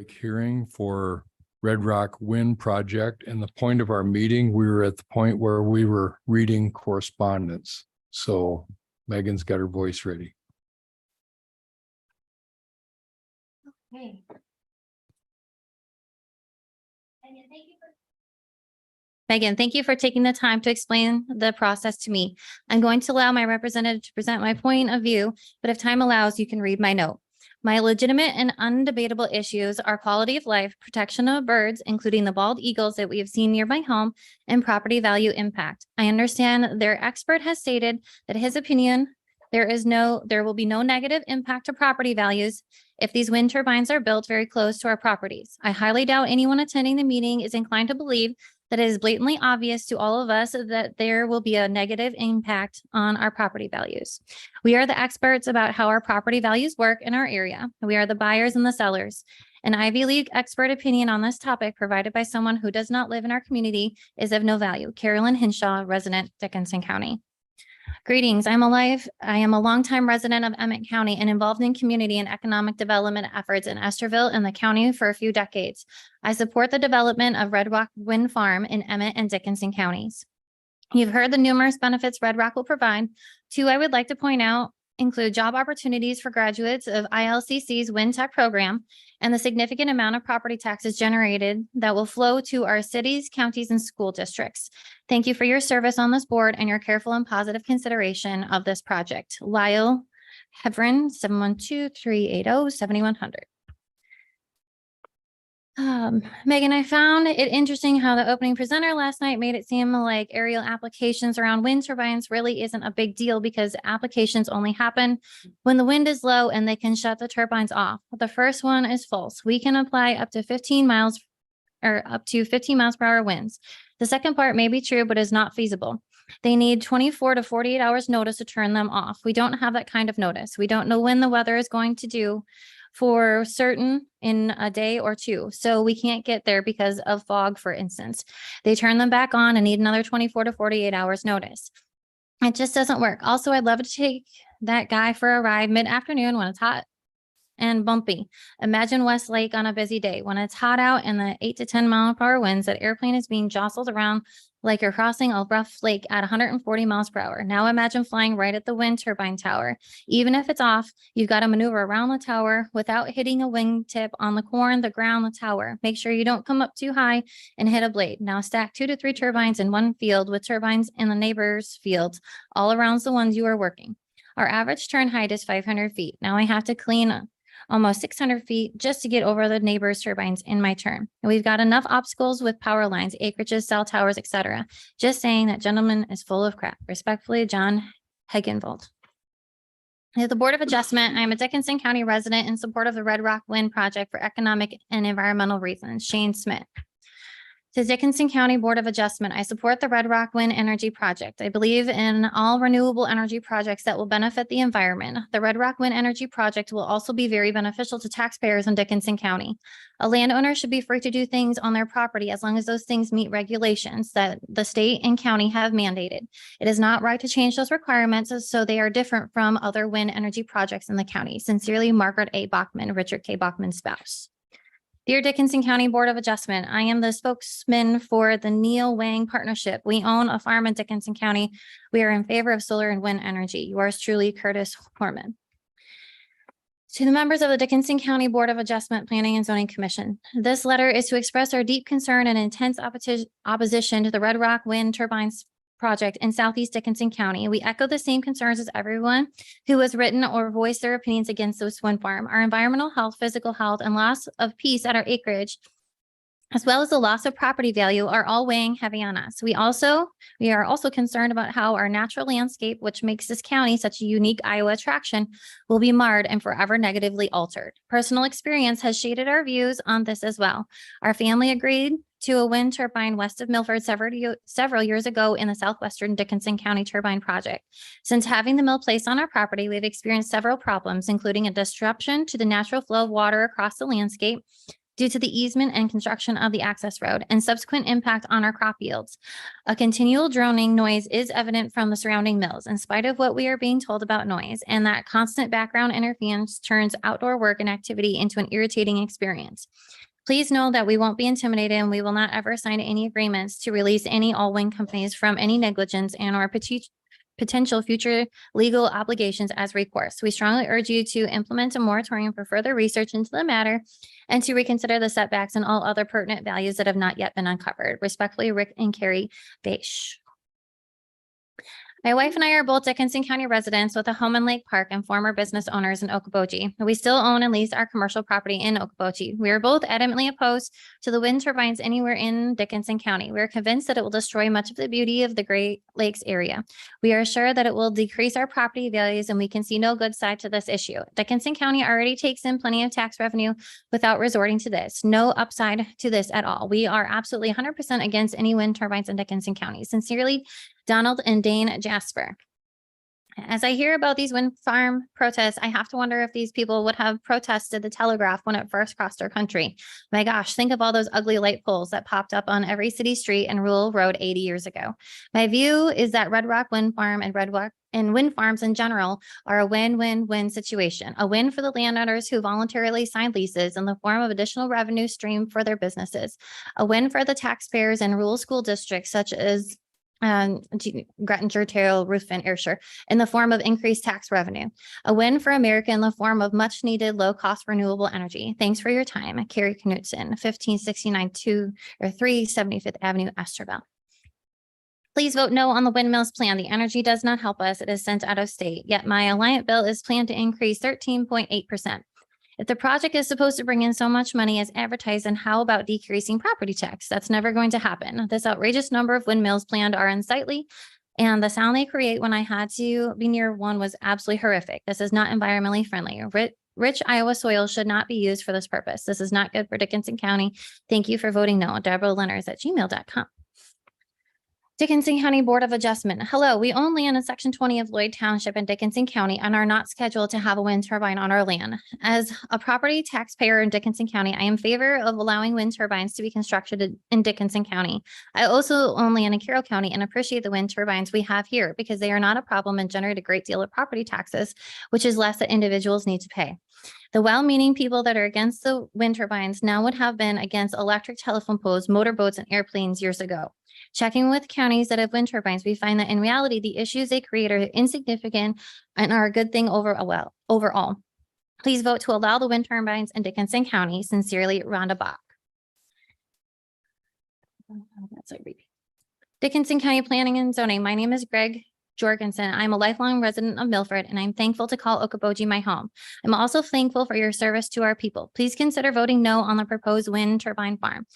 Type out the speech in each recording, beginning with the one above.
Hearing for Red Rock Wind Project, and the point of our meeting, we were at the point where we were reading correspondence. So Megan's got her voice ready. Okay. Megan, thank you for taking the time to explain the process to me. I'm going to allow my representative to present my point of view, but if time allows, you can read my note. My legitimate and undebatable issues are quality of life, protection of birds, including the bald eagles that we have seen near my home, and property value impact. I understand their expert has stated that his opinion, there will be no negative impact to property values if these wind turbines are built very close to our properties. I highly doubt anyone attending the meeting is inclined to believe that it is blatantly obvious to all of us that there will be a negative impact on our property values. We are the experts about how our property values work in our area. We are the buyers and the sellers. An Ivy League expert opinion on this topic provided by someone who does not live in our community is of no value. Carolyn Hinshaw, resident, Dickinson County. Greetings. I am a longtime resident of Emmett County and involved in community and economic development efforts in Estherville and the county for a few decades. I support the development of Red Rock Wind Farm in Emmett and Dickinson counties. You've heard the numerous benefits Red Rock will provide. Two I would like to point out include job opportunities for graduates of ILCC's Wind Tech program and the significant amount of property taxes generated that will flow to our cities, counties, and school districts. Thank you for your service on this board and your careful and positive consideration of this project. Lyle Hevron, 712-380-7100. Megan, I found it interesting how the opening presenter last night made it seem like aerial applications around wind turbines really isn't a big deal because applications only happen when the wind is low and they can shut the turbines off. The first one is false. We can apply up to 15 miles per hour winds. The second part may be true, but is not feasible. They need 24 to 48 hours notice to turn them off. We don't have that kind of notice. We don't know when the weather is going to do for certain in a day or two. So we can't get there because of fog, for instance. They turn them back on and need another 24 to 48 hours notice. It just doesn't work. Also, I'd love to take that guy for a ride mid-afternoon when it's hot and bumpy. Imagine Westlake on a busy day. When it's hot out and the 8 to 10 mile per hour winds, that airplane is being jostled around like you're crossing a rough lake at 140 miles per hour. Now imagine flying right at the wind turbine tower. Even if it's off, you've got to maneuver around the tower without hitting a wingtip on the corn, the ground, the tower. Make sure you don't come up too high and hit a blade. Now stack 2 to 3 turbines in one field with turbines in the neighbor's fields all around the ones you are working. Our average turn height is 500 feet. Now I have to clean almost 600 feet just to get over the neighbor's turbines in my turn. And we've got enough obstacles with power lines, acreages, cell towers, etc. Just saying that gentleman is full of crap. Respectfully, John Hegenvold. At the Board of Adjustment, I am a Dickinson County resident in support of the Red Rock Wind Project for economic and environmental reasons. Shane Smith. To Dickinson County Board of Adjustment, I support the Red Rock Wind Energy Project. I believe in all renewable energy projects that will benefit the environment. The Red Rock Wind Energy Project will also be very beneficial to taxpayers in Dickinson County. A landowner should be free to do things on their property as long as those things meet regulations that the state and county have mandated. It is not right to change those requirements so they are different from other wind energy projects in the county. Sincerely, Margaret A. Bachman, Richard K. Bachman's spouse. Dear Dickinson County Board of Adjustment, I am the spokesman for the Neil Wang Partnership. We own a farm in Dickinson County. We are in favor of solar and wind energy. Yours truly, Curtis Horman. To the members of the Dickinson County Board of Adjustment Planning and Zoning Commission, this letter is to express our deep concern and intense opposition to the Red Rock Wind Turbines Project in Southeast Dickinson County. We echo the same concerns as everyone who has written or voiced their opinions against this wind farm. Our environmental health, physical health, and loss of peace at our acreage, as well as the loss of property value, are all weighing heavy on us. We are also concerned about how our natural landscape, which makes this county such a unique Iowa attraction, will be marred and forever negatively altered. Personal experience has shaded our views on this as well. Our family agreed to a wind turbine west of Milford several years ago in the southwestern Dickinson County turbine project. Since having the mill placed on our property, we've experienced several problems, including a disruption to the natural flow of water across the landscape, due to the easement and construction of the access road and subsequent impact on our crop yields. A continual droning noise is evident from the surrounding mills, in spite of what we are being told about noise, and that constant background interference turns outdoor work and activity into an irritating experience. Please know that we won't be intimidated and we will not ever sign any agreements to release any all wind companies from any negligence and or potential future legal obligations as recourse. We strongly urge you to implement a moratorium for further research into the matter and to reconsider the setbacks and all other pertinent values that have not yet been uncovered. Respectfully, Rick and Carrie Beisch. My wife and I are both Dickinson County residents with a home in Lake Park and former business owners in Okoboji. We still own and lease our commercial property in Okoboji. We are both adamantly opposed to the wind turbines anywhere in Dickinson County. We are convinced that it will destroy much of the beauty of the Great Lakes area. We are sure that it will decrease our property values and we can see no good side to this issue. Dickinson County already takes in plenty of tax revenue without resorting to this. No upside to this at all. We are absolutely 100% against any wind turbines in Dickinson County. Sincerely, Donald and Dane Jasper. As I hear about these wind farm protests, I have to wonder if these people would have protested the telegraph when it first crossed our country. My gosh, think of all those ugly light poles that popped up on every city street and rural road 80 years ago. My view is that Red Rock Wind Farm and Red Rock and wind farms in general are a win-win-win situation. A win for the landowners who voluntarily signed leases in the form of additional revenue stream for their businesses. A win for the taxpayers in rural school districts such as Grettinger, Terrell, Ruthven, Ayrshire, in the form of increased tax revenue. A win for America in the form of much needed low cost renewable energy. Thanks for your time. Carrie Knutson, 1569 3 75th Avenue, Esterville. Please vote no on the windmills plan. The energy does not help us. It is sent out of state. Yet my Alliant bill is planned to increase 13.8%. If the project is supposed to bring in so much money as advertised, then how about decreasing property tax? That's never going to happen. This outrageous number of windmills planned are unsightly, and the sound they create when I had to be near one was absolutely horrific. This is not environmentally friendly. Rich Iowa soil should not be used for this purpose. This is not good for Dickinson County. Thank you for voting no. DeborahLenners@gmail.com. Dickinson County Board of Adjustment. Hello, we own land in Section 20 of Lloyd Township in Dickinson County and are not scheduled to have a wind turbine on our land. As a property taxpayer in Dickinson County, I am in favor of allowing wind turbines to be constructed in Dickinson County. I also own land in Carroll County and appreciate the wind turbines we have here because they are not a problem and generate a great deal of property taxes, which is less that individuals need to pay. The well-meaning people that are against the wind turbines now would have been against electric telephone poles, motorboats, and airplanes years ago. Checking with counties that have wind turbines, we find that in reality, the issues they create are insignificant and are a good thing overall. Please vote to allow the wind turbines in Dickinson County. Sincerely, Rhonda Bach. That's a repeat. Dickinson County Planning and Zoning. My name is Greg Jorgensen. I'm a lifelong resident of Milford, and I'm thankful to call Okoboji my home. I'm also thankful for your service to our people. Please consider voting no on the proposed wind turbine farm.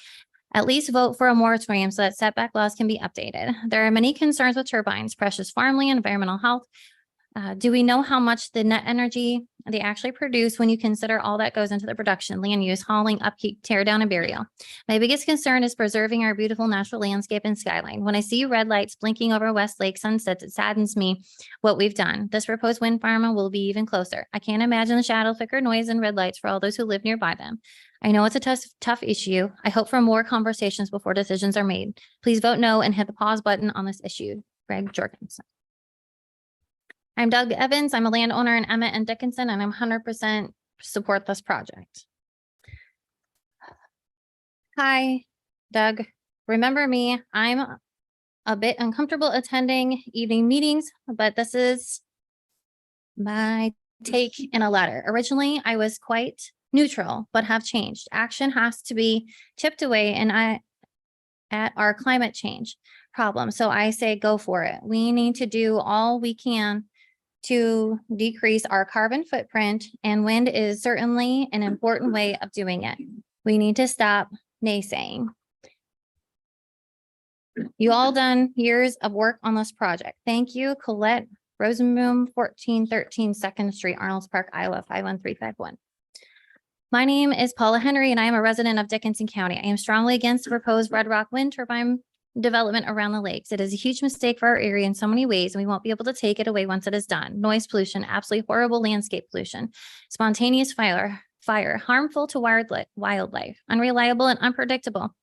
At least vote for a moratorium so that setback laws can be updated. There are many concerns with turbines, precious farmland, environmental health. Do we know how much the net energy they actually produce when you consider all that goes into the production, land use, hauling, upkeep, tear down, and burial? My biggest concern is preserving our beautiful natural landscape and skyline. When I see red lights blinking over West Lake sunsets, it saddens me what we've done. This proposed wind farm will be even closer. I can't imagine the shadow, flicker, noise, and red lights for all those who live nearby them. I know it's a tough issue. I hope for more conversations before decisions are made. Please vote no and hit the pause button on this issue. Greg Jorgensen. I'm Doug Evans. I'm a landowner in Emmett and Dickinson, and I'm 100% support this project. Hi, Doug. Remember me? I'm a bit uncomfortable attending evening meetings, but this is my take in a letter. Originally, I was quite neutral, but have changed. Action has to be chipped away at our climate change problem. So I say go for it. We need to do all we can to decrease our carbon footprint, and wind is certainly an important way of doing it. We need to stop naysaying. You all done years of work on this project. Thank you, Colette Rosenboom, 1413 2nd Street, Arnolds Park, Iowa, 51351. My name is Paula Henry, and I am a resident of Dickinson County. I am strongly against the proposed Red Rock wind turbine development around the lakes. It is a huge mistake for our area in so many ways, and we won't be able to take it away once it is done. Noise pollution, absolutely horrible landscape pollution, spontaneous fire, harmful to wildlife, unreliable and unpredictable,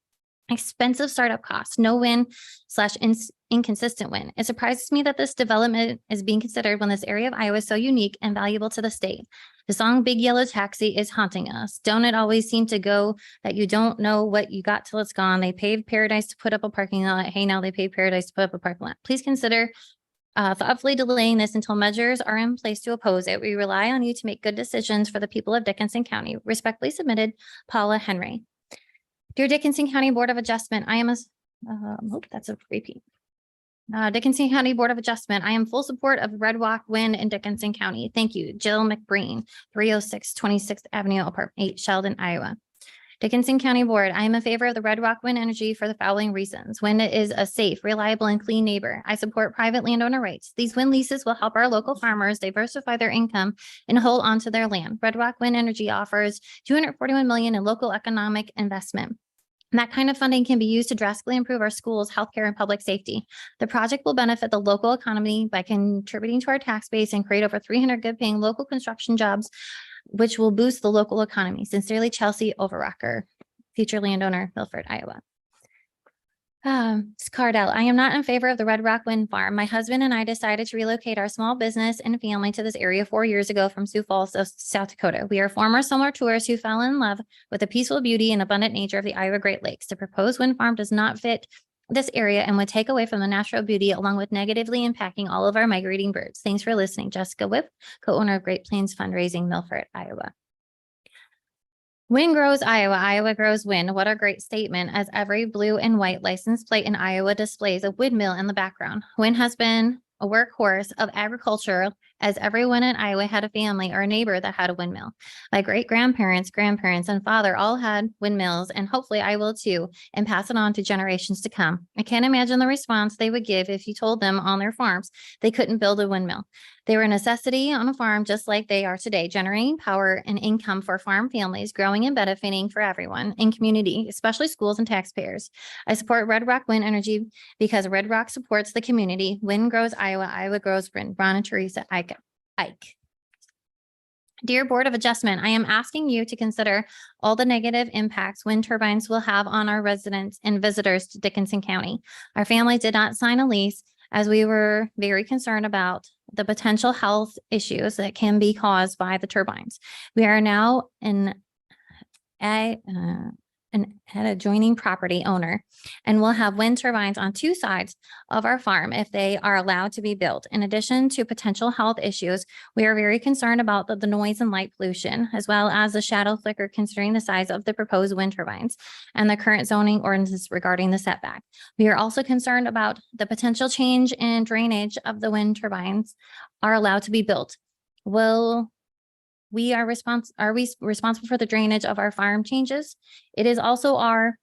expensive startup costs, no wind/inconsistent wind. It surprises me that this development is being considered when this area of Iowa is so unique and valuable to the state. The song Big Yellow Taxi is haunting us. Don't it always seem to go that you don't know what you got till it's gone? They paved paradise to put up a parking lot. Hey, now they paved paradise to put up a parking lot. Please consider thoughtfully delaying this until measures are in place to oppose it. We rely on you to make good decisions for the people of Dickinson County. Respectfully submitted, Paula Henry. Dear Dickinson County Board of Adjustment, I am that's a repeat. Dickinson County Board of Adjustment, I am full support of Red Rock Wind in Dickinson County. Thank you. Jill McBreen, 306 26th Avenue, Apartment 8, Sheldon, Iowa. Dickinson County Board, I am in favor of the Red Rock Wind Energy for the following reasons. Wind is a safe, reliable, and clean neighbor. I support private landowner rights. These wind leases will help our local farmers diversify their income and hold on to their land. Red Rock Wind Energy offers $241 million in local economic investment. That kind of funding can be used to drastically improve our schools, healthcare, and public safety. The project will benefit the local economy by contributing to our tax base and create over 300 good-paying local construction jobs, which will boost the local economy. Sincerely, Chelsea Overrocker, future landowner, Milford, Iowa. Cardell, I am not in favor of the Red Rock Wind Farm. My husband and I decided to relocate our small business and family to this area 4 years ago from Sioux Falls, South Dakota. We are former summer tourists who fell in love with the peaceful beauty and abundant nature of the Iowa Great Lakes. The proposed wind farm does not fit this area and would take away from the natural beauty along with negatively impacting all of our migrating birds. Thanks for listening. Jessica Whip, co-owner of Great Plains Fundraising, Milford, Iowa. Wind grows Iowa, Iowa grows wind. What a great statement, as every blue and white license plate in Iowa displays a windmill in the background. Wind has been a workhorse of agriculture, as everyone in Iowa had a family or a neighbor that had a windmill. My great-grandparents, grandparents, and father all had windmills, and hopefully I will too, and pass it on to generations to come. I can't imagine the response they would give if you told them on their farms they couldn't build a windmill. They were a necessity on a farm just like they are today, generating power and income for farm families, growing and benefiting for everyone in community, especially schools and taxpayers. I support Red Rock Wind Energy because Red Rock supports the community. Wind grows Iowa, Iowa grows wind. Ron and Teresa Ike. Dear Board of Adjustment, I am asking you to consider all the negative impacts wind turbines will have on our residents and visitors to Dickinson County. Our family did not sign a lease as we were very concerned about the potential health issues that can be caused by the turbines. We are now an adjoining property owner and will have wind turbines on two sides of our farm if they are allowed to be built. In addition to potential health issues, we are very concerned about the noise and light pollution, as well as the shadow flicker considering the size of the proposed wind turbines and the current zoning ordinances regarding the setback. We are also concerned about the potential change in drainage of the wind turbines are allowed to be built. Are we responsible for the drainage of our farm changes? It is also our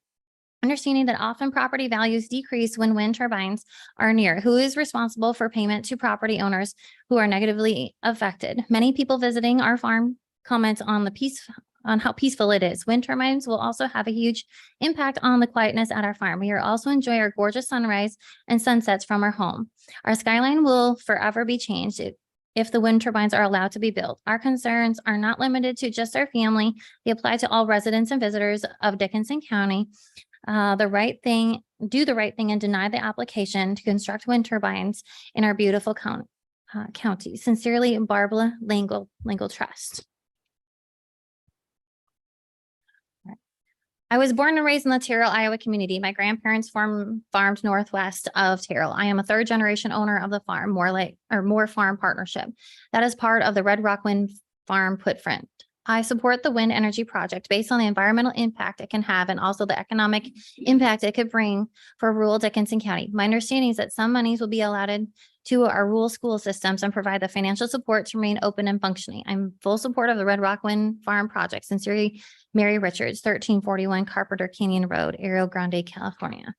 understanding that often property values decrease when wind turbines are near. Who is responsible for payment to property owners who are negatively affected? Many people visiting our farm comment on how peaceful it is. Wind turbines will also have a huge impact on the quietness at our farm. We also enjoy our gorgeous sunrise and sunsets from our home. Our skyline will forever be changed if the wind turbines are allowed to be built. Our concerns are not limited to just our family. They apply to all residents and visitors of Dickinson County. Do the right thing and deny the application to construct wind turbines in our beautiful county. Sincerely, Barbara Lingle Trust. I was born and raised in the Terrell, Iowa community. My grandparents farmed northwest of Terrell. I am a third generation owner of the farm, Moore Farm Partnership. That is part of the Red Rock Wind Farm footprint. I support the wind energy project based on the environmental impact it can have and also the economic impact it could bring for rural Dickinson County. My understanding is that some monies will be allotted to our rural school systems and provide the financial support to remain open and functioning. I'm full support of the Red Rock Wind Farm project. Sincerely, Mary Richards, 1341 Carpenter Canyon Road, Rio Grande, California.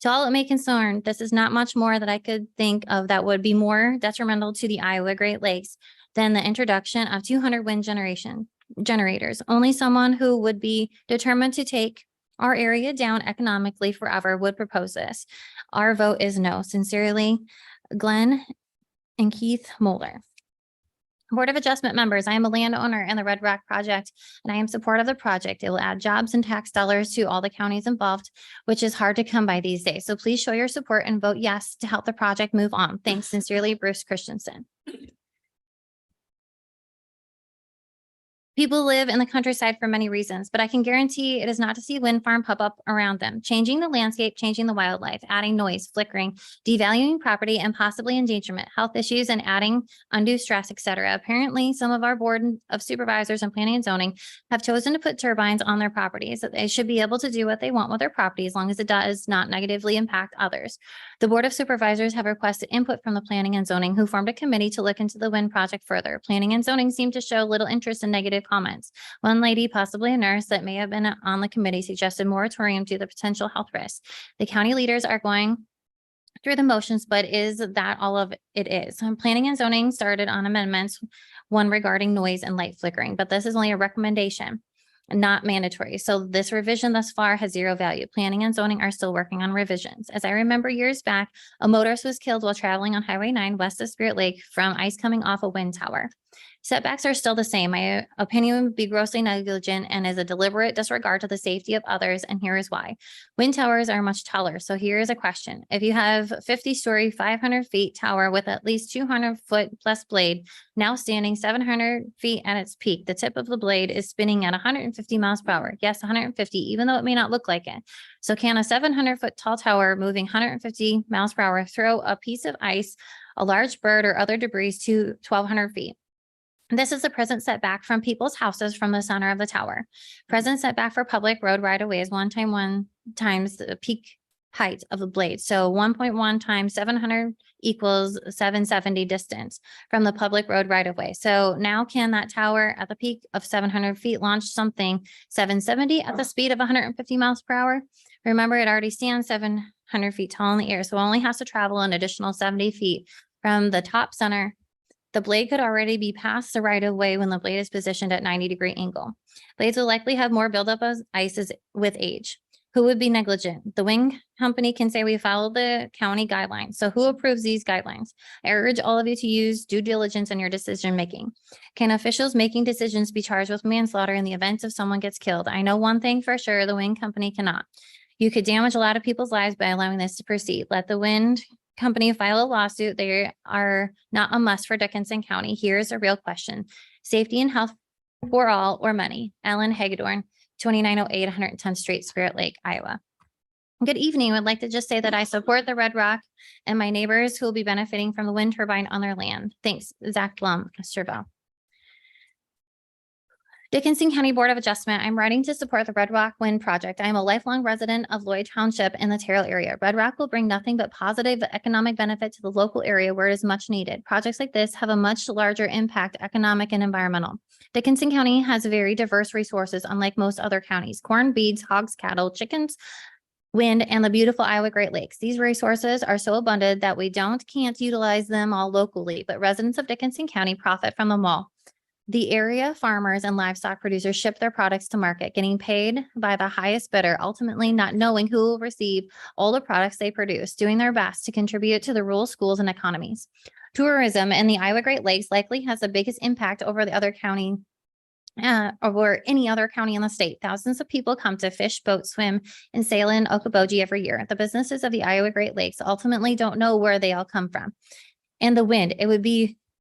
To all it may concern, this is not much more that I could think of that would be more detrimental to the Iowa Great Lakes than the introduction of 200 wind generators. Only someone who would be determined to take our area down economically forever would propose this. Our vote is no. Sincerely, Glenn and Keith Moeller. Board of Adjustment members, I am a landowner in the Red Rock project, and I am supportive of the project. It will add jobs and tax dollars to all the counties involved, which is hard to come by these days. So please show your support and vote yes to help the project move on. Thanks sincerely, Bruce Christensen. People live in the countryside for many reasons, but I can guarantee it is not to see wind farm pop up around them, changing the landscape, changing the wildlife, adding noise, flickering, devaluing property, and possibly endangerment, health issues, and adding undue stress, etc. Apparently, some of our board of supervisors and planning and zoning have chosen to put turbines on their properties. That they should be able to do what they want with their property as long as it does not negatively impact others. The board of supervisors have requested input from the planning and zoning, who formed a committee to look into the wind project further. Planning and zoning seem to show little interest in negative comments. One lady, possibly a nurse that may have been on the committee, suggested moratorium due to the potential health risks. The county leaders are going through the motions, but is that all of it is? Planning and zoning started on amendments, one regarding noise and light flickering, but this is only a recommendation, not mandatory. So this revision thus far has zero value. Planning and zoning are still working on revisions. As I remember years back, a motorist was killed while traveling on Highway 9 west of Spirit Lake from ice coming off a wind tower. Setbacks are still the same. My opinion would be grossly negligent and is a deliberate disregard to the safety of others. And here is why. Wind towers are much taller. So here is a question. If you have 50-story, 500 feet tower with at least 200-foot plus blade, now standing 700 feet at its peak, the tip of the blade is spinning at 150 miles per hour. Yes, 150, even though it may not look like it. So can a 700-foot tall tower moving 150 miles per hour throw a piece of ice, a large bird, or other debris to 1,200 feet? This is the present setback from people's houses from the center of the tower. Present setback for public road right of way is 1 times the peak height of the blade. So 1.1 times 700 equals 770 distance from the public road right of way. So now can that tower at the peak of 700 feet launch something 770 at the speed of 150 miles per hour? Remember, it already stands 700 feet tall in the air, so it only has to travel an additional 70 feet from the top center. The blade could already be past the right of way when the blade is positioned at 90-degree angle. Blades will likely have more buildup of ice with age. Who would be negligent? The wing company can say we follow the county guidelines. So who approves these guidelines? I urge all of you to use due diligence in your decision making. Can officials making decisions be charged with manslaughter in the event of someone gets killed? I know one thing for sure, the wing company cannot. You could damage a lot of people's lives by allowing this to proceed. Let the wind company file a lawsuit. They are not a must for Dickinson County. Here's a real question. Safety and health for all or money? Ellen Hagedorn, 2908 110th Street, Spirit Lake, Iowa. Good evening. I'd like to just say that I support the Red Rock and my neighbors who will be benefiting from the wind turbine on their land. Thanks, Zach Blum, Sterville. Dickinson County Board of Adjustment. I'm writing to support the Red Rock Wind Project. I am a lifelong resident of Lloyd Township in the Terrell area. Red Rock will bring nothing but positive economic benefit to the local area where it is much needed. Projects like this have a much larger impact, economic and environmental. Dickinson County has very diverse resources, unlike most other counties: corn, beans, hogs, cattle, chickens, wind, and the beautiful Iowa Great Lakes. These resources are so abundant that we can't utilize them all locally, but residents of Dickinson County profit from them all. The area farmers and livestock producers ship their products to market, getting paid by the highest bidder, ultimately not knowing who will receive all the products they produce, doing their best to contribute to the rural schools and economies. Tourism in the Iowa Great Lakes likely has the biggest impact over the other county or any other county in the state. Thousands of people come to fish, boat, swim, and sail in Okoboji every year. The businesses of the Iowa Great Lakes ultimately don't know where they all come from. And the wind,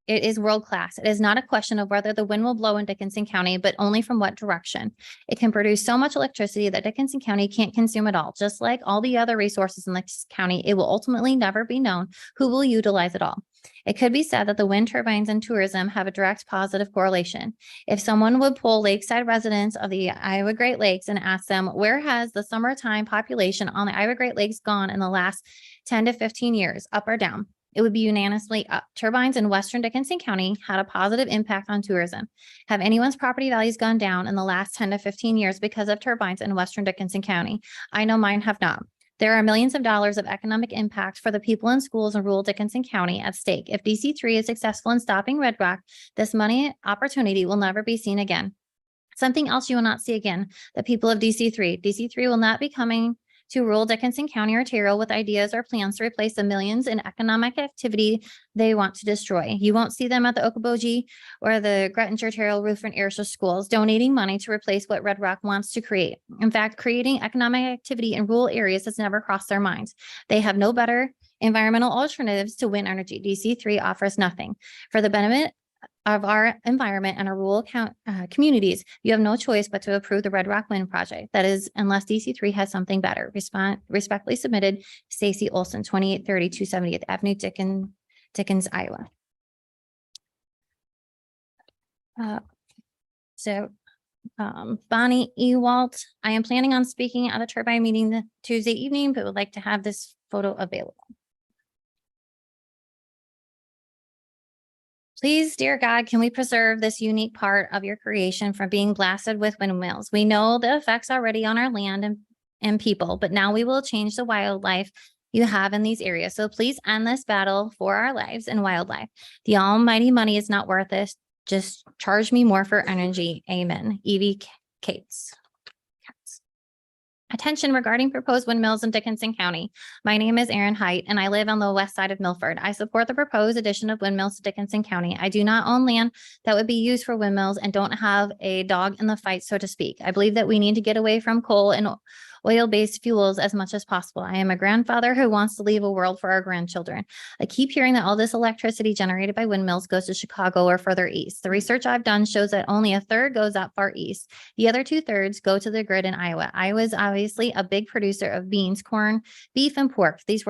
it is world-class. It is not a question of whether the wind will blow in Dickinson County, but only from what direction. It can produce so much electricity that Dickinson County can't consume it all. Just like all the other resources in this county, it will ultimately never be known who will utilize it all. It could be said that the wind turbines and tourism have a direct positive correlation. If someone would poll lakeside residents of the Iowa Great Lakes and ask them, where has the summertime population on the Iowa Great Lakes gone in the last 10 to 15 years, up or down? It would be unanimously up. Turbines in Western Dickinson County had a positive impact on tourism. Have anyone's property values gone down in the last 10 to 15 years because of turbines in Western Dickinson County? I know mine have not. There are millions of dollars of economic impact for the people in schools in rural Dickinson County at stake. If DC3 is successful in stopping Red Rock, this money opportunity will never be seen again. Something else you will not see again, the people of DC3. DC3 will not be coming to rural Dickinson County, Ontario with ideas or plans to replace the millions in economic activity they want to destroy. You won't see them at the Okoboji or the Grettinger Ontario Roof and Ayrshire schools donating money to replace what Red Rock wants to create. In fact, creating economic activity in rural areas has never crossed their minds. They have no better environmental alternatives to wind energy. DC3 offers nothing. For the benefit of our environment and our rural communities, you have no choice but to approve the Red Rock Wind Project. That is, unless DC3 has something better. Respectfully submitted, Stacy Olson, 2830 270th Avenue, Dickens, Iowa. Bonnie Ewalt, I am planning on speaking at the turbine meeting Tuesday evening, but would like to have this photo available. Please, dear God, can we preserve this unique part of your creation from being blasted with windmills? We know the effects already on our land and people, but now we will change the wildlife you have in these areas. So please end this battle for our lives and wildlife. The almighty money is not worth it. Just charge me more for energy. Amen. Evie Cates. Attention regarding proposed windmills in Dickinson County. My name is Erin Height and I live on the west side of Milford. I support the proposed addition of windmills to Dickinson County. I do not own land that would be used for windmills and don't have a dog in the fight, so to speak. I believe that we need to get away from coal and oil-based fuels as much as possible. I am a grandfather who wants to leave a world for our grandchildren. I keep hearing that all this electricity generated by windmills goes to Chicago or further east. The research I've done shows that only a third goes that far east. The other 2/3 go to the grid in Iowa. Iowa is obviously a big producer of beans, corn, beef, and pork. These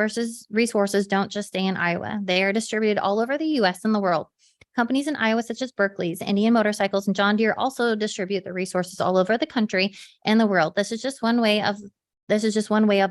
resources don't just stay in Iowa. They are distributed all over the U.S. and the world. Companies in Iowa, such as Berkeley's, Indian Motorcycles, and John Deere also distribute the resources all over the country and the world. This is just one way of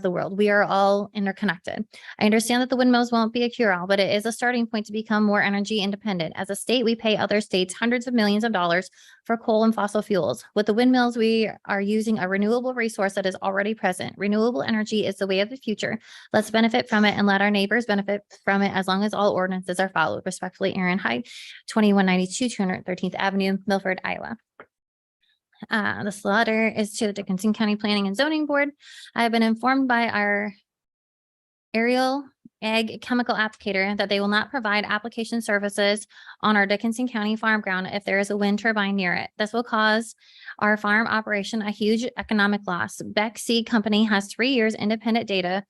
the world. We are all interconnected. I understand that the windmills won't be a cure-all, but it is a starting point to become more energy independent. As a state, we pay other states hundreds of millions of dollars for coal and fossil fuels. With the windmills, we are using a renewable resource that is already present. Renewable energy is the way of the future. Let's benefit from it and let our neighbors benefit from it as long as all ordinances are followed. Respectfully, Erin Hyde, 2192 213th Avenue, Milford, Iowa. This letter is to the Dickinson County Planning and Zoning Board. I have been informed by our aerial ag chemical applicator that they will not provide application services on our Dickinson County farm ground if there is a wind turbine near it. This will cause our farm operation a huge economic loss. Beck Seed Company has 3 years independent data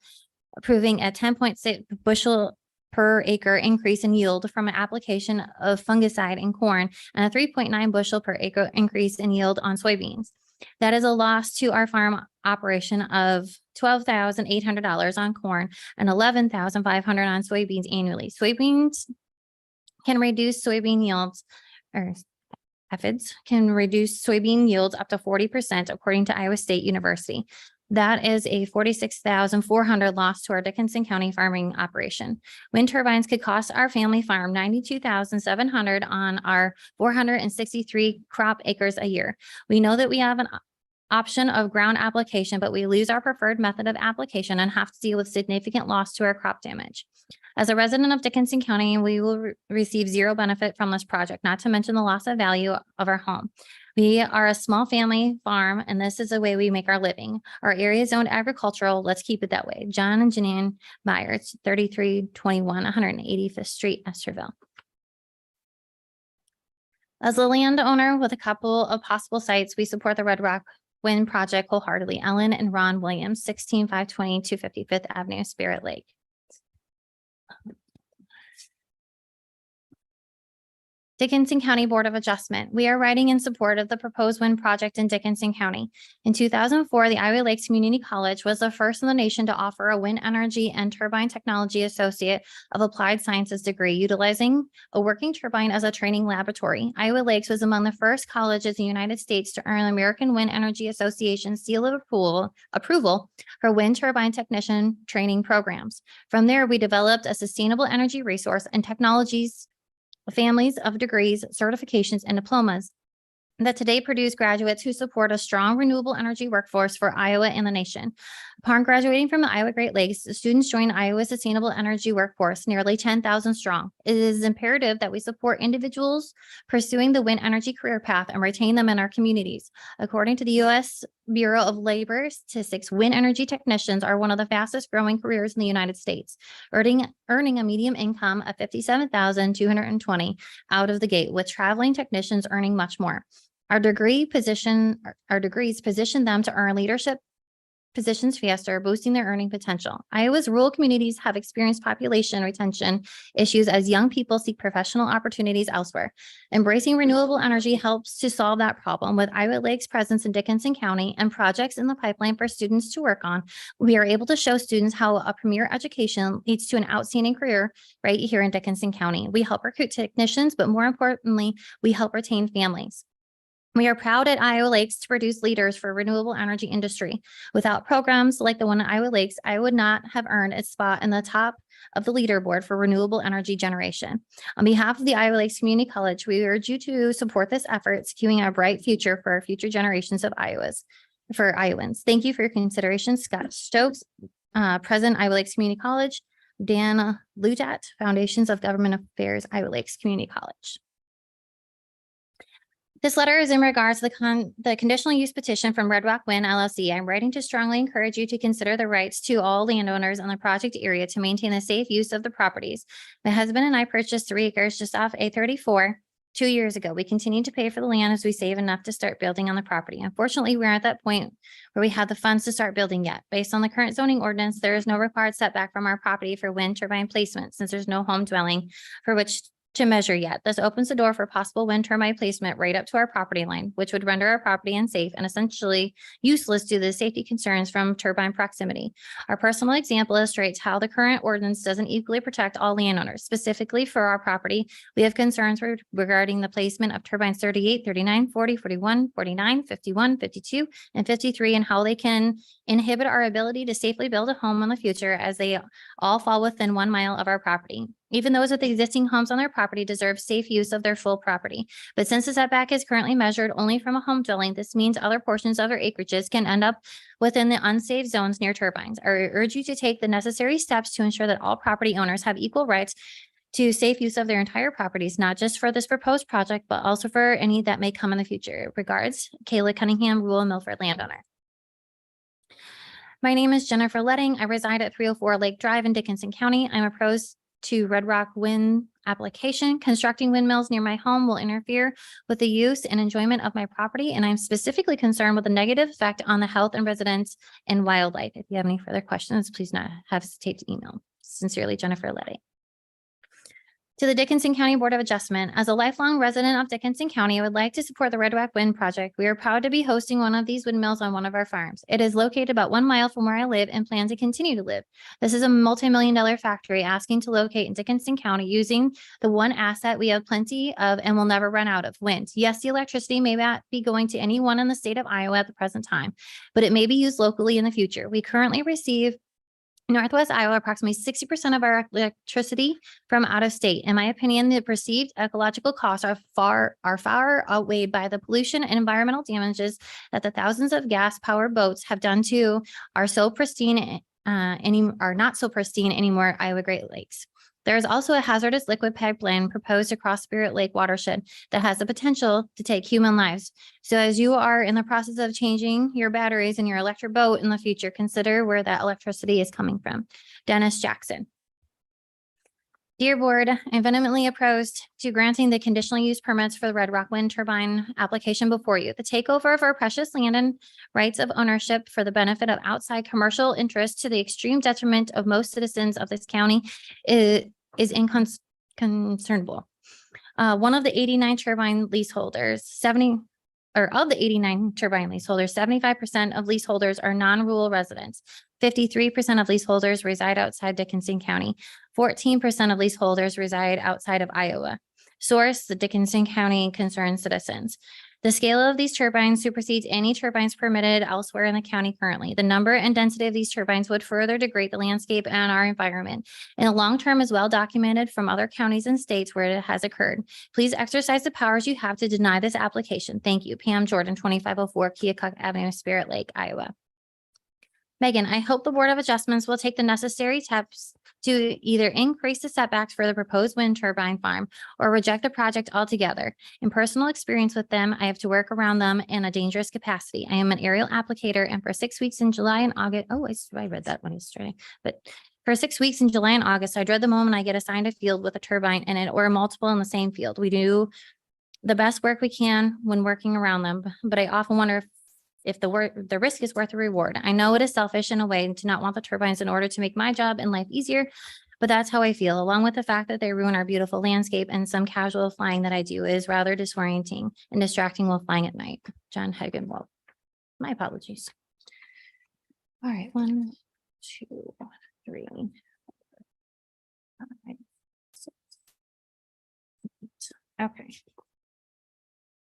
proving a 10.6 bushel per acre increase in yield from an application of fungicide in corn and a 3.9 bushel per acre increase in yield on soybeans. That is a loss to our farm operation of $12,800 on corn and $11,500 on soybeans annually. Soybeans can reduce soybean yields, or aphids can reduce soybean yields up to 40% according to Iowa State University. That is a $46,400 loss to our Dickinson County farming operation. Wind turbines could cost our family farm $92,700 on our 463 crop acres a year. We know that we have an option of ground application, but we lose our preferred method of application and have to deal with significant loss to our crop damage. As a resident of Dickinson County, we will receive zero benefit from this project, not to mention the loss of value of our home. We are a small family farm, and this is the way we make our living. Our area is zoned agricultural. Let's keep it that way. John and Janine Myers, 3321 185th Street, Esterville. As a landowner with a couple of possible sites, we support the Red Rock Wind Project wholeheartedly. Ellen and Ron Williams, 16520 255th Avenue, Spirit Lake. Dickinson County Board of Adjustment. We are writing in support of the proposed wind project in Dickinson County. In 2004, the Iowa Lakes Community College was the first in the nation to offer a wind energy and turbine technology associate of applied sciences degree, utilizing a working turbine as a training laboratory. Iowa Lakes was among the first colleges in the United States to earn the American Wind Energy Association seal of approval for wind turbine technician training programs. From there, we developed a sustainable energy resource and technologies families of degrees, certifications, and diplomas that today produce graduates who support a strong renewable energy workforce for Iowa and the nation. Upon graduating from the Iowa Great Lakes, the students join Iowa's sustainable energy workforce, nearly 10,000 strong. It is imperative that we support individuals pursuing the wind energy career path and retain them in our communities. According to the U.S. Bureau of Labor Statistics, wind energy technicians are one of the fastest growing careers in the United States, earning a median income of $57,220 out of the gate, with traveling technicians earning much more. Our degrees position them to earn leadership positions faster, boosting their earning potential. Iowa's rural communities have experienced population retention issues as young people seek professional opportunities elsewhere. Embracing renewable energy helps to solve that problem. With Iowa Lake's presence in Dickinson County and projects in the pipeline for students to work on, we are able to show students how a premier education leads to an outstanding career right here in Dickinson County. We help recruit technicians, but more importantly, we help retain families. We are proud at Iowa Lakes to produce leaders for renewable energy industry. Without programs like the one at Iowa Lakes, I would not have earned a spot in the top of the leaderboard for renewable energy generation. On behalf of the Iowa Lakes Community College, we urge you to support this effort, securing a bright future for future generations of Iowans. Thank you for your consideration. Scott Stokes, President, Iowa Lakes Community College. Dan Ludat, Foundations of Government Affairs, Iowa Lakes Community College. This letter is in regards to the conditional use petition from Red Rock Wind LLC. I'm writing to strongly encourage you to consider the rights to all landowners in the project area to maintain the safe use of the properties. My husband and I purchased 3 acres just off A34 2 years ago. We continue to pay for the land as we save enough to start building on the property. Unfortunately, we're at that point where we have the funds to start building yet. Based on the current zoning ordinance, there is no required setback from our property for wind turbine placement since there's no home dwelling for which to measure yet. This opens the door for possible wind turbine placement right up to our property line, which would render our property unsafe and essentially useless due to the safety concerns from turbine proximity. Our personal example illustrates how the current ordinance doesn't equally protect all landowners. Specifically for our property, we have concerns regarding the placement of turbines 38, 39, 40, 41, 49, 51, 52, and 53, and how they can inhibit our ability to safely build a home in the future as they all fall within 1 mile of our property. Even those with existing homes on their property deserve safe use of their full property. But since the setback is currently measured only from a home dwelling, this means other portions of their acreages can end up within the unsafe zones near turbines. I urge you to take the necessary steps to ensure that all property owners have equal rights to safe use of their entire properties, not just for this proposed project, but also for any that may come in the future. Regards, Kayla Cunningham, rural Milford landowner. My name is Jennifer Letting. I reside at 304 Lake Drive in Dickinson County. I'm opposed to Red Rock Wind application. Constructing windmills near my home will interfere with the use and enjoyment of my property, and I'm specifically concerned with the negative effect on the health and residents and wildlife. If you have any further questions, please not hesitate to email. Sincerely, Jennifer Letting. To the Dickinson County Board of Adjustment, as a lifelong resident of Dickinson County, I would like to support the Red Rock Wind Project. We are proud to be hosting one of these windmills on one of our farms. It is located about 1 mile from where I live and plan to continue to live. This is a multi-million-dollar factory asking to locate in Dickinson County using the one asset we have plenty of and will never run out of: wind. Yes, the electricity may not be going to anyone in the state of Iowa at the present time, but it may be used locally in the future. We currently receive Northwest Iowa, approximately 60% of our electricity from out of state. In my opinion, the perceived ecological costs are far outweighed by the pollution and environmental damages that the thousands of gas-powered boats have done to are not so pristine anymore Iowa Great Lakes. There is also a hazardous liquid pipeline proposed across Spirit Lake watershed that has the potential to take human lives. So as you are in the process of changing your batteries in your electric boat in the future, consider where that electricity is coming from. Dennis Jackson. Dear Board, I'm vehemently opposed to granting the conditional use permits for the Red Rock Wind Turbine application before you. The takeover of our precious land and rights of ownership for the benefit of outside commercial interests to the extreme detriment of most citizens of this county is inconcernible. One of the 89 turbine leaseholders, 75% of leaseholders are non-rural residents. 53% of leaseholders reside outside Dickinson County. 14% of leaseholders reside outside of Iowa. Source: the Dickinson County Concerned Citizens. The scale of these turbines supersedes any turbines permitted elsewhere in the county currently. The number and density of these turbines would further degrade the landscape and our environment. In the long term, is well documented from other counties and states where it has occurred. Please exercise the powers you have to deny this application. Thank you. Pam Jordan, 2504 Keokuk Avenue, Spirit Lake, Iowa. Megan, I hope the Board of Adjustments will take the necessary steps to either increase the setbacks for the proposed wind turbine farm or reject the project altogether. In personal experience with them, I have to work around them in a dangerous capacity. I am an aerial applicator, and for 6 weeks in July and August, I read that one yesterday, but for 6 weeks in July and August, I dread the moment I get assigned a field with a turbine in it or multiple in the same field. We do the best work we can when working around them, but I often wonder if the risk is worth the reward. I know it is selfish in a way to not want the turbines in order to make my job and life easier, but that's how I feel, along with the fact that they ruin our beautiful landscape, and some casual flying that I do is rather disorienting and distracting while flying at night. John Hagenwald. My apologies. All right, 1, 2, 3, 4, 5, 6, 8. Okay.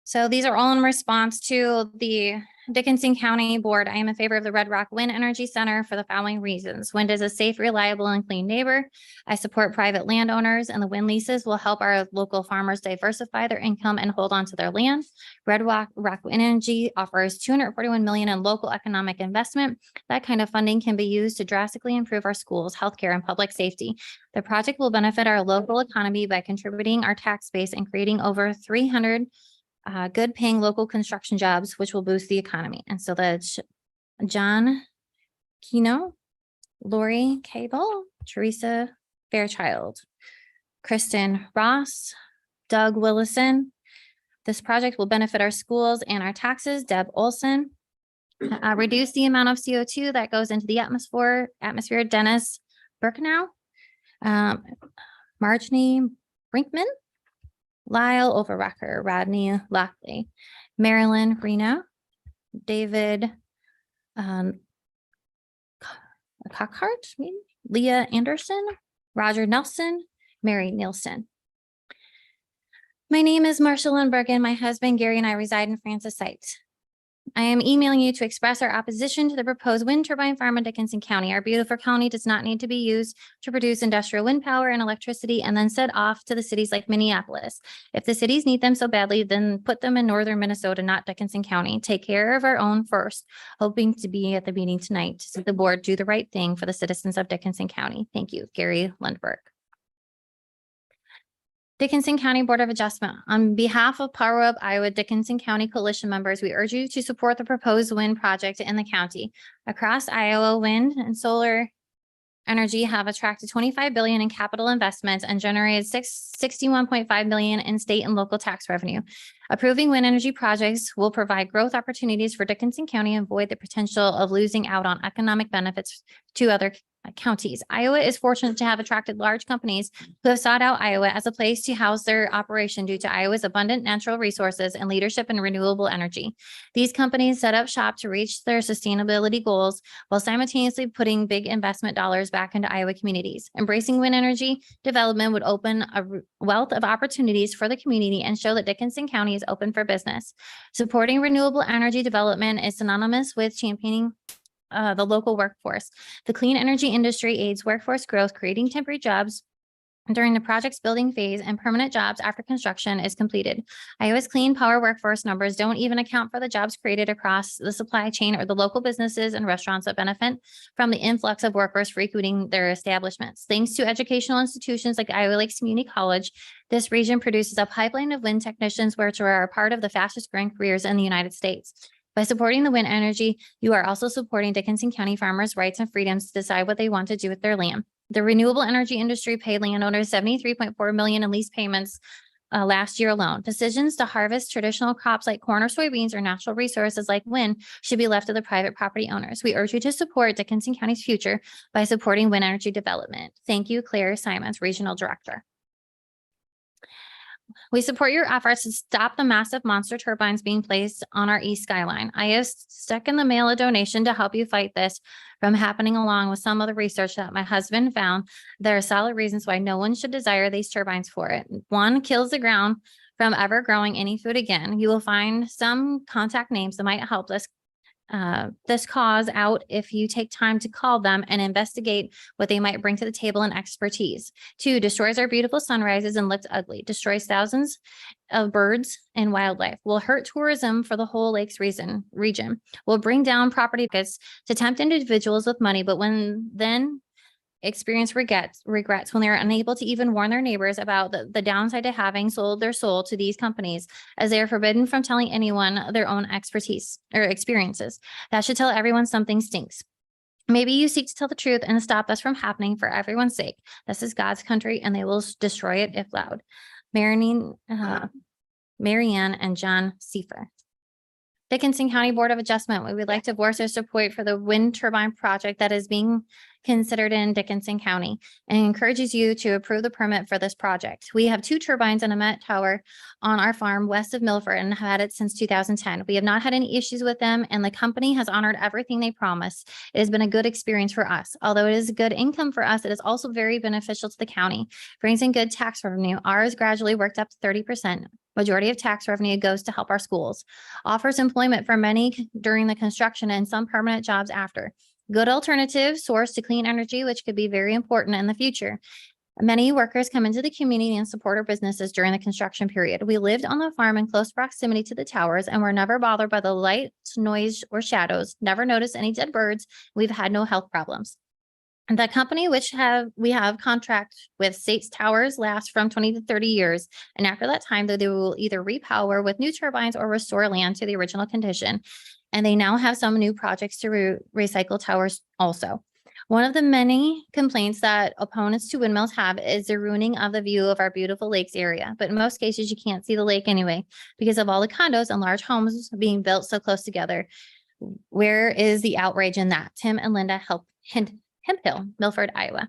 So these are all in response to the Dickinson County Board. I am in favor of the Red Rock Wind Energy Center for the following reasons. Wind is a safe, reliable, and clean neighbor. I support private landowners, and the wind leases will help our local farmers diversify their income and hold on to their land. Red Rock Wind Energy offers $241 million in local economic investment. That kind of funding can be used to drastically improve our schools, healthcare, and public safety. The project will benefit our local economy by contributing our tax base and creating over 300 good paying local construction jobs, which will boost the economy. And so that's John Keno, Lori Cable, Teresa Fairchild, Kristen Ross, Doug Willison. This project will benefit our schools and our taxes. Deb Olson. Reduce the amount of CO2 that goes into the atmosphere. Dennis Birkenau, Marjorie Brinkman, Lyle Overrecker, Rodney Lockley, Marilyn Reno, David Cockhart, Leah Anderson, Roger Nelson, Mary Nielsen. My name is Marcia Lindbergh, and my husband Gary and I reside in Francis Heights. I am emailing you to express our opposition to the proposed wind turbine farm in Dickinson County. Our beautiful county does not need to be used to produce industrial wind power and electricity and then set off to the cities like Minneapolis. If the cities need them so badly, then put them in northern Minnesota, not Dickinson County. Take care of our own first. Hoping to be at the meeting tonight to see the board do the right thing for the citizens of Dickinson County. Thank you, Gary Lindbergh. Dickinson County Board of Adjustment. On behalf of Power Up Iowa Dickinson County Coalition members, we urge you to support the proposed wind project in the county. Across Iowa, wind and solar energy have attracted $25 billion in capital investments and generated $61.5 million in state and local tax revenue. Approving wind energy projects will provide growth opportunities for Dickinson County and avoid the potential of losing out on economic benefits to other counties. Iowa is fortunate to have attracted large companies who have sought out Iowa as a place to house their operation due to Iowa's abundant natural resources and leadership in renewable energy. These companies set up shop to reach their sustainability goals while simultaneously putting big investment dollars back into Iowa communities. Embracing wind energy development would open a wealth of opportunities for the community and show that Dickinson County is open for business. Supporting renewable energy development is synonymous with championing the local workforce. The clean energy industry aids workforce growth, creating temporary jobs during the project's building phase and permanent jobs after construction is completed. Iowa's clean power workforce numbers don't even account for the jobs created across the supply chain or the local businesses and restaurants that benefit from the influx of workers frequenting their establishments. Thanks to educational institutions like Iowa Lakes Community College, this region produces a pipeline of wind technicians, which are a part of the fastest growing careers in the United States. By supporting the wind energy, you are also supporting Dickinson County farmers' rights and freedoms to decide what they want to do with their land. The renewable energy industry paid landowners $73.4 million in lease payments last year alone. Decisions to harvest traditional crops like corn or soybeans or natural resources like wind should be left to the private property owners. We urge you to support Dickinson County's future by supporting wind energy development. Thank you, Claire Simons, Regional Director. We support your efforts to stop the massive monster turbines being placed on our east skyline. I have stuck in the mail a donation to help you fight this from happening, along with some of the research that my husband found. There are solid reasons why no one should desire these turbines for it. One, kills the ground from ever growing any food again. You will find some contact names that might help us this cause out if you take time to call them and investigate what they might bring to the table and expertise. 2, destroys our beautiful sunrises and looks ugly, destroys thousands of birds and wildlife, will hurt tourism for the whole lakes region, will bring down property markets to tempt individuals with money, but when then experience regrets when they are unable to even warn their neighbors about the downside to having sold their soul to these companies, as they are forbidden from telling anyone their own expertise or experiences. That should tell everyone something stinks. Maybe you seek to tell the truth and stop this from happening for everyone's sake. This is God's country and they will destroy it if loud. Marianne and John Seifer. Dickinson County Board of Adjustment, we would like to voice our support for the wind turbine project that is being considered in Dickinson County and encourages you to approve the permit for this project. We have 2 turbines and a Met tower on our farm west of Milford and have had it since 2010. We have not had any issues with them and the company has honored everything they promised. It has been a good experience for us. Although it is a good income for us, it is also very beneficial to the county. Brings in good tax revenue. Ours gradually worked up to 30%. Majority of tax revenue goes to help our schools. Offers employment for many during the construction and some permanent jobs after. Good alternative source to clean energy, which could be very important in the future. Many workers come into the community and support our businesses during the construction period. We lived on the farm in close proximity to the towers and were never bothered by the lights, noise, or shadows. Never noticed any dead birds. We've had no health problems. And the company we have contract with states towers last from 20 to 30 years. And after that time, they will either repower with new turbines or restore land to the original condition. And they now have some new projects to recycle towers also. One of the many complaints that opponents to windmills have is the ruining of the view of our beautiful lakes area. But in most cases, you can't see the lake anyway because of all the condos and large homes being built so close together. Where is the outrage in that? Tim and Linda Hemphill, Milford, Iowa.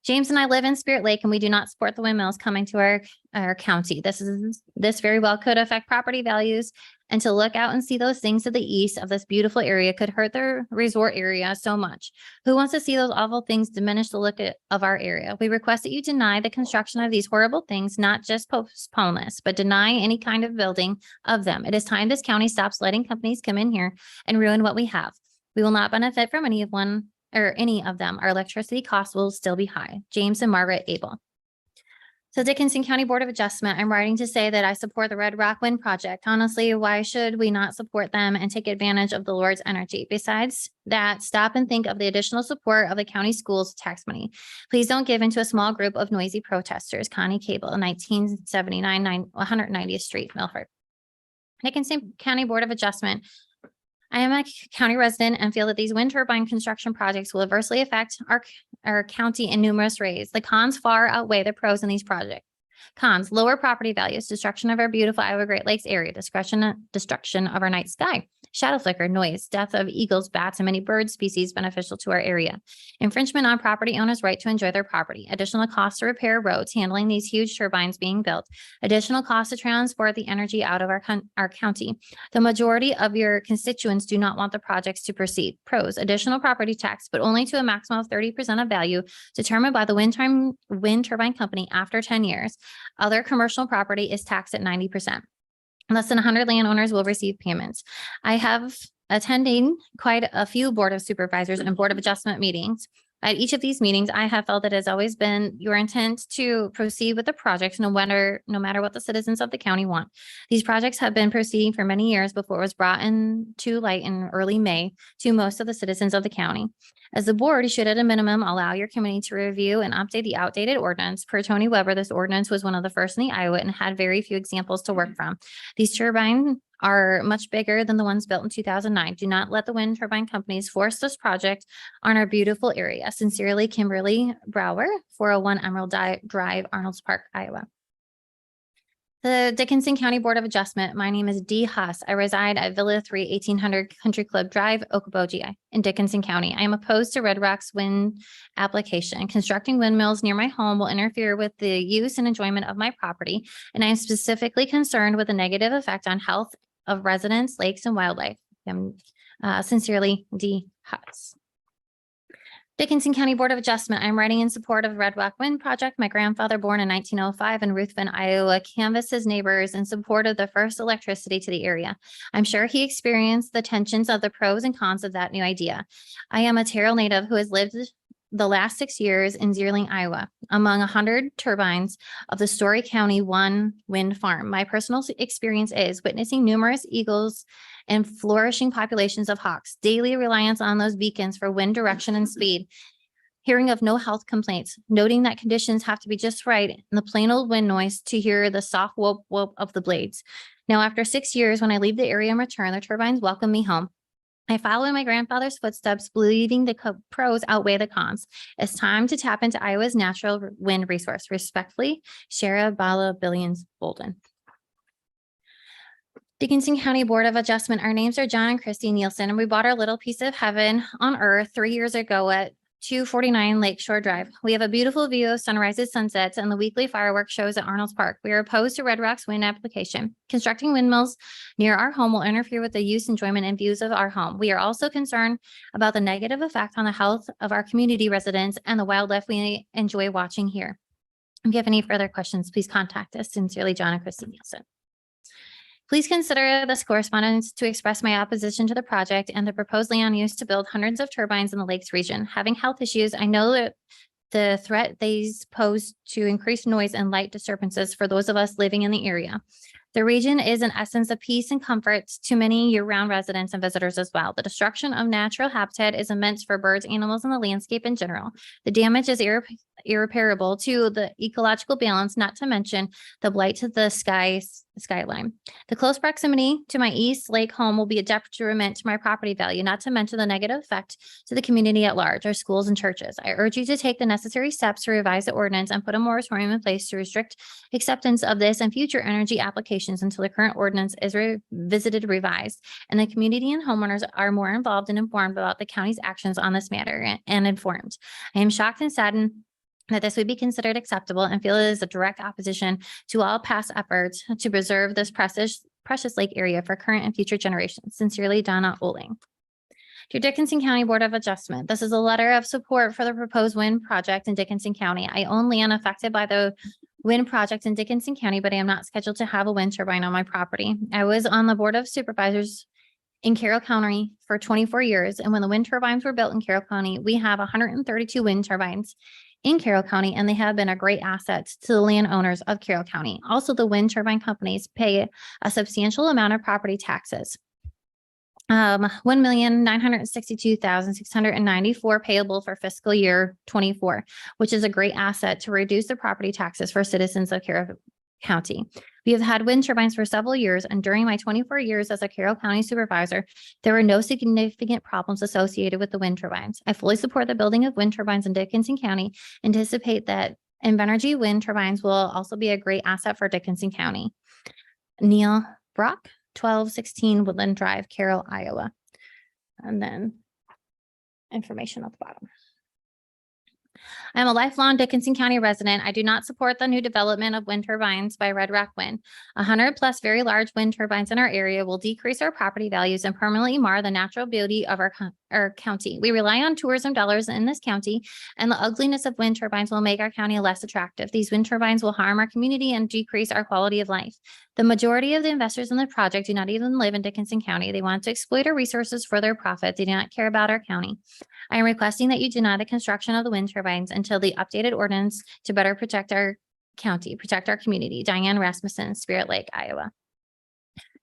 James and I live in Spirit Lake and we do not support the windmills coming to our county. This very well could affect property values, and to look out and see those things to the east of this beautiful area could hurt the resort area so much. Who wants to see those awful things diminish the look of our area? We request that you deny the construction of these horrible things, not just postpone this, but deny any kind of building of them. It is time this county stops letting companies come in here and ruin what we have. We will not benefit from any of them. Our electricity costs will still be high. James and Margaret Abel. So Dickinson County Board of Adjustment, I'm writing to say that I support the Red Rock Wind Project. Honestly, why should we not support them and take advantage of the Lord's energy? Besides that, stop and think of the additional support of the county schools tax money. Please don't give into a small group of noisy protesters. Connie Cable, 1979, 190th Street, Milford. Dickinson County Board of Adjustment. I am a county resident and feel that these wind turbine construction projects will adversely affect our county in numerous ways. The cons far outweigh the pros in these projects. Cons: lower property values, destruction of our beautiful Iowa Great Lakes area, destruction of our night sky, shadow flicker, noise, death of eagles, bats, and many bird species beneficial to our area. Infringement on property owners' right to enjoy their property. Additional costs to repair roads, handling these huge turbines being built. Additional costs to transport the energy out of our county. The majority of your constituents do not want the projects to proceed. Pros: additional property tax, but only to a maximum of 30% of value determined by the wind turbine company after 10 years. Other commercial property is taxed at 90%. Less than 100 landowners will receive payments. I have attending quite a few Board of Supervisors and Board of Adjustment meetings. At each of these meetings, I have felt it has always been your intent to proceed with the projects no matter what the citizens of the county want. These projects have been proceeding for many years before it was brought into light in early May to most of the citizens of the county. As the board, you should at a minimum allow your committee to review and update the outdated ordinance. Per Tony Weber, this ordinance was one of the first in the Iowa and had very few examples to work from. These turbines are much bigger than the ones built in 2009. Do not let the wind turbine companies force this project on our beautiful area. Sincerely, Kimberly Brower, 401 Emerald Drive, Arnolds Park, Iowa. The Dickinson County Board of Adjustment. My name is Dee Huss. I reside at Villa 3, 1800 Country Club Drive, Okoboji in Dickinson County. I am opposed to Red Rock's wind application. Constructing windmills near my home will interfere with the use and enjoyment of my property, and I am specifically concerned with the negative effect on health of residents, lakes, and wildlife. Sincerely, Dee Huss. Dickinson County Board of Adjustment, I'm writing in support of Red Rock Wind Project. My grandfather, born in 1905 in Ruthven, Iowa, canvassed his neighbors in support of the first electricity to the area. I'm sure he experienced the tensions of the pros and cons of that new idea. I am a Terrell native who has lived the last 6 years in Zierling, Iowa, among 100 turbines of the Story County One Wind Farm. My personal experience is witnessing numerous eagles and flourishing populations of hawks, daily reliance on those beacons for wind direction and speed, hearing of no health complaints, noting that conditions have to be just right, and the plain old wind noise to hear the soft whoop whoop of the blades. Now, after 6 years, when I leave the area and return, the turbines welcome me home. I follow in my grandfather's footsteps, believing the pros outweigh the cons. It's time to tap into Iowa's natural wind resource. Respectfully, Shara Bala Billions Bolden. Dickinson County Board of Adjustment. Our names are John and Christy Nielsen, and we bought our little piece of heaven on earth 3 years ago at 249 Lakeshore Drive. We have a beautiful view of sunrises, sunsets, and the weekly fireworks shows at Arnold's Park. We are opposed to Red Rock's wind application. Constructing windmills near our home will interfere with the use, enjoyment, and views of our home. We are also concerned about the negative effect on the health of our community residents and the wildlife we enjoy watching here. If you have any further questions, please contact us. Sincerely, John and Christy Nielsen. Please consider this correspondence to express my opposition to the project and the proposed land use to build hundreds of turbines in the Lakes region. Having health issues, I know that the threat these pose to increased noise and light disturbances for those of us living in the area. The region is an essence of peace and comfort to many year-round residents and visitors as well. The destruction of natural habitat is immense for birds, animals, and the landscape in general. The damage is irreparable to the ecological balance, not to mention the blight to the skyline. The close proximity to my East Lake home will be a detriment to my property value, not to mention the negative effect to the community at large, our schools and churches. I urge you to take the necessary steps to revise the ordinance and put a moratorium in place to restrict acceptance of this and future energy applications until the current ordinance is revisited, revised, and the community and homeowners are more involved and informed about the county's actions on this matter and informed. I am shocked and saddened that this would be considered acceptable and feel it is a direct opposition to all past efforts to preserve this precious lake area for current and future generations. Sincerely, Donna Oling. To Dickinson County Board of Adjustment, this is a letter of support for the proposed wind project in Dickinson County. I own land affected by the wind project in Dickinson County, but I am not scheduled to have a wind turbine on my property. I was on the Board of Supervisors in Carroll County for 24 years, and when the wind turbines were built in Carroll County, we have 132 wind turbines in Carroll County, and they have been a great asset to the landowners of Carroll County. Also, the wind turbine companies pay a substantial amount of property taxes. $1,962,694 payable for fiscal year 24, which is a great asset to reduce the property taxes for citizens of Carroll County. We have had wind turbines for several years, and during my 24 years as a Carroll County supervisor, there were no significant problems associated with the wind turbines. I fully support the building of wind turbines in Dickinson County, anticipate that Invenergy wind turbines will also be a great asset for Dickinson County. Neil Brock, 1216 Woodland Drive, Carroll, Iowa. And then information at the bottom. I'm a lifelong Dickinson County resident. I do not support the new development of wind turbines by Red Rock Wind. 100+ very large wind turbines in our area will decrease our property values and permanently mar the natural beauty of our county. We rely on tourism dollars in this county, and the ugliness of wind turbines will make our county less attractive. These wind turbines will harm our community and decrease our quality of life. The majority of the investors in the project do not even live in Dickinson County. They want to exploit our resources for their profit. They do not care about our county. I am requesting that you deny the construction of the wind turbines until the updated ordinance to better protect our county, protect our community. Diane Rasmussen, Spirit Lake, Iowa.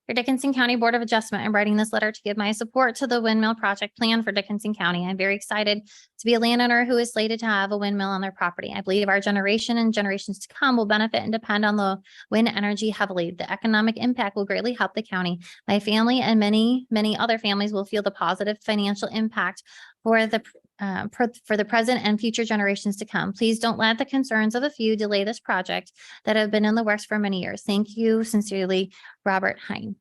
For Dickinson County Board of Adjustment, I'm writing this letter to give my support to the windmill project plan for Dickinson County. I'm very excited to be a landowner who is slated to have a windmill on their property. I believe our generation and generations to come will benefit and depend on the wind energy heavily. The economic impact will greatly help the county. My family and many other families will feel the positive financial impact for the present and future generations to come. Please don't let the concerns of a few delay this project that have been in the works for many years. Thank you sincerely, Robert Hine.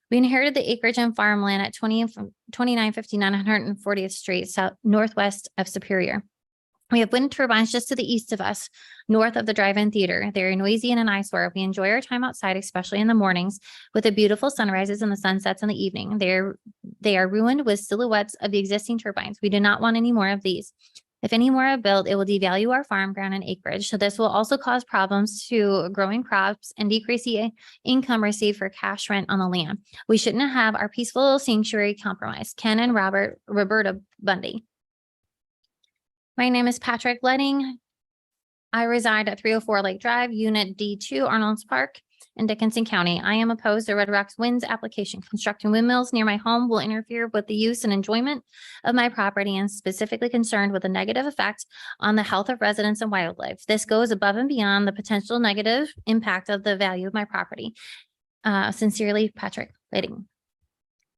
We inherited the acreage and farmland at 2959 140th Street, northwest of Superior. We have wind turbines just to the east of us, north of the drive-in theater. They're noisy and an eyesore. We enjoy our time outside, especially in the mornings, with the beautiful sunrises and the sunsets in the evening. They are ruined with silhouettes of the existing turbines. We do not want any more of these. If any more are built, it will devalue our farm ground and acreage. So this will also cause problems to growing crops and decrease the income received for cash rent on the land. We shouldn't have our peaceful sanctuary compromised. Ken and Roberta Bundy. My name is Patrick Letting. I reside at 304 Lake Drive, Unit D2, Arnold's Park in Dickinson County. I am opposed to Red Rock's winds application. Constructing windmills near my home will interfere with the use and enjoyment of my property and specifically concerned with a negative effect on the health of residents and wildlife. This goes above and beyond the potential negative impact of the value of my property. Sincerely, Patrick Letting.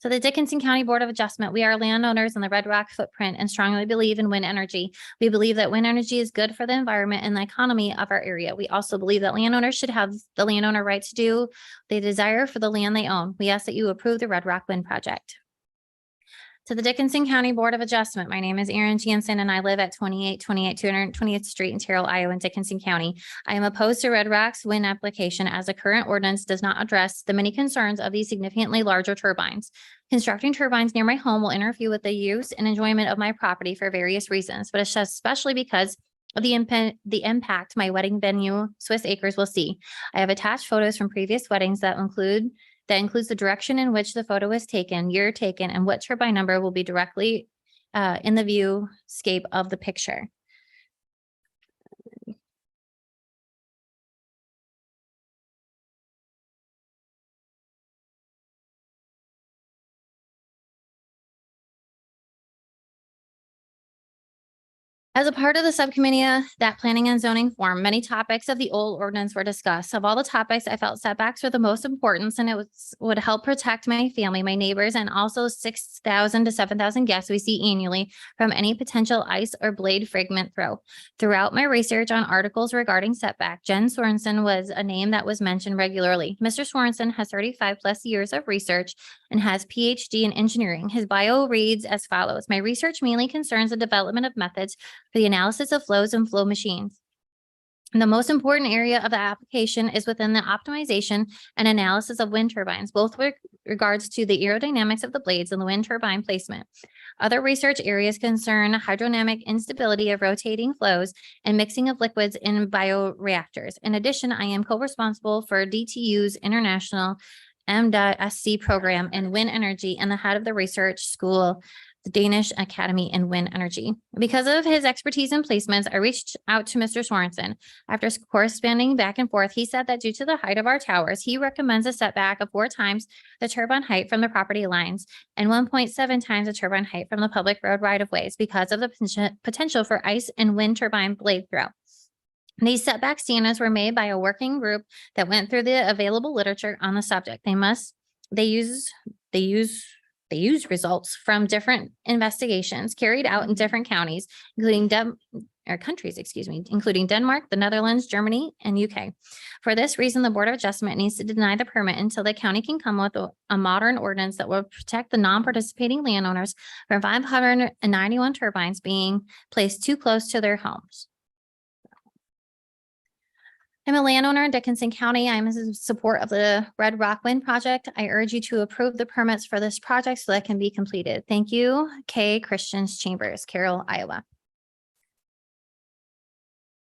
So the Dickinson County Board of Adjustment, we are landowners in the Red Rock footprint and strongly believe in wind energy. We believe that wind energy is good for the environment and the economy of our area. We also believe that landowners should have the landowner right to do what they desire for the land they own. We ask that you approve the Red Rock Wind Project. To the Dickinson County Board of Adjustment, my name is Erin Jansen and I live at 2828 220th Street in Terrell, Iowa, in Dickinson County. I am opposed to Red Rock's wind application as the current ordinance does not address the many concerns of these significantly larger turbines. Constructing turbines near my home will interfere with the use and enjoyment of my property for various reasons, but it's especially because of the impact my wedding venue, Swiss Acres, will see. I have attached photos from previous weddings that includes the direction in which the photo was taken, year taken, and what turbine number will be directly in the viewscape of the picture. As a part of the subcommittee that planning and zoning formed, many topics of the old ordinance were discussed. Of all the topics, I felt setbacks were the most important and would help protect my family, my neighbors, and also 6,000 to 7,000 guests we see annually from any potential ice or blade fragment throw. Throughout my research on articles regarding setback, Jen Sorensen was a name that was mentioned regularly. Mr. Sorensen has 35 plus years of research and has PhD in engineering. His bio reads as follows. My research mainly concerns the development of methods for the analysis of flows and flow machines. And the most important area of the application is within the optimization and analysis of wind turbines, both with regards to the aerodynamics of the blades and the wind turbine placement. Other research areas concern hydrodynamic instability of rotating flows and mixing of liquids in bioreactors. In addition, I am co-responsible for DTU's International M.SC program in wind energy and the head of the research school, the Danish Academy in Wind Energy. Because of his expertise in placements, I reached out to Mr. Sorensen. After corresponding back and forth, he said that due to the height of our towers, he recommends a setback of 4 times the turbine height from the property lines and 1.7 times the turbine height from the public road right-of-ways because of the potential for ice and wind turbine blade throw. These setback standards were made by a working group that went through the available literature on the subject. They use results from different investigations carried out in different counties, including including Denmark, the Netherlands, Germany, and UK. For this reason, the Board of Adjustment needs to deny the permit until the county can come with a modern ordinance that will protect the non-participating landowners from 591 turbines being placed too close to their homes. I'm a landowner in Dickinson County. I'm in support of the Red Rock Wind Project. I urge you to approve the permits for this project so that can be completed. Thank you. Kay Christians Chambers, Carroll, Iowa.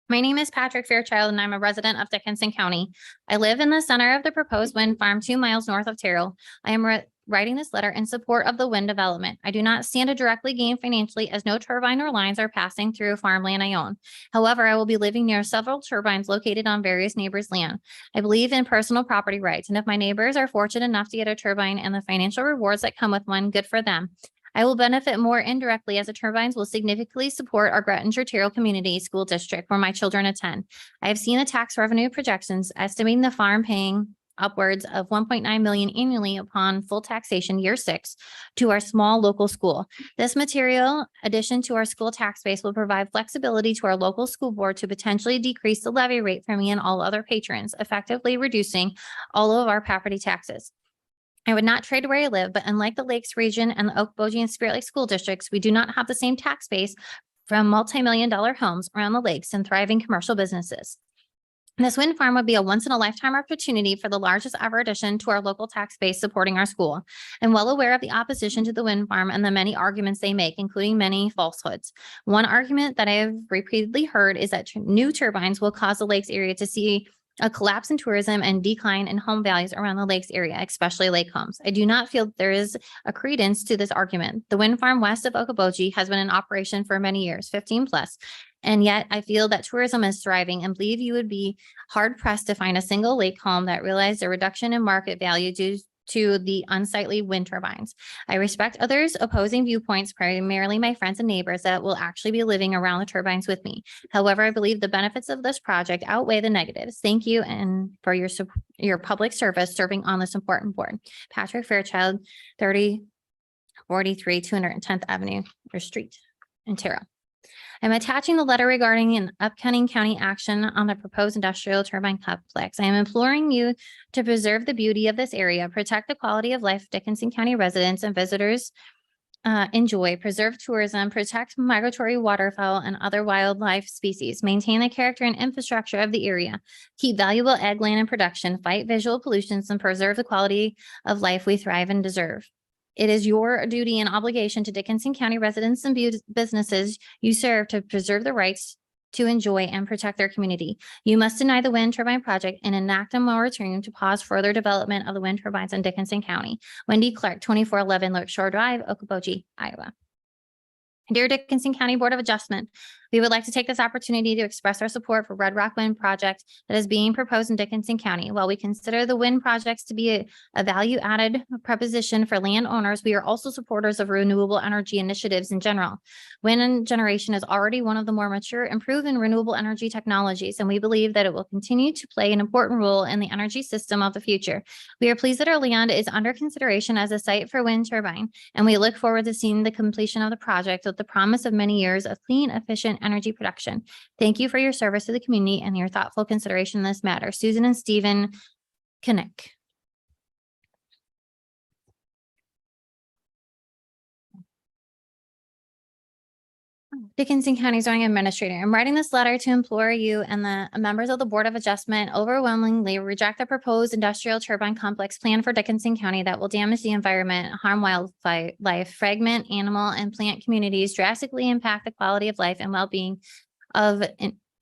My name is Patrick Fairchild and I'm a resident of Dickinson County. I live in the center of the proposed wind farm 2 miles north of Terrell. I am writing this letter in support of the wind development. I do not stand to directly gain financially as no turbine or lines are passing through farmland I own. However, I will be living near several turbines located on various neighbors' land. I believe in personal property rights, and if my neighbors are fortunate enough to get a turbine and the financial rewards that come with one, good for them. I will benefit more indirectly as the turbines will significantly support our Grettinger-Terrell Community School District where my children attend. I have seen the tax revenue projections estimating the farm paying upwards of 1.9 million annually upon full taxation year 6 to our small local school. This material addition to our school tax base will provide flexibility to our local school board to potentially decrease the levy rate for me and all other patrons, effectively reducing all of our property taxes. I would not trade where I live, but unlike the Lakes region and the Oakbogie and Spirit Lake school districts, we do not have the same tax base from multi-million-dollar homes around the lakes and thriving commercial businesses. This wind farm would be a once in a lifetime opportunity for the largest ever addition to our local tax base supporting our school. I'm well aware of the opposition to the wind farm and the many arguments they make, including many falsehoods. One argument that I have repeatedly heard is that new turbines will cause the lakes area to see a collapse in tourism and decline in home values around the lakes area, especially lake homes. I do not feel there is a credence to this argument. The wind farm west of Okoboji has been in operation for many years, 15 plus. And yet I feel that tourism is thriving and believe you would be hard pressed to find a single lake home that realized a reduction in market value due to the unsightly wind turbines. I respect others' opposing viewpoints, primarily my friends and neighbors that will actually be living around the turbines with me. However, I believe the benefits of this project outweigh the negatives. Thank you and for your public service serving on this important board. Patrick Fairchild, 3043 210th Avenue or Street in Terrell. I'm attaching the letter regarding an upcoming county action on the proposed industrial turbine complex. I am imploring you to preserve the beauty of this area, protect the quality of life Dickinson County residents and visitors enjoy, preserve tourism, protect migratory waterfowl and other wildlife species, maintain the character and infrastructure of the area, keep valuable ag land in production, fight visual pollutions, and preserve the quality of life we thrive and deserve. It is your duty and obligation to Dickinson County residents and businesses you serve to preserve the rights to enjoy and protect their community. You must deny the wind turbine project and enact a moratorium to pause further development of the wind turbines in Dickinson County. Wendy Clark, 2411 Lake Shore Drive, Okoboji, Iowa. Dear Dickinson County Board of Adjustment, we would like to take this opportunity to express our support for Red Rock Wind Project that is being proposed in Dickinson County. While we consider the wind projects to be a value-added proposition for landowners, we are also supporters of renewable energy initiatives in general. Wind generation is already one of the more mature and proven renewable energy technologies, and we believe that it will continue to play an important role in the energy system of the future. We are pleased that our land is under consideration as a site for wind turbine, and we look forward to seeing the completion of the project with the promise of many years of clean, efficient energy production. Thank you for your service to the community and your thoughtful consideration in this matter. Susan and Stephen Kinnick. Dickinson County Zoning Administrator, I'm writing this letter to implore you and the members of the Board of Adjustment overwhelmingly reject the proposed industrial turbine complex plan for Dickinson County that will damage the environment, harm wildlife, fragment animal and plant communities, drastically impact the quality of life and well-being of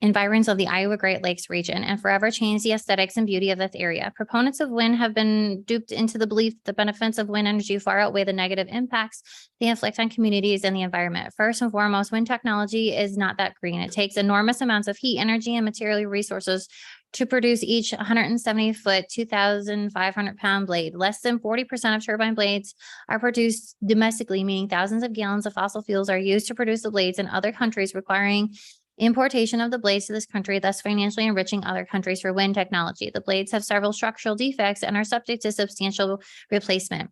environs of the Iowa Great Lakes region and forever change the aesthetics and beauty of this area. Proponents of wind have been duped into the belief that the benefits of wind energy far outweigh the negative impacts they inflict on communities and the environment. First and foremost, wind technology is not that green. It takes enormous amounts of heat, energy, and material resources to produce each 170-foot, 2,500-pound blade. Less than 40% of turbine blades are produced domestically, meaning thousands of gallons of fossil fuels are used to produce the blades in other countries, requiring importation of the blades to this country, thus financially enriching other countries for wind technology. The blades have several structural defects and are subject to substantial replacement.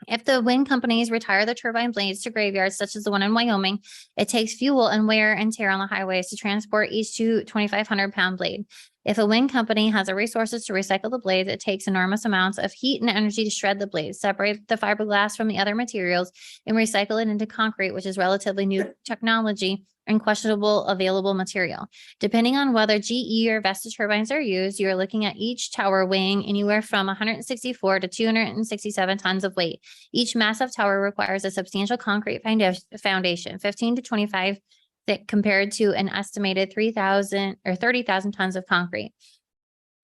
If the wind companies retire the turbine blades to graveyards, such as the one in Wyoming, it takes fuel and wear and tear on the highways to transport each 2,500-pound blade. If a wind company has the resources to recycle the blades, it takes enormous amounts of heat and energy to shred the blades, separate the fiberglass from the other materials, and recycle it into concrete, which is relatively new technology and questionable available material. Depending on whether GE or Vestas turbines are used, you are looking at each tower weighing anywhere from 164 to 267 tons of weight. Each massive tower requires a substantial concrete foundation, 15 to 25 thick, compared to an estimated 3,000 or 30,000 tons of concrete.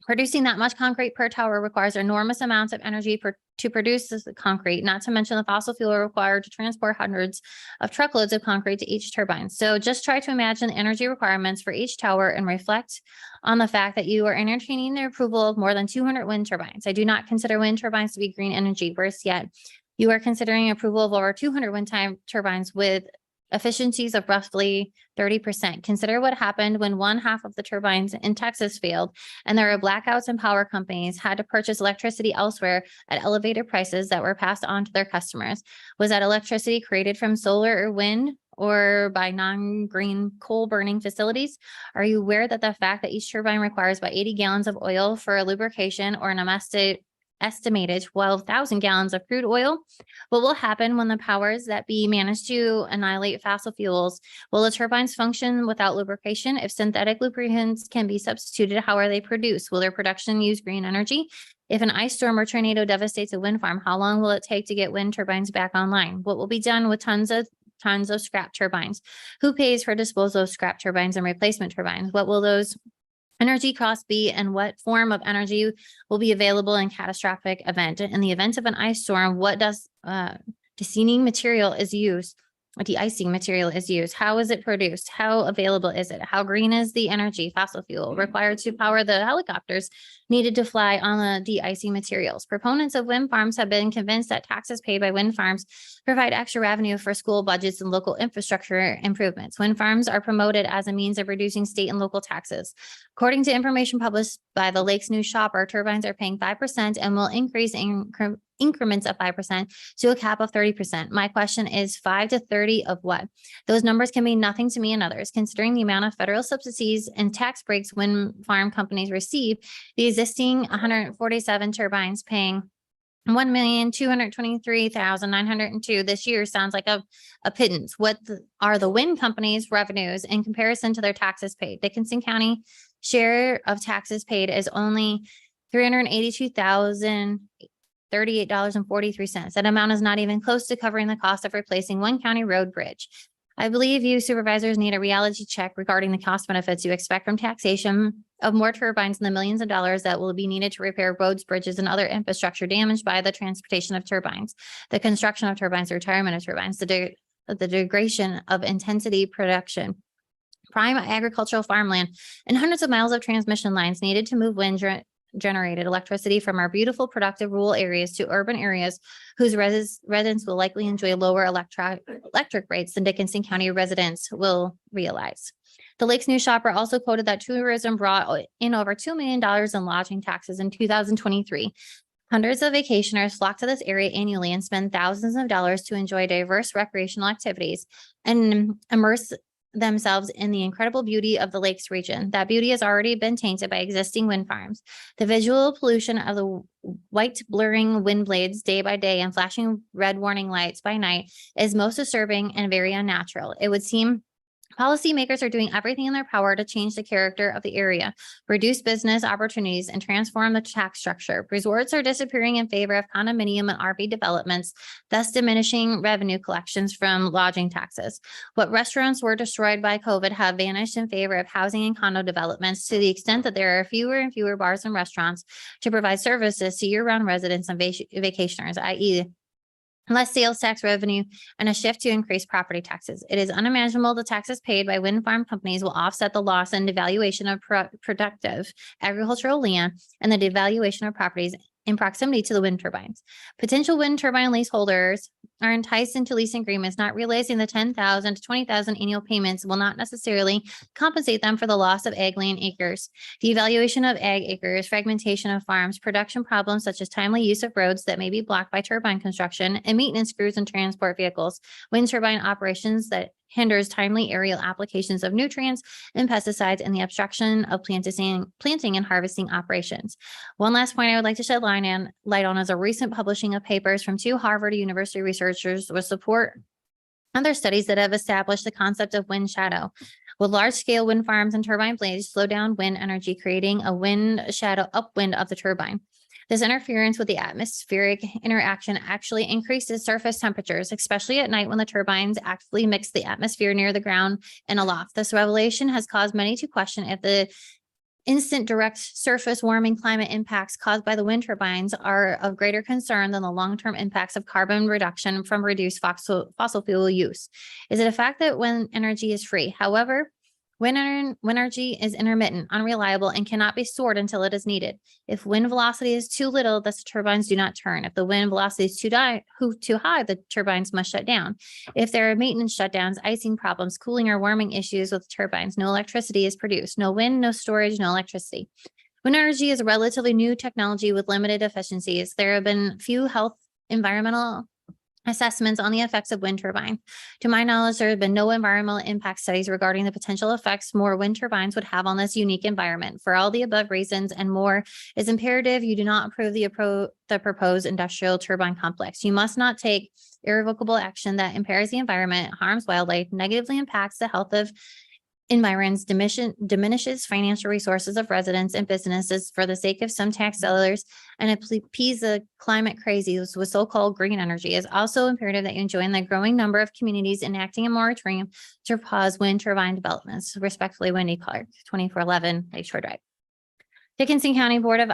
Producing that much concrete per tower requires enormous amounts of energy to produce this concrete, not to mention the fossil fuel required to transport hundreds of truckloads of concrete to each turbine. So just try to imagine the energy requirements for each tower and reflect on the fact that you are entertaining the approval of more than 200 wind turbines. I do not consider wind turbines to be green energy. Worse yet, you are considering approval of over 200 wind turbines with efficiencies of roughly 30%. Consider what happened when one half of the turbines in Texas failed and there were blackouts and power companies had to purchase electricity elsewhere at elevated prices that were passed on to their customers. Was that electricity created from solar or wind or by non-green coal burning facilities? Are you aware that the fact that each turbine requires about 80 gallons of oil for lubrication or an estimated 12,000 gallons of crude oil. What will happen when the powers that be manage to annihilate fossil fuels? Will the turbines function without lubrication? If synthetic lubricants can be substituted, how are they produced? Will their production use green energy? If an ice storm or tornado devastates a wind farm, how long will it take to get wind turbines back online? What will be done with tons of scrap turbines? Who pays for disposal of scrap turbines and replacement turbines? What will those energy costs be, and what form of energy will be available in catastrophic event? In the event of an ice storm, what does de-icing material is used? De-icing material is used. How is it produced? How available is it? How green is the energy, fossil fuel required to power the helicopters needed to fly on the de-icing materials? Proponents of wind farms have been convinced that taxes paid by wind farms provide extra revenue for school budgets and local infrastructure improvements. Wind farms are promoted as a means of reducing state and local taxes. According to information published by the Lakes News Shopper, turbines are paying 5% and will increase increments of 5% to a cap of 30%. My question is 5 to 30 of what? Those numbers can mean nothing to me and others. Considering the amount of federal subsidies and tax breaks wind farm companies receive, the existing 147 turbines paying 1,223,902 this year sounds like a pittance. What are the wind companies' revenues in comparison to their taxes paid? Dickinson County share of taxes paid is only $382,038.43. That amount is not even close to covering the cost of replacing one county road bridge. I believe you supervisors need a reality check regarding the cost benefits you expect from taxation of more turbines and the millions of dollars that will be needed to repair roads, bridges, and other infrastructure damaged by the transportation of turbines, the construction of turbines, the retirement of turbines, the degradation of intensity production, prime agricultural farmland, and hundreds of miles of transmission lines needed to move wind generated electricity from our beautiful, productive rural areas to urban areas whose residents will likely enjoy lower electric rates than Dickinson County residents will realize. The Lakes News Shopper also quoted that tourism brought in over $2 million in lodging taxes in 2023. Hundreds of vacationers flock to this area annually and spend thousands of dollars to enjoy diverse recreational activities and immerse themselves in the incredible beauty of the lakes region. That beauty has already been tainted by existing wind farms. The visual pollution of the white blurring wind blades day by day and flashing red warning lights by night is most disturbing and very unnatural. It would seem policymakers are doing everything in their power to change the character of the area, reduce business opportunities, and transform the tax structure. Resorts are disappearing in favor of condominium and RV developments, thus diminishing revenue collections from lodging taxes. What restaurants were destroyed by COVID have vanished in favor of housing and condo developments, to the extent that there are fewer and fewer bars and restaurants to provide services to year-round residents and vacationers, i.e., less sales tax revenue, and a shift to increase property taxes. It is unimaginable the taxes paid by wind farm companies will offset the loss and devaluation of productive agricultural land and the devaluation of properties in proximity to the wind turbines. Potential wind turbine leaseholders are enticed into lease agreements, not realizing the 10,000 to 20,000 annual payments will not necessarily compensate them for the loss of ag land acres. Devaluation of ag acres, fragmentation of farms, production problems such as timely use of roads that may be blocked by turbine construction, and maintenance crews and transport vehicles. Wind turbine operations that hinders timely aerial applications of nutrients and pesticides, and the obstruction of planting and harvesting operations. One last point I would like to shed light on is a recent publishing of papers from 2 Harvard University researchers with support other studies that have established the concept of wind shadow. With large-scale wind farms and turbine blades slow down wind energy, creating a wind shadow upwind of the turbine. This interference with the atmospheric interaction actually increases surface temperatures, especially at night when the turbines actively mix the atmosphere near the ground and aloft. This revelation has caused many to question if the instant direct surface warming climate impacts caused by the wind turbines are of greater concern than the long-term impacts of carbon reduction from reduced fossil fuel use. Is it a fact that wind energy is free? However, wind energy is intermittent, unreliable, and cannot be stored until it is needed. If wind velocity is too little, the turbines do not turn. If the wind velocity is too high, the turbines must shut down. If there are maintenance shutdowns, icing problems, cooling or warming issues with turbines, no electricity is produced. No wind, no storage, no electricity. Wind energy is a relatively new technology with limited efficiencies. There have been few health, environmental, assessments on the effects of wind turbine. To my knowledge, there have been no environmental impact studies regarding the potential effects more wind turbines would have on this unique environment. For all the above reasons and more, it's imperative you do not approve the proposed industrial turbine complex. You must not take irrevocable action that impairs the environment, harms wildlife, negatively impacts the health of environs, diminishes financial resources of residents and businesses for the sake of some tax dollars, and appease the climate crazies with so-called green energy. It's also imperative that you join the growing number of communities enacting a moratorium to pause wind turbine developments. Respectfully, Wendy Clark, 2411 Lakeshore Drive. Dickinson County Board of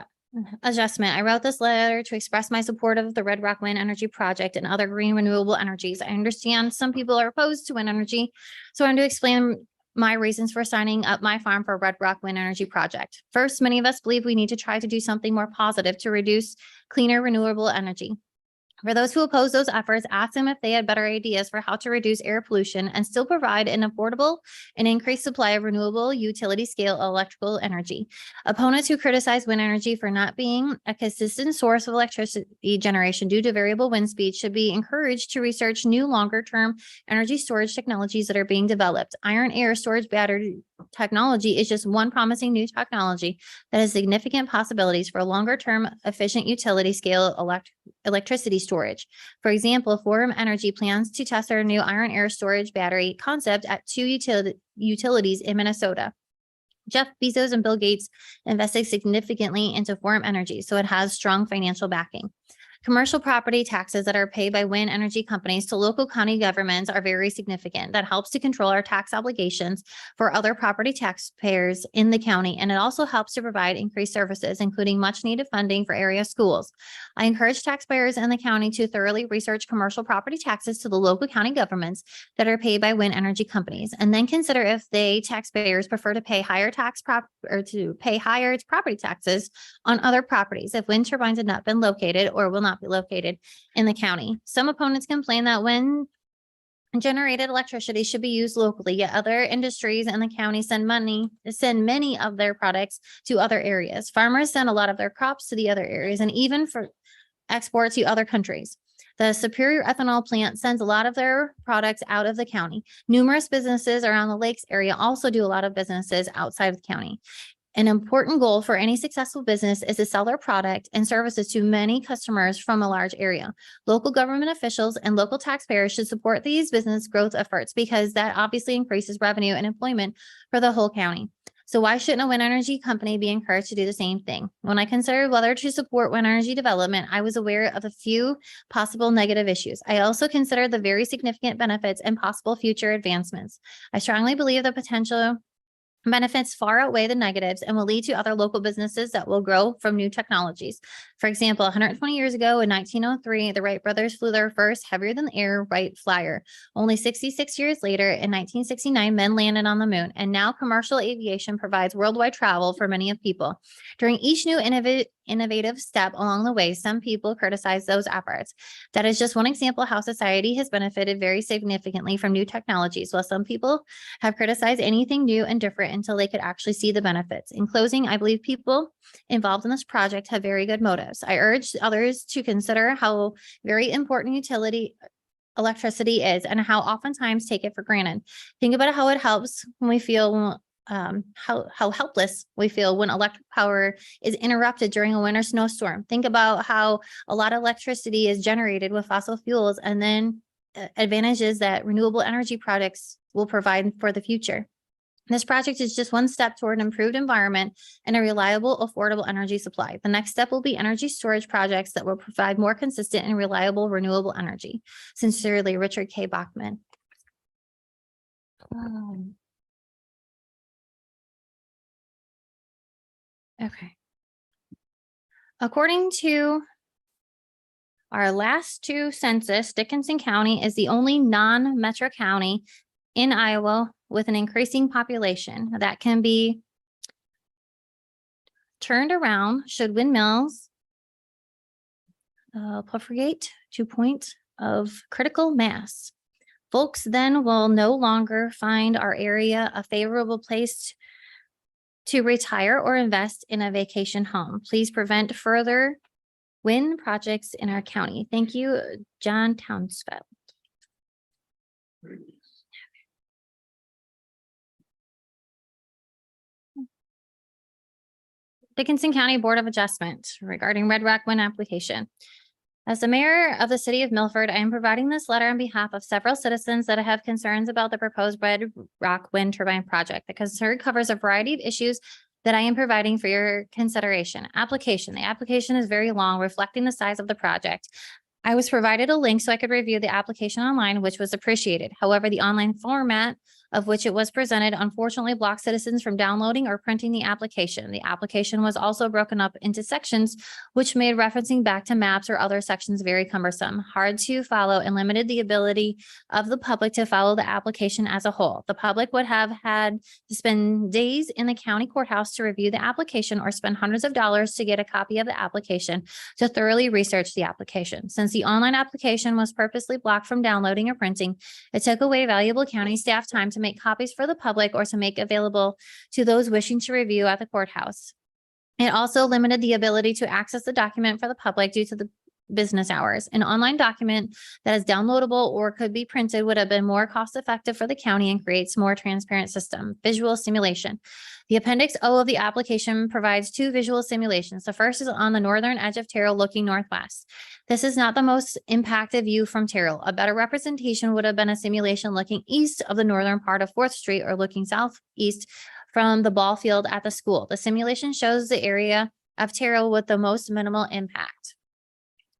Adjustment. I wrote this letter to express my support of the Red Rock Wind Energy Project and other green renewable energies. I understand some people are opposed to wind energy, so I'm going to explain my reasons for signing up my farm for Red Rock Wind Energy Project. First, many of us believe we need to try to do something more positive to reduce cleaner renewable energy. For those who oppose those efforts, ask them if they had better ideas for how to reduce air pollution and still provide an affordable and increased supply of renewable utility scale electrical energy. Opponents who criticize wind energy for not being a consistent source of electricity generation due to variable wind speed should be encouraged to research new longer-term energy storage technologies that are being developed. Iron air storage battery technology is just one promising new technology that has significant possibilities for longer-term efficient utility scale electricity storage. For example, Forum Energy plans to test their new iron air storage battery concept at two utilities in Minnesota. Jeff Bezos and Bill Gates invested significantly into Forum Energy, so it has strong financial backing. Commercial property taxes that are paid by wind energy companies to local county governments are very significant. That helps to control our tax obligations for other property taxpayers in the county, and it also helps to provide increased services, including much needed funding for area schools. I encourage taxpayers in the county to thoroughly research commercial property taxes to the local county governments that are paid by wind energy companies, and then consider if they taxpayers prefer to pay higher property taxes on other properties if wind turbines have not been located or will not be located in the county. Some opponents complain that wind generated electricity should be used locally, yet other industries in the county send many of their products to other areas. Farmers send a lot of their crops to the other areas and even for export to other countries. The Superior Ethanol plant sends a lot of their products out of the county. Numerous businesses around the lakes area also do a lot of businesses outside of the county. An important goal for any successful business is to sell their product and services to many customers from a large area. Local government officials and local taxpayers should support these business growth efforts because that obviously increases revenue and employment for the whole county. So why shouldn't a wind energy company be encouraged to do the same thing? When I considered whether to support wind energy development, I was aware of a few possible negative issues. I also considered the very significant benefits and possible future advancements. I strongly believe the potential benefits far outweigh the negatives and will lead to other local businesses that will grow from new technologies. For example, 120 years ago in 1903, the Wright brothers flew their first heavier-than-air Wright Flyer. Only 66 years later, in 1969, men landed on the moon, and now commercial aviation provides worldwide travel for many of people. During each new innovative step along the way, some people criticize those efforts. That is just one example how society has benefited very significantly from new technologies, while some people have criticized anything new and different until they could actually see the benefits. In closing, I believe people involved in this project have very good motives. I urge others to consider how very important utility electricity is and how oftentimes take it for granted. Think about how it helps when we feel how helpless we feel when electric power is interrupted during a winter snowstorm. Think about how a lot of electricity is generated with fossil fuels and then advantages that renewable energy products will provide for the future. This project is just one step toward an improved environment and a reliable, affordable energy supply. The next step will be energy storage projects that will provide more consistent and reliable renewable energy. Sincerely, Richard K. Bachman. Okay. According to our last two census, Dickinson County is the only non-metro county in Iowa with an increasing population that can be turned around should windmills proliferate to point of critical mass. Folks then will no longer find our area a favorable place to retire or invest in a vacation home. Please prevent further wind projects in our county. Thank you, John Townsville. Dickinson County Board of Adjustment regarding Red Rock Wind application. As the mayor of the city of Milford, I am providing this letter on behalf of several citizens that have concerns about the proposed Red Rock Wind Turbine project. The concern covers a variety of issues that I am providing for your consideration. Application. The application is very long, reflecting the size of the project. I was provided a link so I could review the application online, which was appreciated. However, the online format of which it was presented unfortunately blocked citizens from downloading or printing the application. The application was also broken up into sections, which made referencing back to maps or other sections very cumbersome, hard to follow, and limited the ability of the public to follow the application as a whole. The public would have had to spend days in the county courthouse to review the application or spend hundreds of dollars to get a copy of the application to thoroughly research the application. Since the online application was purposely blocked from downloading or printing, it took away valuable county staff time to make copies for the public or to make available to those wishing to review at the courthouse. It also limited the ability to access the document for the public due to the business hours. An online document that is downloadable or could be printed would have been more cost effective for the county and creates more transparent system. Visual simulation. The Appendix O of the application provides two visual simulations. The first is on the northern edge of Terrell looking northwest. This is not the most impacted view from Terrell. A better representation would have been a simulation looking east of the northern part of 4th Street or looking southeast from the ball field at the school. The simulation shows the area of Terrell with the most minimal impact.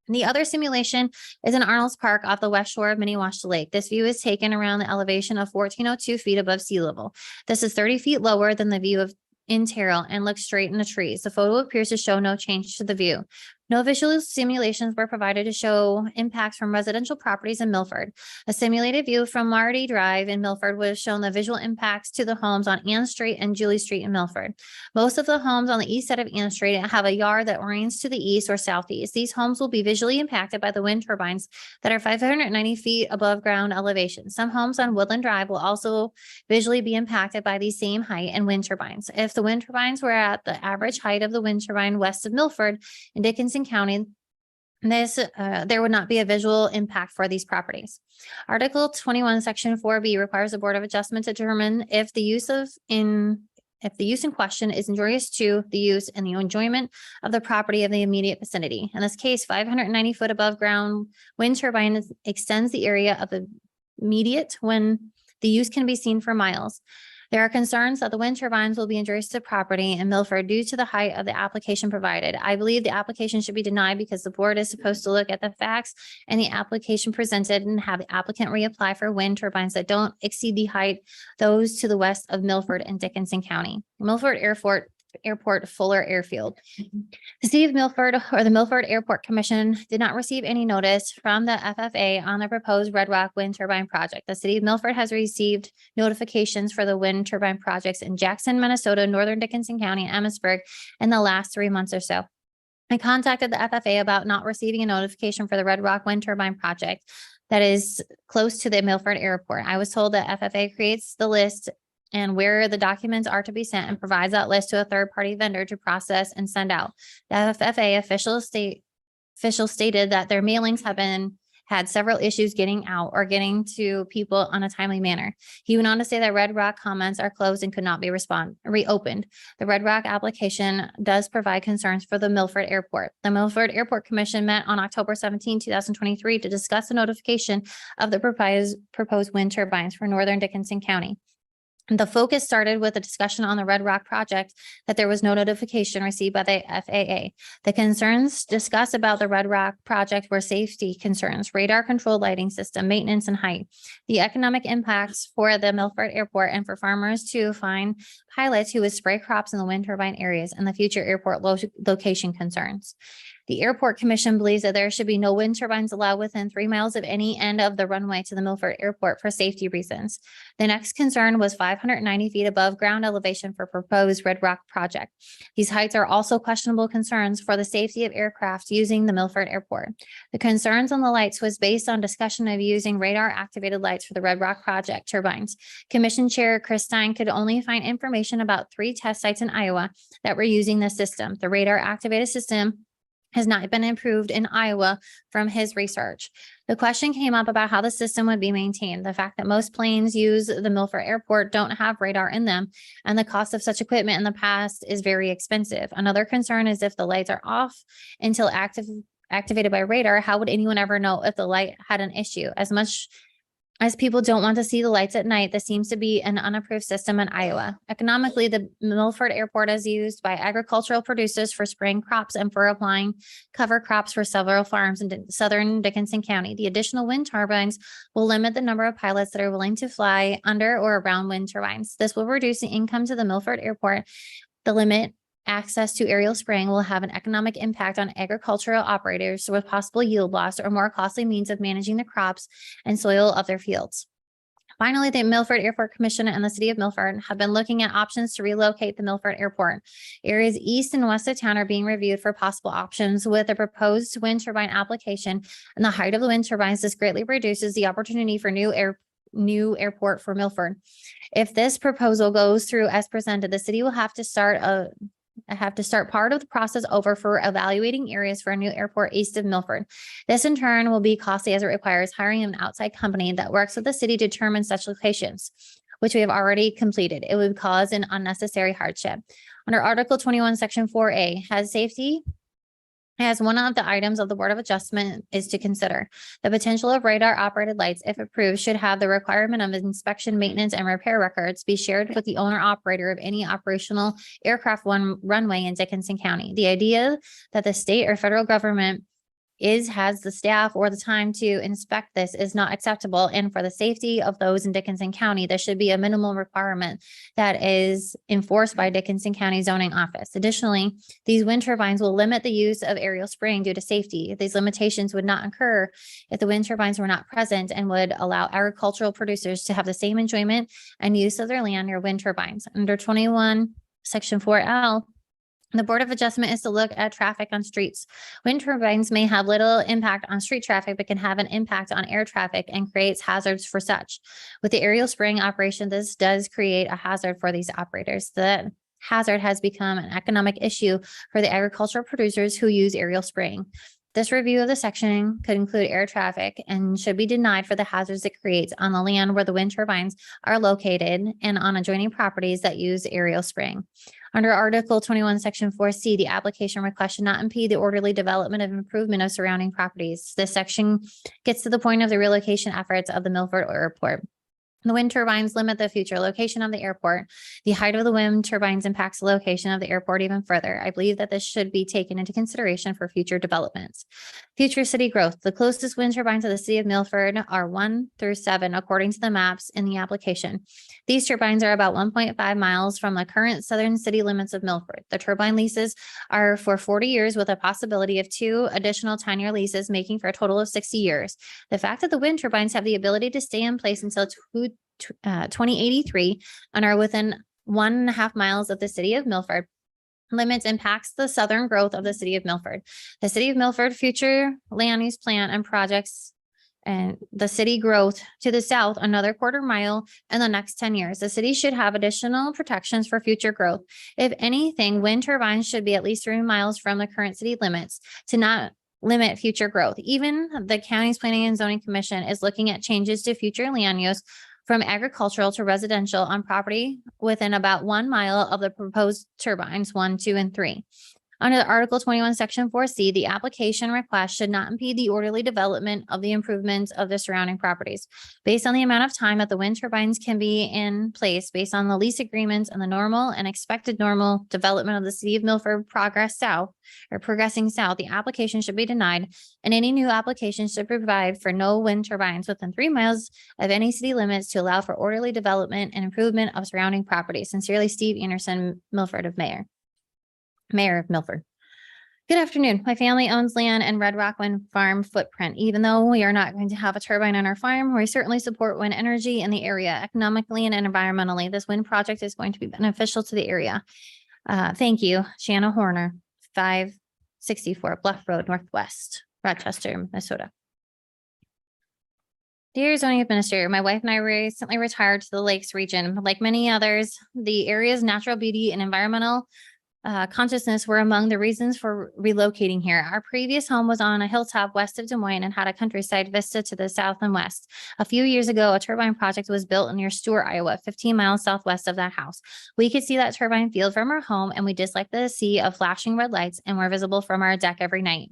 The other simulation is in Arnold's Park off the west shore of Minnewaska Lake. This view is taken around the elevation of 1,402 feet above sea level. This is 30 feet lower than the view of in Terrell and looks straight in the trees. The photo appears to show no change to the view. No visual simulations were provided to show impacts from residential properties in Milford. A simulated view from Marty Drive in Milford was shown the visual impacts to the homes on Ann Street and Julie Street in Milford. Most of the homes on the east side of Ann Street have a yard that orients to the east or southeast. These homes will be visually impacted by the wind turbines that are 590 feet above ground elevation. Some homes on Woodland Drive will also visually be impacted by the same height and wind turbines. If the wind turbines were at the average height of the wind turbine west of Milford in Dickinson County, there would not be a visual impact for these properties. Article 21, Section 4B requires the Board of Adjustment to determine if the use in question is injurious to the use and the enjoyment of the property of the immediate vicinity. In this case, 590 foot above ground wind turbine extends the area of the immediate when the use can be seen for miles. There are concerns that the wind turbines will be injurious to property in Milford due to the height of the application provided. I believe the application should be denied because the board is supposed to look at the facts and the application presented and have the applicant reapply for wind turbines that don't exceed the height those to the west of Milford and Dickinson County. Milford Airport Fuller Airfield. The city of Milford or the Milford Airport Commission did not receive any notice from the FFA on the proposed Red Rock wind turbine project. The city of Milford has received notifications for the wind turbine projects in Jackson, Minnesota, northern Dickinson County, and Emmitsburg in the last 3 months or so. I contacted the FFA about not receiving a notification for the Red Rock wind turbine project that is close to the Milford Airport. I was told that FFA creates the list and where the documents are to be sent and provides that list to a third-party vendor to process and send out. The FFA official stated that their mailings have had several issues getting out or getting to people on a timely manner. He went on to say that Red Rock comments are closed and could not be reopened. The Red Rock application does provide concerns for the Milford Airport. The Milford Airport Commission met on October 17, 2023 to discuss the notification of the proposed wind turbines for northern Dickinson County. The focus started with a discussion on the Red Rock project that there was no notification received by the FAA. The concerns discussed about the Red Rock project were safety concerns, radar control lighting system, maintenance, and height. The economic impacts for the Milford Airport and for farmers to find pilots who would spray crops in the wind turbine areas and the future airport location concerns. The Airport Commission believes that there should be no wind turbines allowed within 3 miles of any end of the runway to the Milford Airport for safety reasons. The next concern was 590 feet above ground elevation for proposed Red Rock project. These heights are also questionable concerns for the safety of aircraft using the Milford Airport. The concerns on the lights was based on discussion of using radar activated lights for the Red Rock project turbines. Commission Chair Chris Stein could only find information about 3 test sites in Iowa that were using the system. The radar activated system has not been improved in Iowa from his research. The question came up about how the system would be maintained. The fact that most planes use the Milford Airport don't have radar in them, and the cost of such equipment in the past is very expensive. Another concern is if the lights are off until activated by radar, how would anyone ever know if the light had an issue? As much as people don't want to see the lights at night, this seems to be an unapproved system in Iowa. Economically, the Milford Airport is used by agricultural producers for spraying crops and for applying cover crops for several farms in southern Dickinson County. The additional wind turbines will limit the number of pilots that are willing to fly under or around wind turbines. This will reduce the income to the Milford Airport. The limit access to aerial spraying will have an economic impact on agricultural operators with possible yield loss or more costly means of managing the crops and soil of their fields. Finally, the Milford Airport Commission and the city of Milford have been looking at options to relocate the Milford Airport. Areas east and west of town are being reviewed for possible options with a proposed wind turbine application and the height of the wind turbines. This greatly reduces the opportunity for new airport for Milford. If this proposal goes through as presented, the city will have to start part of the process over for evaluating areas for a new airport east of Milford. This in turn will be costly as it requires hiring an outside company that works with the city to determine such locations, which we have already completed. It would cause an unnecessary hardship. Under Article 21, Section 4A, has safety as one of the items of the Board of Adjustment is to consider. The potential of radar operated lights, if approved, should have the requirement of inspection, maintenance, and repair records be shared with the owner operator of any operational aircraft runway in Dickinson County. The idea that the state or federal government has the staff or the time to inspect this is not acceptable. And for the safety of those in Dickinson County, there should be a minimal requirement that is enforced by Dickinson County zoning office. Additionally, these wind turbines will limit the use of aerial spraying due to safety. These limitations would not occur if the wind turbines were not present and would allow agricultural producers to have the same enjoyment and use of their land near wind turbines. Under 21, Section 4L, the Board of Adjustment is to look at traffic on streets. Wind turbines may have little impact on street traffic, but can have an impact on air traffic and creates hazards for such. With the aerial spraying operation, this does create a hazard for these operators. The hazard has become an economic issue for the agricultural producers who use aerial spraying. This review of the section could include air traffic and should be denied for the hazards it creates on the land where the wind turbines are located and on adjoining properties that use aerial spraying. Under Article 21, Section 4C, the application request should not impede the orderly development of improvement of surrounding properties. This section gets to the point of the relocation efforts of the Milford Airport. The wind turbines limit the future location of the airport. The height of the wind turbines impacts the location of the airport even further. I believe that this should be taken into consideration for future developments. Future city growth. The closest wind turbines to the city of Milford are 1 through 7, according to the maps in the application. These turbines are about 1.5 miles from the current southern city limits of Milford. The turbine leases are for 40 years with a possibility of 2 additional 10-year leases, making for a total of 60 years. The fact that the wind turbines have the ability to stay in place until 2083 and are within 1.5 miles of the city of Milford limits impacts the southern growth of the city of Milford. The city of Milford future land use plan and projects and the city growth to the south another 1/4 mile in the next 10 years. The city should have additional protections for future growth. If anything, wind turbines should be at least 3 miles from the current city limits to not limit future growth. Even the county's Planning and Zoning Commission is looking at changes to future land use from agricultural to residential on property within about 1 mile of the proposed turbines 1, 2, and 3. Under Article 21, Section 4C, the application request should not impede the orderly development of the improvements of the surrounding properties. Based on the amount of time that the wind turbines can be in place, based on the lease agreements and the normal and expected normal development of the city of Milford progressing south, the application should be denied, and any new application should provide for no wind turbines within 3 miles of any city limits to allow for orderly development and improvement of surrounding properties. Sincerely, Steve Anderson, Mayor of Milford. Good afternoon. My family owns land in Red Rock Wind Farm footprint. Even though we are not going to have a turbine on our farm, we certainly support wind energy in the area economically and environmentally. This wind project is going to be beneficial to the area. Thank you. Shanna Horner, 564 Bluff Road Northwest, Rochester, Minnesota. Dear zoning administrator, my wife and I recently retired to the Lakes region. Like many others, the area's natural beauty and environmental consciousness were among the reasons for relocating here. Our previous home was on a hilltop west of Des Moines and had a countryside vista to the south and west. A few years ago, a turbine project was built near Stuart, Iowa, 15 miles southwest of that house. We could see that turbine field from our home, and we disliked the sea of flashing red lights and were visible from our deck every night.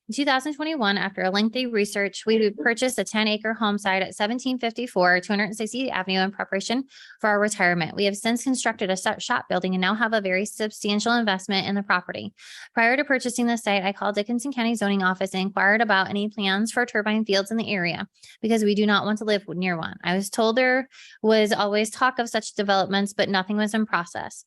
In 2021, after a lengthy research, we purchased a 10-acre home site at 1754 260th Avenue in preparation for our retirement. We have since constructed a shop building and now have a very substantial investment in the property. Prior to purchasing the site, I called Dickinson County Zoning Office and inquired about any plans for turbine fields in the area because we do not want to live near one. I was told there was always talk of such developments, but nothing was in process.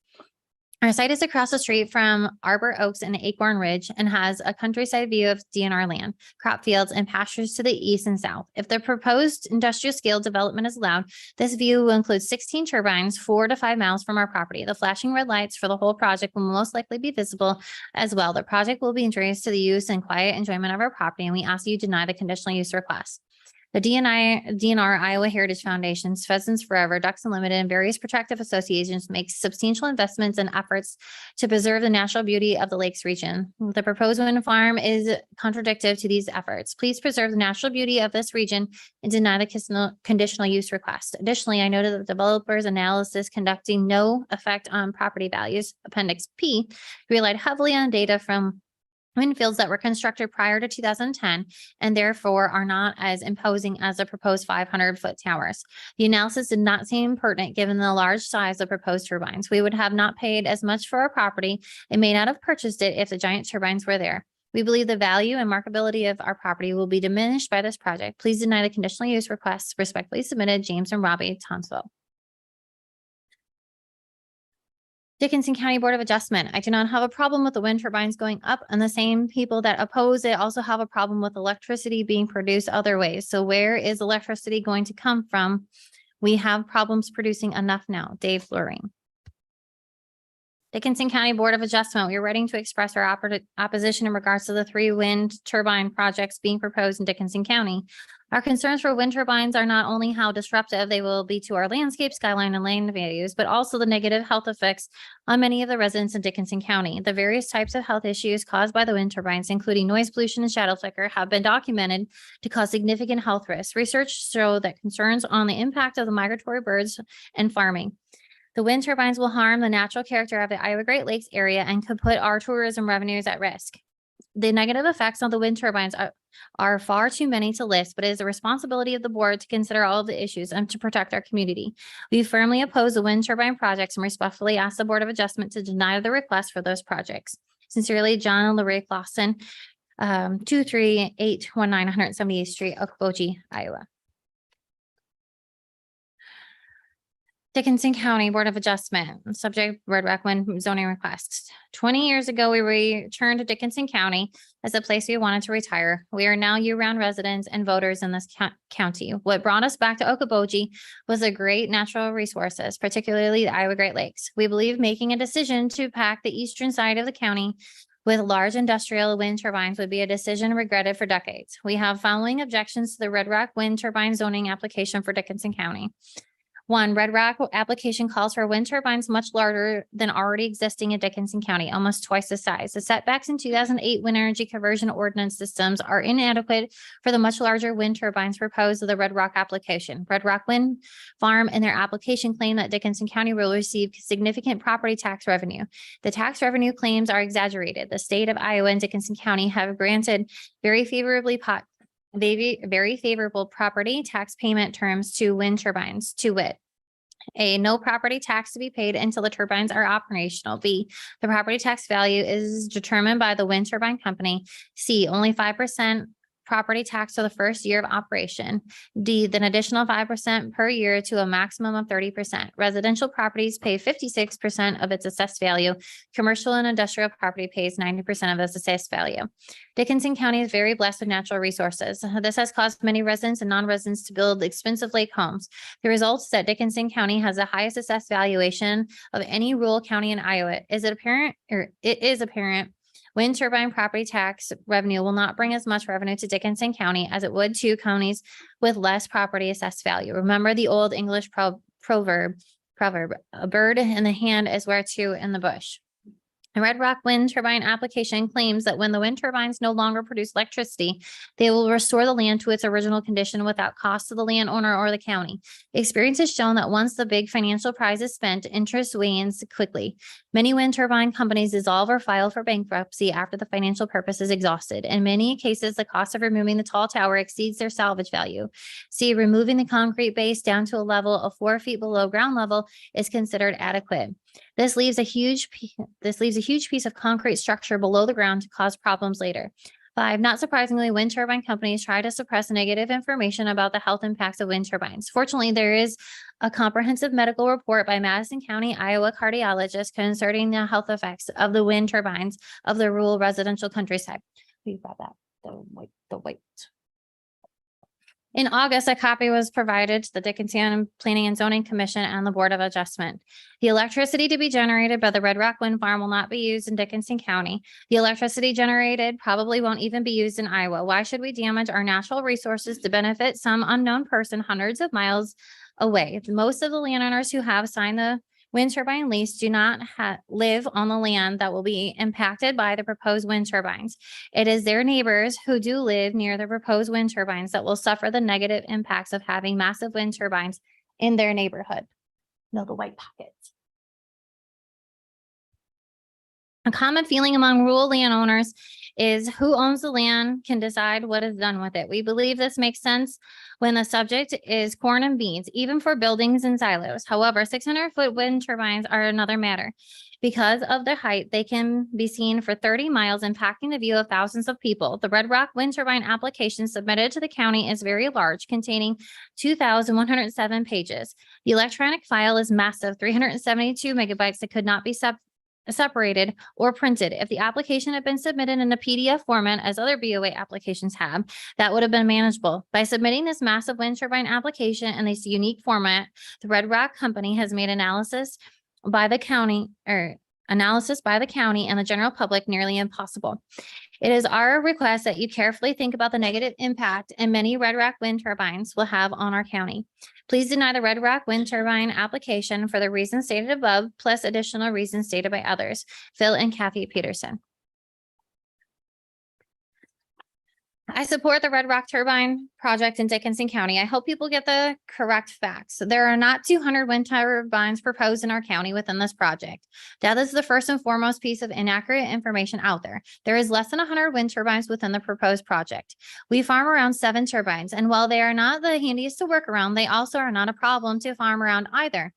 Our site is across the street from Arbor Oaks and Acorn Ridge and has a countryside view of DNR land, crop fields, and pastures to the east and south. If the proposed industrial scale development is allowed, this view will include 16 turbines 4 to 5 miles from our property. The flashing red lights for the whole project will most likely be visible as well. The project will be injurious to the use and quiet enjoyment of our property, and we ask that you deny the conditional use request. The DNR Iowa Heritage Foundations, Pheasants Forever, Ducks Unlimited, and various protective associations make substantial investments and efforts to preserve the natural beauty of the lakes region. The proposed wind farm is contradictory to these efforts. Please preserve the natural beauty of this region and deny the conditional use request. Additionally, I noted that the developer's analysis conducting no effect on property values, Appendix P, relied heavily on data from wind fields that were constructed prior to 2010 and therefore are not as imposing as the proposed 500-foot towers. The analysis did not seem pertinent given the large size of proposed turbines. We would have not paid as much for our property and may not have purchased it if the giant turbines were there. We believe the value and marketability of our property will be diminished by this project. Please deny the conditional use request. Respectfully submitted, James and Robbie, Townsville. Dickinson County Board of Adjustment. I do not have a problem with the wind turbines going up, and the same people that oppose it also have a problem with electricity being produced other ways. So where is electricity going to come from? We have problems producing enough now. Dave Fleuring. Dickinson County Board of Adjustment, we are writing to express our opposition in regards to the 3 wind turbine projects being proposed in Dickinson County. Our concerns for wind turbines are not only how disruptive they will be to our landscape, skyline, and land values, but also the negative health effects on many of the residents in Dickinson County. The various types of health issues caused by the wind turbines, including noise pollution and shadow flicker, have been documented to cause significant health risks. Research show that concerns on the impact of the migratory birds and farming. The wind turbines will harm the natural character of the Iowa Great Lakes area and could put our tourism revenues at risk. The negative effects on the wind turbines are far too many to list, but it is the responsibility of the board to consider all of the issues and to protect our community. We firmly oppose the wind turbine projects and respectfully ask the Board of Adjustment to deny the request for those projects. Sincerely, John and Lorraine Lawson, 23819 178th Street, Okoboji, Iowa. Dickinson County Board of Adjustment, subject Red Rock Wind zoning requests. 20 years ago, we returned to Dickinson County as a place we wanted to retire. We are now year-round residents and voters in this county. What brought us back to Okoboji was the great natural resources, particularly the Iowa Great Lakes. We believe making a decision to pack the eastern side of the county with large industrial wind turbines would be a decision regretted for decades. We have following objections to the Red Rock Wind turbine zoning application for Dickinson County. 1, Red Rock application calls for wind turbines much larger than already existing in Dickinson County, almost twice the size. The setbacks in 2008 wind energy conversion ordinance systems are inadequate for the much larger wind turbines proposed in the Red Rock application. Red Rock Wind Farm in their application claim that Dickinson County will receive significant property tax revenue. The tax revenue claims are exaggerated. The state of Iowa and Dickinson County have granted very favorable property tax payment terms to wind turbines, to wit: A, no property tax to be paid until the turbines are operational. B, the property tax value is determined by the wind turbine company. C, only 5% property tax for the first year of operation. D, then additional 5% per year to a maximum of 30%. Residential properties pay 56% of its assessed value. Commercial and industrial property pays 90% of its assessed value. Dickinson County is very blessed with natural resources. This has caused many residents and non-residents to build expensive lake homes. The result is that Dickinson County has the highest assessed valuation of any rural county in Iowa. It is apparent wind turbine property tax revenue will not bring as much revenue to Dickinson County as it would to counties with less property assessed value. Remember the old English proverb, a bird in the hand is worth two in the bush. The Red Rock wind turbine application claims that when the wind turbines no longer produce electricity, they will restore the land to its original condition without cost to the landowner or the county. Experience has shown that once the big financial prize is spent, interest wanes quickly. Many wind turbine companies dissolve or file for bankruptcy after the financial purpose is exhausted. In many cases, the cost of removing the tall tower exceeds their salvage value. See, removing the concrete base down to a level of 4 feet below ground level is considered adequate. This leaves a huge piece of concrete structure below the ground to cause problems later. 5, not surprisingly, wind turbine companies try to suppress negative information about the health impacts of wind turbines. Fortunately, there is a comprehensive medical report by Madison County, Iowa cardiologist concerning the health effects of the wind turbines of the rural residential countryside. We got that, the white. In August, a copy was provided to the Dickinson Planning and Zoning Commission and the Board of Adjustment. The electricity to be generated by the Red Rock Wind Farm will not be used in Dickinson County. The electricity generated probably won't even be used in Iowa. Why should we damage our natural resources to benefit some unknown person hundreds of miles away? Most of the landowners who have signed the wind turbine lease do not live on the land that will be impacted by the proposed wind turbines. It is their neighbors who do live near the proposed wind turbines that will suffer the negative impacts of having massive wind turbines in their neighborhood. No, the white pockets. A common feeling among rural landowners is who owns the land can decide what is done with it. We believe this makes sense when the subject is corn and beans, even for buildings and silos. However, 600-foot wind turbines are another matter. Because of their height, they can be seen for 30 miles, impacting the view of thousands of people. The Red Rock wind turbine application submitted to the county is very large, containing 2,107 pages. The electronic file is massive, 372 megabytes that could not be separated or printed. If the application had been submitted in a PDF format, as other BOA applications have, that would have been manageable. By submitting this massive wind turbine application in this unique format, the Red Rock Company has made analysis by the county and the general public nearly impossible. It is our request that you carefully think about the negative impact and many Red Rock wind turbines will have on our county. Please deny the Red Rock wind turbine application for the reasons stated above, plus additional reasons stated by others. Phil and Kathy Peterson. I support the Red Rock turbine project in Dickinson County. I hope people get the correct facts. There are not 200 wind turbines proposed in our county within this project. That is the first and foremost piece of inaccurate information out there. There is less than 100 wind turbines within the proposed project. We farm around 7 turbines, and while they are not the handiest to work around, they also are not a problem to farm around either.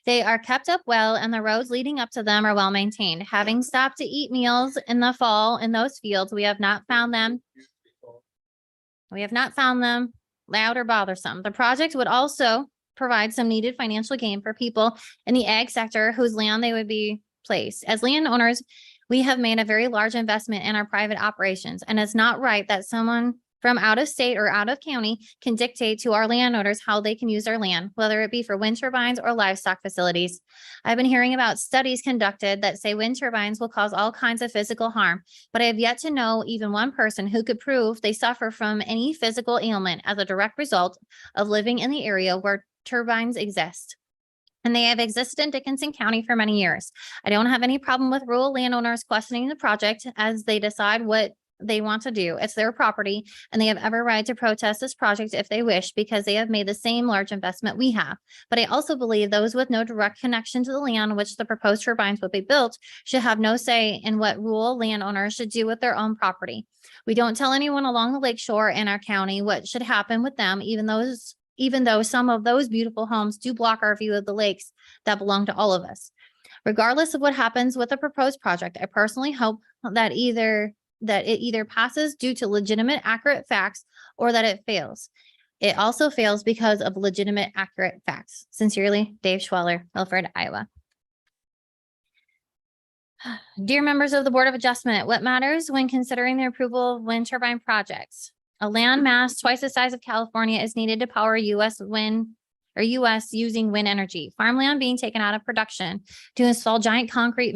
They are kept up well, and the roads leading up to them are well maintained. Having stopped to eat meals in the fall in those fields, we have not found them loud or bothersome. The project would also provide some needed financial gain for people in the ag sector whose land they would be placed. As landowners, we have made a very large investment in our private operations, and it's not right that someone from out of state or out of county can dictate to our landowners how they can use our land, whether it be for wind turbines or livestock facilities. I've been hearing about studies conducted that say wind turbines will cause all kinds of physical harm, but I have yet to know even one person who could prove they suffer from any physical ailment as a direct result of living in the area where turbines exist. And they have existed in Dickinson County for many years. I don't have any problem with rural landowners questioning the project as they decide what they want to do. It's their property, and they have every right to protest this project if they wish, because they have made the same large investment we have. But I also believe those with no direct connection to the land on which the proposed turbines would be built should have no say in what rural landowners should do with their own property. We don't tell anyone along the lakeshore in our county what should happen with them, even though some of those beautiful homes do block our view of the lakes that belong to all of us. Regardless of what happens with the proposed project, I personally hope that it either passes due to legitimate, accurate facts, or that it fails. It also fails because of legitimate, accurate facts. Sincerely, Dave Schweller, Milford, Iowa. Dear members of the Board of Adjustment, what matters when considering the approval of wind turbine projects? A land mass twice the size of California is needed to power U.S. using wind energy. Farmland being taken out of production to install giant concrete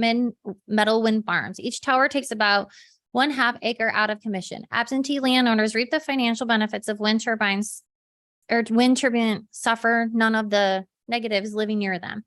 metal wind farms. Each tower takes about 1/2 acre out of commission. Absentee landowners reap the financial benefits of wind turbines, or wind turbine suffer none of the negatives living near them.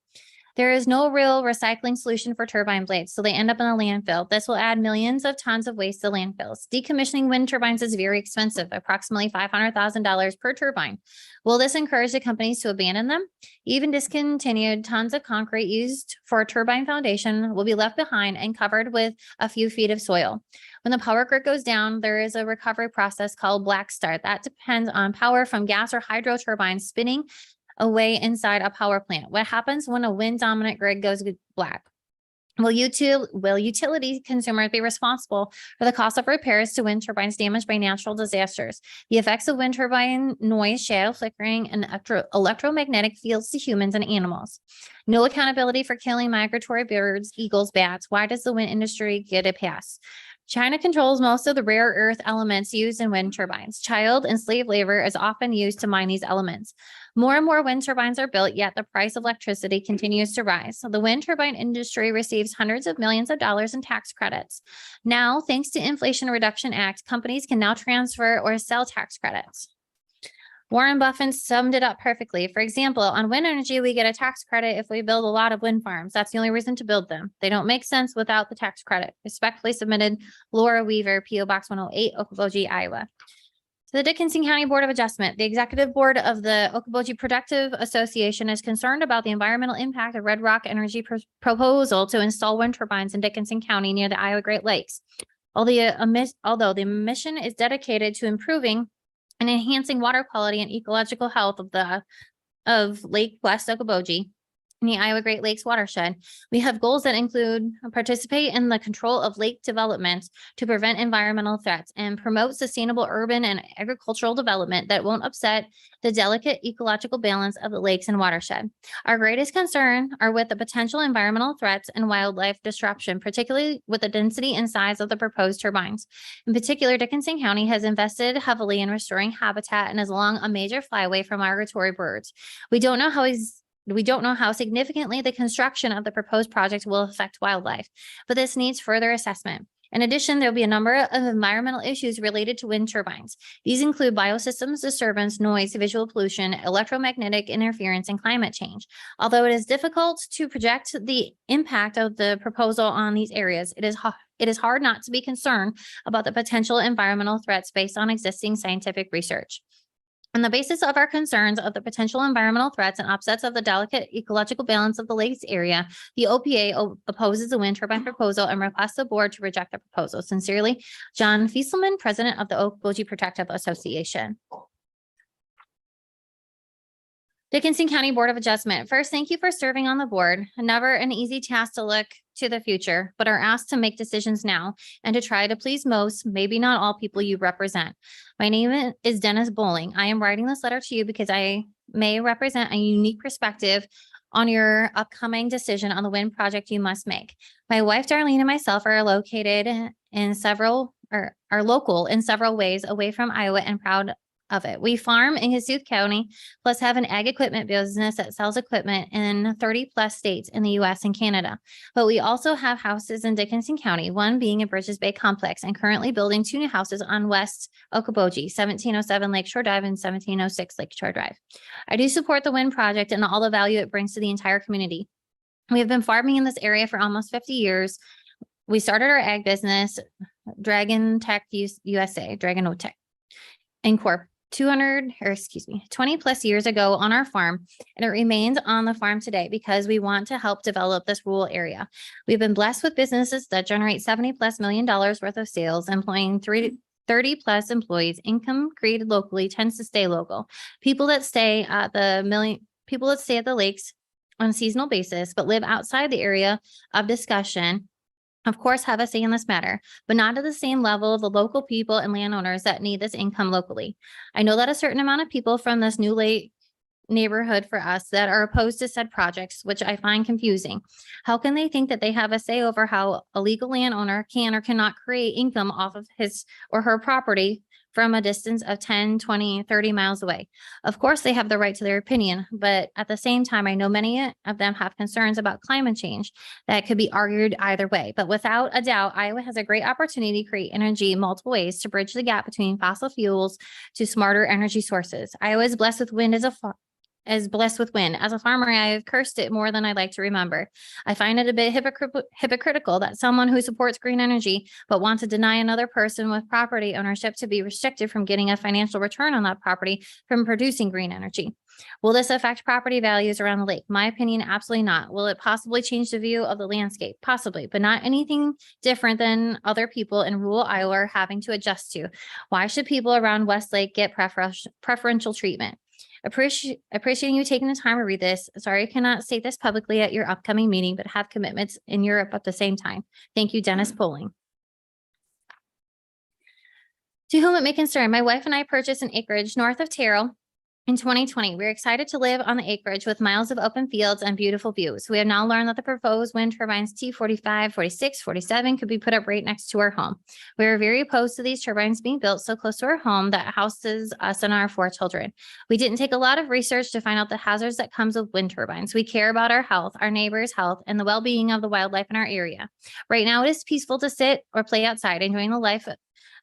There is no real recycling solution for turbine blades, so they end up in a landfill. This will add millions of tons of waste to landfills. Decommissioning wind turbines is very expensive, approximately $500,000 per turbine. Will this encourage the companies to abandon them? Even discontinued tons of concrete used for a turbine foundation will be left behind and covered with a few feet of soil. When the power grid goes down, there is a recovery process called black start that depends on power from gas or hydro turbines spinning away inside a power plant. What happens when a wind dominant grid goes black? Will utility consumers be responsible for the cost of repairs to wind turbines damaged by natural disasters? The effects of wind turbine noise, shadow flickering, and electromagnetic fields to humans and animals. No accountability for killing migratory birds, eagles, bats. Why does the wind industry get a pass? China controls most of the rare earth elements used in wind turbines. Child and slave labor is often used to mine these elements. More and more wind turbines are built, yet the price of electricity continues to rise. So the wind turbine industry receives hundreds of millions of dollars in tax credits. Now, thanks to Inflation Reduction Act, companies can now transfer or sell tax credits. Warren Buffett summed it up perfectly. For example, on wind energy, we get a tax credit if we build a lot of wind farms. That's the only reason to build them. They don't make sense without the tax credit. Respectfully submitted, Laura Weaver, P.O. Box 108, Okoboji, Iowa. To the Dickinson County Board of Adjustment, the executive board of the Okoboji Productive Association is concerned about the environmental impact of Red Rock Energy proposal to install wind turbines in Dickinson County near the Iowa Great Lakes. Although the mission is dedicated to improving and enhancing water quality and ecological health of Lake West Okoboji in the Iowa Great Lakes watershed. We have goals that include participate in the control of lake development to prevent environmental threats and promote sustainable urban and agricultural development that won't upset the delicate ecological balance of the lakes and watershed. Our greatest concern are with the potential environmental threats and wildlife disruption, particularly with the density and size of the proposed turbines. In particular, Dickinson County has invested heavily in restoring habitat and is along a major flyway for migratory birds. We don't know how significantly the construction of the proposed project will affect wildlife, but this needs further assessment. In addition, there will be a number of environmental issues related to wind turbines. These include biosystems disturbance, noise, visual pollution, electromagnetic interference, and climate change. Although it is difficult to project the impact of the proposal on these areas, it is hard not to be concerned about the potential environmental threats based on existing scientific research. On the basis of our concerns of the potential environmental threats and upsets of the delicate ecological balance of the lakes area, the OPA opposes the wind turbine proposal and requests the board to reject the proposal. Sincerely, John Fieselman, President of the Okoboji Protective Association. Dickinson County Board of Adjustment. First, thank you for serving on the board. Never an easy task to look to the future, but are asked to make decisions now and to try to please most, maybe not all people you represent. My name is Dennis Bowling. I am writing this letter to you because I may represent a unique perspective on your upcoming decision on the wind project you must make. My wife, Darlene, and myself are located in several, or are local in several ways away from Iowa and proud of it. We farm in Kasuth County, plus have an ag equipment business that sells equipment in 30 plus states in the US and Canada. But we also have houses in Dickinson County, one being a Bridges Bay complex, and currently building 2 new houses on West Okoboji, 1707 Lakeshore Drive and 1706 Lakeshore Drive. I do support the wind project and all the value it brings to the entire community. We have been farming in this area for almost 50 years. We started our ag business, Dragon Tech USA, Dragon Tech Incorp. 20 plus years ago on our farm, and it remains on the farm today because we want to help develop this rural area. We've been blessed with businesses that generate $70+ million worth of sales, employing 30 plus employees. Income created locally tends to stay local. People that stay at the lakes on a seasonal basis, but live outside the area of discussion, of course, have a say in this matter, but not at the same level of the local people and landowners that need this income locally. I know that a certain amount of people from this new lake neighborhood for us that are opposed to said projects, which I find confusing. How can they think that they have a say over how a legal landowner can or cannot create income off of his or her property from a distance of 10, 20, 30 miles away? Of course, they have the right to their opinion, but at the same time, I know many of them have concerns about climate change that could be argued either way. But without a doubt, Iowa has a great opportunity to create energy in multiple ways to bridge the gap between fossil fuels to smarter energy sources. Iowa is blessed with wind is blessed with wind. As a farmer, I have cursed it more than I'd like to remember. I find it a bit hypocritical that someone who supports green energy but wants to deny another person with property ownership to be restricted from getting a financial return on that property from producing green energy. Will this affect property values around the lake? My opinion, absolutely not. Will it possibly change the view of the landscape? Possibly, but not anything different than other people in rural Iowa are having to adjust to. Why should people around Westlake get preferential treatment? Appreciating you taking the time to read this. Sorry, I cannot state this publicly at your upcoming meeting, but have commitments in Europe at the same time. Thank you, Dennis Poling. To whom it may concern, my wife and I purchased an acreage north of Terrell in 2020. We're excited to live on the acreage with miles of open fields and beautiful views. We have now learned that the proposed wind turbines T45, 46, 47 could be put up right next to our home. We are very opposed to these turbines being built so close to our home that houses us and our 4 children. We didn't take a lot of research to find out the hazards that comes with wind turbines. We care about our health, our neighbors' health, and the well-being of the wildlife in our area. Right now, it is peaceful to sit or play outside, enjoying the life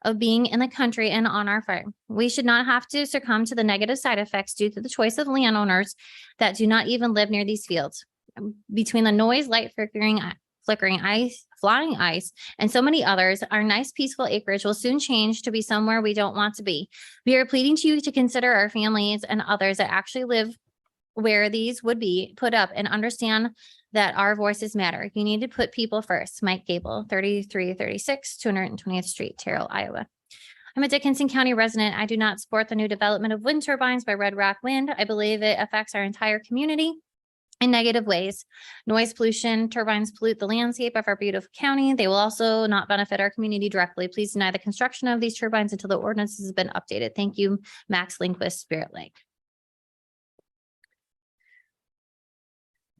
of being in the country and on our farm. We should not have to succumb to the negative side effects due to the choice of landowners that do not even live near these fields. Between the noise, light flickering ice, flying ice, and so many others, our nice peaceful acreage will soon change to be somewhere we don't want to be. We are pleading to you to consider our families and others that actually live where these would be put up and understand that our voices matter. You need to put people first. Mike Gable, 3336 220th Street, Terrell, Iowa. I'm a Dickinson County resident. I do not support the new development of wind turbines by Red Rock Wind. I believe it affects our entire community in negative ways. Noise pollution, turbines pollute the landscape of our beautiful county. They will also not benefit our community directly. Please deny the construction of these turbines until the ordinance has been updated. Thank you, Max Lindquist, Spirit Lake.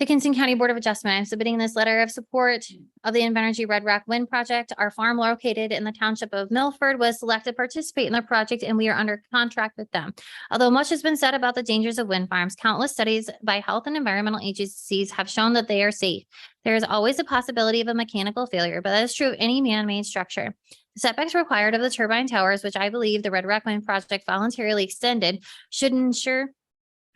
Dickinson County Board of Adjustment, I'm submitting this letter of support of the Invenergy Red Rock Wind Project. Our farm located in the township of Milford was selected to participate in the project, and we are under contract with them. Although much has been said about the dangers of wind farms, countless studies by health and environmental agencies have shown that they are safe. There is always a possibility of a mechanical failure, but that is true of any man-made structure. The setbacks required of the turbine towers, which I believe the Red Rock Wind Project voluntarily extended, should ensure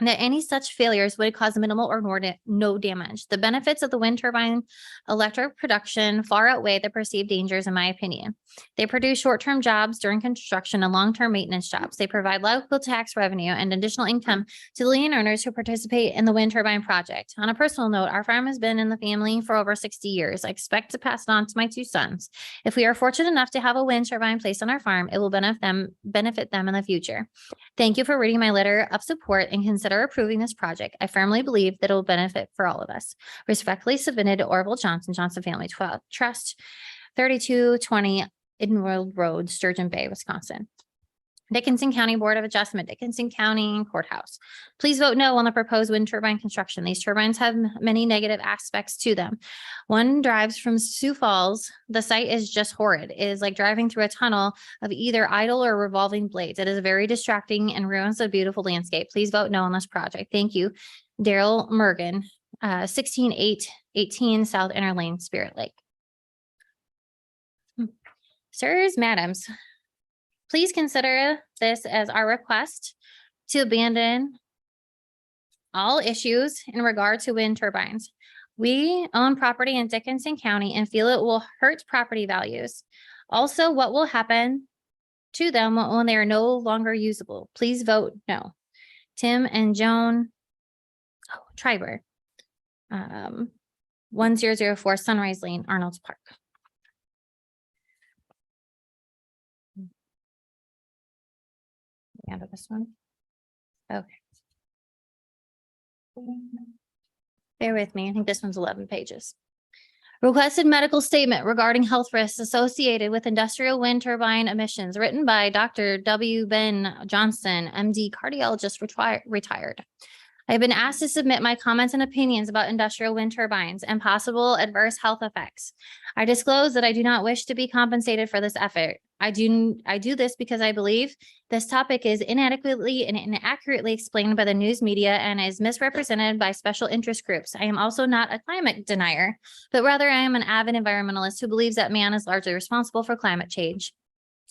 that any such failures would cause minimal or no damage. The benefits of the wind turbine electric production far outweigh the perceived dangers, in my opinion. They produce short-term jobs during construction and long-term maintenance jobs. They provide local tax revenue and additional income to the landowners who participate in the wind turbine project. On a personal note, our farm has been in the family for over 60 years. I expect to pass it on to my 2 sons. If we are fortunate enough to have a wind turbine placed on our farm, it will benefit them in the future. Thank you for reading my letter of support and consider approving this project. I firmly believe that it will benefit for all of us. Respectfully submitted to Orville Johnson, Johnson Family Trust, 3220 Inworld Road, Sturgeon Bay, Wisconsin. Dickinson County Board of Adjustment, Dickinson County Courthouse. Please vote no on the proposed wind turbine construction. These turbines have many negative aspects to them. One drives from Sioux Falls. The site is just horrid. It is like driving through a tunnel of either idle or revolving blades. It is very distracting and ruins the beautiful landscape. Please vote no on this project. Thank you. Daryl Mergen, 16818 South Inner Lane, Spirit Lake. Sirs, madams, please consider this as our request to abandon all issues in regard to wind turbines. We own property in Dickinson County and feel it will hurt property values. Also, what will happen to them when they are no longer usable? Please vote no. Tim and Joan Triber, 1004 Sunrise Lane, Arnold's Park. Out of this one. Okay. Bear with me. I think this one's 11 pages. Requested medical statement regarding health risks associated with industrial wind turbine emissions, written by Dr. W. Ben Johnson, MD, cardiologist, retired. I have been asked to submit my comments and opinions about industrial wind turbines and possible adverse health effects. I disclose that I do not wish to be compensated for this effort. I do this because I believe this topic is inadequately and inaccurately explained by the news media and is misrepresented by special interest groups. I am also not a climate denier, but rather I am an avid environmentalist who believes that man is largely responsible for climate change.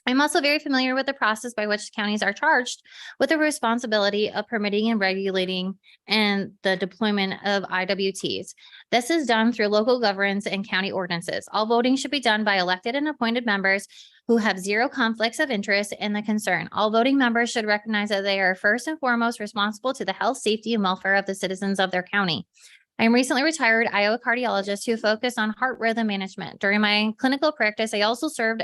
I'm also very familiar with the process by which counties are charged with the responsibility of permitting and regulating and the deployment of IWTs. This is done through local governance and county ordinances. All voting should be done by elected and appointed members who have zero conflicts of interest in the concern. All voting members should recognize that they are first and foremost responsible to the health, safety, and welfare of the citizens of their county. I am recently retired Iowa cardiologist who focused on heart rhythm management. During my clinical practice, I also served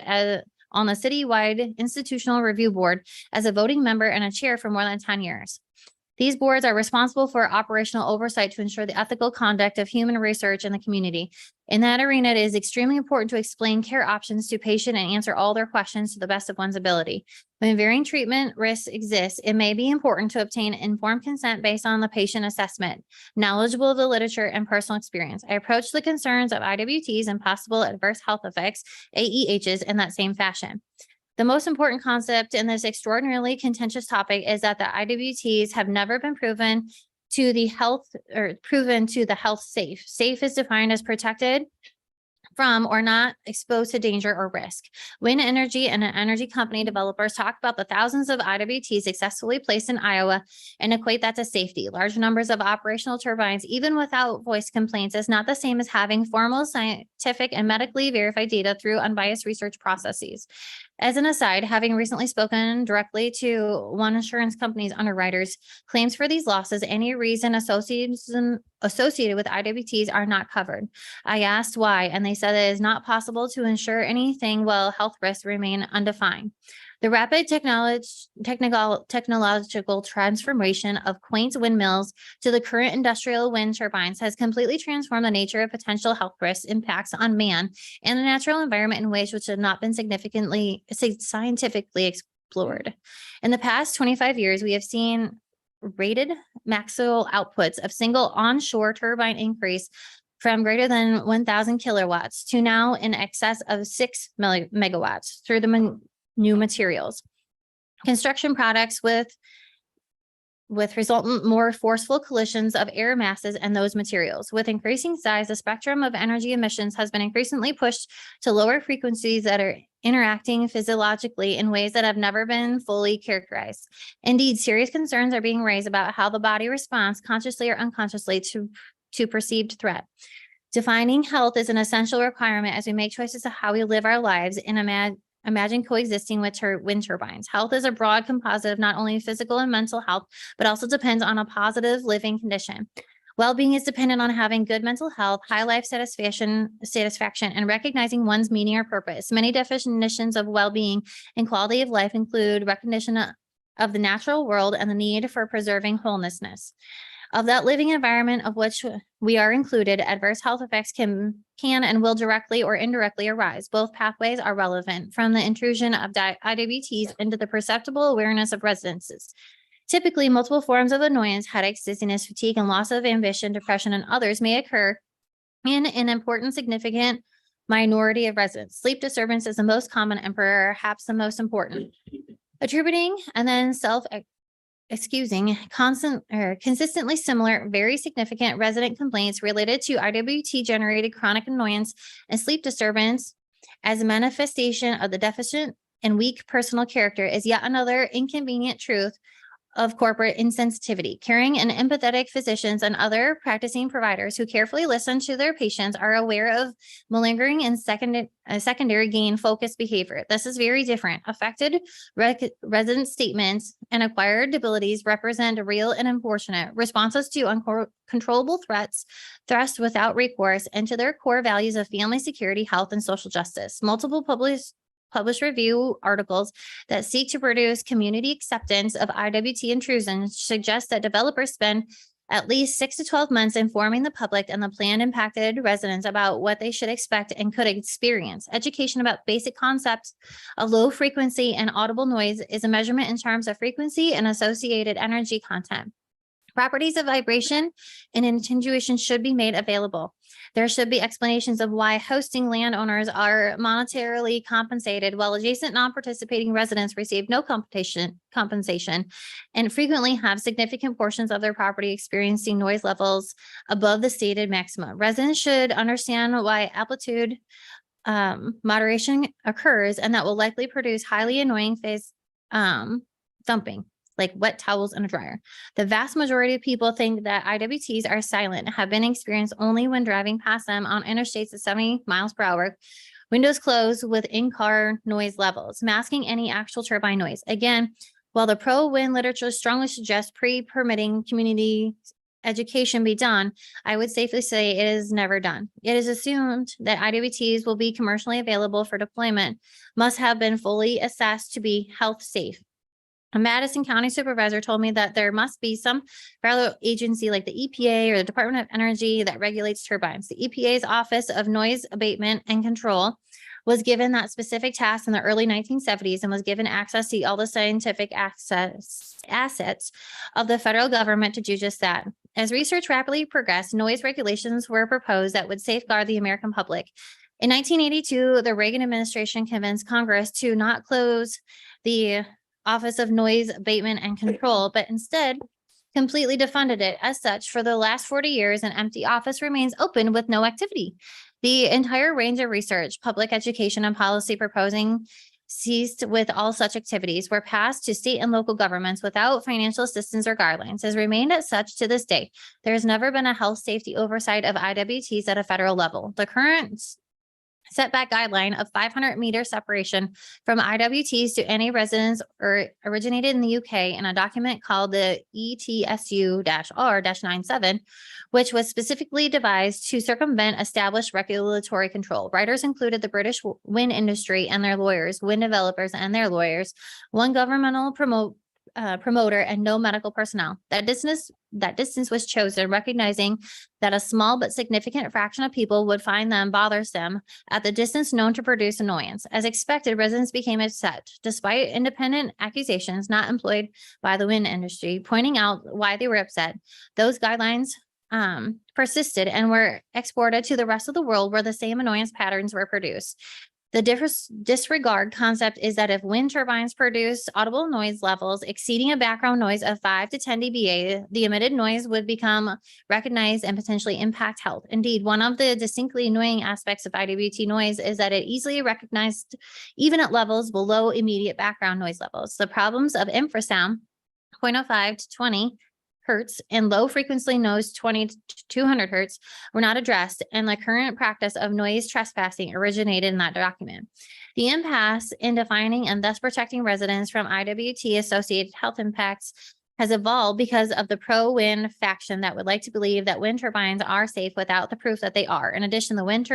on the citywide institutional review board as a voting member and a chair for more than 10 years. These boards are responsible for operational oversight to ensure the ethical conduct of human research in the community. In that arena, it is extremely important to explain care options to patient and answer all their questions to the best of one's ability. When varying treatment risks exist, it may be important to obtain informed consent based on the patient assessment, knowledgeable of the literature, and personal experience. I approach the concerns of IWTs and possible adverse health effects, AEHs, in that same fashion. The most important concept in this extraordinarily contentious topic is that the IWTs have never been proven to the health safe. Safe is defined as protected from or not exposed to danger or risk. Wind energy and an energy company developers talk about the thousands of IWTs successfully placed in Iowa and equate that to safety. Large numbers of operational turbines, even without voice complaints, is not the same as having formal scientific and medically verified data through unbiased research processes. As an aside, having recently spoken directly to one insurance company's underwriters, claims for these losses, any reason associated with IWTs are not covered. I asked why, and they said it is not possible to insure anything while health risks remain undefined. The rapid technological transformation of quaint windmills to the current industrial wind turbines has completely transformed the nature of potential health risks impacts on man and the natural environment in ways which have not been scientifically explored. In the past 25 years, we have seen rated maximum outputs of single onshore turbine increase from greater than 1,000 kilowatts to now in excess of 6 megawatts through the new materials. Construction products with resultant more forceful collisions of air masses and those materials. With increasing size, the spectrum of energy emissions has been increasingly pushed to lower frequencies that are interacting physiologically in ways that have never been fully characterized. Indeed, serious concerns are being raised about how the body responds consciously or unconsciously to perceived threat. Defining health is an essential requirement as we make choices of how we live our lives and imagine coexisting with wind turbines. Health is a broad composite of not only physical and mental health, but also depends on a positive living condition. Well-being is dependent on having good mental health, high life satisfaction, and recognizing one's meaning or purpose. Many definitions of well-being and quality of life include recognition of the natural world and the need for preserving wholenessness. Of that living environment of which we are included, adverse health effects can and will directly or indirectly arise. Both pathways are relevant, from the intrusion of IWTs into the perceptible awareness of residents. Typically, multiple forms of annoyance, headaches, dizziness, fatigue, and loss of ambition, depression, and others may occur in an important, significant minority of residents. Sleep disturbance is the most common and perhaps the most important. Attributing and then consistently similar, very significant resident complaints related to IWT generated chronic annoyance and sleep disturbance as a manifestation of the deficient and weak personal character is yet another inconvenient truth of corporate insensitivity. Caring and empathetic physicians and other practicing providers who carefully listen to their patients are aware of malingering and secondary gain focused behavior. This is very different. Affected resident statements and acquired abilities represent real and unfortunate responses to uncontrollable threats thrust without recourse into their core values of family security, health, and social justice. Multiple published review articles that seek to produce community acceptance of IWT intrusion suggest that developers spend at least 6 to 12 months informing the public and the plan impacted residents about what they should expect and could experience. Education about basic concepts of low frequency and audible noise is a measurement in terms of frequency and associated energy content. Properties of vibration and attenuation should be made available. There should be explanations of why hosting landowners are monetarily compensated while adjacent non-participating residents receive no compensation and frequently have significant portions of their property experiencing noise levels above the stated maximum. Residents should understand why amplitude moderation occurs, and that will likely produce highly annoying face thumping, like wet towels in a dryer. The vast majority of people think that IWTs are silent, have been experienced only when driving past them on interstates at 70 miles per hour, windows closed with in-car noise levels, masking any actual turbine noise. Again, while the pro-wind literature strongly suggests pre-permitting community education be done, I would safely say it is never done. It is assumed that IWTs will be commercially available for deployment, must have been fully assessed to be health safe. A Madison County supervisor told me that there must be some federal agency like the EPA or the Department of Energy that regulates turbines. The EPA's Office of Noise Abatement and Control was given that specific task in the early 1970s and was given access to all the scientific assets of the federal government to do just that. As research rapidly progressed, noise regulations were proposed that would safeguard the American public. In 1982, the Reagan administration convinced Congress to not close the Office of Noise Abatement and Control, but instead completely defunded it. As such, for the last 40 years, an empty office remains open with no activity. The entire range of research, public education, and policy proposing ceased with all such activities were passed to state and local governments without financial assistance or guidelines, has remained as such to this day. There has never been a health safety oversight of IWTs at a federal level. The current setback guideline of 500-meter separation from IWTs to any residence or originated in the UK in a document called the ETSU-R-97, which was specifically devised to circumvent established regulatory control. Writers included the British wind industry and their lawyers, wind developers and their lawyers, one governmental promoter, and no medical personnel. That distance was chosen, recognizing that a small but significant fraction of people would find them bothersome at the distance known to produce annoyance. As expected, residents became upset, despite independent accusations not employed by the wind industry, pointing out why they were upset. Those guidelines persisted and were exported to the rest of the world where the same annoyance patterns were produced. The disregard concept is that if wind turbines produce audible noise levels exceeding a background noise of 5 to 10 dBA, the emitted noise would become recognized and potentially impact health. Indeed, one of the distinctly annoying aspects of IWT noise is that it easily recognized even at levels below immediate background noise levels. The problems of infrasound, 0.05 to 20 hertz, and low frequency noise 20 to 200 hertz were not addressed, and the current practice of noise trespassing originated in that document. The impasse in defining and thus protecting residents from IWT associated health impacts has evolved because of the pro-wind faction that would like to believe that wind turbines are safe without the proof that they are. In addition, the wind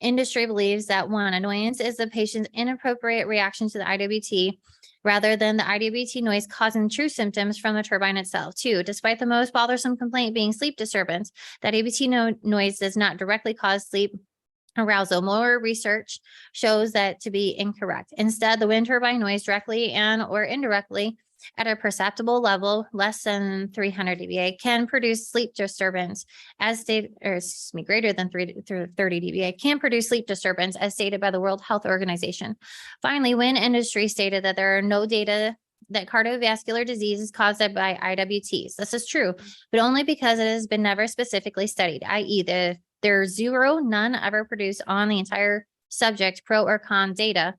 industry believes that one, annoyance is the patient's inappropriate reaction to the IWT rather than the IWT noise causing true symptoms from the turbine itself. Two, despite the most bothersome complaint being sleep disturbance, the IWT noise does not directly cause sleep arousal. More research shows that to be incorrect. Instead, the wind turbine noise directly and or indirectly at a perceptible level, less than 300 dBA, can produce sleep disturbance as stated, or excuse me, greater than 30 dBA can produce sleep disturbance as stated by the World Health Organization. Finally, wind industry stated that there are no data that cardiovascular disease is caused by IWTs. This is true, but only because it has been never specifically studied, i.e. there's none ever produced on the entire subject, pro or con data.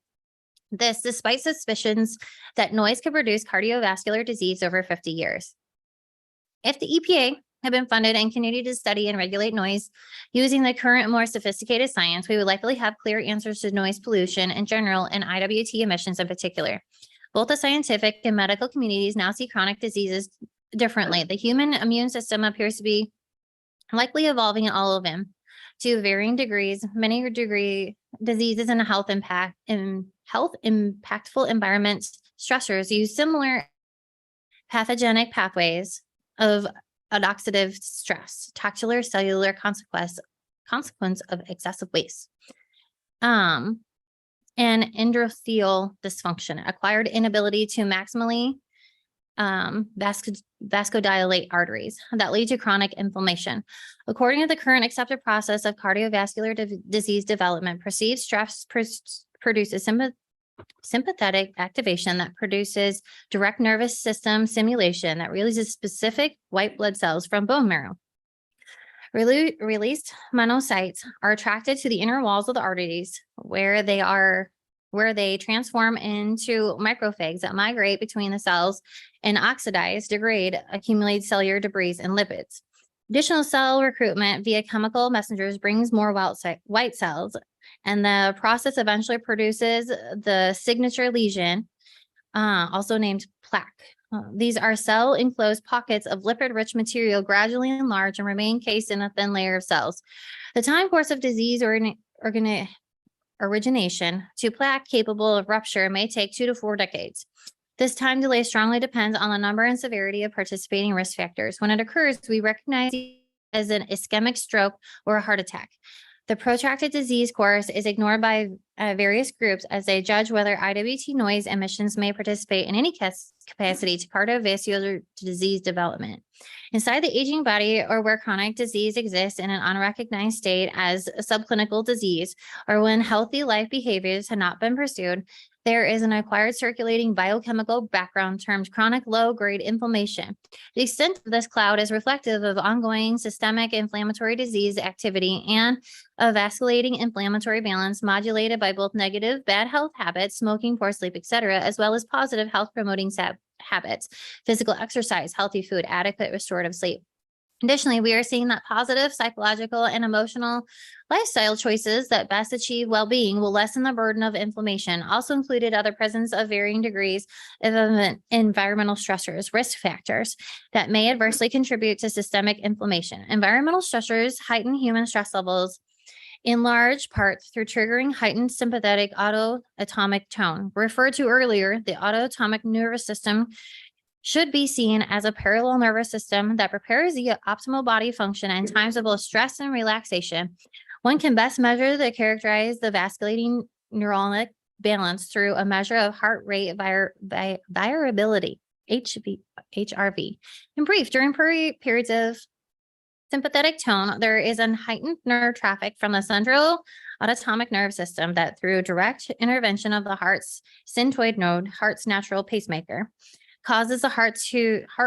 This despite suspicions that noise could produce cardiovascular disease over 50 years. If the EPA had been funded and continued to study and regulate noise using the current more sophisticated science, we would likely have clear answers to noise pollution in general and IWT emissions in particular. Both the scientific and medical communities now see chronic diseases differently. The human immune system appears to be likely evolving in all of them to varying degrees, many degree diseases and health impactful environments, stressors use similar pathogenic pathways of oxidative stress, tactular cellular consequence of excessive waste. And endothelial dysfunction, acquired inability to maximally vasodilate arteries that lead to chronic inflammation. According to the current accepted process of cardiovascular disease development, perceived stress produces sympathetic activation that produces direct nervous system stimulation that releases specific white blood cells from bone marrow. Released monocytes are attracted to the inner walls of the arteries where they transform into macrophages that migrate between the cells and oxidize, degrade, accumulate cellular debris and lipids. Additional cell recruitment via chemical messengers brings more white cells, and the process eventually produces the signature lesion, also named plaque. These are cell enclosed pockets of lipid-rich material gradually enlarge and remain cased in a thin layer of cells. The time course of disease or origination to plaque capable of rupture may take 2 to 4 decades. This time delay strongly depends on the number and severity of participating risk factors. When it occurs, we recognize it as an ischemic stroke or a heart attack. The protracted disease course is ignored by various groups as they judge whether IWT noise emissions may participate in any capacity to cardiovascular disease development. Inside the aging body, or where chronic disease exists in an unrecognized state as a subclinical disease, or when healthy life behaviors have not been pursued, there is an acquired circulating biochemical background termed chronic low-grade inflammation. The extent of this cloud is reflective of ongoing systemic inflammatory disease activity and a vasculating inflammatory balance modulated by both negative bad health habits, smoking, poor sleep, etc., as well as positive health promoting habits, physical exercise, healthy food, adequate restorative sleep. Additionally, we are seeing that positive psychological and emotional lifestyle choices that best achieve well-being will lessen the burden of inflammation. Also included are the presence of varying degrees of environmental stressors, risk factors that may adversely contribute to systemic inflammation. Environmental stressors heighten human stress levels in large part through triggering heightened sympathetic autonomic tone. Referred to earlier, the autonomic nervous system should be seen as a parallel nervous system that prepares the optimal body function in times of both stress and relaxation. One can best measure the characterize the vasculating neuronic balance through a measure of heart rate variability, HRV. In brief, during periods of sympathetic tone, there is a heightened nerve traffic from the central autonomic nerve system that through direct intervention of the heart's syncoid node, heart's natural pacemaker, causes the heart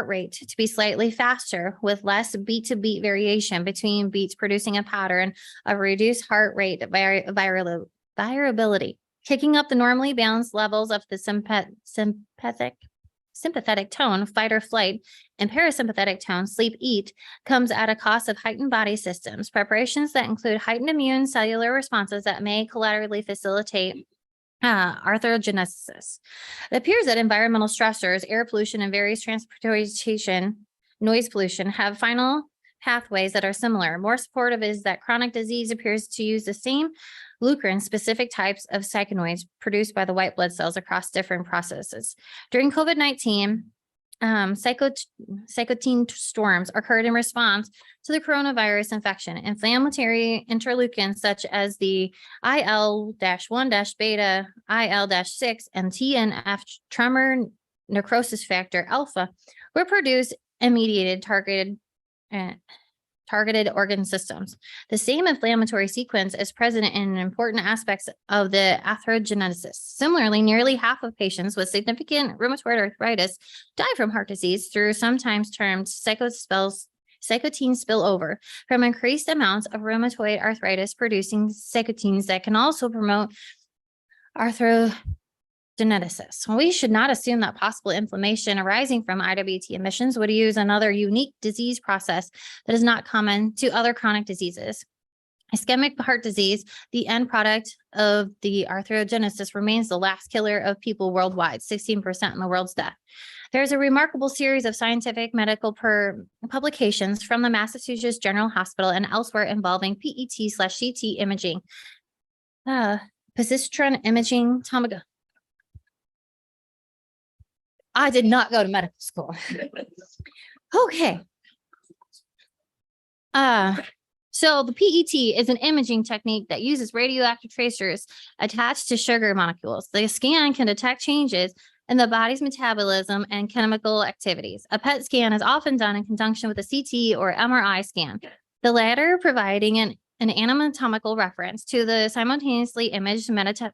rate to be slightly faster with less beat to beat variation between beats, producing a pattern of reduced heart rate variability, kicking up the normally balanced levels of the sympathetic tone, fight or flight, and parasympathetic tone, sleep, eat, comes at a cost of heightened body systems, preparations that include heightened immune cellular responses that may collaterally facilitate arthrogenesis. It appears that environmental stressors, air pollution, and various transportation, noise pollution have final pathways that are similar. More supportive is that chronic disease appears to use the same lucrin-specific types of cyclinoids produced by the white blood cells across different processes. During COVID-19, cytokine storms occurred in response to the coronavirus infection. Inflammatory interleukins such as the IL-1-beta, IL-6, and TNF tremor necrosis factor alpha were produced and mediated targeted organ systems. The same inflammatory sequence is present in important aspects of the arthrogenesis. Similarly, nearly half of patients with significant rheumatoid arthritis die from heart disease through sometimes termed cytokine spillover from increased amounts of rheumatoid arthritis producing cytokines that can also promote arthrogenesis. We should not assume that possible inflammation arising from IWT emissions would use another unique disease process that is not common to other chronic diseases. Ischemic heart disease, the end product of the arthrogenesis, remains the last killer of people worldwide, 16% in the world's death. There's a remarkable series of scientific medical publications from the Massachusetts General Hospital and elsewhere involving PET/CT imaging, positron imaging tomography. I did not go to medical school. Okay. So the PET is an imaging technique that uses radioactive tracers attached to sugar molecules. The scan can detect changes in the body's metabolism and chemical activities. A PET scan is often done in conjunction with a CT or MRI scan, the latter providing an anatomical reference to the simultaneously imaged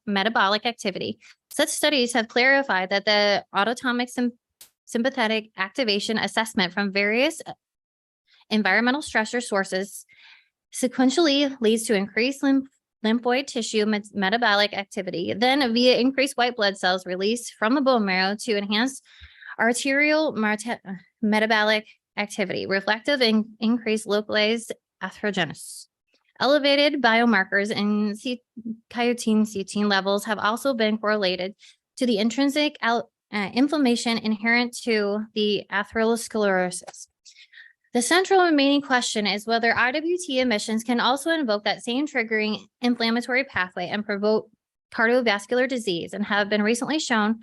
metabolic activity. Such studies have clarified that the autonomic sympathetic activation assessment from various environmental stressor sources sequentially leads to increased lymphoid tissue metabolic activity, then via increased white blood cells released from the bone marrow to enhance arterial metabolic activity, reflective and increased localized atherogenesis. Elevated biomarkers in creatine levels have also been correlated to the intrinsic inflammation inherent to the atherosclerosis. The central remaining question is whether IWT emissions can also invoke that same triggering inflammatory pathway and provoke cardiovascular disease, and have been recently shown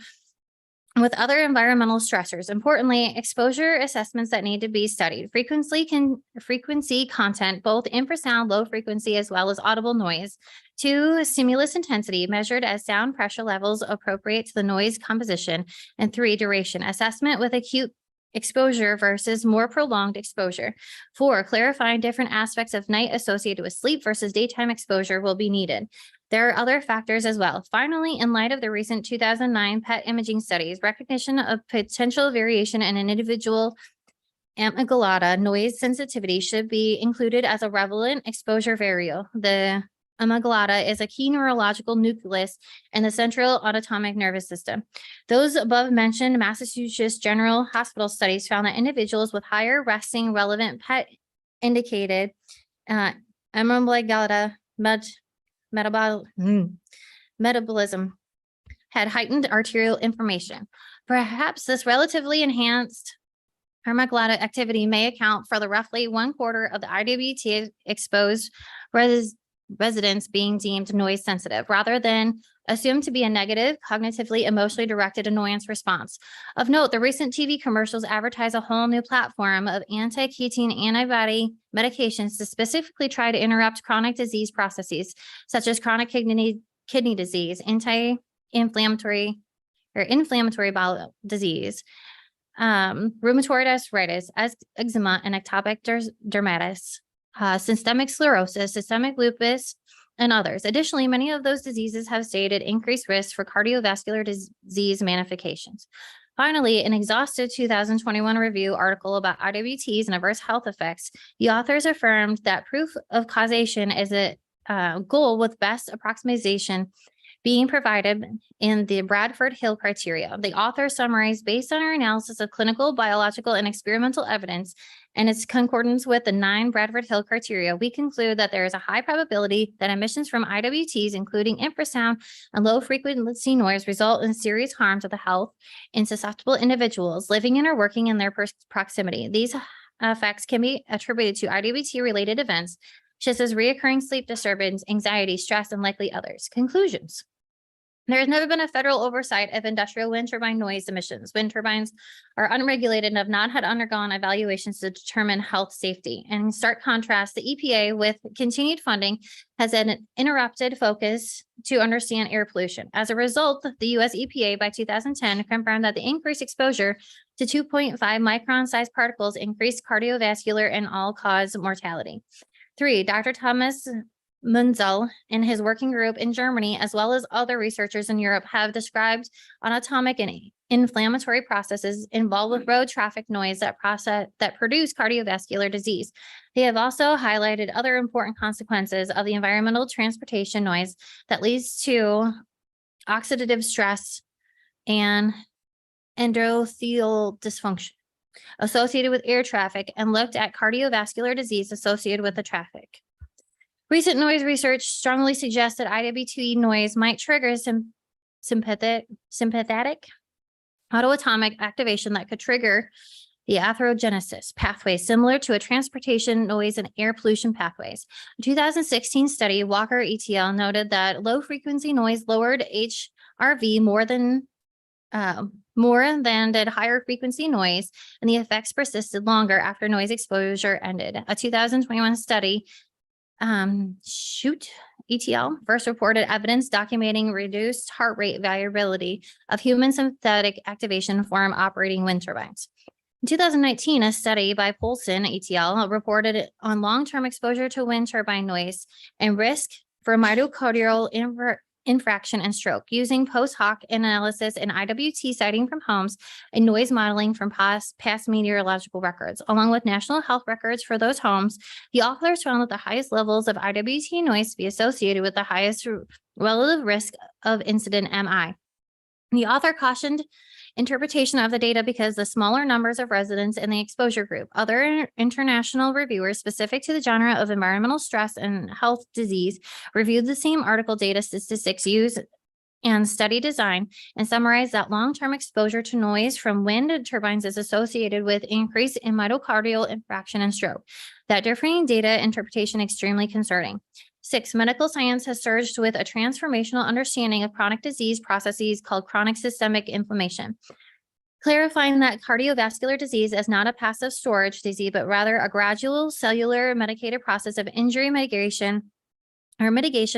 with other environmental stressors. Importantly, exposure assessments that need to be studied. Frequency content, both infrasound, low frequency, as well as audible noise. 2, stimulus intensity measured as sound pressure levels appropriate to the noise composition. And 3, duration assessment with acute exposure versus more prolonged exposure. 4, clarifying different aspects of night associated with sleep versus daytime exposure will be needed. There are other factors as well. Finally, in light of the recent 2009 PET imaging studies, recognition of potential variation in an individual amygdala noise sensitivity should be included as a relevant exposure variable. The amygdala is a key neurological nucleus in the central autonomic nervous system. Those above mentioned Massachusetts General Hospital studies found that individuals with higher resting relevant PET indicated amygdala metabolism had heightened arterial inflammation. Perhaps this relatively enhanced amygdala activity may account for the roughly 1/4 of the IWT exposed residents being deemed noise sensitive, rather than assumed to be a negative, cognitively, emotionally directed annoyance response. Of note, the recent TV commercials advertise a whole new platform of anti-ketone antibody medications to specifically try to interrupt chronic disease processes, such as chronic kidney disease, inflammatory bowel disease, rheumatoid arthritis, eczema, and atopic dermatitis, systemic sclerosis, systemic lupus, and others. Additionally, many of those diseases have stated increased risk for cardiovascular disease manifestations. Finally, an exhaustive 2021 review article about IWTs and adverse health effects, the authors affirmed that proof of causation is a goal with best approximation being provided in the Bradford Hill criteria. The author summarized, based on our analysis of clinical, biological, and experimental evidence and its concordance with the 9 Bradford Hill criteria, we conclude that there is a high probability that emissions from IWTs, including infrasound and low frequency noise, result in serious harm to the health in susceptible individuals living in or working in their proximity. These effects can be attributed to IWT related events, such as reoccurring sleep disturbance, anxiety, stress, and likely others. Conclusions. There has never been a federal oversight of industrial wind turbine noise emissions. Wind turbines are unregulated and have not had undergone evaluations to determine health safety. In stark contrast, the EPA, with continued funding, has an interrupted focus to understand air pollution. As a result, the U.S. EPA by 2010 confirmed that the increased exposure to 2.5 micron-sized particles increased cardiovascular and all-cause mortality. 3, Dr. Thomas Munzel and his working group in Germany, as well as other researchers in Europe, have described autonomic and inflammatory processes involved with road traffic noise that produce cardiovascular disease. They have also highlighted other important consequences of the environmental transportation noise that leads to oxidative stress and endothelial dysfunction associated with air traffic, and looked at cardiovascular disease associated with the traffic. Recent noise research strongly suggests that IWT noise might trigger sympathetic autoatomic activation that could trigger the atherogenesis pathway, similar to a transportation noise and air pollution pathways. A 2016 study, Walker et al., noted that low frequency noise lowered HRV more than did higher frequency noise, and the effects persisted longer after noise exposure ended. A 2021 study, et al. First reported evidence documenting reduced heart rate variability of human sympathetic activation form operating wind turbines. In 2019, a study by Polson et al. Reported on long-term exposure to wind turbine noise and risk for myocardial infraction, and stroke using post hoc analysis and IWT sighting from homes and noise modeling from past meteorological records, along with national health records for those homes. The authors found that the highest levels of IWT noise to be associated with the highest relative risk of incident MI. The author cautioned interpretation of the data because the smaller numbers of residents in the exposure group. Other international reviewers specific to the genre of environmental stress and health disease reviewed the same article data statistics used and study design and summarized that long-term exposure to noise from wind turbines is associated with increase in myocardial infarction and stroke. That differing data interpretation extremely concerning. 6, medical science has surged with a transformational understanding of chronic disease processes called chronic systemic inflammation, clarifying that cardiovascular disease is not a passive storage disease, but rather a gradual cellular medicated process of injury mitigation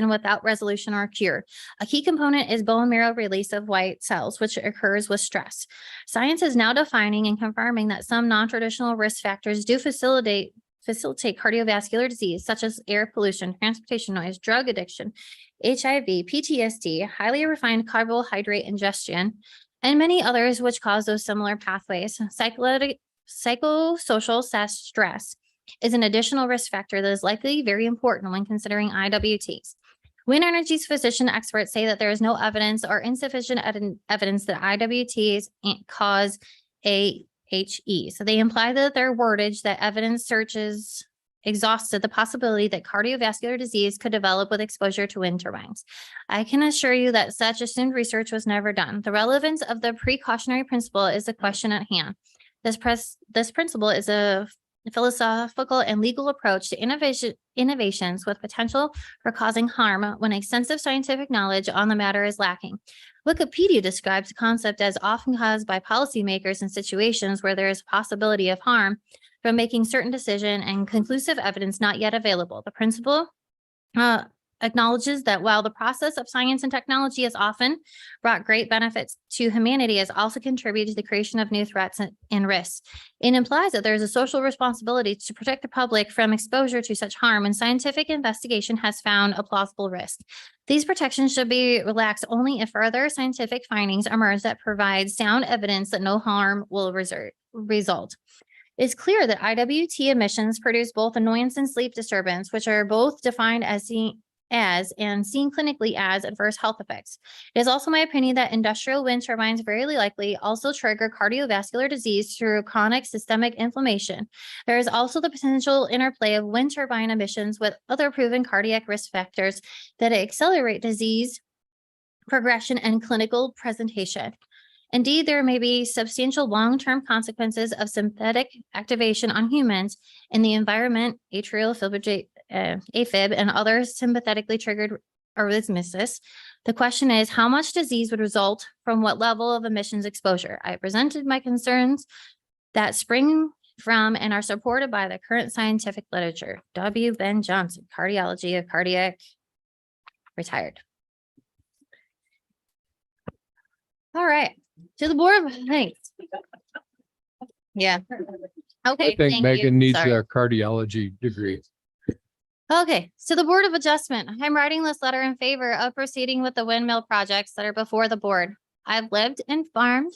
without resolution or cure. A key component is bone marrow release of white cells, which occurs with stress. Science is now defining and confirming that some non-traditional risk factors do facilitate cardiovascular disease, such as air pollution, transportation noise, drug addiction, HIV, PTSD, highly refined carbohydrate ingestion, and many others which cause those similar pathways. Psychosocial stress is an additional risk factor that is likely very important when considering IWTs. Wind Energy's physician experts say that there is no evidence or insufficient evidence that IWTs cause AHE. So they imply that their wordage that evidence searches exhausted the possibility that cardiovascular disease could develop with exposure to wind turbines. I can assure you that such assumed research was never done. The relevance of the precautionary principle is the question at hand. This principle is a philosophical and legal approach to innovations with potential for causing harm when extensive scientific knowledge on the matter is lacking. Wikipedia describes the concept as often caused by policymakers in situations where there is a possibility of harm from making certain decision and conclusive evidence not yet available. The principle acknowledges that while the process of science and technology has often brought great benefits to humanity, has also contributed to the creation of new threats and risks. It implies that there is a social responsibility to protect the public from exposure to such harm, and scientific investigation has found a plausible risk. These protections should be relaxed only if further scientific findings emerge that provide sound evidence that no harm will result. It's clear that IWT emissions produce both annoyance and sleep disturbance, which are both defined as and seen clinically as adverse health effects. It is also my opinion that industrial wind turbines very likely also trigger cardiovascular disease through chronic systemic inflammation. There is also the potential interplay of wind turbine emissions with other proven cardiac risk factors that accelerate disease progression and clinical presentation. Indeed, there may be substantial long-term consequences of synthetic activation on humans in the environment, atrial AFib, and other sympathetically triggered arrhythmias. The question is, how much disease would result from what level of emissions exposure? I presented my concerns that spring from and are supported by the current scientific literature. W. Ben Johnson, Cardiology of Cardiac, retired. All right. To the board, thanks. Yeah. Okay. I think thank Megan you. needs Sorry. a cardiology degree. Okay, so the Board of Adjustment, I'm writing this letter in favor of proceeding with the windmill projects that are before the board. I've lived and farmed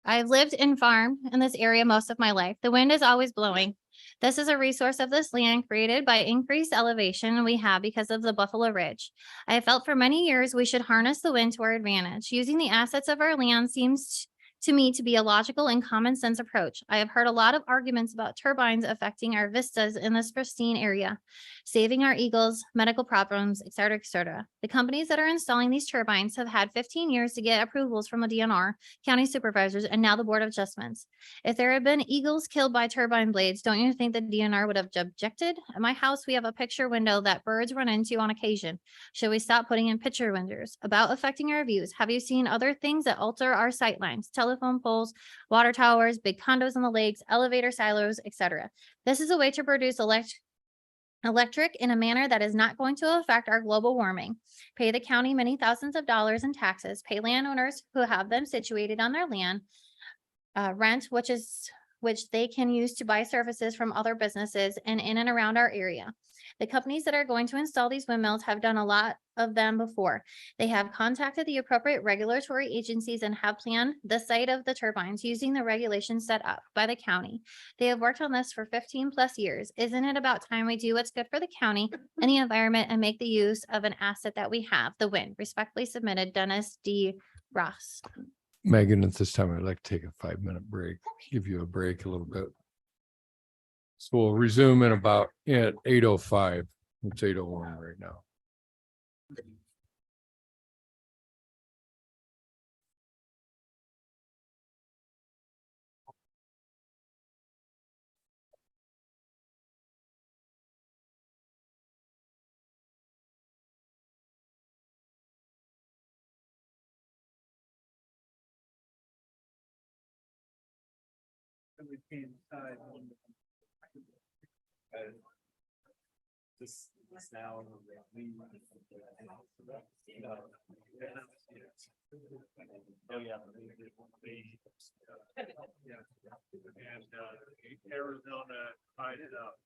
in this area most of my life. The wind is always blowing. This is a resource of this land created by increased elevation we have because of the Buffalo Ridge. I have felt for many years we should harness the wind to our advantage. Using the assets of our land seems to me to be a logical and common sense approach. I have heard a lot of arguments about turbines affecting our vistas in this pristine area, saving our eagles, medical problems, et cetera, et cetera. The companies that are installing these turbines have had 15 years to get approvals from a DNR, county supervisors, and now the Board of Adjustments. If there had been eagles killed by turbine blades, don't you think the DNR would have objected? At my house, we have a picture window that birds run into on occasion. Should we stop putting in picture windows? About affecting our views, have you seen other things that alter our sightlines? Telephone poles, water towers, big condos on the lakes, elevator silos, etc. This is a way to produce electric in a manner that is not going to affect our global warming. Pay the county many thousands of dollars in taxes, pay landowners who have them situated on their land, rent, which is which they can use to buy services from other businesses and in and around our area. The companies that are going to install these windmills have done a lot of them before. They have contacted the appropriate regulatory agencies and have planned the site of the turbines using the regulations set up by the county. They have worked on this for 15 plus years. Isn't it about time we do what's good for the county and the environment and make the use of an asset that we have, the wind? Respectfully submitted, Dennis D. Ross. Megan, at this time, I'd like to take a 5-minute break, give you a break a little bit. So we'll resume in about at 8:05. It's 8:01 right now. This now. Oh, yeah. And Arizona tied it up.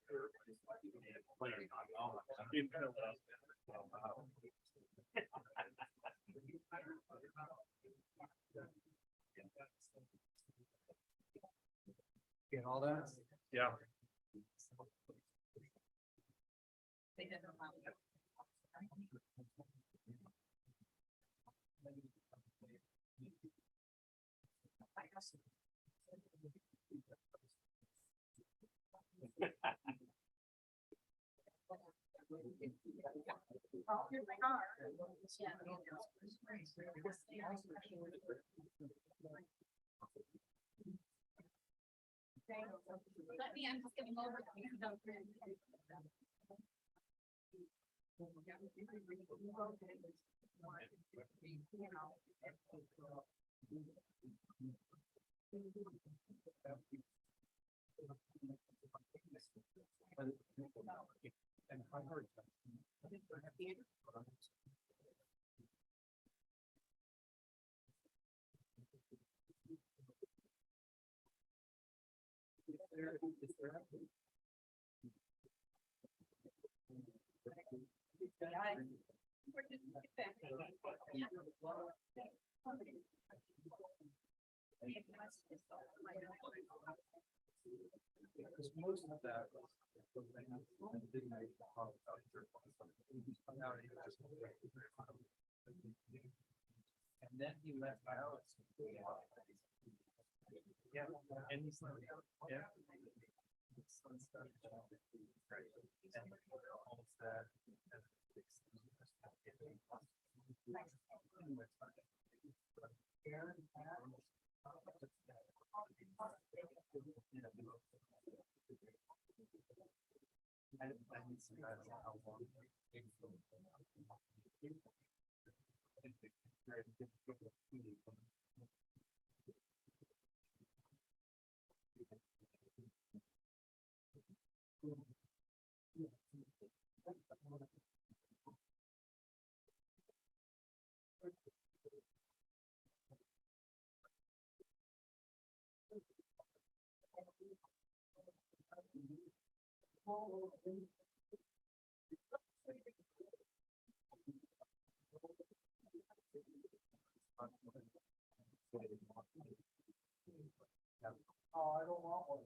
Get all that? Yeah. I'm just giving over. Most of that. And then he left Alex. Yeah, and he's like, yeah. Oh, I don't want one.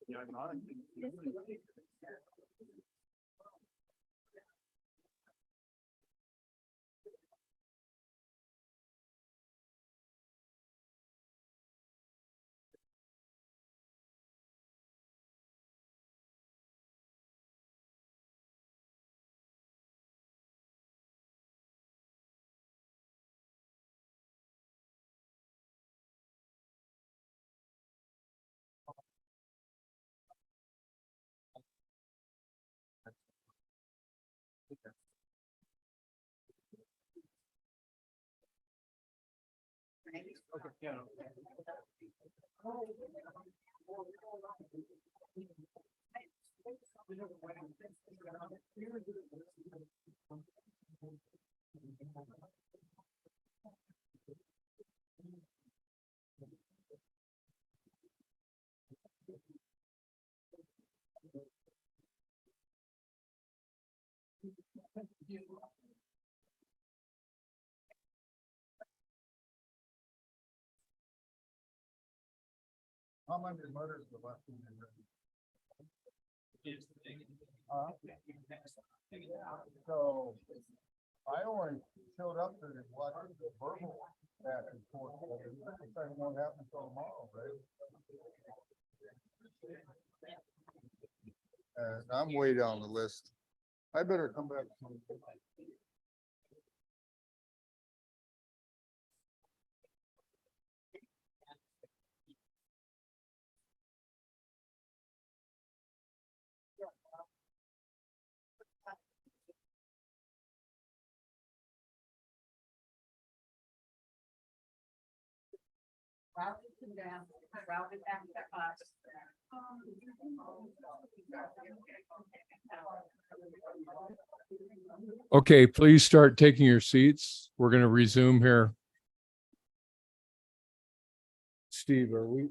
Yeah, I'm not. How many murders the last one? So I only showed up to watch the verbal back and forth. The second won't happen until tomorrow, right? I'm way down the list. I better come back. Okay, please start taking your seats. We're going to resume here. Steve, are we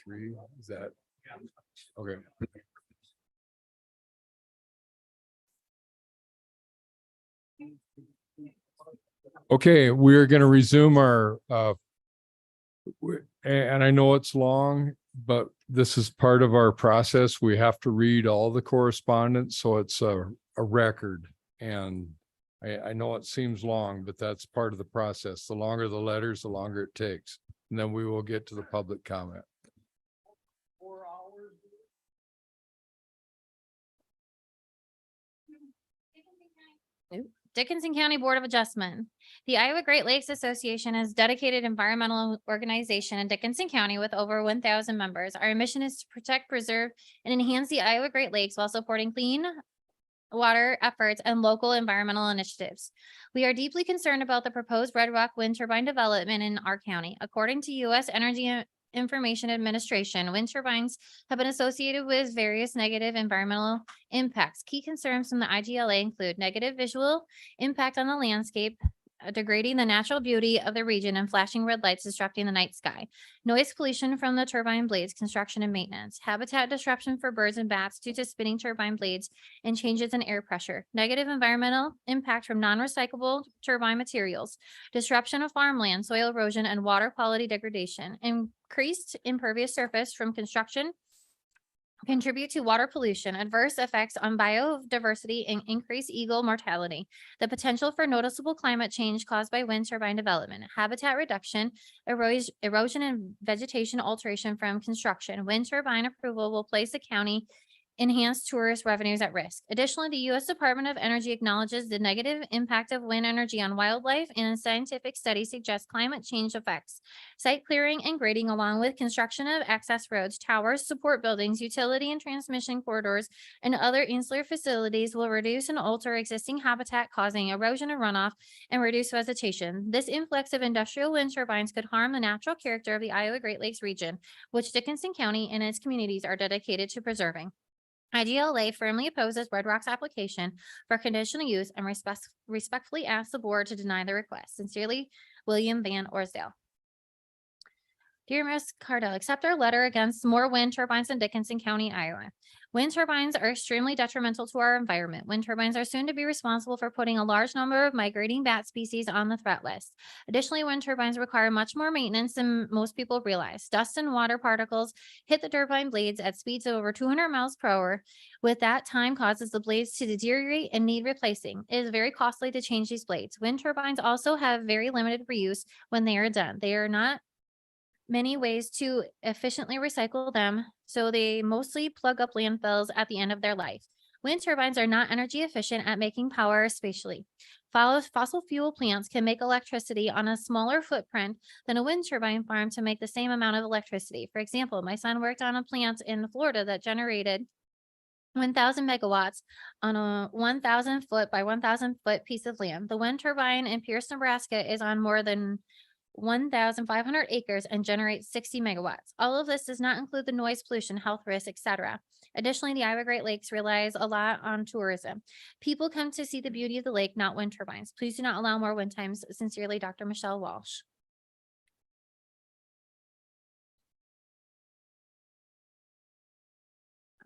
three? Is that? Okay. Okay, we're going to resume our, and I know it's long, but this is part of our process. We have to read all the correspondence, so it's a record. And I know it seems long, but that's part of the process. The longer the letters, the longer it takes. And then we will get to the public comment. Dickinson County Board of Adjustment. The Iowa Great Lakes Association is a dedicated environmental organization in Dickinson County with over 1,000 members. Our mission is to protect, preserve, and enhance the Iowa Great Lakes while supporting clean water efforts and local environmental initiatives. We are deeply concerned about the proposed Red Rock wind turbine development in our county. According to U.S. Energy Information Administration, wind turbines have been associated with various negative environmental impacts. Key concerns from the IGLA include negative visual impact on the landscape, degrading the natural beauty of the region, and flashing red lights disrupting the night sky. Noise pollution from the turbine blades, construction and maintenance. Habitat disruption for birds and bats due to spinning turbine blades and changes in air pressure. Negative environmental impact from non-recyclable turbine materials. Disruption of farmland, soil erosion, and water quality degradation. Increased impervious surface from construction contribute to water pollution, adverse effects on biodiversity, and increased eagle mortality. The potential for noticeable climate change caused by wind turbine development, habitat reduction, erosion and vegetation alteration from construction. Wind turbine approval will place the county enhanced tourist revenues at risk. Additionally, the U.S. Department of Energy acknowledges the negative impact of wind energy on wildlife, and a scientific study suggests climate change effects. Site clearing and grading, along with construction of access roads, towers, support buildings, utility and transmission corridors, and other insular facilities will reduce and alter existing habitat, causing erosion and runoff and reduce vegetation. This influx of industrial wind turbines could harm the natural character of the Iowa Great Lakes region, which Dickinson County and its communities are dedicated to preserving. IGLA firmly opposes Red Rock's application for conditional use and respectfully asks the board to deny the request. Sincerely, William Van Orsdale. Dear Ms. Cardell, accept our letter against more wind turbines in Dickinson County, Iowa. Wind turbines are extremely detrimental to our environment. Wind turbines are soon to be responsible for putting a large number of migrating bat species on the threat list. Additionally, wind turbines require much more maintenance than most people realize. Dust and water particles hit the turbine blades at speeds of over 200 miles per hour. With that, time causes the blades to deteriorate and need replacing. It is very costly to change these blades. Wind turbines also have very limited reuse when they are done. They are not many ways to efficiently recycle them, so they mostly plug up landfills at the end of their life. Wind turbines are not energy efficient at making power spatially. Fossil fuel plants can make electricity on a smaller footprint than a wind turbine farm to make the same amount of electricity. For example, my son worked on a plant in Florida that generated 1,000 megawatts on a 1,000 foot by 1,000 foot piece of land. The wind turbine in Pierce, Nebraska is on more than 1,500 acres and generates 60 megawatts. All of this does not include the noise pollution, health risks, etc. Additionally, the Iowa Great Lakes relies a lot on tourism. People come to see the beauty of the lake, not wind turbines. Please do not allow more wind times. Sincerely, Dr. Michelle Walsh.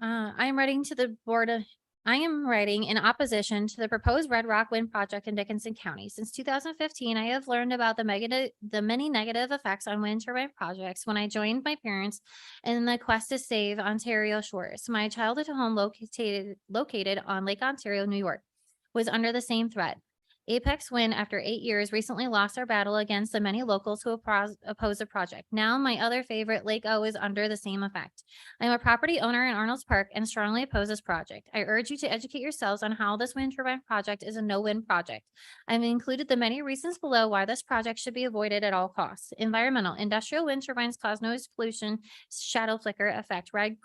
I am writing in opposition to the proposed Red Rock Wind Project in Dickinson County. Since 2015, I have learned about the many negative effects on wind turbine projects when I joined my parents in the quest to save Ontario shores. My childhood home located on Lake Ontario, New York, was under the same threat. Apex Wind, after 8 years, recently lost our battle against the many locals who oppose the project. Now, my other favorite, Lake O, is under the same effect. I'm a property owner in Arnold's Park and strongly oppose this project. I urge you to educate yourselves on how this wind turbine project is a no-win project. I've included the many reasons below why this project should be avoided at all costs. Environmental, industrial wind turbines cause noise pollution, shadow flicker effect, red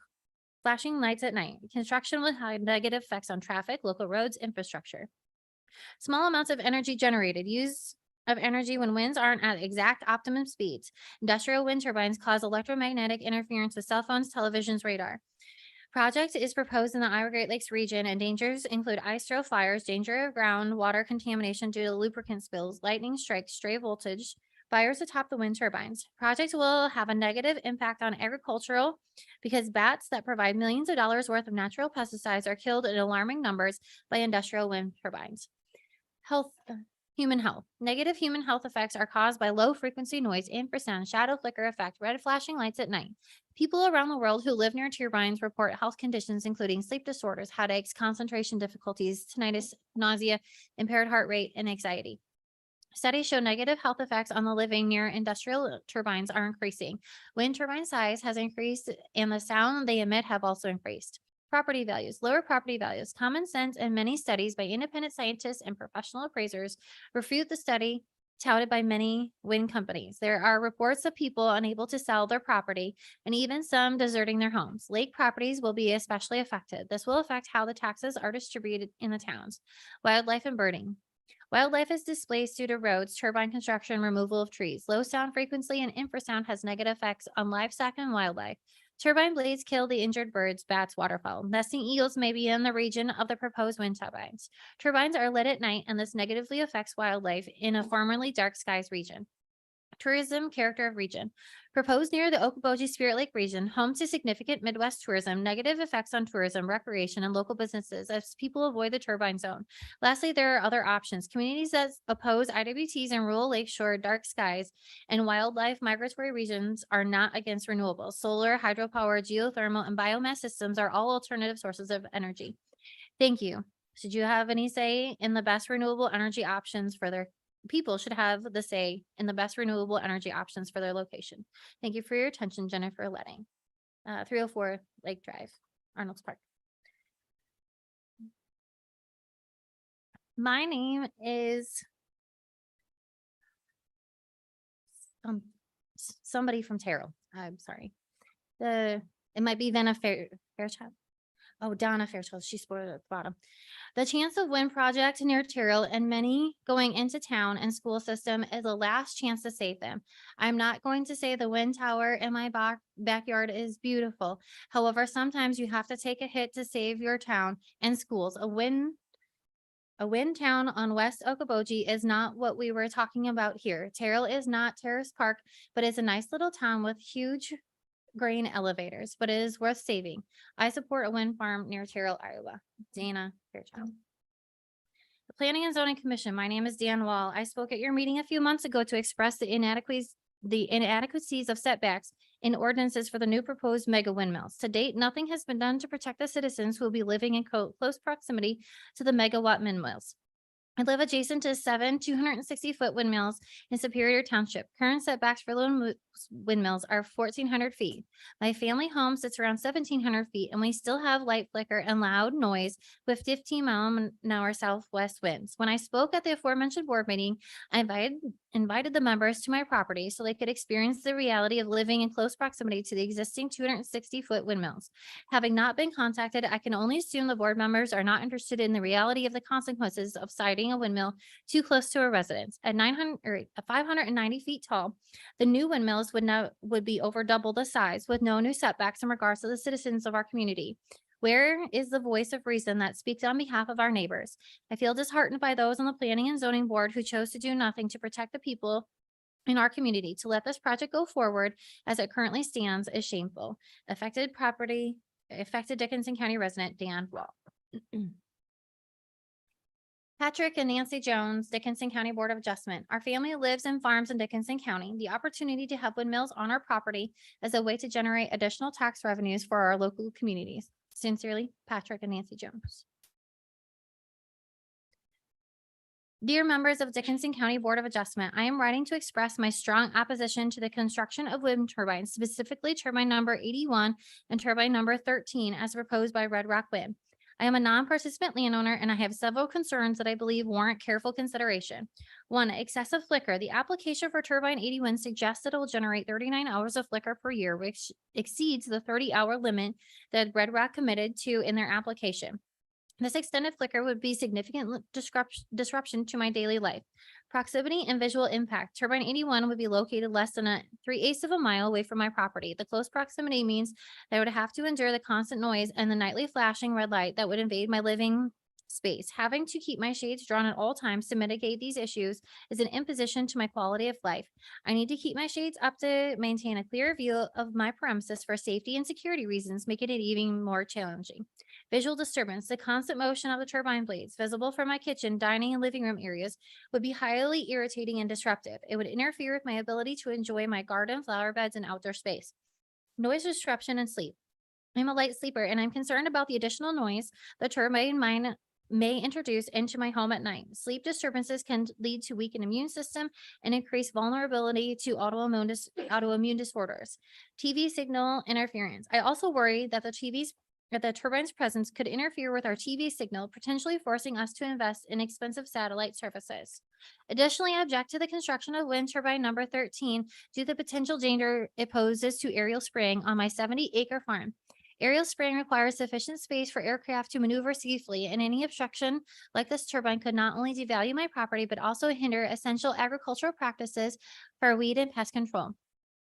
flashing lights at night. Construction will have negative effects on traffic, local roads, infrastructure. Small amounts of energy generated. Use of energy when winds aren't at exact optimum speeds. Industrial wind turbines cause electromagnetic interference with cell phones, televisions, radar. Project is proposed in the Iowa Great Lakes region, and dangers include ice trail fires, danger of groundwater contamination due to lubricant spills, lightning strikes, stray voltage, fires atop the wind turbines. Projects will have a negative impact on agricultural because bats that provide millions of dollars worth of natural pesticides are killed in alarming numbers by industrial wind turbines. Human health. Negative human health effects are caused by low frequency noise, infrasound, shadow flicker effect, red flashing lights at night. People around the world who live near turbines report health conditions including sleep disorders, headaches, concentration difficulties, tinnitus, nausea, impaired heart rate, and anxiety. Studies show negative health effects on the living near industrial turbines are increasing. Wind turbine size has increased and the sound they emit have also increased. Property values, lower property values. Common sense and many studies by independent scientists and professional appraisers refute the study touted by many wind companies. There are reports of people unable to sell their property and even some deserting their homes. Lake properties will be especially affected. This will affect how the taxes are distributed in the towns. Wildlife and birding. Wildlife is displaced due to roads, turbine construction, removal of trees. Low sound frequency and infrasound has negative effects on livestock and wildlife. Turbine blades kill the injured birds, bats, waterfowl. Nesting eagles may be in the region of the proposed wind turbines. Turbines are lit at night, and this negatively affects wildlife in a formerly dark skies region. Tourism character of region. Proposed near the Okoboji Spirit Lake region, home to significant Midwest tourism, negative effects on tourism, recreation, and local businesses as people avoid the turbine zone. Lastly, there are other options. Communities that oppose IWTs in rural lakeshore, dark skies, and wildlife migratory regions are not against renewables. Solar, hydropower, geothermal, and biomass systems are all alternative sources of energy. Thank you. Should you have any say in the best renewable energy options for their people should have the say in the best renewable energy options for their location. Thank you for your attention, Jennifer Letting. 304 Lake Drive, Arnold's Park. My name is somebody from Terrell. I'm sorry. It might be Vanna Fairchild. Oh, Donna Fairchild. She spoiled at the bottom. The chance of wind project near Terrell and many going into town and school system is the last chance to save them. I'm not going to say the wind tower in my backyard is beautiful. However, sometimes you have to take a hit to save your town and schools. A wind town on West Okoboji is not what we were talking about here. Terrell is not Terrace Park, but it's a nice little town with huge grain elevators, but it is worth saving. I support a wind farm near Terrell, Iowa. Dana Fairchild. The Planning and Zoning Commission. My name is Dan Wall. I spoke at your meeting a few months ago to express the inadequacies of setbacks in ordinances for the new proposed mega windmills. To date, nothing has been done to protect the citizens who will be living in close proximity to the megawatt windmills. I live adjacent to 7 260-foot windmills in Superior Township. Current setbacks for the windmills are 1,400 feet. My family home sits around 1,700 feet, and we still have light flicker and loud noise with 15-mile-an-hour southwest winds. When I spoke at the aforementioned board meeting, I invited the members to my property so they could experience the reality of living in close proximity to the existing 260-foot windmills. Having not been contacted, I can only assume the board members are not interested in the reality of the consequences of siting a windmill too close to a residence. At 590 feet tall, the new windmills would be over double the size with no new setbacks in regards to the citizens of our community. Where is the voice of reason that speaks on behalf of our neighbors? I feel disheartened by those on the planning and zoning board who chose to do nothing to protect the people in our community. To let this project go forward as it currently stands is shameful. Affected Dickinson County resident Dan Wall. Patrick and Nancy Jones, Dickinson County Board of Adjustment. Our family lives and farms in Dickinson County. The opportunity to have windmills on our property is a way to generate additional tax revenues for our local communities. Sincerely, Patrick and Nancy Jones. Dear members of Dickinson County Board of Adjustment, I am writing to express my strong opposition to the construction of wind turbines, specifically turbine number 81 and turbine number 13 as proposed by Red Rock Wind. I am a non-participant landowner and I have several concerns that I believe warrant careful consideration. One, excessive flicker. The application for turbine 81 suggests that it will generate 39 hours of flicker per year, which exceeds the 30-hour limit that Red Rock committed to in their application. This extended flicker would be significant disruption to my daily life. Proximity and visual impact. Turbine 81 would be located less than 3/8 of a mile away from my property. The close proximity means that I would have to endure the constant noise and the nightly flashing red light that would invade my living space. Having to keep my shades drawn at all times to mitigate these issues is an imposition to my quality of life. I need to keep my shades up to maintain a clear view of my premises for safety and security reasons, making it even more challenging. Visual disturbance. The constant motion of the turbine blades, visible from my kitchen, dining, and living room areas, would be highly irritating and disruptive. It would interfere with my ability to enjoy my garden, flower beds, and outdoor space. Noise disruption and sleep. I'm a light sleeper, and I'm concerned about the additional noise the turbine may introduce into my home at night. Sleep disturbances can lead to weakened immune system and increase vulnerability to autoimmune disorders. TV signal interference. I also worry that the turbine's presence could interfere with our TV signal, potentially forcing us to invest in expensive satellite services. Additionally, I object to the construction of wind turbine number 13 due to the potential danger it poses to aerial spraying on my 70-acre farm. Aerial spraying requires sufficient space for aircraft to maneuver safely, and any obstruction like this turbine could not only devalue my property, but also hinder essential agricultural practices for weed and pest control.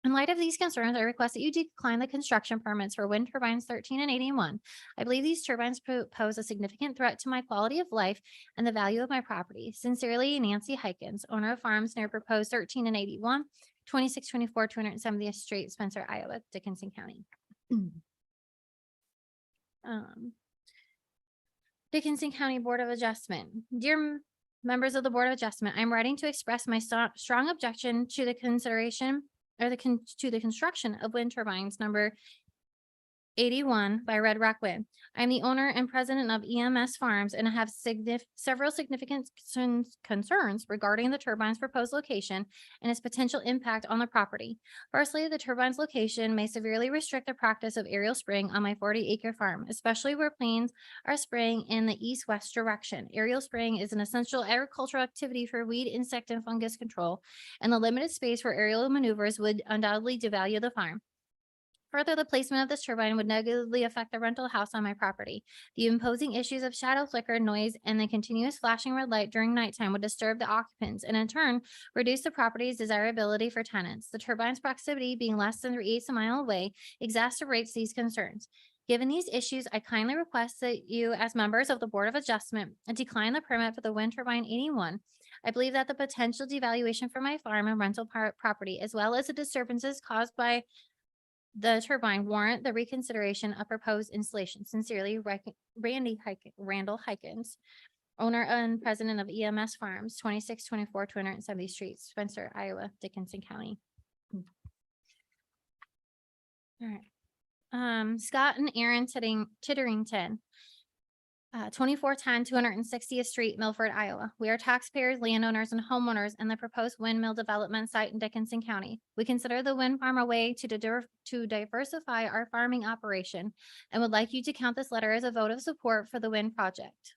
In light of these concerns, I request that you decline the construction permits for wind turbines 13 and 81. I believe these turbines pose a significant threat to my quality of life and the value of my property. Sincerely, Nancy Hykins, owner of farms near proposed 13 and 81, 2624 270th Street, Spencer, Iowa, Dickinson County. Dickinson County Board of Adjustment. Dear members of the Board of Adjustment, I'm writing to express my strong objection to the consideration to the construction of wind turbines number 81 by Red Rock Wind. I'm the owner and president of EMS Farms and I have several significant concerns regarding the turbine's proposed location and its potential impact on the property. Firstly, the turbine's location may severely restrict the practice of aerial spraying on my 40-acre farm, especially where planes are spraying in the east-west direction. Aerial spraying is an essential agricultural activity for weed, insect, and fungus control, and the limited space for aerial maneuvers would undoubtedly devalue the farm. Further, the placement of this turbine would negatively affect the rental house on my property. The imposing issues of shadow flicker, noise, and the continuous flashing red light during nighttime would disturb the occupants and in turn reduce the property's desirability for tenants. The turbine's proximity being less than 3/8 a mile away exacerbates these concerns. Given these issues, I kindly request that you, as members of the Board of Adjustment, decline the permit for the wind turbine 81. I believe that the potential devaluation for my farm and rental property, as well as the disturbances caused by the turbine, warrant the reconsideration of proposed installation. Sincerely, Randall Hykins, owner and president of EMS Farms, 2624 270th Street, Spencer, Iowa, Dickinson County. All right. Scott and Aaron Titterington, 2410 260th Street, Milford, Iowa. We are taxpayers, landowners, and homeowners in the proposed windmill development site in Dickinson County. We consider the wind farm a way to diversify our farming operation and would like you to count this letter as a vote of support for the wind project.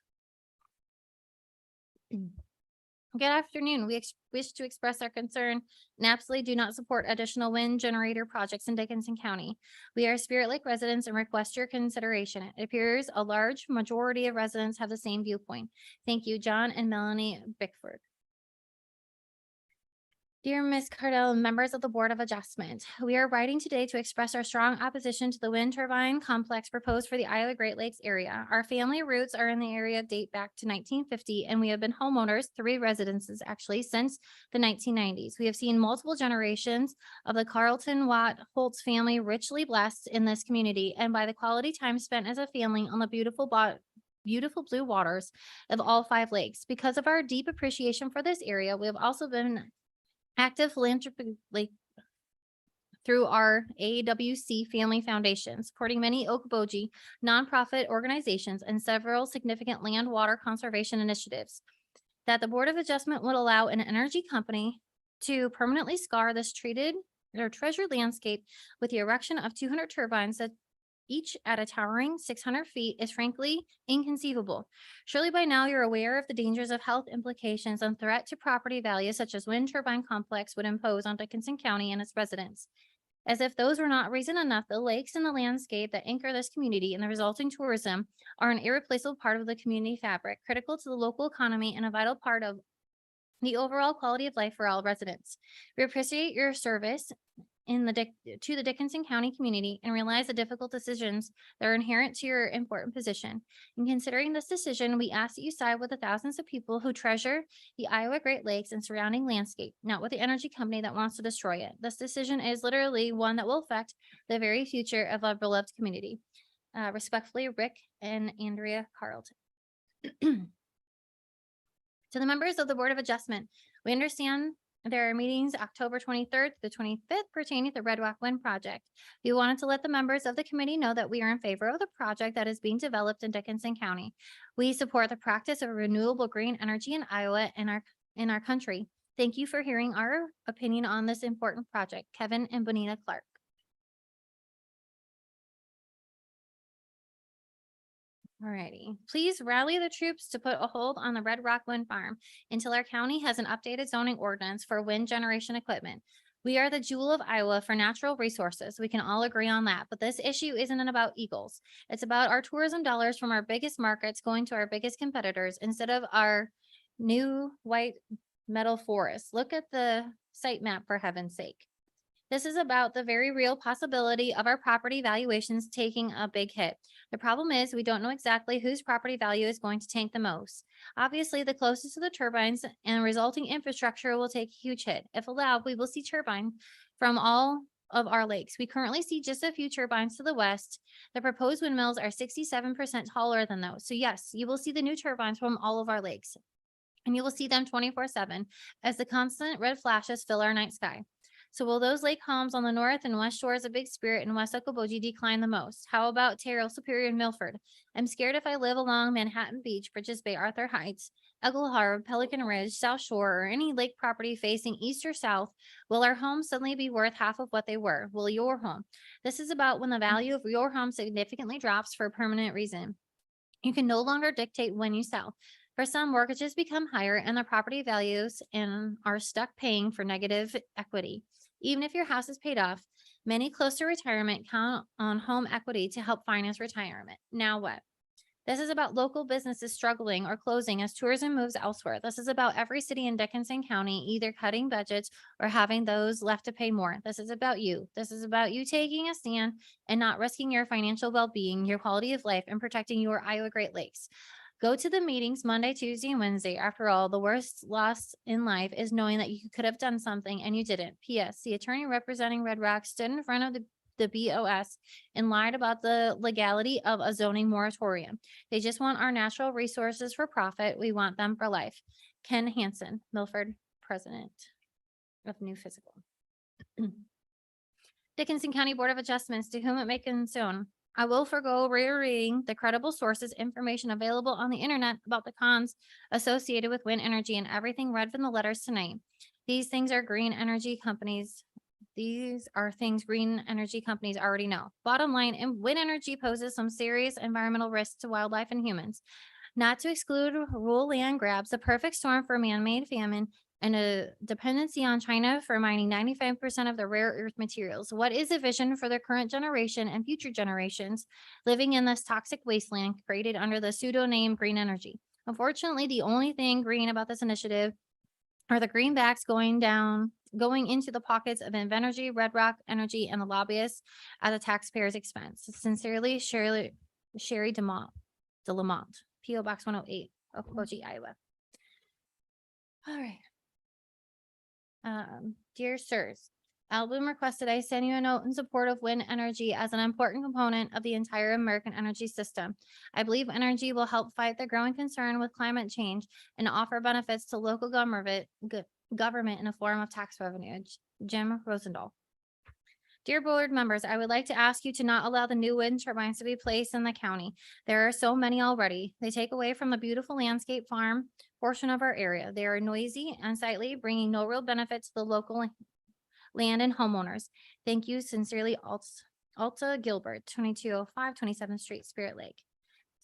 Good afternoon. We wish to express our concern and absolutely do not support additional wind generator projects in Dickinson County. We are Spirit Lake residents and request your consideration. It appears a large majority of residents have the same viewpoint. Thank you, John and Melanie Bickford. Dear Ms. Cardell, and members of the Board of Adjustment, we are writing today to express our strong opposition to the wind turbine complex proposed for the Iowa Great Lakes area. Our family roots are in the area date back to 1950, and we have been homeowners, 3 residences actually, since the 1990s. We have seen multiple generations of the Carlton Watt Holtz family richly blessed in this community and by the quality time spent as a family on the beautiful blue waters of all 5 lakes. Because of our deep appreciation for this area, we have also been active philanthropically through our AWC Family Foundation, supporting many Okoboji nonprofit organizations and several significant land water conservation initiatives. That the Board of Adjustment would allow an energy company to permanently scar this treated or treasured landscape with the erection of 200 turbines that each at a towering 600 feet is frankly inconceivable. Surely by now you're aware of the dangers of health implications and threat to property values such as wind turbine complex would impose on Dickinson County and its residents. As if those were not reason enough, the lakes and the landscape that anchor this community and the resulting tourism are an irreplaceable part of the community fabric, critical to the local economy and a vital part of the overall quality of life for all residents. We appreciate your service to the Dickinson County community and realize the difficult decisions that are inherent to your important position. In considering this decision, we ask that you side with the thousands of people who treasure the Iowa Great Lakes and surrounding landscape, not with the energy company that wants to destroy it. This decision is literally one that will affect the very future of our beloved community. Respectfully, Rick and Andrea Carlton. To the members of the Board of Adjustment, we understand there are meetings October 23rd to the 25th pertaining to the Red Rock Wind Project. We wanted to let the members of the committee know that we are in favor of the project that is being developed in Dickinson County. We support the practice of renewable green energy in Iowa and in our country. Thank you for hearing our opinion on this important project. Kevin and Bonita Clark. Alrighty, please rally the troops to put a hold on the Red Rock Wind Farm until our county has an updated zoning ordinance for wind generation equipment. We are the jewel of Iowa for natural resources. We can all agree on that, but this issue isn't about eagles. It's about our tourism dollars from our biggest markets going to our biggest competitors instead of our new white metal forest. Look at the site map for heaven's sake. This is about the very real possibility of our property valuations taking a big hit. The problem is we don't know exactly whose property value is going to tank the most. Obviously, the closest to the turbines and resulting infrastructure will take a huge hit. If allowed, we will see turbine from all of our lakes. We currently see just a few turbines to the west. The proposed windmills are 67% taller than those. So yes, you will see the new turbines from all of our lakes. And you will see them 24/7 as the constant red flashes fill our night sky. So will those lake homes on the north and west shores of Big Spirit and West Okoboji decline the most? How about Terrell, Superior, and Milford? I'm scared if I live along Manhattan Beach, Bridges Bay, Arthur Heights, Eagle Harbor, Pelican Ridge, South Shore, or any lake property facing east or south, will our homes suddenly be worth half of what they were? Will your home? This is about when the value of your home significantly drops for a permanent reason. You can no longer dictate when you sell. For some, mortgages become higher and their property values and are stuck paying for negative equity. Even if your house is paid off, many close to retirement count on home equity to help finance retirement. Now what? This is about local businesses struggling or closing as tourism moves elsewhere. This is about every city in Dickinson County either cutting budgets or having those left to pay more. This is about you. This is about you taking a stand and not risking your financial well-being, your quality of life, and protecting your Iowa Great Lakes. Go to the meetings Monday, Tuesday, and Wednesday. After all, the worst loss in life is knowing that you could have done something and you didn't. P.S. The attorney representing Red Rock stood in front of the BOS and lied about the legality of a zoning moratorium. They just want our natural resources for profit. We want them for life. Ken Hansen, Milford, President of New Physical. Dickinson County Board of Adjustments, to whom it may concern. I will forego rereading the credible sources information available on the internet about the cons associated with wind energy and everything read from the letters tonight. These things are green energy companies. These are things green energy companies already know. Bottom line, wind energy poses some serious environmental risks to wildlife and humans. Not to exclude rural land grabs, a perfect storm for man-made famine and a dependency on China for mining 95% of the rare earth materials. What is a vision for the current generation and future generations living in this toxic wasteland created under the pseudo name green energy? Unfortunately, the only thing green about this initiative are the greenbacks going into the pockets of Invenergy, Red Rock Energy, and the lobbyists at the taxpayers' expense. Sincerely, Sherry DeLamont, P.O. Box 108, Okoboji, Iowa. All right. Dear sirs, Album requested I send you a note in support of wind energy as an important component of the entire American energy system. I believe energy will help fight the growing concern with climate change and offer benefits to local government in a form of tax revenue. Jim Rosendahl. Dear board members, I would like to ask you to not allow the new wind turbines to be placed in the county. There are so many already. They take away from the beautiful landscape farm portion of our area. They are noisy, unsightly, bringing no real benefit to the local land and homeowners. Thank you sincerely, Alta Gilbert, 2205 27th Street, Spirit Lake.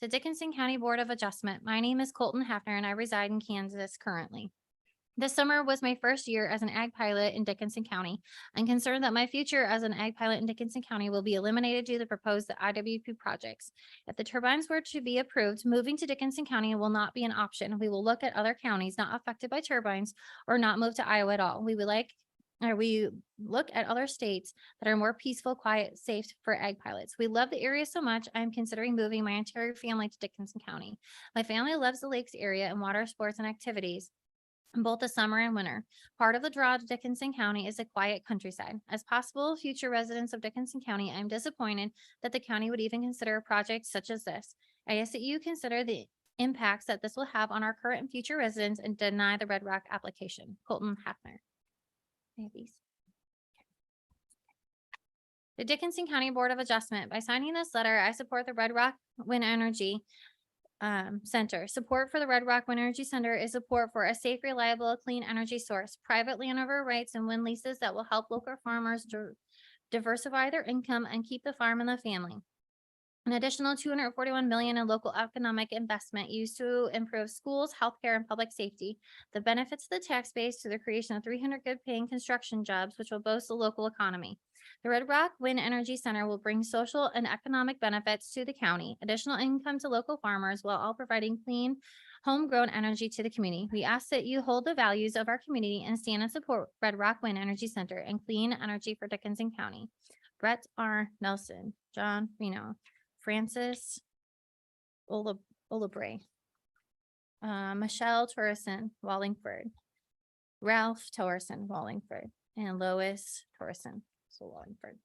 To Dickinson County Board of Adjustment, my name is Colton Hafner and I reside in Kansas currently. This summer was my first year as an ag pilot in Dickinson County. I'm concerned that my future as an ag pilot in Dickinson County will be eliminated due to the proposed IWP projects. If the turbines were to be approved, moving to Dickinson County will not be an option. We will look at other counties not affected by turbines or not move to Iowa at all. We look at other states that are more peaceful, quiet, safe for ag pilots. We love the area so much, I'm considering moving my entire family to Dickinson County. My family loves the lakes area and water sports and activities in both the summer and winter. Part of the draw to Dickinson County is a quiet countryside. As possible future residents of Dickinson County, I'm disappointed that the county would even consider a project such as this. I ask that you consider the impacts that this will have on our current and future residents and deny the Red Rock application. Colton Hafner. I have these. The Dickinson County Board of Adjustment. By signing this letter, I support the Red Rock Wind Energy Center. Support for the Red Rock Wind Energy Center is support for a safe, reliable, clean energy source, private landowner rights and wind leases that will help local farmers diversify their income and keep the farm in the family. An additional $241 million in local economic investment used to improve schools, healthcare, and public safety. The benefits to the tax base to the creation of 300 good paying construction jobs, which will boost the local economy. The Red Rock Wind Energy Center will bring social and economic benefits to the county, additional income to local farmers, while all providing clean, homegrown energy to the community. We ask that you hold the values of our community and stand and support Red Rock Wind Energy Center and clean energy for Dickinson County. Brett R. Nelson, John Reno, Francis Olabre, Michelle Torreson, Wallingford, Ralph Torreson, Wallingford, and Lois Torreson, so Wallingford.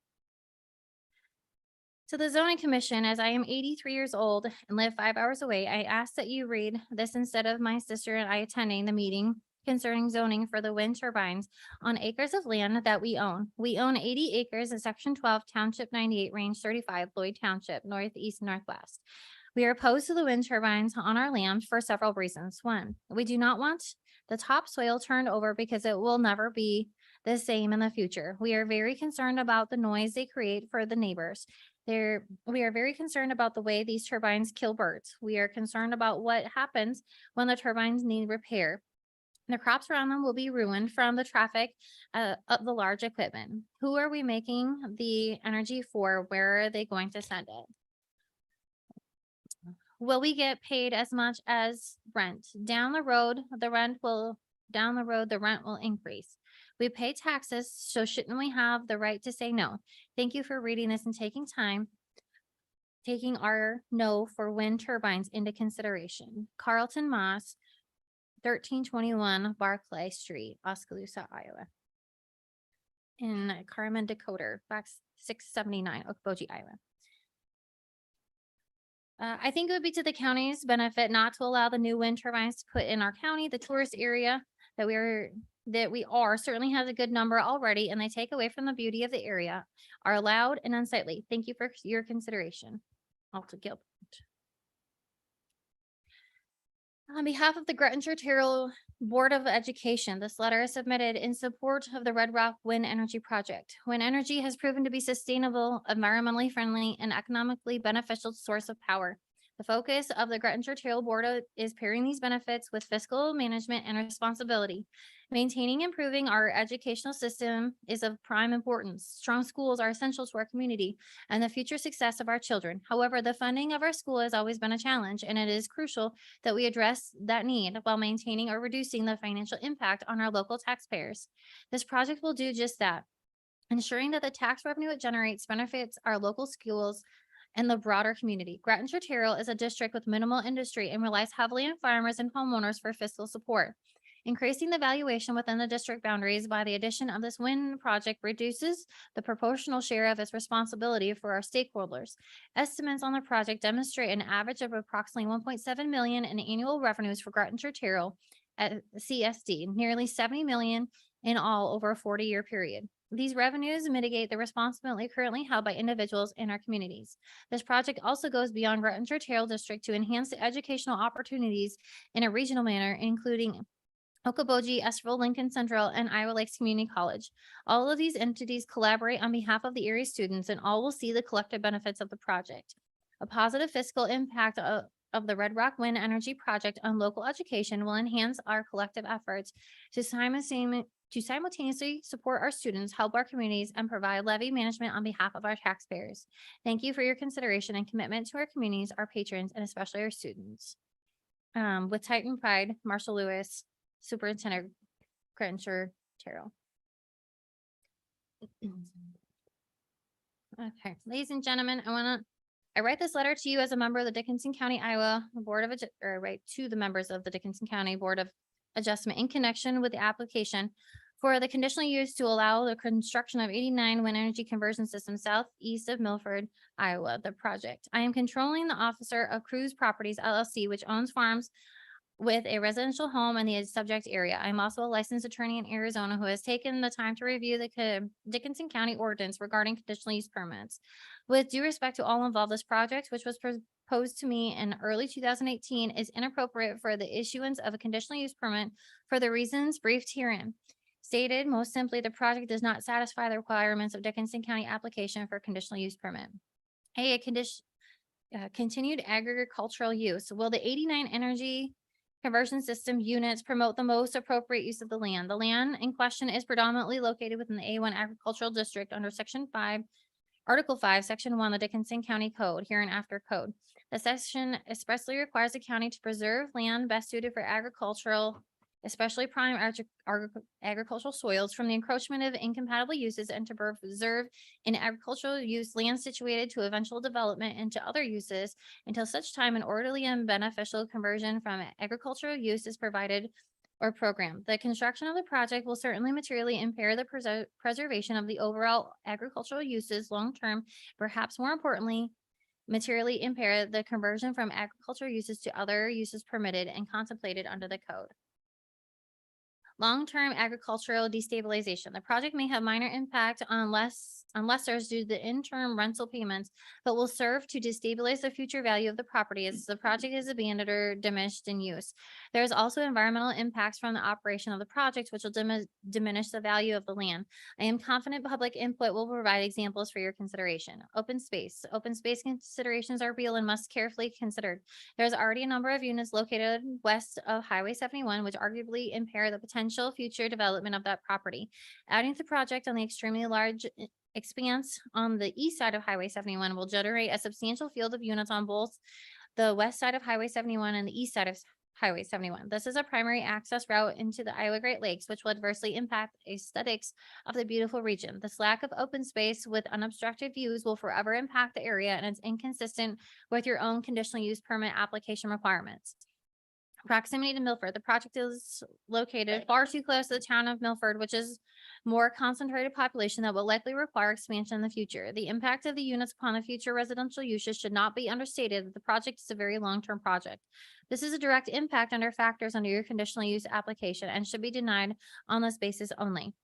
To the zoning commission, as I am 83 years old and live 5 hours away, I ask that you read this instead of my sister and I attending the meeting concerning zoning for the wind turbines on acres of land that we own. We own 80 acres in section 12, township 98, range 35, Lloyd Township, northeast, northwest. We are opposed to the wind turbines on our land for several reasons. One, we do not want the topsoil turned over because it will never be the same in the future. We are very concerned about the noise they create for the neighbors. We are very concerned about the way these turbines kill birds. We are concerned about what happens when the turbines need repair. The crops around them will be ruined from the traffic of the large equipment. Who are we making the energy for? Where are they going to send it? Will we get paid as much as rent? Down the road, the rent will increase. We pay taxes, so shouldn't we have the right to say no? Thank you for reading this and taking our no for wind turbines into consideration. Carlton Moss, 1321 Barclay Street, Oskaloosa, Iowa. In Carmen, Dakota, box 679, Okoboji, Iowa. I think it would be to the county's benefit not to allow the new wind turbines to put in our county. The tourist area that we are certainly has a good number already, and they take away from the beauty of the area, are loud and unsightly. Thank you for your consideration. Alta Gilbert. On behalf of the Grettinger-Terrell Board of Education, this letter is submitted in support of the Red Rock Wind Energy Project. Wind energy has proven to be sustainable, environmentally friendly, and economically beneficial source of power. The focus of the Grettinger-Terrell Board is pairing these benefits with fiscal management and responsibility. Maintaining and improving our educational system is of prime importance. Strong schools are essential to our community and the future success of our children. However, the funding of our school has always been a challenge, and it is crucial that we address that need while maintaining or reducing the financial impact on our local taxpayers. This project will do just that, ensuring that the tax revenue it generates benefits our local schools and the broader community. Grettinger-Terrell is a district with minimal industry and relies heavily on farmers and homeowners for fiscal support. Increasing the valuation within the district boundaries by the addition of this wind project reduces the proportional share of its responsibility for our stakeholders. Estimates on the project demonstrate an average of approximately 1.7 million in annual revenues for Grettinger-Terrell at CSD, nearly 70 million in all over a 40-year period. These revenues mitigate the responsibility currently held by individuals in our communities. This project also goes beyond Grettinger-Terrell District to enhance the educational opportunities in a regional manner, including Okoboji, Esterville, Lincoln Central, and Iowa Lakes Community College. All of these entities collaborate on behalf of the area students, and all will see the collective benefits of the project. A positive fiscal impact of the Red Rock Wind Energy Project on local education will enhance our collective efforts to simultaneously support our students, help our communities, and provide levy management on behalf of our taxpayers. Thank you for your consideration and commitment to our communities, our patrons, and especially our students. With Titan pride, Marshall Lewis, Superintendent Grettinger-Terrell. Okay, ladies and gentlemen, I write this letter to you as a member of the Dickinson County, Iowa Board of, or write to the members of the Dickinson County Board of Adjustment in connection with the application for the conditional use to allow the construction of 89 wind energy conversion systems southeast of Milford, Iowa, the project. I am controlling the officer of Cruise Properties LLC, which owns farms with a residential home in the subject area. I'm also a licensed attorney in Arizona who has taken the time to review the Dickinson County ordinance regarding conditional use permits. With due respect to all involved, this project, which was proposed to me in early 2018, is inappropriate for the issuance of a conditional use permit for the reasons briefed herein. Stated most simply, the project does not satisfy the requirements of Dickinson County application for conditional use permit. A continued agricultural use. Will the 89 energy conversion system units promote the most appropriate use of the land? The land in question is predominantly located within the A1 agricultural district under Section 5, Article 5, Section 1, the Dickinson County Code, hereinafter code. The section expressly requires the county to preserve land best suited for agricultural, especially prime agricultural soils, from the encroachment of incompatible uses, and to preserve in agricultural use land situated to eventual development into other uses until such time an orderly and beneficial conversion from agricultural use is provided or program. The construction of the project will certainly materially impair the preservation of the overall agricultural uses long-term, perhaps more importantly, materially impair the conversion from agricultural uses to other uses permitted and contemplated under the code. Long-term agricultural destabilization. The project may have minor impact on lessors due to the interim rental payments, but will serve to destabilize the future value of the property as the project is abandoned or diminished in use. There is also environmental impacts from the operation of the project, which will diminish the value of the land. I am confident public input will provide examples for your consideration. Open space. Open space considerations are real and must carefully considered. There's already a number of units located west of Highway 71, which arguably impair the potential future development of that property. Adding to the project on the extremely large expanse on the east side of Highway 71 will generate a substantial field of units on both the west side of Highway 71 and the east side of Highway 71. This is a primary access route into the Iowa Great Lakes, which will adversely impact aesthetics of the beautiful region. This lack of open space with unobstructed views will forever impact the area, and it's inconsistent with your own conditional use permit application requirements. Proximity to Milford. The project is located far too close to the town of Milford, which is more concentrated population that will likely require expansion in the future. The impact of the units upon the future residential uses should not be understated. The project is a very long-term project. This is a direct impact under factors under your conditional use application and should be denied on this basis only.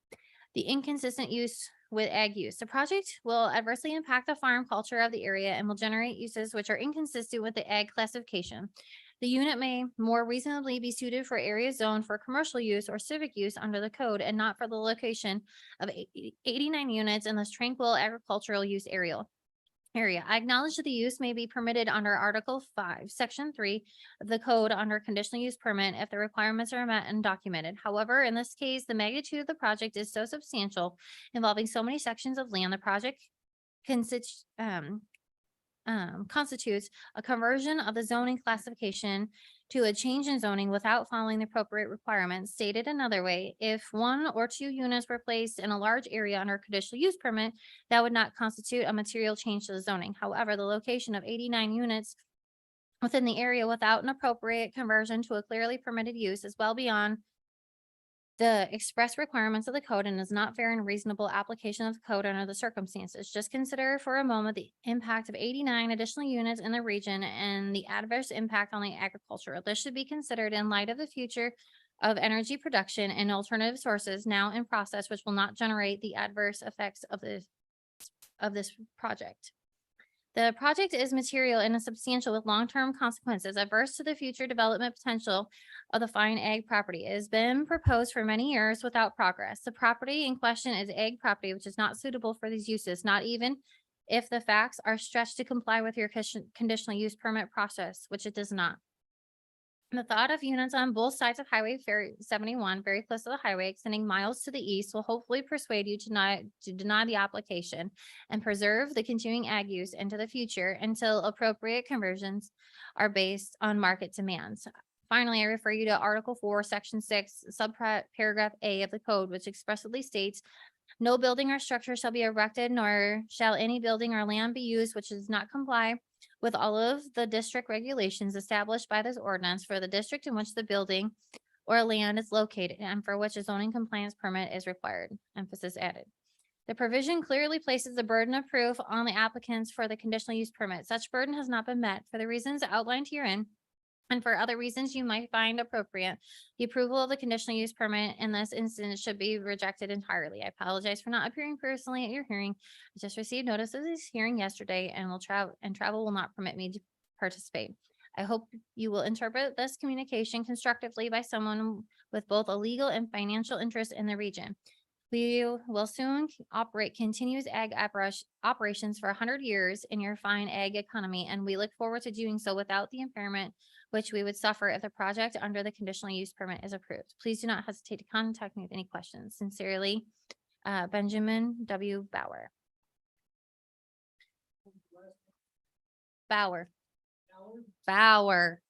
The inconsistent use with ag use. The project will adversely impact the farm culture of the area and will generate uses which are inconsistent with the ag classification. The unit may more reasonably be suited for areas zoned for commercial use or civic use under the code and not for the location of 89 units in this tranquil agricultural use area. area. I acknowledge that the use may be permitted under Article 5, Section 3 of the code under conditional use permit if the requirements are met and documented. However, in this case, the magnitude of the project is so substantial, involving so many sections of land, the project constitutes constitutes a conversion of the zoning classification to a change in zoning without following the appropriate requirements. Stated another way, if 1 or 2 units were placed in a large area under conditional use permit, that would not constitute a material change to the zoning. However, the location of 89 units within the area without an appropriate conversion to a clearly permitted use is well beyond the express requirements of the code and is not fair and reasonable application of the code under the circumstances. Just consider for a moment the impact of 89 additional units in the region and the adverse impact on the agriculture. This should be considered in light of the future of energy production and alternative sources now in process, which will not generate the adverse effects of this project. The project is material and is substantial with long-term consequences adverse to the future development potential of the fine ag property. It has been proposed for many years without progress. The property in question is ag property, which is not suitable for these uses, not even if the facts are stretched to comply with your conditional use permit process, which it does not. The thought of units on both sides of Highway 71, very close to the highway, extending miles to the east, will hopefully persuade you to deny the application and preserve the continuing ag use into the future until appropriate conversions are based on market demands. Finally, I refer you to Article 4, Section 6, subparagraph A of the code, which expressly states, no building or structure shall be erected, nor shall any building or land be used which does not comply with all of the district regulations established by this ordinance for the district in which the building or land is located and for which a zoning compliance permit is required. Emphasis added. The provision clearly places the burden of proof on the applicants for the conditional use permit. Such burden has not been met for the reasons outlined herein and for other reasons you might find appropriate. The approval of the conditional use permit in this instance should be rejected entirely. I apologize for not appearing personally at your hearing. I just received notice of this hearing yesterday and travel will not permit me to participate. I hope you will interpret this communication constructively by someone with both a legal and financial interest in the region. We will soon operate continuous ag operations for 100 years in your fine ag economy, and we look forward to doing so without the impairment which we would suffer if the project under the conditional use permit is approved. Please do not hesitate to contact me with any questions. Sincerely, Benjamin W. Bauer. Bauer.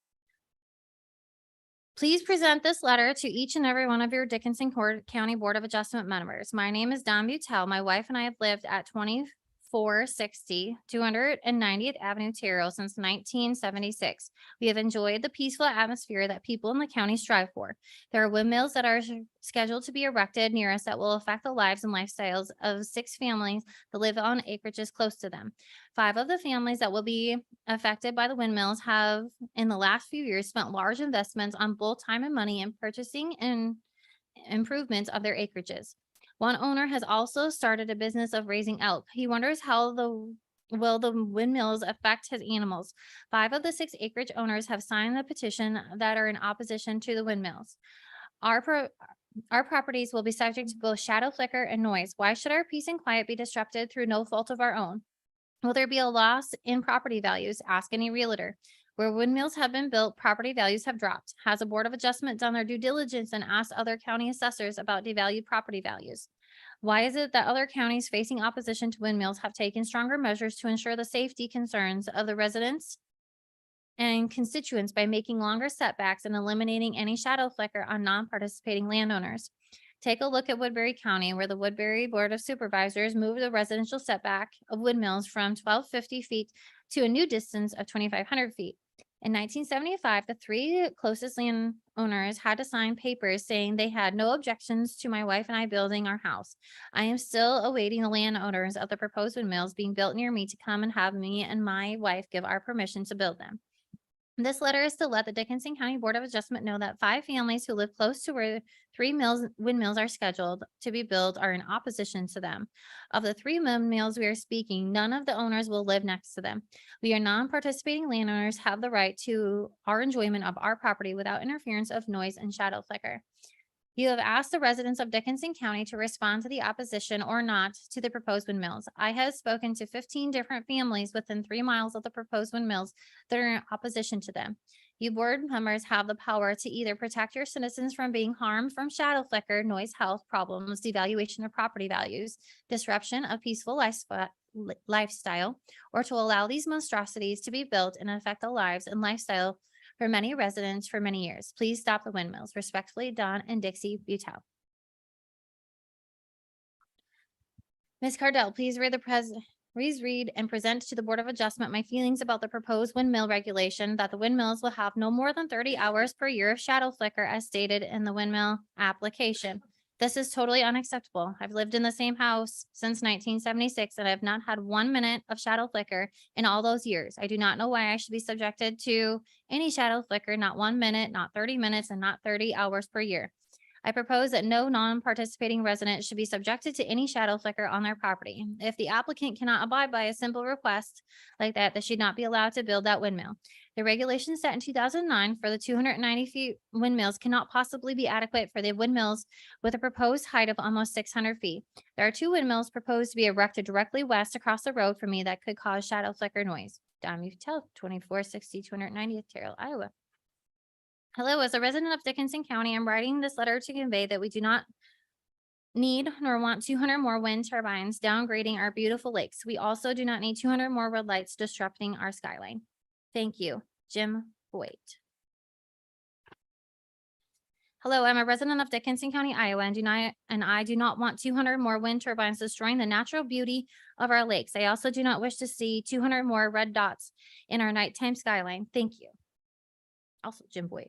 Please present this letter to each and every one of your Dickinson County Board of Adjustment members. My name is Don Butel. My wife and I have lived at 2460 290th Avenue, Terrell since 1976. We have enjoyed the peaceful atmosphere that people in the county strive for. There are windmills that are scheduled to be erected near us that will affect the lives and lifestyles of 6 families that live on acreages close to them. 5 of the families that will be affected by the windmills have, in the last few years, spent large investments on both time and money in purchasing and improvements of their acreages. One owner has also started a business of raising elk. He wonders how the windmills affect his animals. 5 of the 6 acreage owners have signed the petition that are in opposition to the windmills. Our properties will be subject to both shadow flicker and noise. Why should our peace and quiet be disrupted through no fault of our own? Will there be a loss in property values? Ask any realtor. Where windmills have been built, property values have dropped. Has a Board of Adjustment done their due diligence and asked other county assessors about devalued property values? Why is it that other counties facing opposition to windmills have taken stronger measures to ensure the safety concerns of the residents and constituents by making longer setbacks and eliminating any shadow flicker on non-participating landowners? Take a look at Woodbury County, where the Woodbury Board of Supervisors moved the residential setback of windmills from 1,250 feet to a new distance of 2,500 feet. In 1975, the 3 closest landowners had to sign papers saying they had no objections to my wife and I building our house. I am still awaiting the landowners of the proposed windmills being built near me to come and have me and my wife give our permission to build them. This letter is to let the Dickinson County Board of Adjustment know that 5 families who live close to where 3 windmills are scheduled to be built are in opposition to them. Of the 3 windmills we are speaking, none of the owners will live next to them. We are non-participating landowners have the right to our enjoyment of our property without interference of noise and shadow flicker. You have asked the residents of Dickinson County to respond to the opposition or not to the proposed windmills. I have spoken to 15 different families within 3 miles of the proposed windmills that are in opposition to them. You board members have the power to either protect your citizens from being harmed from shadow flicker, noise, health problems, devaluation of property values, disruption of peaceful lifestyle, or to allow these monstrosities to be built and affect the lives and lifestyle for many residents for many years. Please stop the windmills. Respectfully, Don and Dixie Butel. Ms. Cardell, please read and present to the Board of Adjustment my feelings about the proposed windmill regulation that the windmills will have no more than 30 hours per year of shadow flicker as stated in the windmill application. This is totally unacceptable. I've lived in the same house since 1976 and I've not had 1 minute of shadow flicker in all those years. I do not know why I should be subjected to any shadow flicker, not 1 minute, not 30 minutes, and not 30 hours per year. I propose that no non-participating resident should be subjected to any shadow flicker on their property. If the applicant cannot abide by a simple request like that, they should not be allowed to build that windmill. The regulation set in 2009 for the 290 feet windmills cannot possibly be adequate for the windmills with a proposed height of almost 600 feet. There are 2 windmills proposed to be erected directly west across the road from me that could cause shadow flicker noise. Don Utel, 2460 290th Terrell, Iowa. Hello, as a resident of Dickinson County, I'm writing this letter to convey that we do not need nor want 200 more wind turbines downgrading our beautiful lakes. We also do not need 200 more red lights disrupting our skyline. Thank you, Jim Boyd. Hello, I'm a resident of Dickinson County, Iowa, and I do not want 200 more wind turbines destroying the natural beauty of our lakes. I also do not wish to see 200 more red dots in our nighttime skyline. Thank you. Also, Jim Boyd.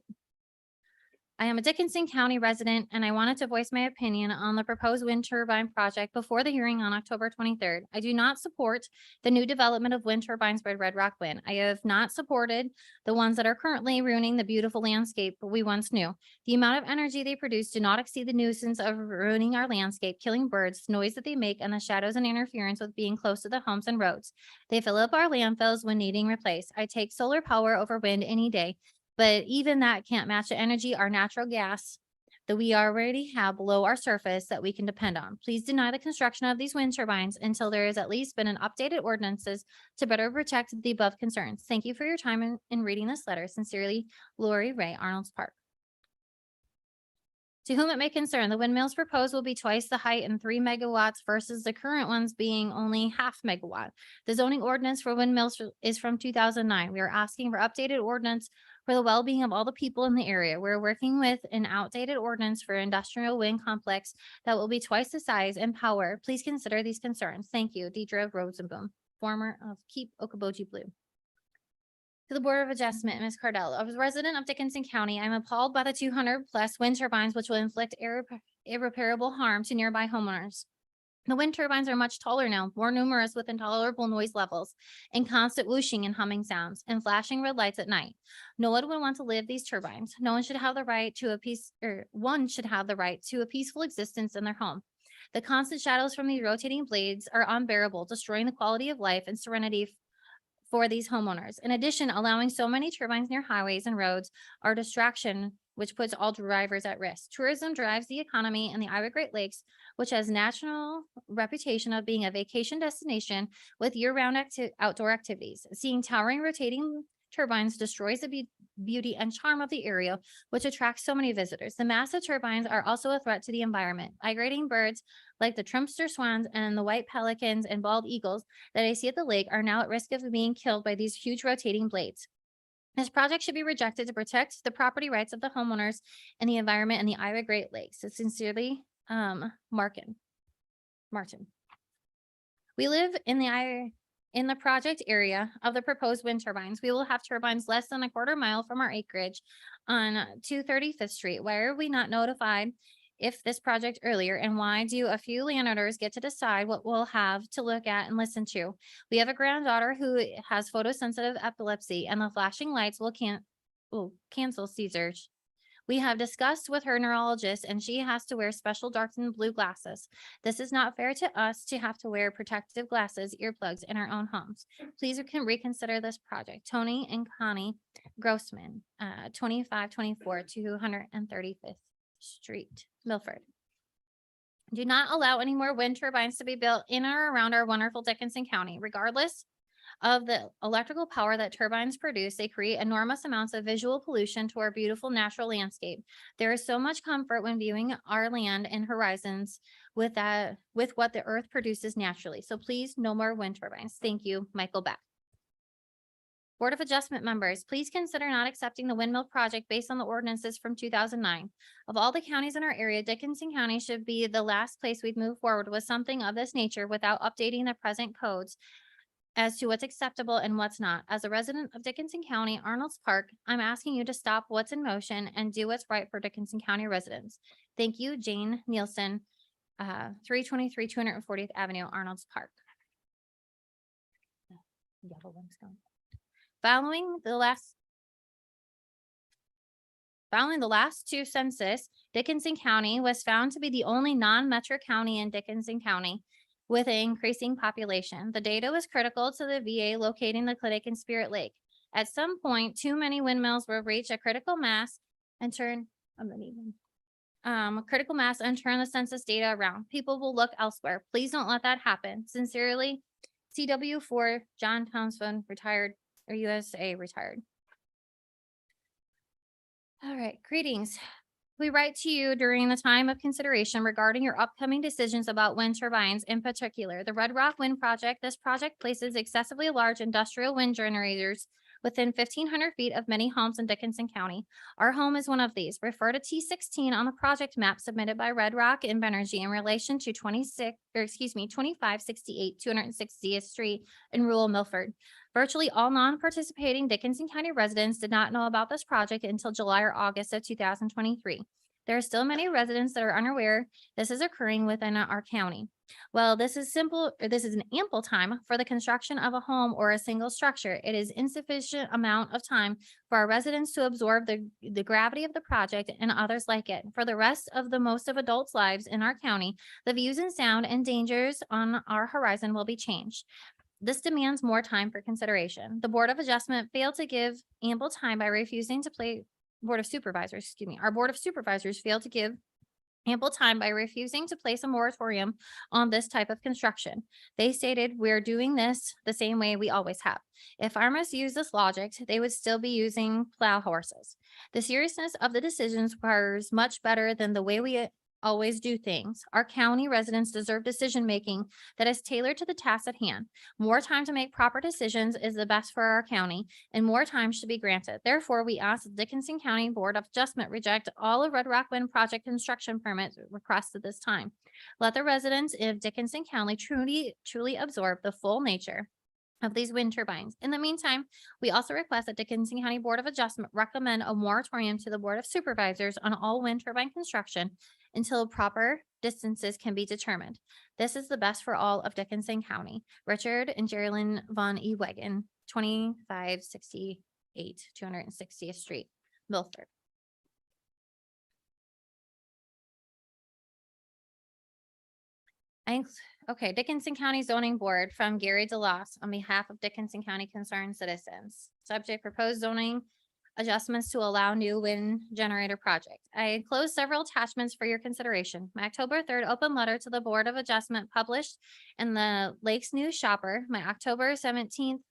I am a Dickinson County resident and I wanted to voice my opinion on the proposed wind turbine project before the hearing on October 23rd. I do not support the new development of wind turbines by Red Rock Wind. I have not supported the ones that are currently ruining the beautiful landscape we once knew. The amount of energy they produce do not exceed the nuisance of ruining our landscape, killing birds, noise that they make, and the shadows and interference with being close to the homes and roads. They fill up our landfills when needing replaced. I take solar power over wind any day. But even that can't match the energy or natural gas that we already have below our surface that we can depend on. Please deny the construction of these wind turbines until there has at least been an updated ordinances to better protect the above concerns. Thank you for your time in reading this letter. Sincerely, Lori Ray, Arnold's Park. To whom it may concern, the windmills proposed will be twice the height and 3 megawatts versus the current ones being only half megawatt. The zoning ordinance for windmills is from 2009. We are asking for updated ordinance for the well-being of all the people in the area. We're working with an outdated ordinance for industrial wind complex that will be twice the size and power. Please consider these concerns. Thank you, Deidre Rosenboom, former of Keep Okoboji Blue. To the Board of Adjustment, Ms. Cardell, as a resident of Dickinson County, I'm appalled by the 200 plus wind turbines which will inflict irreparable harm to nearby homeowners. The wind turbines are much taller now, more numerous with intolerable noise levels and constant whooshing and humming sounds and flashing red lights at night. No one would want to live these turbines. No one should have the right to one should have the right to a peaceful existence in their home. The constant shadows from these rotating blades are unbearable, destroying the quality of life and serenity for these homeowners. In addition, allowing so many turbines near highways and roads are a distraction, which puts all drivers at risk. Tourism drives the economy in the Iowa Great Lakes, which has national reputation of being a vacation destination with year-round outdoor activities. Seeing towering rotating turbines destroys the beauty and charm of the area, which attracts so many visitors. The massive turbines are also a threat to the environment. Migrating birds like the trumpster swans and the white pelicans and bald eagles that I see at the lake are now at risk of being killed by these huge rotating blades. This project should be rejected to protect the property rights of the homeowners and the environment in the Iowa Great Lakes. So sincerely, Martin. We live in the project area of the proposed wind turbines. We will have turbines less than a quarter mile from our acreage on 235th Street. Why are we not notified if this project earlier, and why do a few landowners get to decide what we'll have to look at and listen to? We have a granddaughter who has photosensitive epilepsy, and the flashing lights will cancel seizures. We have discussed with her neurologist and she has to wear special darkened blue glasses. This is not fair to us to have to wear protective glasses, earplugs in our own homes. Please reconsider this project. Tony and Connie Grossman, 2524 235th Street, Milford. Do not allow any more wind turbines to be built in or around our wonderful Dickinson County. Regardless of the electrical power that turbines produce, they create enormous amounts of visual pollution to our beautiful natural landscape. There is so much comfort when viewing our land and horizons with what the earth produces naturally. So please, no more wind turbines. Thank you, Michael Beck. Board of Adjustment members, please consider not accepting the windmill project based on the ordinances from 2009. Of all the counties in our area, Dickinson County should be the last place we'd move forward with something of this nature without updating the present codes as to what's acceptable and what's not. As a resident of Dickinson County, Arnold's Park, I'm asking you to stop what's in motion and do what's right for Dickinson County residents. Thank you, Jane Nielsen, 323 240th Avenue, Arnold's Park. Yellow one's gone. Following the last two census, Dickinson County was found to be the only non-metro county in Dickinson County with an increasing population. The data was critical to the VA locating the clinic in Spirit Lake. At some point, too many windmills will reach a critical mass and turn the census data around. People will look elsewhere. Please don't let that happen. Sincerely, CW4 John Townsend, retired, or USA retired. All right, greetings. We write to you during the time of consideration regarding your upcoming decisions about wind turbines, in particular, the Red Rock Wind Project. This project places excessively large industrial wind generators within 1,500 feet of many homes in Dickinson County. Our home is one of these. Refer to T16 on the project map submitted by Red Rock Energy in relation to 2568 260th Street in rural Milford. Virtually all non-participating Dickinson County residents did not know about this project until July or August of 2023. There are still many residents that are unaware this is occurring within our county. Well, this is an ample time for the construction of a home or a single structure. It is insufficient amount of time for our residents to absorb the gravity of the project and others like it. For the rest of most of adults' lives in our county, the views and sound and dangers on our horizon will be changed. This demands more time for consideration. The Board of Adjustment failed to give ample time by refusing to Board of Supervisors, excuse me. Our Board of Supervisors failed to give ample time by refusing to place a moratorium on this type of construction. They stated, we're doing this the same way we always have. If farmers use this logic, they would still be using plow horses. The seriousness of the decisions was much better than the way we always do things. Our county residents deserve decision-making that is tailored to the task at hand. More time to make proper decisions is the best for our county, and more time should be granted. Therefore, we ask the Dickinson County Board of Adjustment reject all of Red Rock Wind Project construction permits requested this time. Let the residents of Dickinson County truly absorb the full nature of these wind turbines. In the meantime, we also request that Dickinson County Board of Adjustment recommend a moratorium to the Board of Supervisors on all wind turbine construction until proper distances can be determined. This is the best for all of Dickinson County. Richard and Geraldine Von E. Wagon, 2568 260th Street, Milford. Okay, Dickinson County Zoning Board from Gary DeLoss on behalf of Dickinson County concerned citizens. Subject: proposed zoning adjustments to allow new wind generator project. I enclosed several attachments for your consideration. My October 3rd open letter to the Board of Adjustment published in the Lakes News Shopper, my October 17th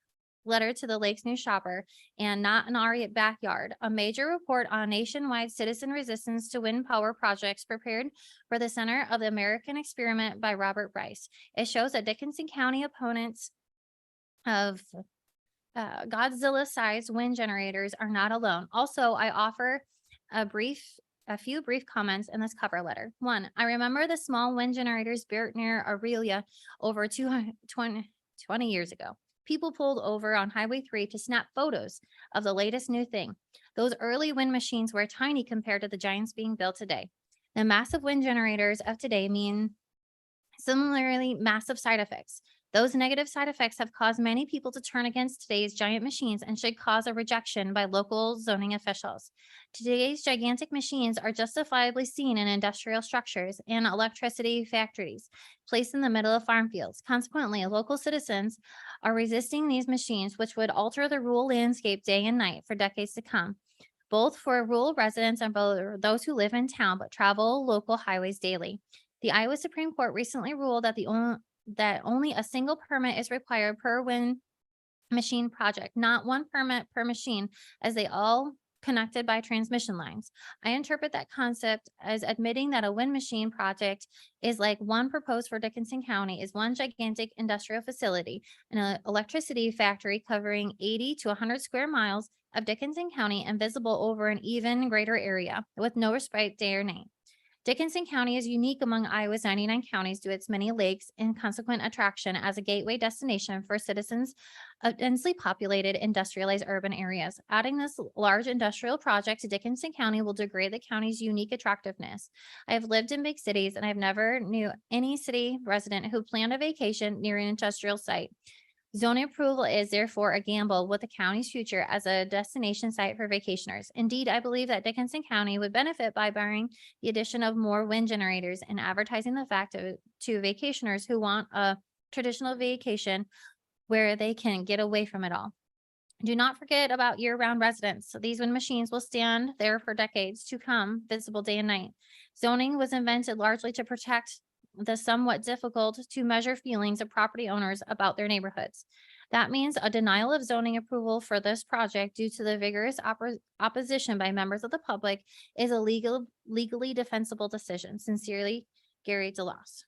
letter to the Lakes News Shopper, and Not an Our Backyard, a major report on nationwide citizen resistance to wind power projects prepared for the Center of the American Experiment by Robert Bryce. It shows that Dickinson County opponents of Godzilla-sized wind generators are not alone. Also, I offer a few brief comments in this cover letter. 1, I remember the small wind generators built near Aurelia over 20 years ago. People pulled over on Highway 3 to snap photos of the latest new thing. Those early wind machines were tiny compared to the giants being built today. The massive wind generators of today mean similarly massive side effects. Those negative side effects have caused many people to turn against today's giant machines and should cause a rejection by local zoning officials. Today's gigantic machines are justifiably seen in industrial structures and electricity factories placed in the middle of farm fields. Consequently, local citizens are resisting these machines, which would alter the rural landscape day and night for decades to come. both for rural residents and for those who live in town but travel local highways daily. The Iowa Supreme Court recently ruled that that only a single permit is required per wind machine project, not one permit per machine, as they all connected by transmission lines. I interpret that concept as admitting that a wind machine project is like one proposed for Dickinson County is one gigantic industrial facility, an electricity factory covering 80 to 100 square miles of Dickinson County and visible over an even greater area with no respite day or night. Dickinson County is unique among Iowa's 99 counties due to its many lakes and consequent attraction as a gateway destination for citizens of densely populated industrialized urban areas. Adding this large industrial project to Dickinson County will degrade the county's unique attractiveness. I have lived in big cities and I've never knew any city resident who planned a vacation near an industrial site. Zoning approval is therefore a gamble with the county's future as a destination site for vacationers. Indeed, I believe that Dickinson County would benefit by barring the addition of more wind generators and advertising the fact to vacationers who want a traditional vacation where they can get away from it all. Do not forget about year-round residents. These wind machines will stand there for decades to come, visible day and night. Zoning was invented largely to protect the somewhat difficult to measure feelings of property owners about their neighborhoods. That means a denial of zoning approval for this project due to the vigorous opposition by members of the public is a legally defensible decision. Sincerely, Gary DeLoss.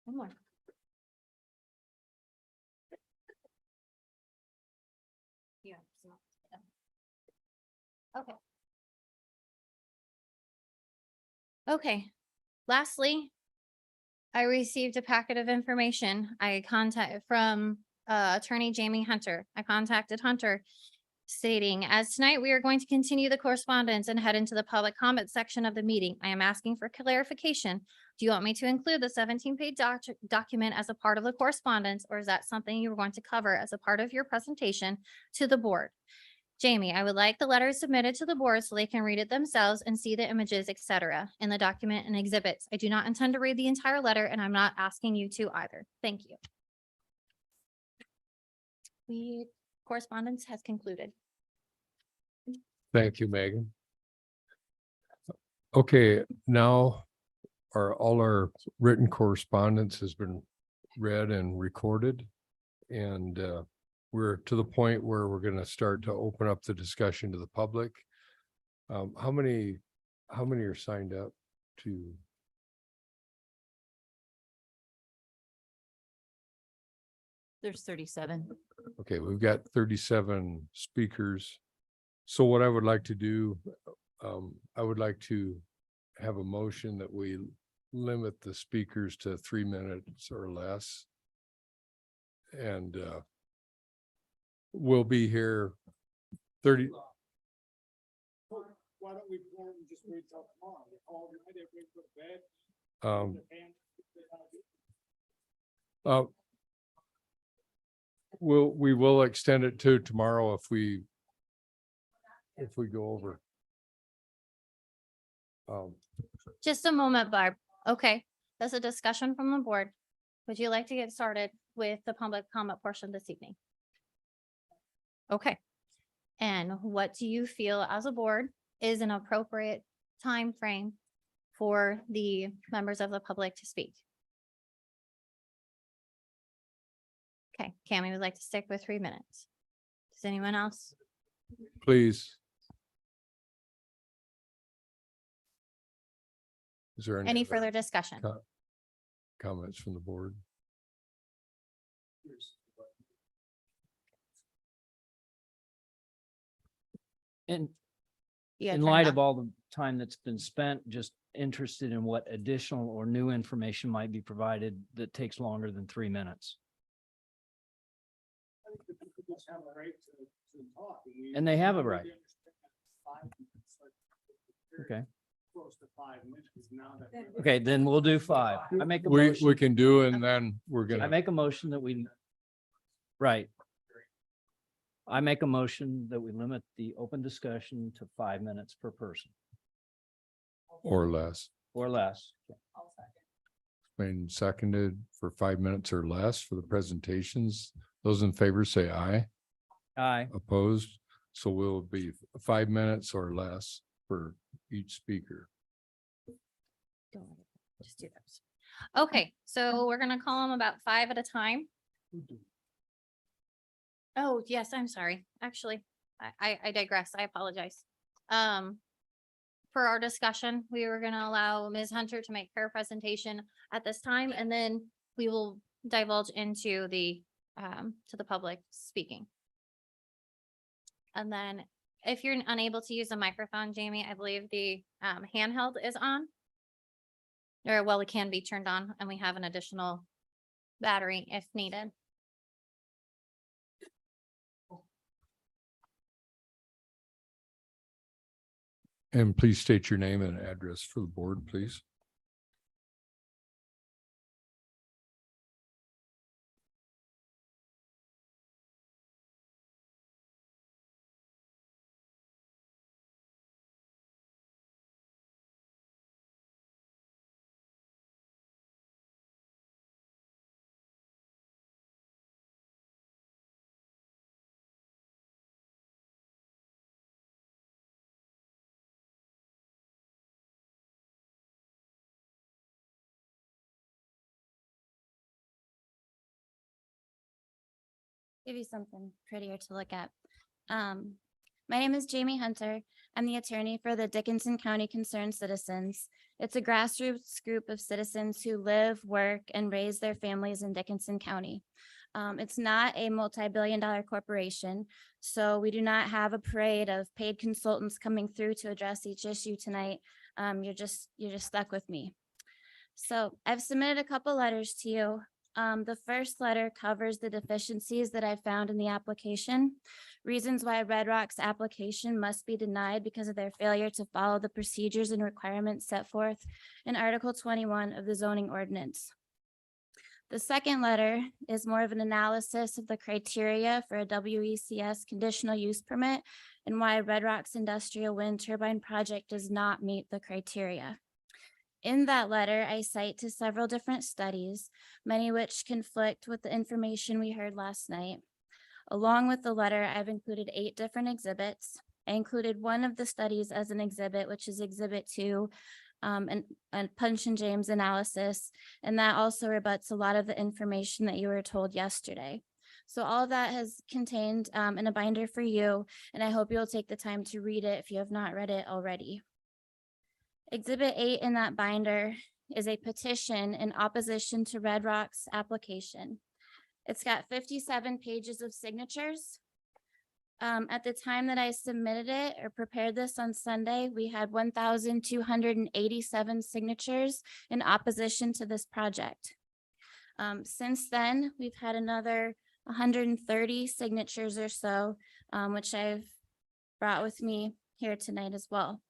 One more. Yeah. Okay. Okay, lastly, I received a packet of information. I contacted from attorney Jamie Hunter. I contacted Hunter stating, as tonight we are going to continue the correspondence and head into the public comment section of the meeting. I am asking for clarification. Do you want me to include the 17-page document as a part of the correspondence, or is that something you were going to cover as a part of your presentation to the board? Jamie, I would like the letters submitted to the board so they can read it themselves and see the images, etc. in the document and exhibits. I do not intend to read the entire letter and I'm not asking you to either. Thank you. The correspondence has concluded. Thank you, Megan. Okay, now all our written correspondence has been read and recorded. And we're to the point where we're going to start to open up the discussion to the public. How many are signed up to? There's 37. Okay, we've got 37 speakers. So what I would like to do, I would like to have a motion that we limit the speakers to 3 minutes or less. And we'll be here 30. Why don't we plan and just wait till tomorrow? We call tonight, everybody go to bed. We will extend it to tomorrow if we go over. Just a moment, Barb. Okay, that's a discussion from the board. Would you like to get started with the public comment portion this evening? Okay. And what do you feel as a board is an appropriate time frame for the members of the public to speak? Okay, Cammie would like to stick with 3 minutes. Does anyone else? Please. Is there Any other further discussion? comments from the board? And Yeah, in turn it light on. of all the time that's been spent, just interested in what additional or new information might be provided that takes longer than 3 minutes. And they have a right. Okay. Okay, then we'll do 5. I make a We motion, can do, and then we're I gonna, make a motion that we, right. I make a motion that we limit the open discussion to 5 minutes per person or less. or less. Been seconded for 5 minutes or less for the presentations. Those in favor say aye. Aye. Opposed? So we'll be 5 minutes or less for each speaker. Don't worry, just do those. Okay, so we're gonna call them about 5 at a time. Oh, yes, I'm sorry. Actually, I digress. I apologize. For our discussion, we were gonna allow Ms. Hunter to make her presentation at this time, and then we will divulge into to the public speaking. And then if you're unable to use a microphone, Jamie, I believe the handheld is on. Or well, it can be turned on and we have an additional battery if needed. And please state your name and address for the board, please. Give you something prettier to look at. My name is Jamie Hunter. I'm the attorney for the Dickinson County Concerned Citizens. It's a grassroots group of citizens who live, work, and raise their families in Dickinson County. It's not a multi-billion-dollar corporation, so we do not have a parade of paid consultants coming through to address each issue tonight. You're just stuck with me. So I've submitted a couple letters to you. The first letter covers the deficiencies that I found in the application, reasons why Red Rock's application must be denied because of their failure to follow the procedures and requirements set forth in Article 21 of the zoning ordinance. The second letter is more of an analysis of the criteria for a WECS conditional use permit and why Red Rock's industrial wind turbine project does not meet the criteria. In that letter, I cite to several different studies, many which conflict with the information we heard last night. Along with the letter, I've included 8 different exhibits. I included one of the studies as an exhibit, which is Exhibit 2, and Punch and James analysis, and that also rebuts a lot of the information that you were told yesterday. So all of that has contained in a binder for you, and I hope you'll take the time to read it if you have not read it already. Exhibit 8 in that binder is a petition in opposition to Red Rock's application. It's got 57 pages of signatures. At the time that I submitted it or prepared this on Sunday, we had 1,287 signatures in opposition to this project. Since then, we've had another 130 signatures or so, which I've brought with me here tonight as well.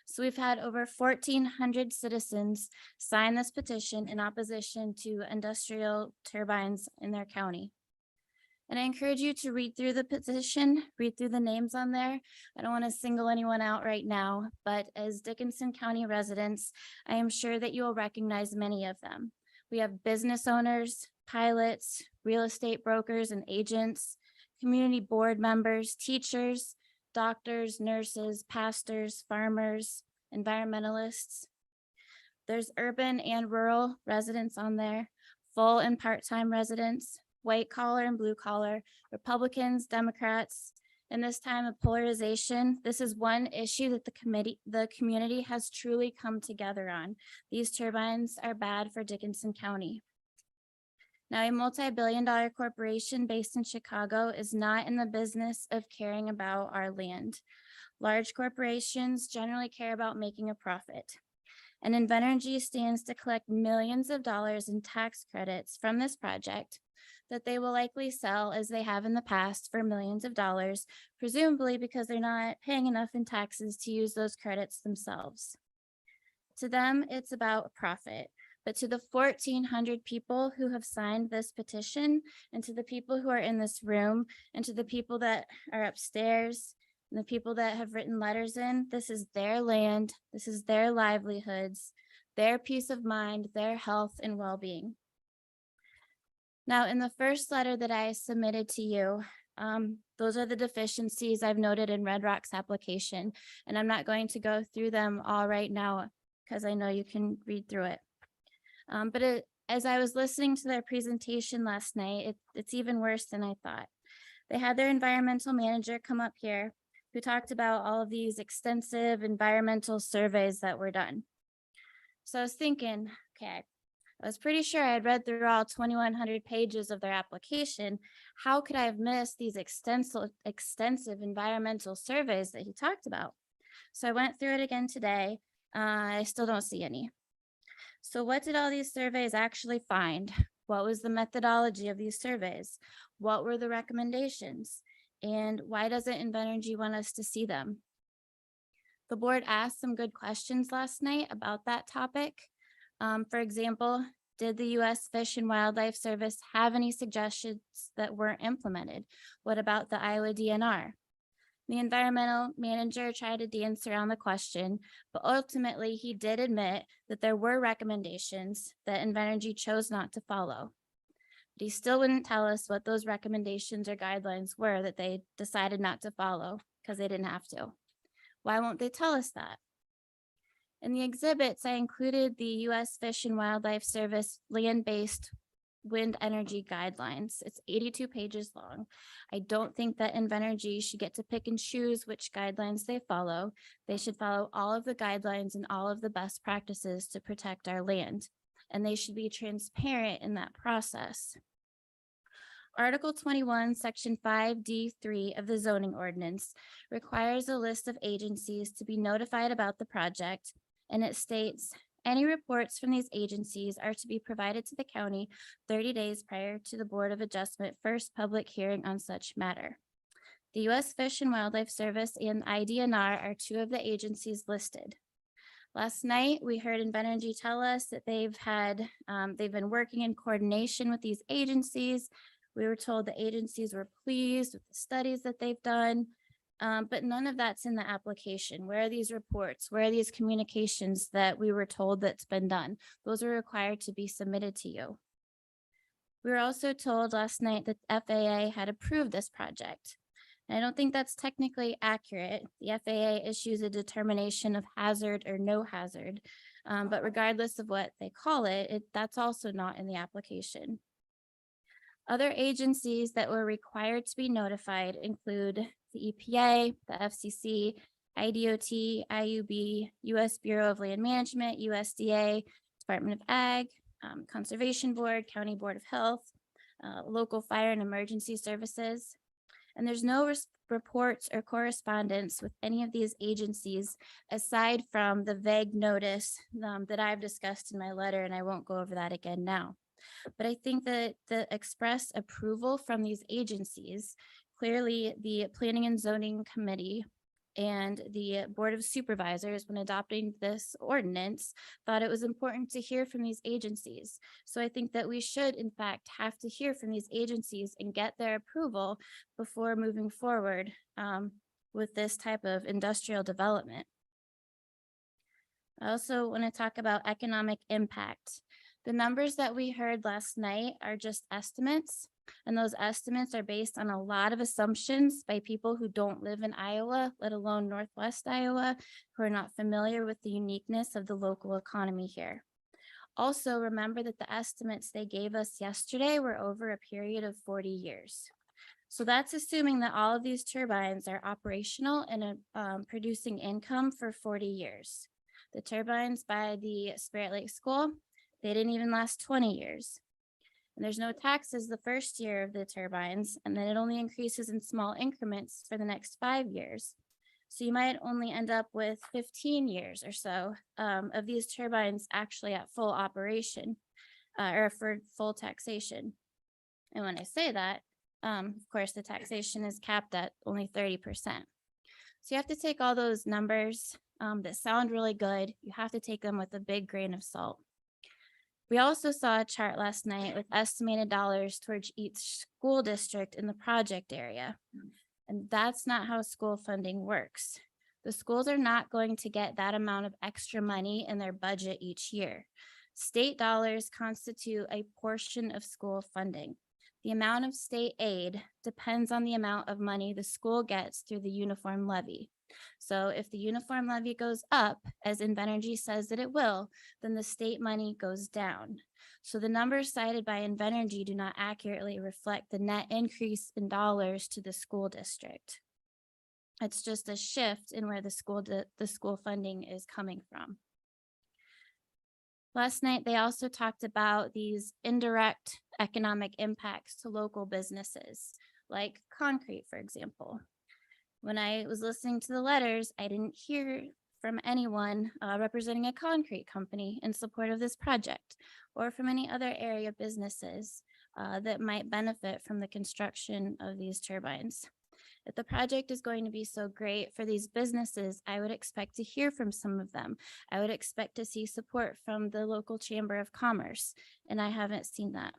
So we've had over 1,400 citizens sign this petition in opposition to industrial turbines in their county. And I encourage you to read through the petition, read through the names on there. I don't want to single anyone out right now, but as Dickinson County residents, I am sure that you will recognize many of them. We have business owners, pilots, real estate brokers and agents, community board members, teachers, doctors, nurses, pastors, farmers, environmentalists. There's urban and rural residents on there, full and part-time residents, white collar and blue collar, Republicans, Democrats. In this time of polarization, this is one issue that the community has truly come together on. These turbines are bad for Dickinson County. Now, a multi-billion-dollar corporation based in Chicago is not in the business of caring about our land. Large corporations generally care about making a profit. And Invenergy stands to collect millions of dollars in tax credits from this project that they will likely sell as they have in the past for millions of dollars, presumably because they're not paying enough in taxes to use those credits themselves. To them, it's about profit. But to the 1,400 people who have signed this petition, and to the people who are in this room, and to the people that are upstairs, and the people that have written letters in, this is their land, this is their livelihoods, their peace of mind, their health and well-being. Now, in the first letter that I submitted to you, Those are the deficiencies I've noted in Red Rock's application, and I'm not going to go through them all right now because I know you can read through it. As I was listening to their presentation last night, it's even worse than I thought. They had their environmental manager come up here who talked about all of these extensive environmental surveys that were done. So I was thinking, okay, I was pretty sure I had read through all 2,100 pages of their application. How could I have missed these extensive environmental surveys that he talked about? So I went through it again today. I still don't see any. So what did all these surveys actually find? What was the methodology of these surveys? What were the recommendations? And why doesn't Invenergy want us to see them? The board asked some good questions last night about that topic. For example, did the U.S. Fish and Wildlife Service have any suggestions that weren't implemented? What about the Iowa DNR? The environmental manager tried to dance around the question, but ultimately he did admit that there were recommendations that Invenergy chose not to follow. But he still wouldn't tell us what those recommendations or guidelines were that they decided not to follow because they didn't have to. Why won't they tell us that? In the exhibits, I included the U.S. Fish and Wildlife Service land-based wind energy guidelines. It's 82 pages long. I don't think that Invenergy should get to pick and choose which guidelines they follow. They should follow all of the guidelines and all of the best practices to protect our land, and they should be transparent in that process. Article 21, Section 5D3 of the zoning ordinance requires a list of agencies to be notified about the project, and it states, any reports from these agencies are to be provided to the county 30 days prior to the Board of Adjustment first public hearing on such matter. The U.S. Fish and Wildlife Service and IDNR are two of the agencies listed. Last night, we heard Invenergy tell us that they've been working in coordination with these agencies. We were told the agencies were pleased with the studies that they've done. But none of that's in the application. Where are these reports? Where are these communications that we were told that's been done? Those are required to be submitted to you. We were also told last night that FAA had approved this project. And I don't think that's technically accurate. The FAA issues a determination of hazard or no hazard. But regardless of what they call it, that's also not in the application. Other agencies that were required to be notified include the EPA, the FCC, IDOT, IUB, U.S. Bureau of Land Management, USDA, Department of Ag, Conservation Board, County Board of Health, local fire and emergency services. And there's no reports or correspondence with any of these agencies aside from the vague notice that I've discussed in my letter, and I won't go over that again now. But I think that the express approval from these agencies, clearly the Planning and Zoning Committee and the Board of Supervisors, when adopting this ordinance, thought it was important to hear from these agencies. So I think that we should, in fact, have to hear from these agencies and get their approval before moving forward with this type of industrial development. I also want to talk about economic impact. The numbers that we heard last night are just estimates, and those estimates are based on a lot of assumptions by people who don't live in Iowa, let alone Northwest Iowa, who are not familiar with the uniqueness of the local economy here. Also, remember that the estimates they gave us yesterday were over a period of 40 years. So that's assuming that all of these turbines are operational and producing income for 40 years. The turbines by the Spirit Lake School, they didn't even last 20 years. And there's no taxes the first year of the turbines, and then it only increases in small increments for the next 5 years. So you might only end up with 15 years or so of these turbines actually at full operation or for full taxation. And when I say that, of course, the taxation is capped at only 30%. So you have to take all those numbers that sound really good. You have to take them with a big grain of salt. We also saw a chart last night with estimated dollars towards each school district in the project area. And that's not how school funding works. The schools are not going to get that amount of extra money in their budget each year. State dollars constitute a portion of school funding. The amount of state aid depends on the amount of money the school gets through the uniform levy. So if the uniform levy goes up, as Invenergy says that it will, then the state money goes down. So the numbers cited by Invenergy do not accurately reflect the net increase in dollars to the school district. It's just a shift in where the school funding is coming from. Last night, they also talked about these indirect economic impacts to local businesses, like concrete, for example. When I was listening to the letters, I didn't hear from anyone representing a concrete company in support of this project, or from any other area businesses that might benefit from the construction of these turbines. If the project is going to be so great for these businesses, I would expect to hear from some of them. I would expect to see support from the local Chamber of Commerce, and I haven't seen that.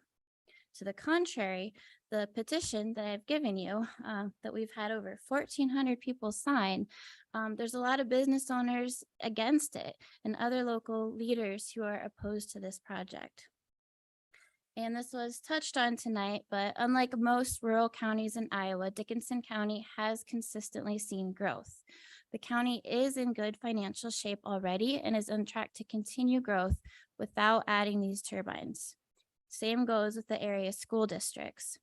To the contrary, the petition that I've given you, that we've had over 1,400 people sign, there's a lot of business owners against it and other local leaders who are opposed to this project. And this was touched on tonight, but unlike most rural counties in Iowa, Dickinson County has consistently seen growth. The county is in good financial shape already and is on track to continue growth without adding these turbines. Same goes with the area school districts.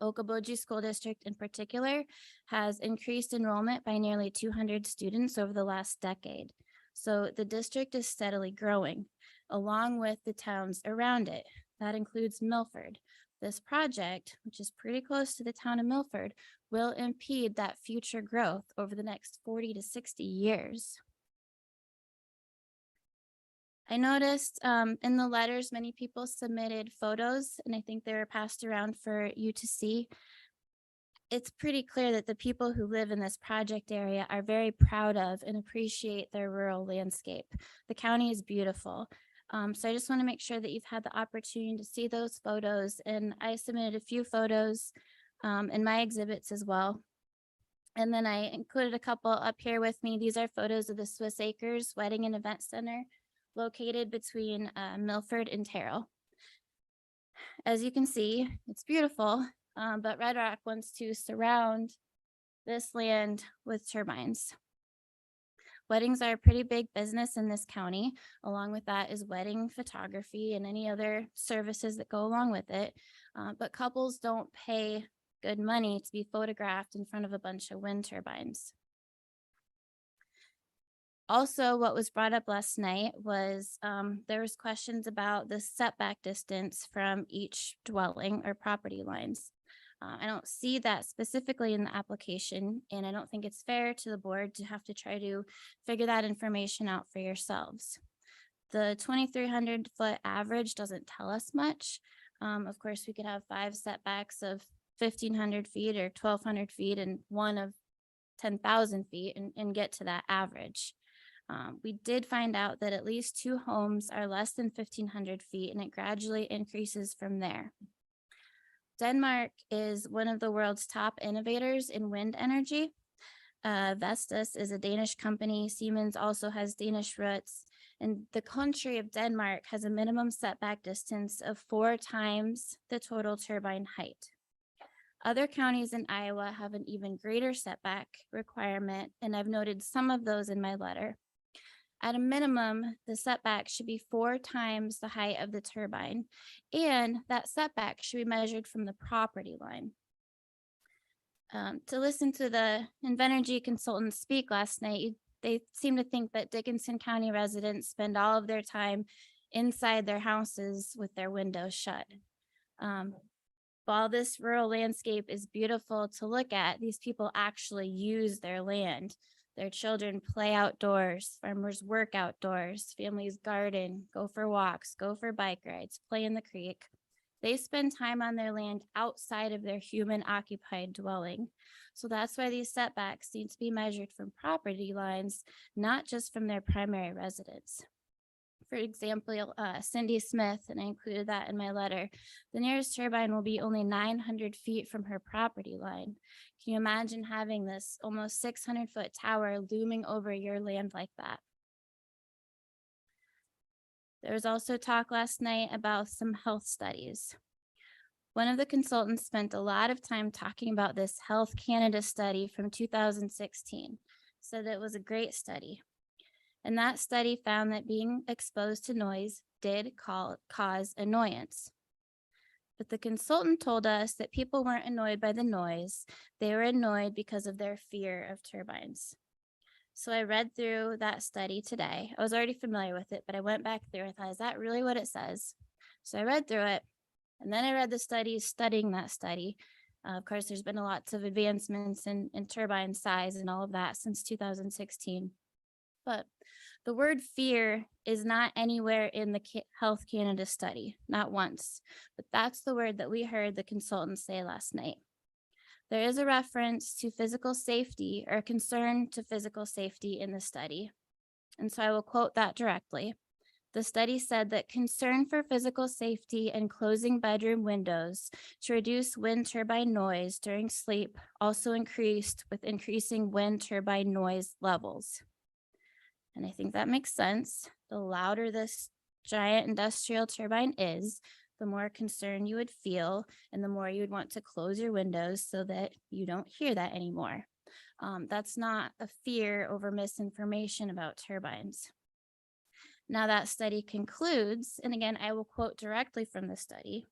Okoboji School District in particular has increased enrollment by nearly 200 students over the last decade. So the district is steadily growing, along with the towns around it. That includes Milford. This project, which is pretty close to the town of Milford, will impede that future growth over the next 40 to 60 years. I noticed in the letters, many people submitted photos, and I think they were passed around for you to see. It's pretty clear that the people who live in this project area are very proud of and appreciate their rural landscape. The county is beautiful. So I just want to make sure that you've had the opportunity to see those photos, and I submitted a few photos in my exhibits as well. And then I included a couple up here with me. These are photos of the Swiss Acres Wedding and Event Center located between Milford and Terrell. As you can see, it's beautiful, but Red Rock wants to surround this land with turbines. Weddings are a pretty big business in this county. Along with that is wedding photography and any other services that go along with it. But couples don't pay good money to be photographed in front of a bunch of wind turbines. Also, what was brought up last night was there was questions about the setback distance from each dwelling or property lines. I don't see that specifically in the application, and I don't think it's fair to the board to have to try to figure that information out for yourselves. The 2,300 foot average doesn't tell us much. Of course, we could have 5 setbacks of 1,500 feet or 1,200 feet and one of 10,000 feet and get to that average. We did find out that at least 2 homes are less than 1,500 feet, and it gradually increases from there. Denmark is one of the world's top innovators in wind energy. Vestas is a Danish company. Siemens also has Danish roots. And the country of Denmark has a minimum setback distance of 4 times the total turbine height. Other counties in Iowa have an even greater setback requirement, and I've noted some of those in my letter. At a minimum, the setback should be 4 times the height of the turbine, and that setback should be measured from the property line. To listen to the Invenergy consultants speak last night, they seem to think that Dickinson County residents spend all of their time inside their houses with their windows shut. While this rural landscape is beautiful to look at, these people actually use their land. Their children play outdoors, farmers work outdoors, families garden, go for walks, go for bike rides, play in the creek. They spend time on their land outside of their human occupied dwelling. So that's why these setbacks need to be measured from property lines, not just from their primary residence. For example, Cindy Smith, and I included that in my letter, the nearest turbine will be only 900 feet from her property line. Can you imagine having this almost 600-foot tower looming over your land like that? There was also talk last night about some health studies. One of the consultants spent a lot of time talking about this Health Canada study from 2016, said it was a great study. And that study found that being exposed to noise did cause annoyance. But the consultant told us that people weren't annoyed by the noise. They were annoyed because of their fear of turbines. So I read through that study today. I was already familiar with it, but I went back through. I thought, is that really what it says? So I read through it, and then I read the studies studying that study. Of course, there's been lots of advancements in turbine size and all of that since 2016. But the word fear is not anywhere in the Health Canada study, not once. But that's the word that we heard the consultant say last night. There is a reference to physical safety or concern to physical safety in the study. And so I will quote that directly. The study said that concern for physical safety and closing bedroom windows to reduce wind turbine noise during sleep also increased with increasing wind turbine noise levels. And I think that makes sense. The louder this giant industrial turbine is, the more concern you would feel and the more you would want to close your windows so that you don't hear that anymore. That's not a fear over misinformation about turbines. Now that study concludes, and again, I will quote directly from the study.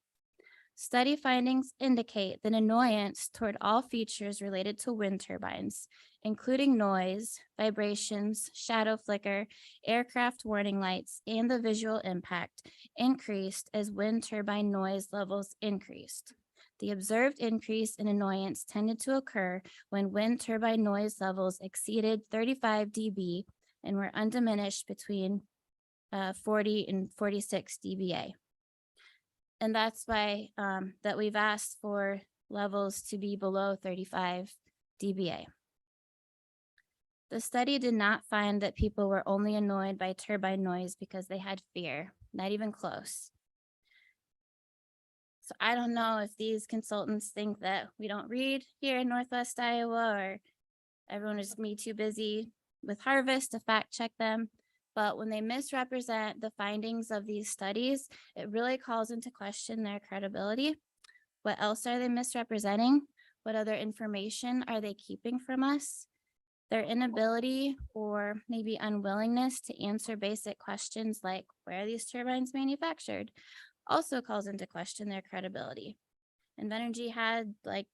Study findings indicate that annoyance toward all features related to wind turbines, including noise, vibrations, shadow flicker, aircraft warning lights, and the visual impact, increased as wind turbine noise levels increased. The observed increase in annoyance tended to occur when wind turbine noise levels exceeded 35 dB and were undiminished between 40 and 46 dBA. And that's why that we've asked for levels to be below 35 dBA. The study did not find that people were only annoyed by turbine noise because they had fear, not even close. So I don't know if these consultants think that we don't read here in Northwest Iowa, or everyone is me too busy with harvest to fact check them. But when they misrepresent the findings of these studies, it really calls into question their credibility. What else are they misrepresenting? What other information are they keeping from us? Their inability or maybe unwillingness to answer basic questions like, where are these turbines manufactured, also calls into question their credibility. Invenergy had like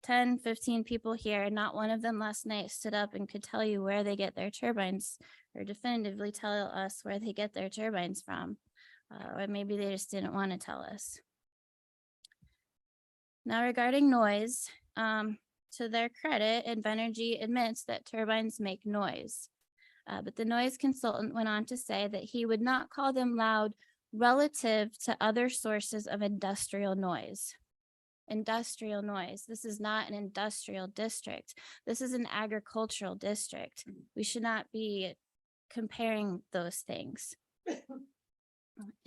10, 15 people here, and not one of them last night stood up and could tell you where they get their turbines, or definitively tell us where they get their turbines from. Or maybe they just didn't want to tell us. Now regarding noise, to their credit, Invenergy admits that turbines make noise. But the noise consultant went on to say that he would not call them loud relative to other sources of industrial noise. Industrial noise. This is not an industrial district. This is an agricultural district. We should not be comparing those things.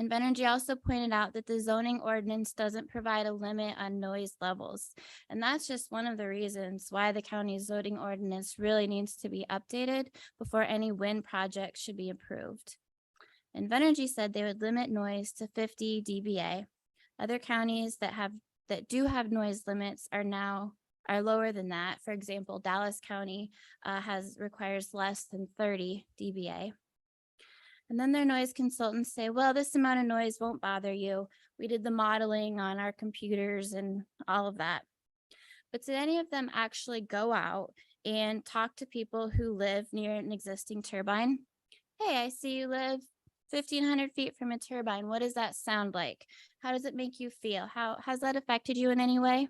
Invenergy also pointed out that the zoning ordinance doesn't provide a limit on noise levels. And that's just one of the reasons why the county's zoning ordinance really needs to be updated before any wind project should be approved. Invenergy said they would limit noise to 50 dBA. Other counties that do have noise limits are lower than that. For example, Dallas County requires less than 30 dBA. And then their noise consultants say, well, this amount of noise won't bother you. We did the modeling on our computers and all of that. But did any of them actually go out and talk to people who live near an existing turbine? Hey, I see you live 1,500 feet from a turbine. What does that sound like? How does it make you feel? How has that affected you in any way?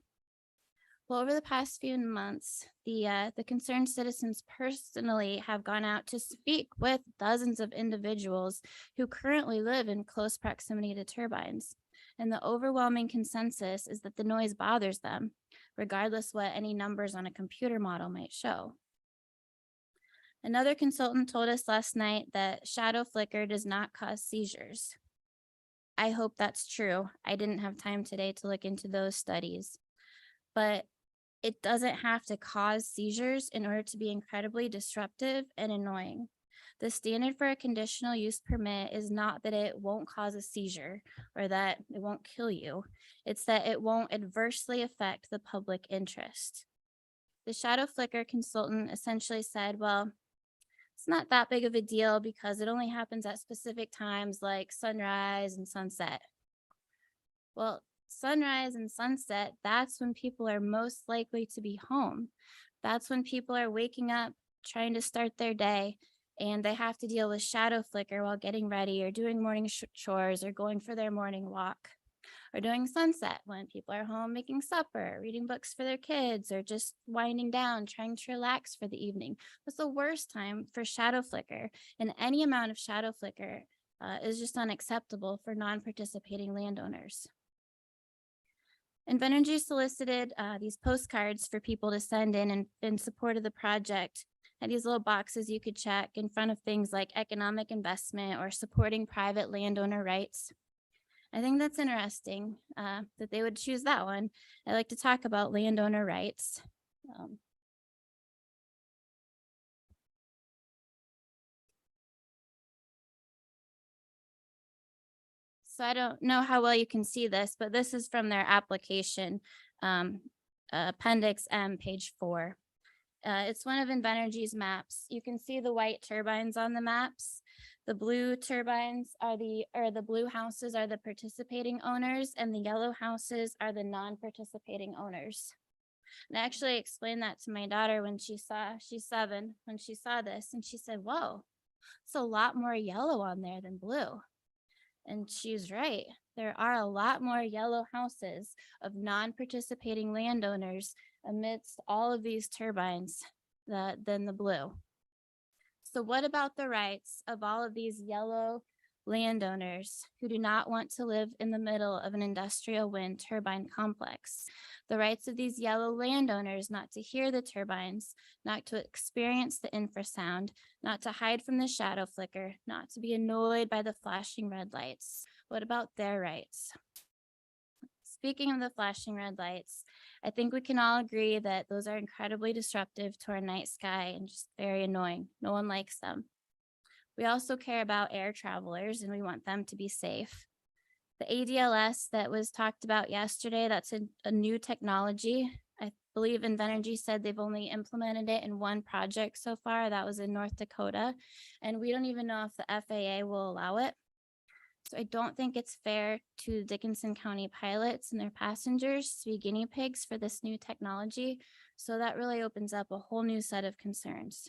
Well, over the past few months, the concerned citizens personally have gone out to speak with dozens of individuals who currently live in close proximity to turbines. And the overwhelming consensus is that the noise bothers them, regardless what any numbers on a computer model might show. Another consultant told us last night that shadow flicker does not cause seizures. I hope that's true. I didn't have time today to look into those studies, but it doesn't have to cause seizures in order to be incredibly disruptive and annoying. The standard for a conditional use permit is not that it won't cause a seizure or that it won't kill you. It's that it won't adversely affect the public interest. The shadow flicker consultant essentially said, well, it's not that big of a deal because it only happens at specific times like sunrise and sunset. Well, sunrise and sunset, that's when people are most likely to be home. That's when people are waking up, trying to start their day, and they have to deal with shadow flicker while getting ready or doing morning chores or going for their morning walk. Or doing sunset when people are home making supper, reading books for their kids, or just winding down, trying to relax for the evening. What's the worst time for shadow flicker? And any amount of shadow flicker is just unacceptable for non-participating landowners. Invenergy solicited these postcards for people to send in support of the project. And these little boxes you could check in front of things like economic investment or supporting private landowner rights. I think that's interesting that they would choose that one. I like to talk about landowner rights. So I don't know how well you can see this, but this is from their application, Appendix M, page 4. It's one of Invenergy's maps. You can see the white turbines on the maps. The blue turbines are the blue houses are the participating owners, and the yellow houses are the non-participating owners. And I actually explained that to my daughter when she's 7, when she saw this, and she said, whoa, it's a lot more yellow on there than blue. And she's right. There are a lot more yellow houses of non-participating landowners amidst all of these turbines than the blue. So what about the rights of all of these yellow landowners who do not want to live in the middle of an industrial wind turbine complex? The rights of these yellow landowners not to hear the turbines, not to experience the infrasound, not to hide from the shadow flicker, not to be annoyed by the flashing red lights. What about their rights? Speaking of the flashing red lights, I think we can all agree that those are incredibly disruptive to our night sky and just very annoying. No one likes them. We also care about air travelers and we want them to be safe. The ADLS that was talked about yesterday, that's a new technology. I believe Invenergy said they've only implemented it in one project so far. That was in North Dakota. And we don't even know if the FAA will allow it. So I don't think it's fair to Dickinson County pilots and their passengers to be guinea pigs for this new technology. So that really opens up a whole new set of concerns.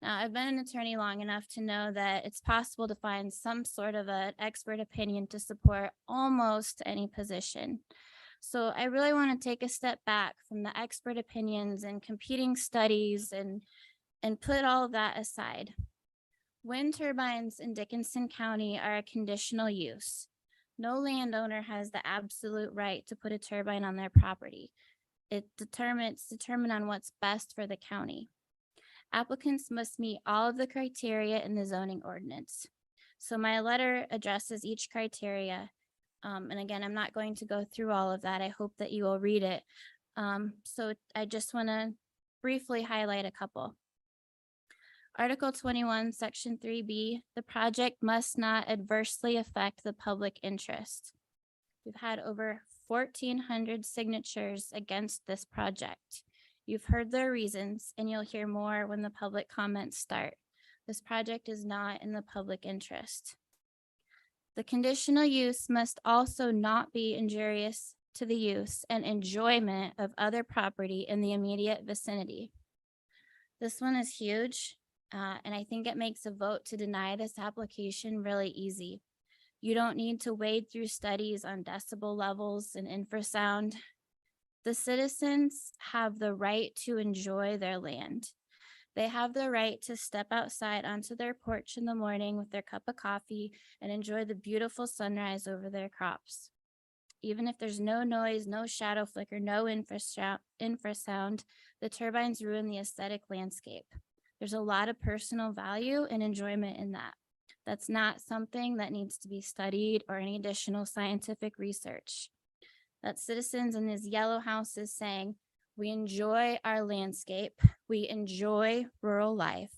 Now, I've been an attorney long enough to know that it's possible to find some sort of an expert opinion to support almost any position. So I really want to take a step back from the expert opinions and competing studies and put all of that aside. Wind turbines in Dickinson County are a conditional use. No landowner has the absolute right to put a turbine on their property. It's determined on what's best for the county. Applicants must meet all of the criteria in the zoning ordinance. So my letter addresses each criteria. And again, I'm not going to go through all of that. I hope that you will read it. So I just want to briefly highlight a couple. Article 21, Section 3B, the project must not adversely affect the public interest. We've had over 1,400 signatures against this project. You've heard their reasons, and you'll hear more when the public comments start. This project is not in the public interest. The conditional use must also not be injurious to the use and enjoyment of other property in the immediate vicinity. This one is huge. And I think it makes a vote to deny this application really easy. You don't need to wade through studies on decibel levels and infrasound. The citizens have the right to enjoy their land. They have the right to step outside onto their porch in the morning with their cup of coffee and enjoy the beautiful sunrise over their crops. Even if there's no noise, no shadow flicker, no infrasound, the turbines ruin the aesthetic landscape. There's a lot of personal value and enjoyment in that. That's not something that needs to be studied or any additional scientific research. That's citizens in these yellow houses saying, we enjoy our landscape, we enjoy rural life,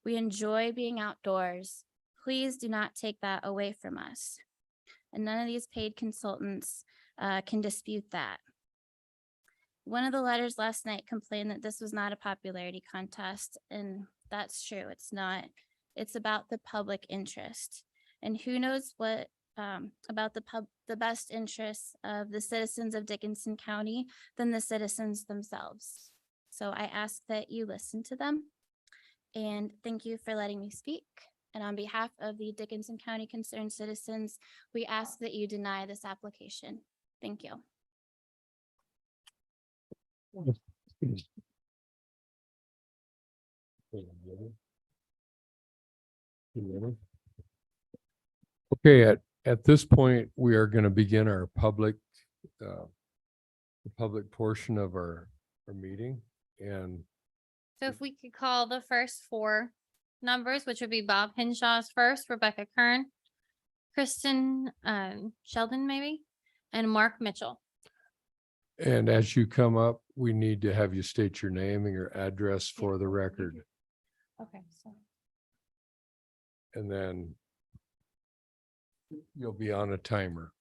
We enjoy being outdoors. Please do not take that away from us. And none of these paid consultants can dispute that. One of the letters last night complained that this was not a popularity contest, and that's true. It's not. It's about the public interest. And who knows what about the best interests of the citizens of Dickinson County than the citizens themselves. So I ask that you listen to them. And thank you for letting me speak. And on behalf of the Dickinson County concerned citizens, we ask that you deny this application. Thank you. Okay, at this point, we are going to begin our public, the public portion of our meeting. And So if we could call the first four numbers, which would be Bob Henshaw's first, Rebecca Kern, Kristen Sheldon maybe, and Mark Mitchell. And as you come up, we need to have you state your name and your address for the record. Okay. So And then you'll be on a timer.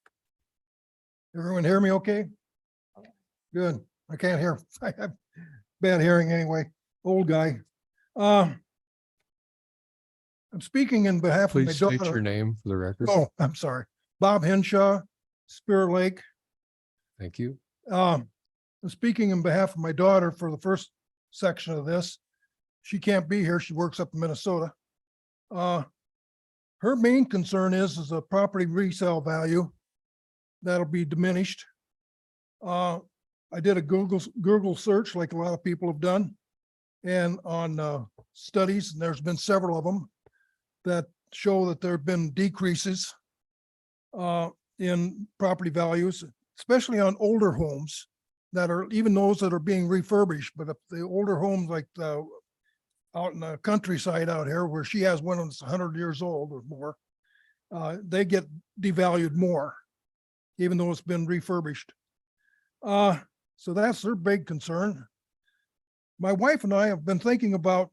Everyone hear me okay? Good. I can't hear. I have bad hearing anyway. Old guy. I'm speaking in behalf of my Please state your daughter. name for the record. Oh, I'm sorry. Bob Henshaw, Spirit Lake. Thank you. I'm speaking in behalf of my daughter for the first section of this. She can't be here. She works up in Minnesota. Her main concern is the property resale value that'll be diminished. I did a Google search like a lot of people have done, and on studies, and there's been several of them that show that there have been decreases in property values, especially on older homes that are, even those that are being refurbished. But if the older homes like out in the countryside out here where she has one that's 100 years old or more, they get devalued more, even though it's been refurbished. So that's their big concern. My wife and I have been thinking about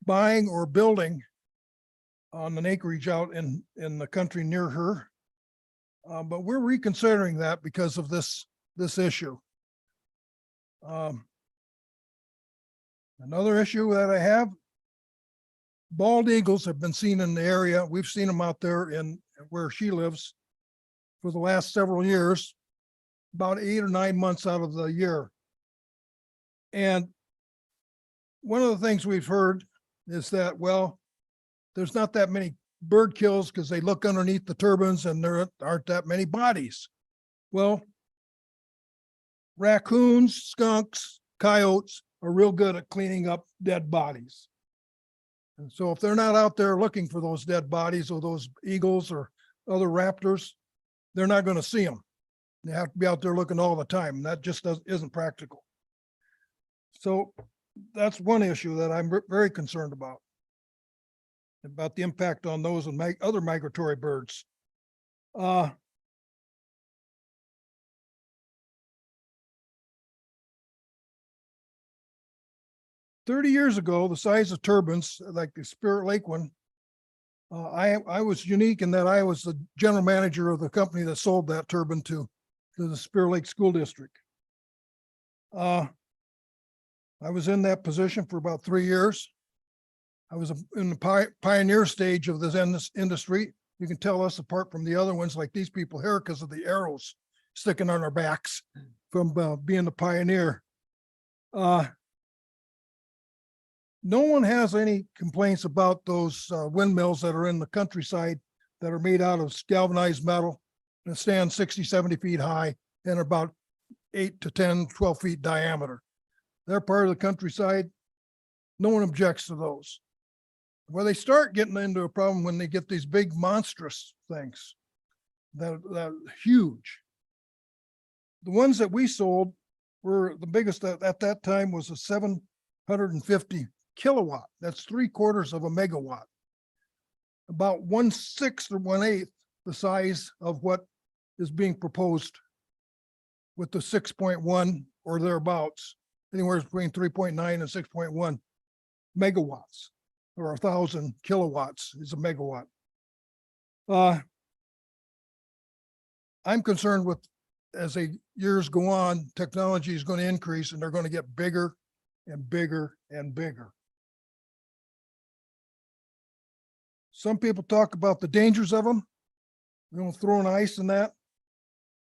buying or building on an acreage out in the country near her. But we're reconsidering that because of this issue. Another issue that I have, bald eagles have been seen in the area. We've seen them out there in where she lives for the last several years, about 8 or 9 months out of the year. And one of the things we've heard is that, well, there's not that many bird kills because they look underneath the turbines and there aren't that many bodies. Well, raccoons, skunks, coyotes are real good at cleaning up dead bodies. And so if they're not out there looking for those dead bodies or those eagles or other raptors, they're not going to see them. They have to be out there looking all the time. And that just isn't practical. So that's one issue that I'm very concerned about the impact on those and other migratory birds. 30 years ago, the size of turbines, like the Spirit Lake one, I was unique in that I was the general manager of the company that sold that turbine to the Spirit Lake School District. I was in that position for about 3 years. I was in the pioneer stage of this industry. You can tell us apart from the other ones like these people here because of the arrows sticking on our backs from being the pioneer. No one has any complaints about those windmills that are in the countryside that are made out of galvanized metal and stand 60, 70 feet high and are about 8 to 10, 12 feet diameter. They're part of the countryside. No one objects to those. Where they start getting into a problem when they get these big monstrous things that are huge. The ones that we sold were the biggest at that time was a 750 kilowatt. That's 3/4 of a megawatt. About 1/6 or 1/8 the size of what is being proposed with the 6.1 or thereabouts, anywhere between 3.9 and 6.1 megawatts. or 1,000 kilowatts is a megawatt. I'm concerned with, as the years go on, technology is going to increase and they're going to get bigger and bigger and bigger. Some people talk about the dangers of them. Throwing ice in that.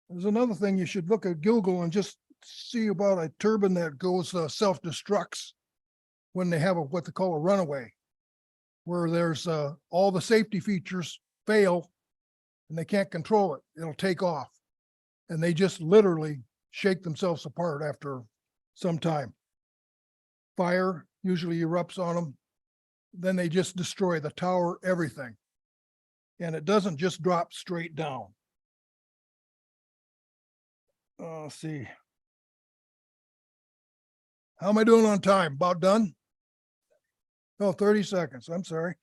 There's another thing you should look at Google and just see about a turbine that goes self-destructs when they have what they call a runaway, where there's all the safety features fail and they can't control it. It'll take off. And they just literally shake themselves apart after some time. Fire usually erupts on them. Then they just destroy the tower, everything. And it doesn't just drop straight down. Let's see. How am I doing on time? About done? Oh, 30 seconds. I'm sorry.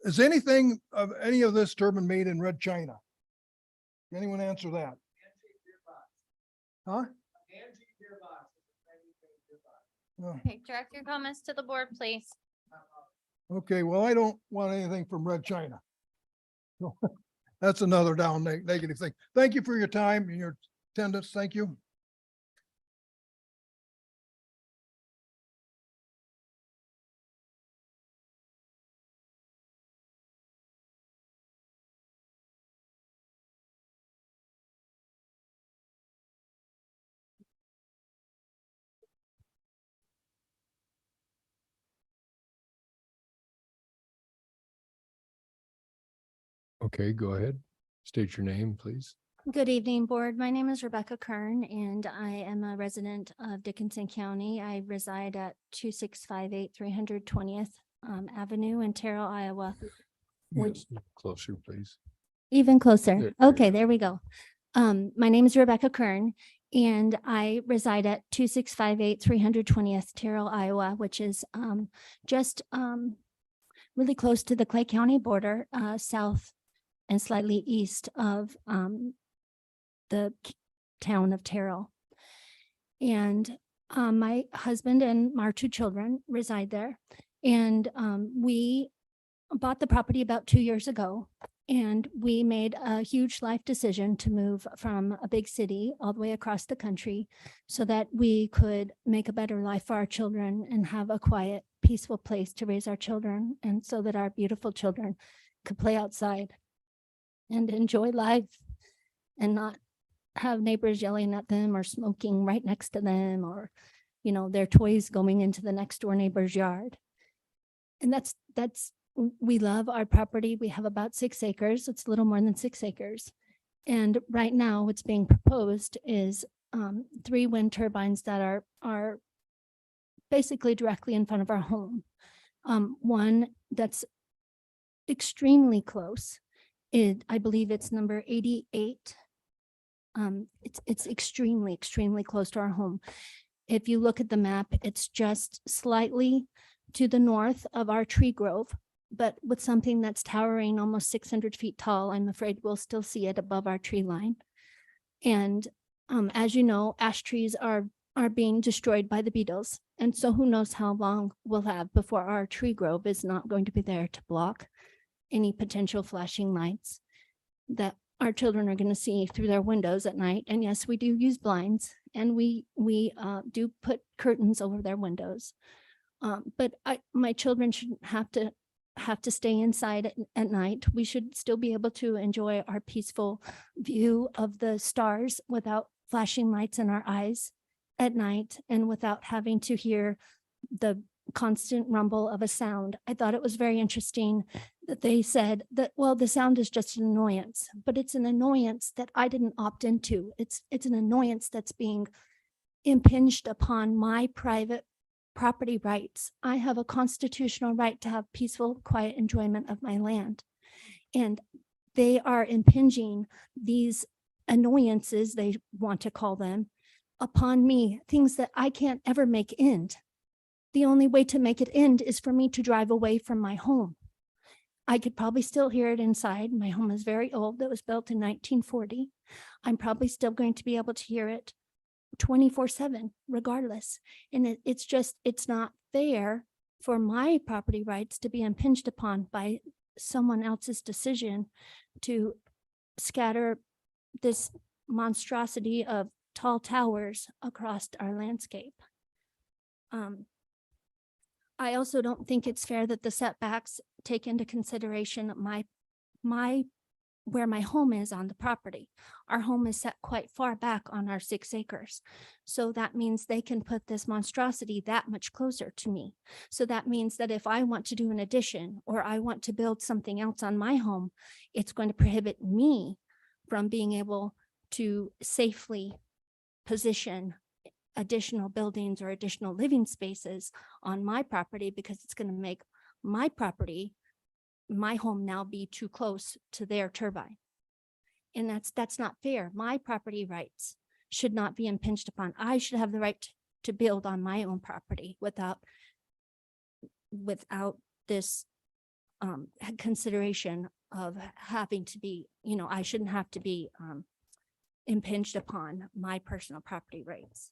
Is anything of any of this turbine made in Red China? Anyone answer that? Huh? Oh, Okay, direct your comments to the board, please. okay, well, I don't want anything from Red China. That's another negative thing. Thank you for your time and your attendance. Thank you. Okay, go ahead. State your name, please. Good evening, board. My name is Rebecca Kern, and I am a resident of Dickinson County. I reside at 2658 320th Avenue in Terrell, Iowa. Which- Closer, please. Even closer. There you Okay, go. there we go. My name is Rebecca Kern, and I reside at 2658 320th Terrell, Iowa, which is just really close to the Clay County border, south and slightly east of the town of Terrell. And my husband and our two children reside there. And we bought the property about 2 years ago. And we made a huge life decision to move from a big city all the way across the country so that we could make a better life for our children and have a quiet, peaceful place to raise our children. And so that our beautiful children could play outside and enjoy life and not have neighbors yelling at them or smoking right next to them, or, you know, their toys going into the next door neighbor's yard. And we love our property. We have about 6 acres. It's a little more than 6 acres. And right now what's being proposed is 3 wind turbines that are basically directly in front of our home. One that's extremely close. I believe it's number 88. It's extremely, extremely close to our home. If you look at the map, it's just slightly to the north of our tree grove, but with something that's towering almost 600 feet tall. I'm afraid we'll still see it above our tree line. And as you know, ash trees are being destroyed by the beetles. And so who knows how long we'll have before our tree grove is not going to be there to block any potential flashing lights that our children are going to see through their windows at night. And yes, we do use blinds, and we do put curtains over their windows. But my children shouldn't have to stay inside at night. We should still be able to enjoy our peaceful view of the stars without flashing lights in our eyes at night and without having to hear the constant rumble of a sound. I thought it was very interesting that they said that, well, the sound is just an annoyance, but it's an annoyance that I didn't opt into. It's an annoyance that's being impinged upon my private property rights. I have a constitutional right to have peaceful, quiet enjoyment of my land. And they are impinging these annoyances, they want to call them, upon me, things that I can't ever make end. The only way to make it end is for me to drive away from my home. I could probably still hear it inside. My home is very old. It was built in 1940. I'm probably still going to be able to hear it 24/7 regardless. And it's not fair for my property rights to be impinged upon by someone else's decision to scatter this monstrosity of tall towers across our landscape. I also don't think it's fair that the setbacks take into consideration where my home is on the property. Our home is set quite far back on our 6 acres. So that means they can put this monstrosity that much closer to me. So that means that if I want to do an addition or I want to build something else on my home, it's going to prohibit me from being able to safely position additional buildings or additional living spaces on my property, because it's going to make my property, my home now be too close to their turbine. And that's not fair. My property rights should not be impinged upon. I should have the right to build on my own property without this consideration of having to be, I shouldn't have to be impinged upon my personal property rights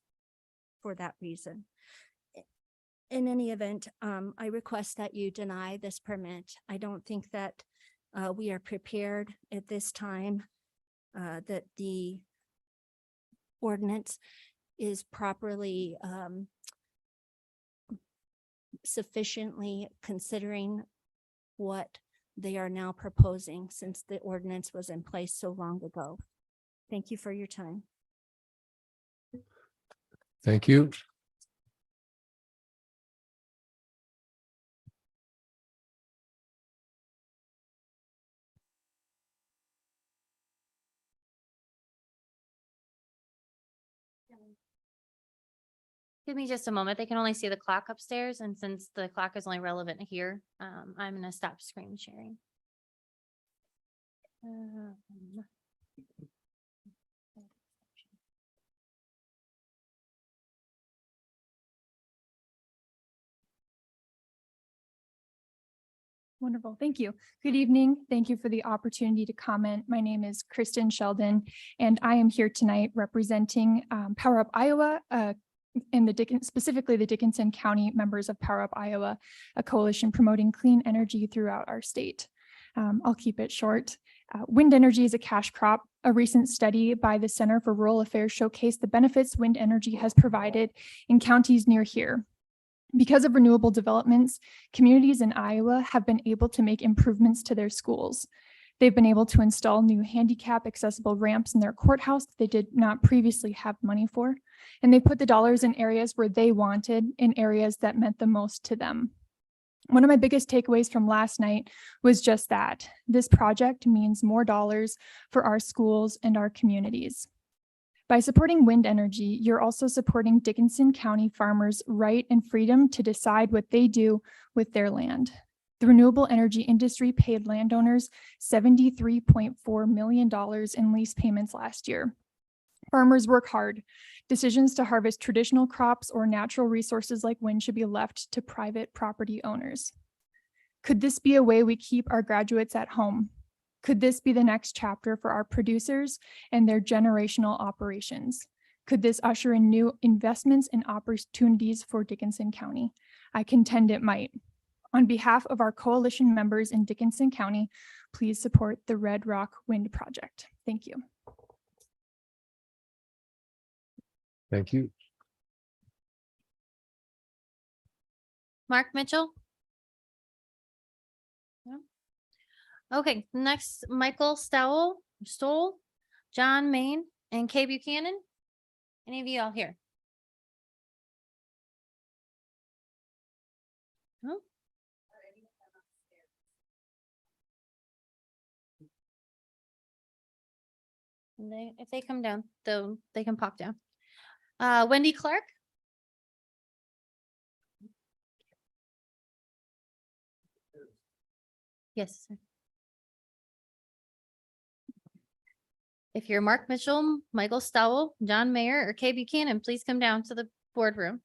for that reason. In any event, I request that you deny this permit. I don't think that we are prepared at this time that the ordinance is properly sufficiently considering what they are now proposing, since the ordinance was in place so long ago. Thank you for your time. Thank you. Give me just a moment. They can only see the clock upstairs, and since the clock is only relevant here, I'm gonna stop screen sharing. Wonderful. Thank you. Good evening. Thank you for the opportunity to comment. My name is Kristen Sheldon, and I am here tonight representing Power Up Iowa and specifically the Dickinson County members of Power Up Iowa, a coalition promoting clean energy throughout our state. I'll keep it short. Wind energy is a cash crop. A recent study by the Center for Rural Affairs showcased the benefits wind energy has provided in counties near here. Because of renewable developments, communities in Iowa have been able to make improvements to their schools. They've been able to install new handicap accessible ramps in their courthouse that they did not previously have money for. And they put the dollars in areas where they wanted, in areas that meant the most to them. One of my biggest takeaways from last night was just that. This project means more dollars for our schools and our communities. By supporting wind energy, you're also supporting Dickinson County farmers' right and freedom to decide what they do with their land. The renewable energy industry paid landowners $73.4 million in lease payments last year. Farmers work hard. Decisions to harvest traditional crops or natural resources like wind should be left to private property owners. Could this be a way we keep our graduates at home? Could this be the next chapter for our producers and their generational operations? Could this usher in new investments and opportunities for Dickinson County? I contend it might. On behalf of our coalition members in Dickinson County, please support the Red Rock Wind Project. Thank you. Thank you. Mark Mitchell? No? Okay, next, Michael Stoll, John Main, and Kay Buchanan. Any of you all here? No? And if they come down, they can pop down. Wendy Clark? Yes, sir. If you're Mark Mitchell, Michael Stowell, John Mayer, or Kay Buchanan, please come down to the boardroom.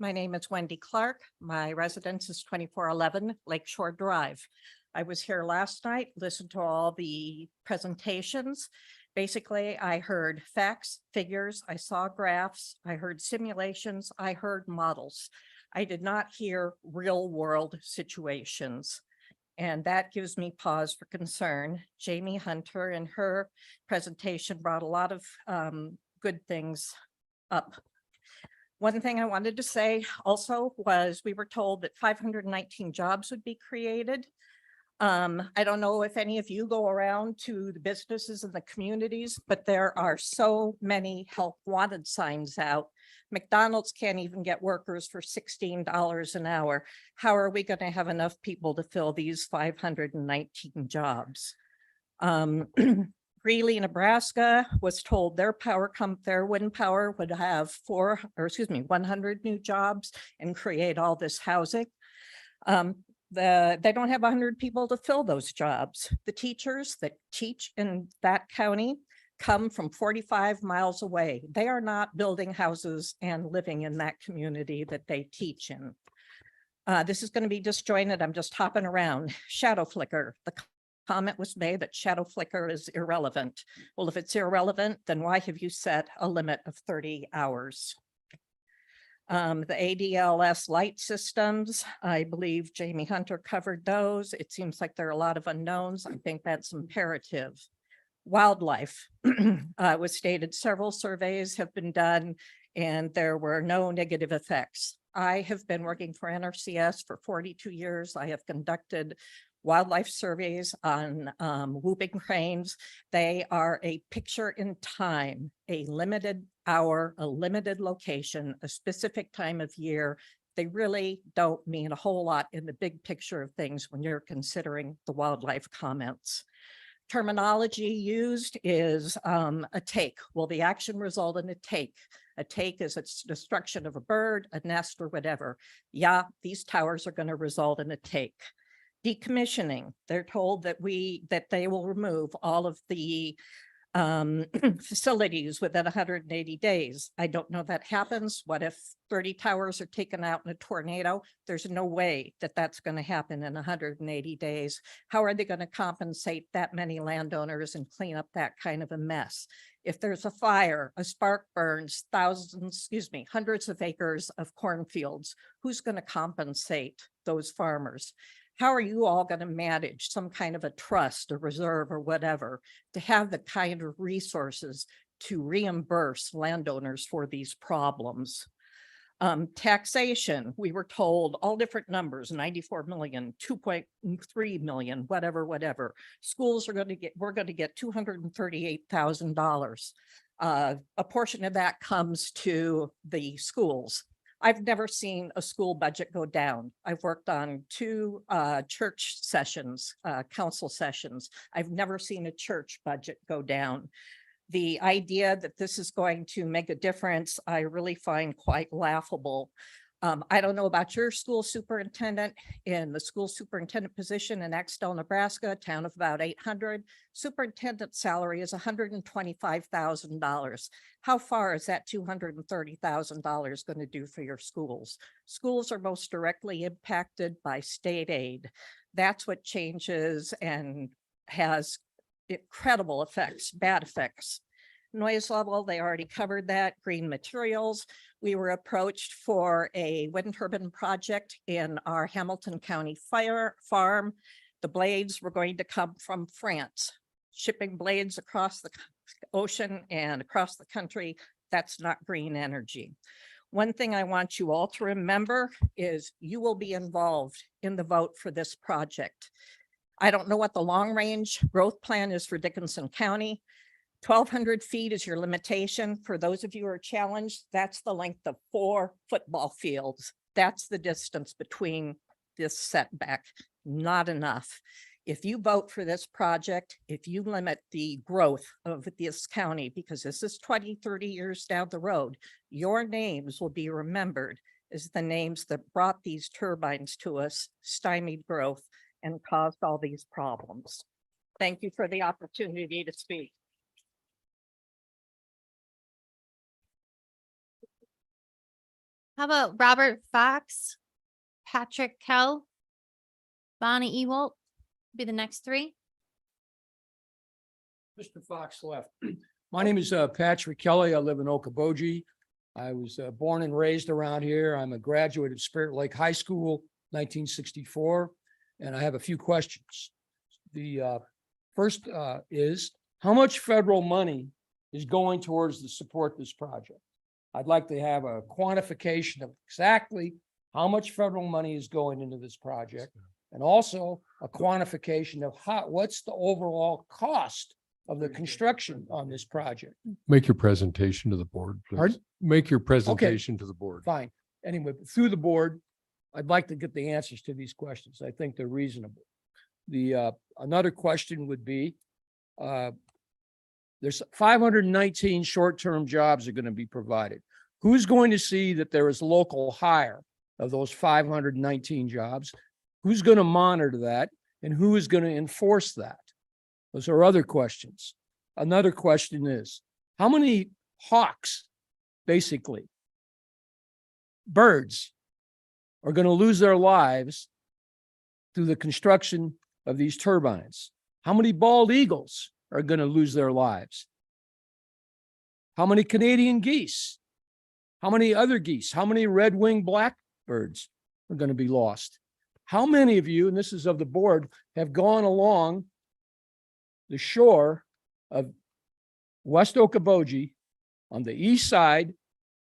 My name is Wendy Clark. My residence is 2411 Lakeshore Drive. I was here last night, listened to all the presentations. Basically, I heard facts, figures, I saw graphs, I heard simulations, I heard models. I did not hear real world situations. And that gives me pause for concern. Jamie Hunter in her presentation brought a lot of good things up. One thing I wanted to say also was we were told that 519 jobs would be created. I don't know if any of you go around to the businesses in the communities, but there are so many help wanted signs out. McDonald's can't even get workers for $16 an hour. How are we going to have enough people to fill these 519 jobs? Greeley, Nebraska was told their their wind power would have 100 new jobs and create all this housing. They don't have 100 people to fill those jobs. The teachers that teach in that county come from 45 miles away. They are not building houses and living in that community that they teach in. This is going to be disjointed. I'm just hopping around. Shadow flicker. The comment was made that shadow flicker is irrelevant. Well, if it's irrelevant, then why have you set a limit of 30 hours? The ADLS light systems, I believe Jamie Hunter covered those. It seems like there are a lot of unknowns. I think that's imperative. Wildlife was stated several surveys have been done and there were no negative effects. I have been working for NRCS for 42 years. I have conducted wildlife surveys on whooping cranes. They are a picture in time, a limited hour, a limited location, a specific time of year. They really don't mean a whole lot in the big picture of things when you're considering the wildlife comments. Terminology used is a take. Will the action result in a take? A take is its destruction of a bird, a nest, or whatever. Yeah, these towers are going to result in a take. Decommissioning, they're told that they will remove all of the facilities within 180 days. I don't know if that happens. What if 30 towers are taken out in a tornado? There's no way that that's going to happen in 180 days. How are they going to compensate that many landowners and clean up that kind of a mess? If there's a fire, a spark burns hundreds of acres of cornfields, who's going to compensate those farmers? How are you all going to manage some kind of a trust or reserve or whatever to have the kind of resources to reimburse landowners for these problems? Taxation, we were told all different numbers, 94 million, 2.3 million, whatever. Schools are we're going to get $238,000. A portion of that comes to the schools. I've never seen a school budget go down. I've worked on 2 church sessions, council sessions. I've never seen a church budget go down. The idea that this is going to make a difference, I really find quite laughable. I don't know about your school superintendent. In the school superintendent position in Axtell, Nebraska, a town of about 800, superintendent salary is $125,000. How far is that $230,000 going to do for your schools? Schools are most directly impacted by state aid. That's what changes and has incredible effects, bad effects. Noise level, they already covered that. Green materials. We were approached for a wind turbine project in our Hamilton County fire farm. The blades were going to come from France, shipping blades across the ocean and across the country. That's not green energy. One thing I want you all to remember is you will be involved in the vote for this project. I don't know what the long range growth plan is for Dickinson County. 1,200 feet is your limitation. For those of you who are challenged, that's the length of 4 football fields. That's the distance between this setback. Not enough. If you vote for this project, if you limit the growth of this county, because this is 20, 30 years down the road, your names will be remembered as the names that brought these turbines to us, stymied growth, and caused all these problems. Thank you for the opportunity to speak. How about Robert Fox, Patrick Kell, Bonnie Ewalt, be the next 3? Mr. Fox left. My name is Patrick Kelly. I live in Okoboji. I was born and raised around here. I'm a graduate of Spirit Lake High School, 1964, and I have a few questions. The first is, how much federal money is going towards to support this project? I'd like to have a quantification of exactly how much federal money is going into this project, and also a quantification of what's the overall cost of the construction on this project. Make your presentation to the board, please. Pardon? Make your presentation to the board. Fine. Anyway, through the board, I'd like to get the answers to these questions. I think they're reasonable. The another question would be, there's 519 short-term jobs are going to be provided. Who's going to see that there is local hire of those 519 jobs? Who's going to monitor that? And who is going to enforce that? Those are other questions. Another question is, how many hawks, basically, birds, are going to lose their lives through the construction of these turbines? How many bald eagles are going to lose their lives? How many Canadian geese? How many other geese? How many red-winged blackbirds are going to be lost? How many of you, and this is of the board, have gone along the shore of West Okoboji on the east side?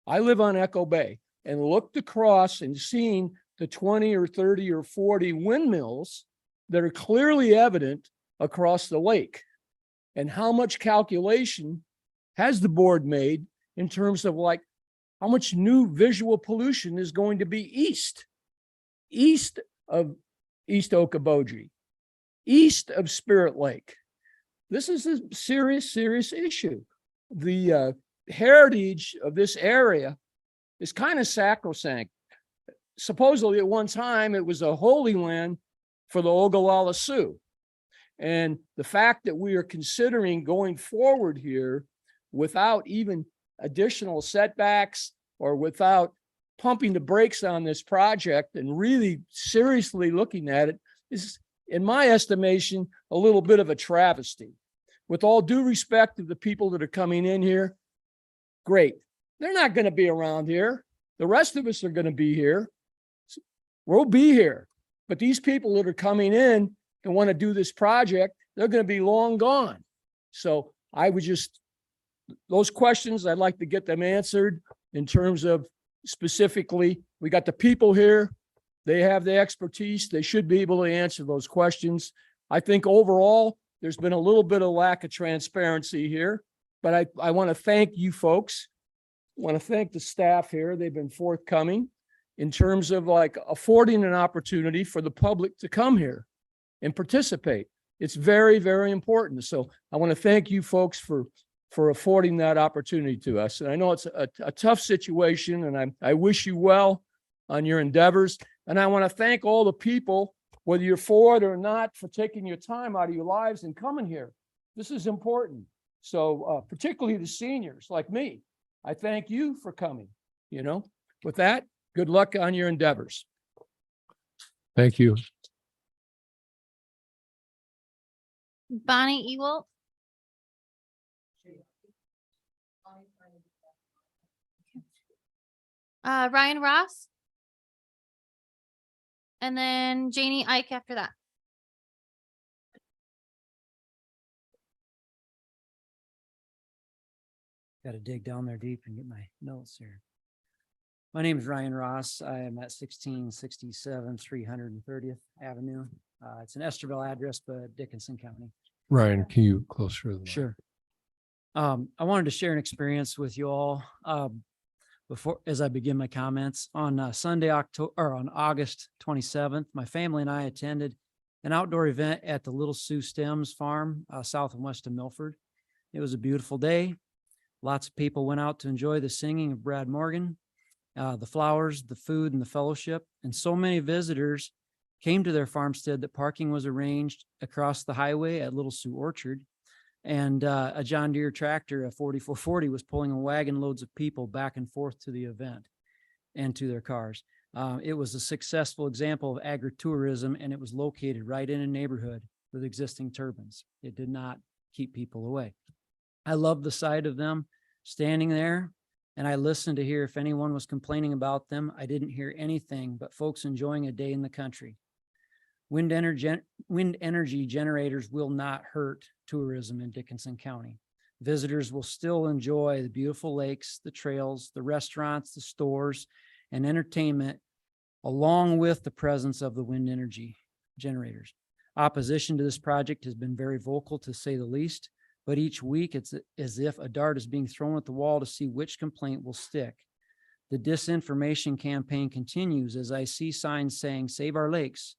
I live on Echo Bay, and looked across and seen the 20 or 30 or 40 windmills that are clearly evident across the lake. And how much calculation has the board made in terms of like how much new visual pollution is going to be east of East Okoboji, east of Spirit Lake? This is a serious, serious issue. The heritage of this area is kind of sacrosanct. Supposedly at one time, it was a holy land for the Ogallala Sioux. And the fact that we are considering going forward here without even additional setbacks or without pumping the brakes on this project and really seriously looking at it is, in my estimation, a little bit of a travesty. With all due respect to the people that are coming in here, great. They're not going to be around here. The rest of us are going to be here. We'll be here. But these people that are coming in and want to do this project, they're going to be long gone. So I would just, those questions, I'd like to get them answered in terms of specifically, we got the people here. They have the expertise. They should be able to answer those questions. I think overall, there's been a little bit of lack of transparency here, but I want to thank you folks. I want to thank the staff here. They've been forthcoming in terms of like affording an opportunity for the public to come here and participate. It's very, very important. So I want to thank you folks for affording that opportunity to us. And I know it's a tough situation, and I wish you well on your endeavors. And I want to thank all the people, whether you're for it or not, for taking your time out of your lives and coming here. This is important. So particularly the seniors like me, I thank you for coming. You know, with that, good luck on your endeavors. Thank you. Bonnie Ewell. Ryan Ross. And then Janie Ike after that. Got to dig down there deep and get my notes here. My name is Ryan Ross. I am at 1667 330th Avenue. It's an Esterville address, but Dickinson County. Ryan, can you closer to the mic? Sure. I wanted to share an experience with you all before, as I begin my comments. On Sunday, on August 27th, my family and I attended an outdoor event at the Little Sioux Stems Farm, south and west of Milford. It was a beautiful day. Lots of people went out to enjoy the singing of Brad Morgan, the flowers, the food, and the fellowship. And so many visitors came to their farmstead that parking was arranged across the highway at Little Sioux Orchard. And a John Deere tractor, a 4440, was pulling a wagon loads of people back and forth to the event and to their cars. It was a successful example of agritourism, and it was located right in a neighborhood with existing turbines. It did not keep people away. I love the sight of them standing there, and I listened to hear if anyone was complaining about them. I didn't hear anything but folks enjoying a day in the country. Wind energy generators will not hurt tourism in Dickinson County. Visitors will still enjoy the beautiful lakes, the trails, the restaurants, the stores, and entertainment, along with the presence of the wind energy generators. Opposition to this project has been very vocal, to say the least, but each week it's as if a dart is being thrown at the wall to see which complaint will stick. The disinformation campaign continues as I see signs saying, "Save our lakes."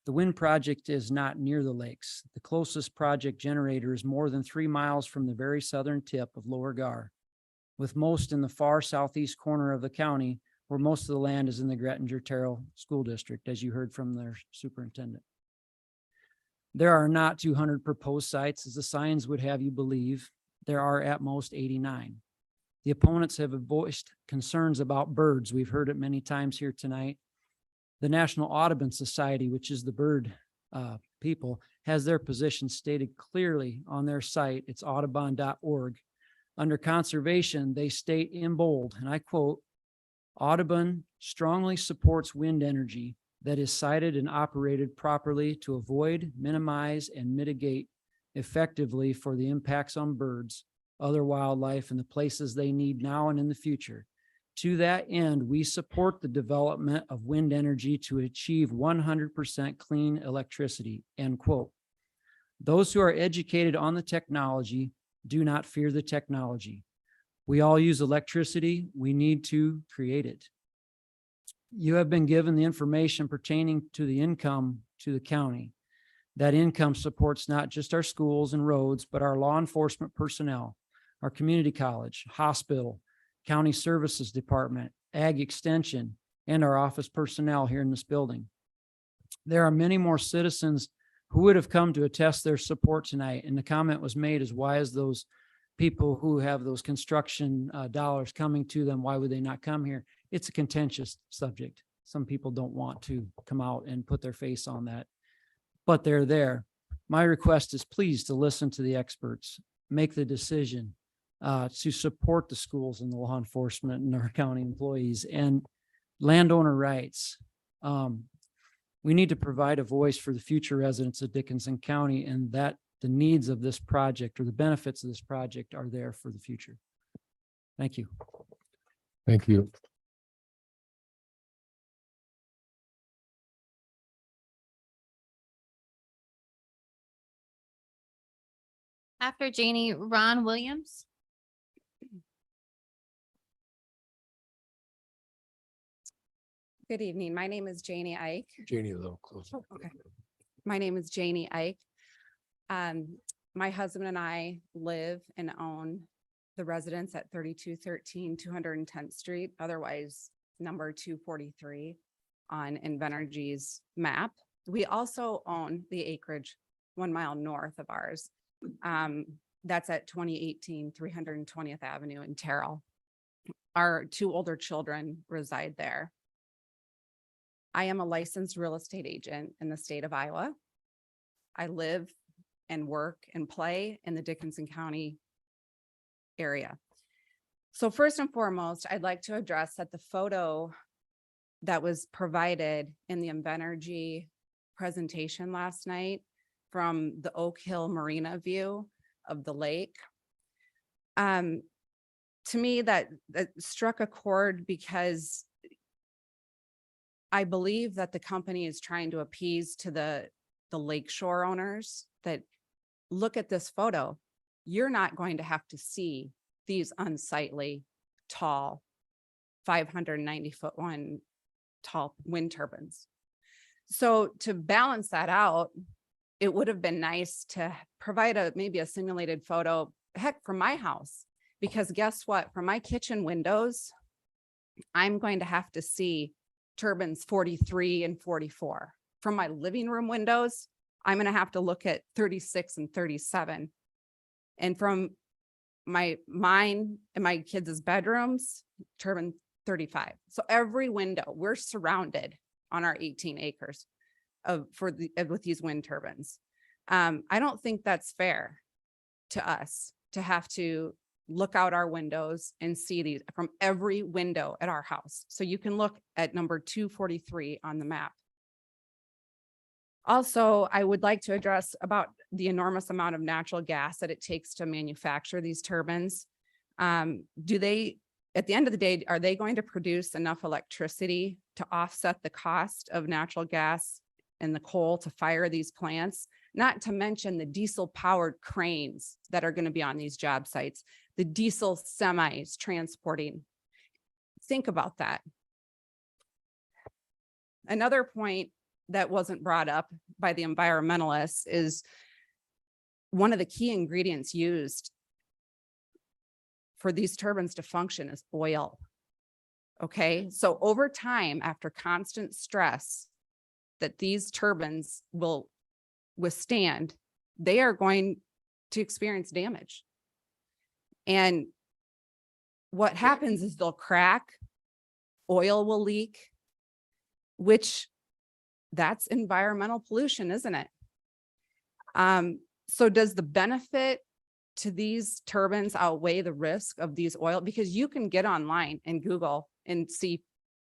The wind project is not near the lakes. The closest project generator is more than 3 miles from the very southern tip of Lower Gar, with most in the far southeast corner of the county, where most of the land is in the Grettinger-Terrell School District, as you heard from their superintendent. There are not 200 proposed sites, as the signs would have you believe. There are at most 89. The opponents have voiced concerns about birds. We've heard it many times here tonight. The National Audubon Society, which is the bird people, has their position stated clearly on their site. It's audubon.org. Under conservation, they state in bold, and I quote, "Audubon strongly supports wind energy that is sited and operated properly to avoid, minimize, and mitigate effectively for the impacts on birds, other wildlife, and the places they need now and in the future. To that end, we support the development of wind energy to achieve 100% clean electricity," end quote. Those who are educated on the technology do not fear the technology. We all use electricity. We need to create it. You have been given the information pertaining to the income to the county. That income supports not just our schools and roads, but our law enforcement personnel, our community college, hospital, county services department, ag extension, and our office personnel here in this building. There are many more citizens who would have come to attest their support tonight. And the comment was made is, why is those people who have those construction dollars coming to them, why would they not come here? It's a contentious subject. Some people don't want to come out and put their face on that, but they're there. My request is please to listen to the experts, make the decision to support the schools and the law enforcement and our county employees and landowner rights. We need to provide a voice for the future residents of Dickinson County, and that the needs of this project or the benefits of this project are there for the future. Thank you. Thank you. After Janie, Ron Williams. Good evening. My name is Janie Ike. Janie, a little closer. Okay. My name is Janie Ike. My husband and I live and own the residence at 3213 210th Street, otherwise number 243 on Invenergy's map. We also own the acreage 1 mile north of ours. That's at 2018 320th Avenue in Terrell. Our 2 older children reside there. I am a licensed real estate agent in the state of Iowa. I live and work and play in the Dickinson County area. So first and foremost, I'd like to address that the photo that was provided in the Invenergy presentation last night from the Oak Hill Marina view of the lake, to me that struck a chord, because I believe that the company is trying to appease to the lakeshore owners that look at this photo. You're not going to have to see these unsightly, tall, 590-foot tall wind turbines. So to balance that out, it would have been nice to provide maybe a simulated photo, heck, from my house, because guess what? From my kitchen windows, I'm going to have to see turbines 43 and 44. From my living room windows, I'm going to have to look at 36 and 37. And from mine and my kids' bedrooms, turbine 35. So every window, we're surrounded on our 18 acres with these wind turbines. I don't think that's fair. to us to have to look out our windows and see these from every window at our house. So you can look at number 243 on the map. Also, I would like to address about the enormous amount of natural gas that it takes to manufacture these turbines. Do they, at the end of the day, are they going to produce enough electricity to offset the cost of natural gas and the coal to fire these plants? Not to mention the diesel powered cranes that are going to be on these job sites, the diesel semis transporting. Think about that. Another point that wasn't brought up by the environmentalists is one of the key ingredients used for these turbines to function is oil. Okay, so over time, after constant stress that these turbines will withstand, they are going to experience damage. And what happens is they'll crack, oil will leak, which that's environmental pollution, isn't it? So does the benefit to these turbines outweigh the risk of these oil? Because you can get online and Google and see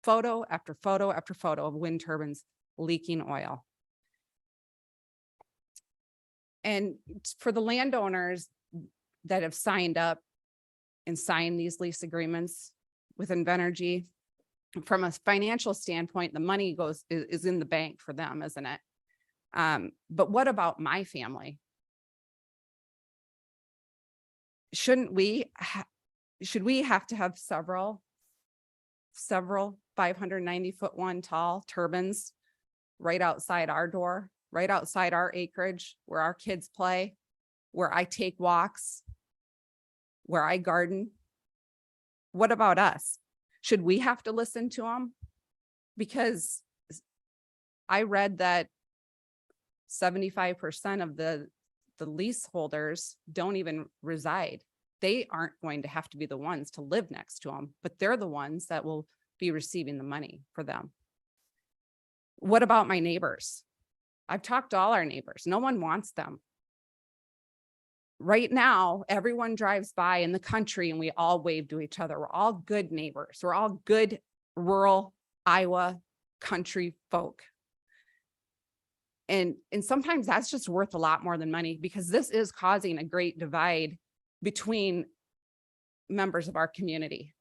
photo after photo after photo of wind turbines leaking oil. And for the landowners that have signed up and signed these lease agreements with Invenergy, from a financial standpoint, the money is in the bank for them, isn't it? But what about my family? Should we have to have several 590-foot tall turbines right outside our door, right outside our acreage, where our kids play, where I take walks, where I garden? What about us? Should we have to listen to them? Because I read that 75% of the leaseholders don't even reside. They aren't going to have to be the ones to live next to them, but they're the ones that will be receiving the money for them. What about my neighbors? I've talked to all our neighbors. No one wants them. Right now, everyone drives by in the country and we all wave to each other. We're all good neighbors. We're all good rural Iowa country folk. And sometimes that's just worth a lot more than money, because this is causing a great divide between members of our community.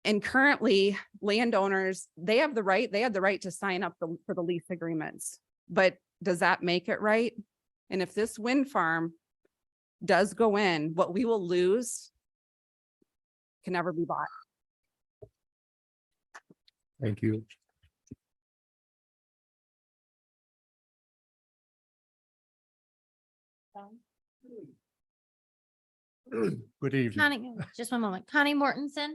And currently, landowners, they have the right to sign up for the lease agreements. But does that make it right? And if this wind farm does go in, what we will lose can never be bought. Thank you. Good evening. Connie, just one moment. Connie Mortensen.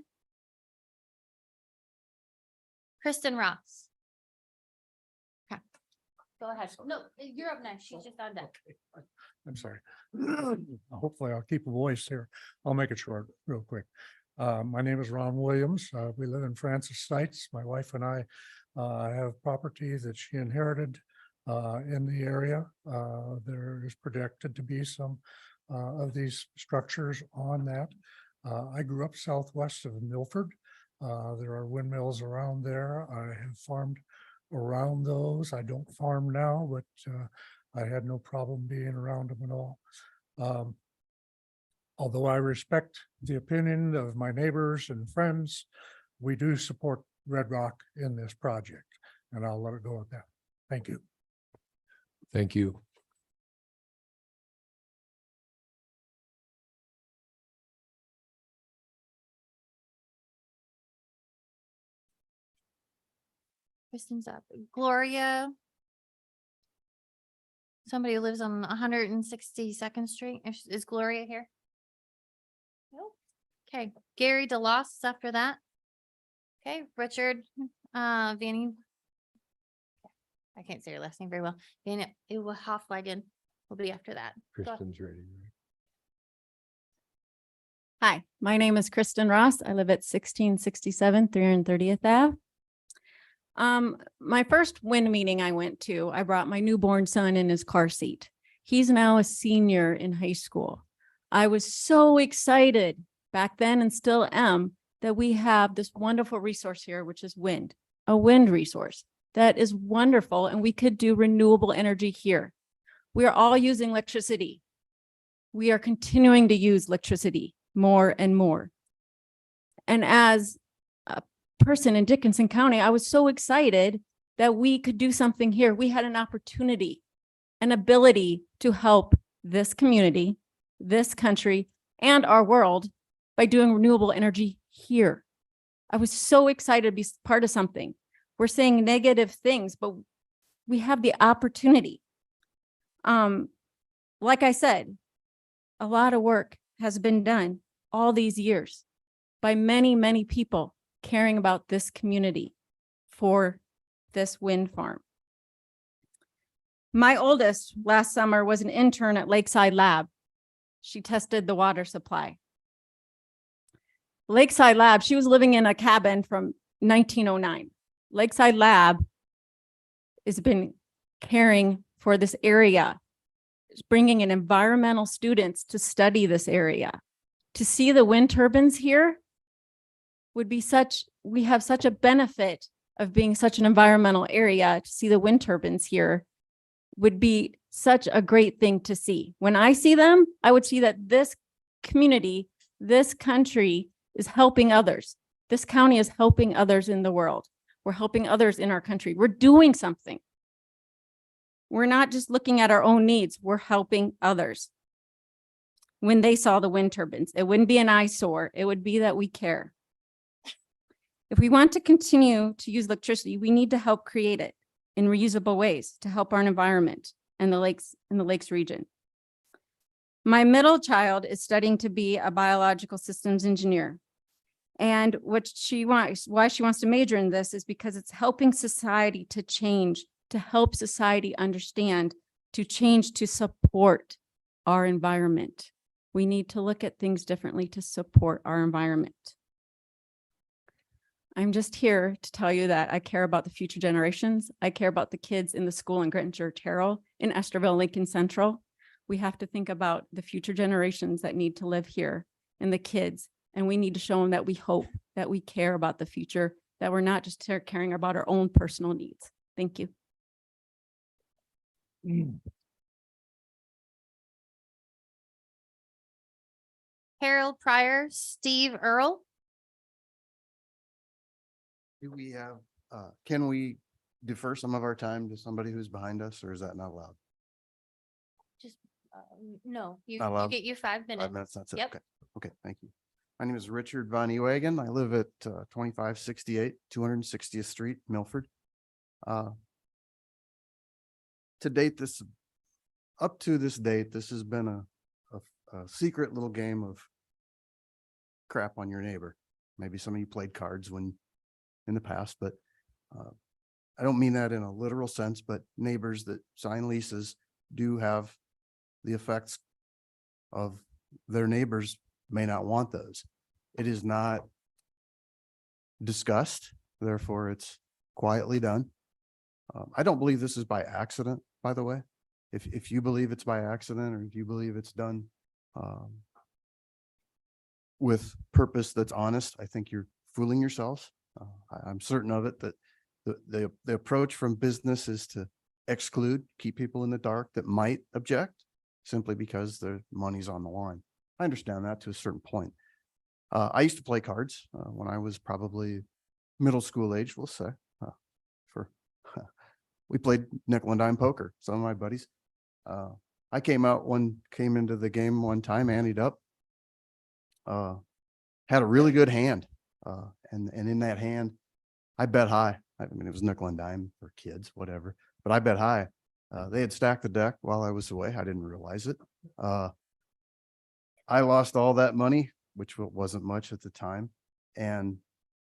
Kristen Ross. Okay. Go ahead. No, you're up next. She's just on deck. I'm sorry. Hopefully I'll keep a voice here. I'll make it short real quick. My name is Ron Williams. We live in Francis Sites. My wife and I have property that she inherited in the area. There is projected to be some of these structures on that. I grew up southwest of Milford. There are windmills around there. I have farmed around those. I don't farm now, but I had no problem being around them at all. Although I respect the opinion of my neighbors and friends, we do support Red Rock in this project, and I'll let it go at that. Thank you. Thank you. Kristen's up. Gloria. Somebody who lives on 162nd Street. Is Gloria here? Nope. Okay, Gary DeLoss is after that. Okay, Richard Vanny. I can't say your last name very well. Vanny Hoffwagen will be after that. Go ahead. Kristen's ready. Hi, my name is Kristen Ross. I live at 1667 330th Ave. My first wind meeting I went to, I brought my newborn son in his car seat. He's now a senior in high school. I was so excited back then and still am that we have this wonderful resource here, which is wind, a wind resource that is wonderful. And we could do renewable energy here. We are all using electricity. We are continuing to use electricity more and more. And as a person in Dickinson County, I was so excited that we could do something here. We had an opportunity, an ability to help this community, this country, and our world by doing renewable energy here. I was so excited to be part of something. We're saying negative things, but we have the opportunity. Like I said, a lot of work has been done all these years by many, many people caring about this community for this wind farm. My oldest last summer was an intern at Lakeside Lab. She tested the water supply. Lakeside Lab, she was living in a cabin from 1909. Lakeside Lab has been caring for this area. It's bringing in environmental students to study this area. To see the wind turbines here would be we have such a benefit of being such an environmental area. To see the wind turbines here would be such a great thing to see. When I see them, I would see that this community, this country is helping others. This county is helping others in the world. We're helping others in our country. We're doing something. We're not just looking at our own needs, we're helping others. When they saw the wind turbines, it wouldn't be an eyesore, it would be that we care. If we want to continue to use electricity, we need to help create it in reusable ways to help our environment and the lakes region. My middle child is studying to be a biological systems engineer. And why she wants to major in this is because it's helping society to change, to help society understand, to change, to support our environment. We need to look at things differently to support our environment. I'm just here to tell you that I care about the future generations. I care about the kids in the school in Gretchen Terrell, in Esterville, Lincoln Central. We have to think about the future generations that need to live here and the kids. And we need to show them that we hope, that we care about the future, that we're not just caring about our own personal needs. Thank you. Harold Pryor, Steve Earle. Do we have, can we defer some of our time to somebody who's behind us, or is that not allowed? Just, no, you Not allowed? get your 5 minutes. 5 minutes, that's it. Yep. Okay. Okay, thank you. My name is Richard Von Ewagen. I live at 2568 260th Street, Milford. To date, up to this date, this has been a secret little game of crap on your neighbor. Maybe some of you played cards in the past, but I don't mean that in a literal sense, but neighbors that sign leases do have the effects of their neighbors may not want those. It is not discussed, therefore it's quietly done. I don't believe this is by accident, by the way. If you believe it's by accident, or if you believe it's done with purpose that's honest, I think you're fooling yourselves. I'm certain of it, that the approach from business is to exclude, keep people in the dark that might object simply because their money's on the line. I understand that to a certain point. I used to play cards when I was probably middle school age, we'll say. We played nickel and dime poker, some of my buddies. I came into the game one time, anteed up, had a really good hand. And in that hand, I bet high. I mean, it was nickel and dime for kids, whatever, but I bet high. They had stacked the deck while I was away. I didn't realize it. I lost all that money, which wasn't much at the time. And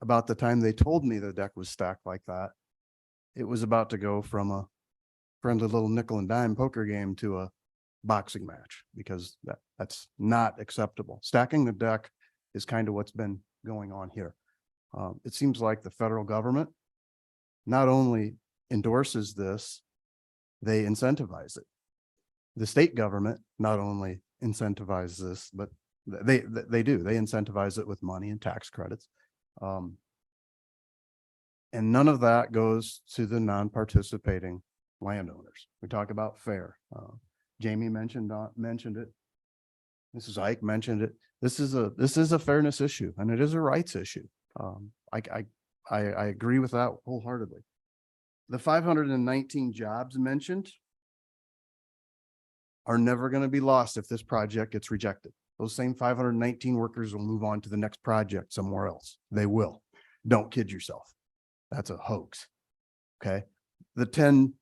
about the time they told me the deck was stacked like that, it was about to go from a friendly little nickel and dime poker game to a boxing match, because that's not acceptable. Stacking the deck is kind of what's been going on here. It seems like the federal government not only endorses this, they incentivize it. the state government not only incentivizes this, but they do. They incentivize it with money and tax credits. And none of that goes to the non-participating landowners. We talk about fair. Jamie mentioned it. Mrs. Ike mentioned it. This is a fairness issue, and it is a rights issue. I agree with that wholeheartedly. The 519 jobs mentioned are never going to be lost if this project gets rejected. Those same 519 workers will move on to the next project somewhere else. They will. Don't kid yourself. That's a hoax. Okay. The 10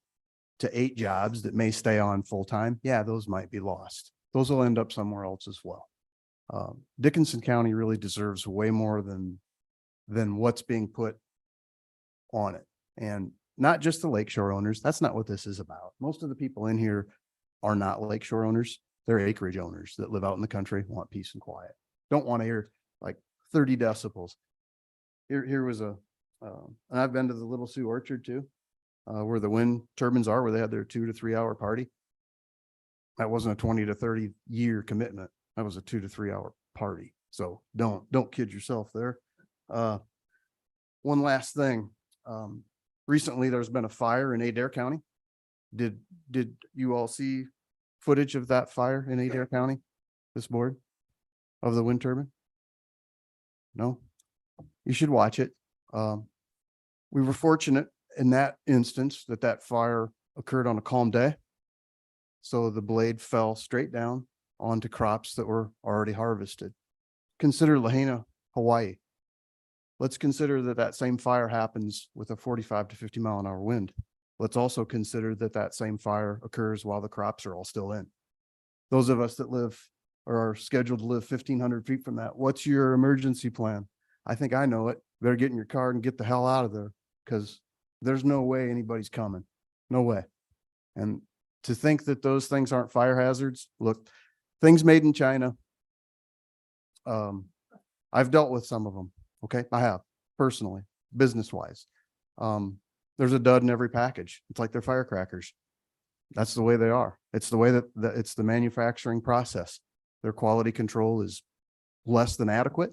to 8 jobs that may stay on full time, yeah, those might be lost. Those will end up somewhere else as well. Dickinson County really deserves way more than what's being put on it. And not just the lakeshore owners. That's not what this is about. Most of the people in here are not lakeshore owners. They're acreage owners that live out in the country, want peace and quiet. Don't want to hear like 30 decibels. Here was and I've been to the Little Sioux Orchard too, where the wind turbines are, where they had their 2 to 3 hour party. That wasn't a 20 to 30 year commitment. That was a 2 to 3 hour party. So don't kid yourself there. One last thing. Recently there's been a fire in Adair County. Did you all see footage of that fire in Adair County? This board of the wind turbine? No? You should watch it. We were fortunate in that instance that fire occurred on a calm day. So the blade fell straight down onto crops that were already harvested. Consider Lahaina, Hawaii. Let's consider that same fire happens with a 45 to 50 mile an hour wind. Let's also consider that same fire occurs while the crops are all still in. Those of us that live or are scheduled to live 1,500 feet from that, what's your emergency plan? I think I know it. Better get in your car and get the hell out of there, because there's no way anybody's coming. No way. And to think that those things aren't fire hazards, look, things made in China. I've dealt with some of them. Okay. I have personally, business wise. There's a dud in every package. It's like they're firecrackers. That's the way they are. It's the way that it's the manufacturing process. Their quality control is less than adequate,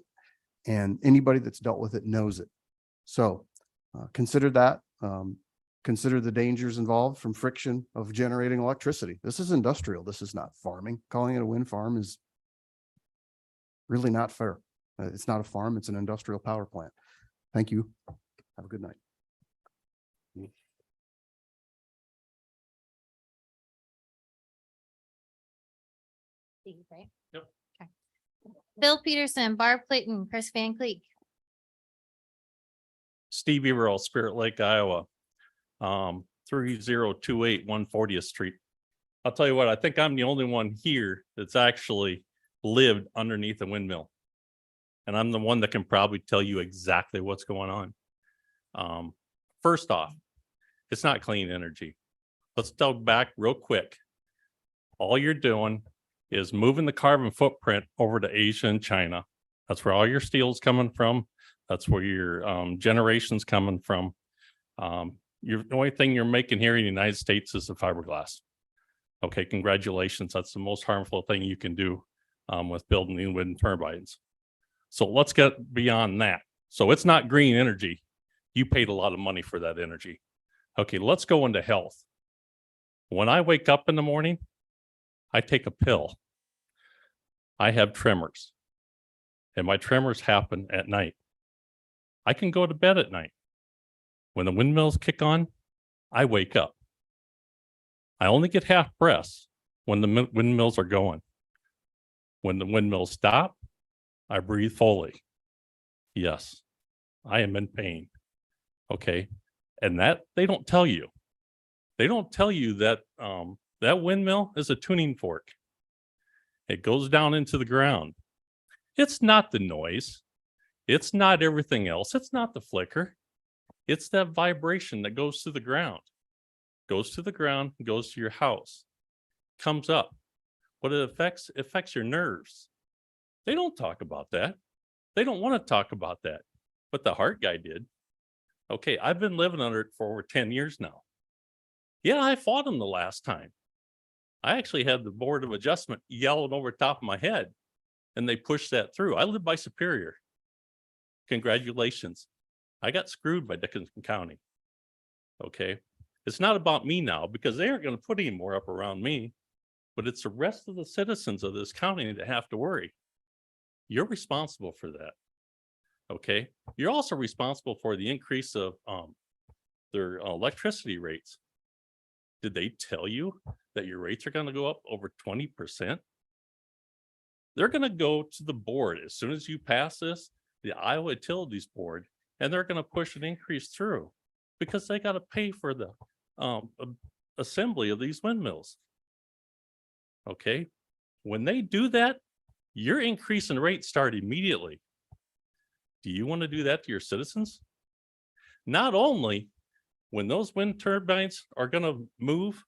and anybody that's dealt with it knows it. So consider that. Consider the dangers involved from friction of generating electricity. This is industrial. This is not farming. Calling it a wind farm is really not fair. It's not a farm. It's an industrial power plant. Thank you. Have a good night. Right? Yep. Okay. Bill Peterson, Barb Clayton, Chris Van Cleek. Steve Everall, Spirit Lake, Iowa, 3028 140th Street. I'll tell you what, I think I'm the only one here that's actually lived underneath a windmill. And I'm the one that can probably tell you exactly what's going on. First off, it's not clean energy. Let's delve back real quick. All you're doing is moving the carbon footprint over to Asia and China. That's where all your steel's coming from. That's where your generation's coming from. The only thing you're making here in the United States is the fiberglass. Okay, congratulations. That's the most harmful thing you can do with building new wind turbines. So let's get beyond that. So it's not green energy. You paid a lot of money for that energy. Okay, let's go into health. When I wake up in the morning, I take a pill. I have tremors, and my tremors happen at night. I can go to bed at night. When the windmills kick on, I wake up. I only get half breaths when the windmills are going. When the windmills stop, I breathe fully. Yes, I am in pain. Okay, and that they don't tell you. They don't tell you that that windmill is a tuning fork. It goes down into the ground. It's not the noise. It's not everything else. It's not the flicker. It's that vibration that goes to the ground. Goes to the ground, goes to your house, comes up. What it affects your nerves. They don't talk about that. They don't want to talk about that. But the heart guy did. Okay, I've been living under it for over 10 years now. Yeah, I fought him the last time. I actually had the Board of Adjustment yelling over the top of my head, and they pushed that through. I live by Superior. Congratulations. I got screwed by Dickinson County. Okay. It's not about me now because they aren't going to put any more up around me, but it's the rest of the citizens of this county that have to worry. You're responsible for that. Okay. You're also responsible for the increase of their electricity rates. Did they tell you that your rates are going to go up over 20%? They're going to go to the board as soon as you pass this, the Iowa Utilities Board, and they're going to push an increase through because they got to pay for the assembly of these windmills. Okay. When they do that, your increase in rates start immediately. Do you want to do that to your citizens? Not only when those wind turbines are going to move,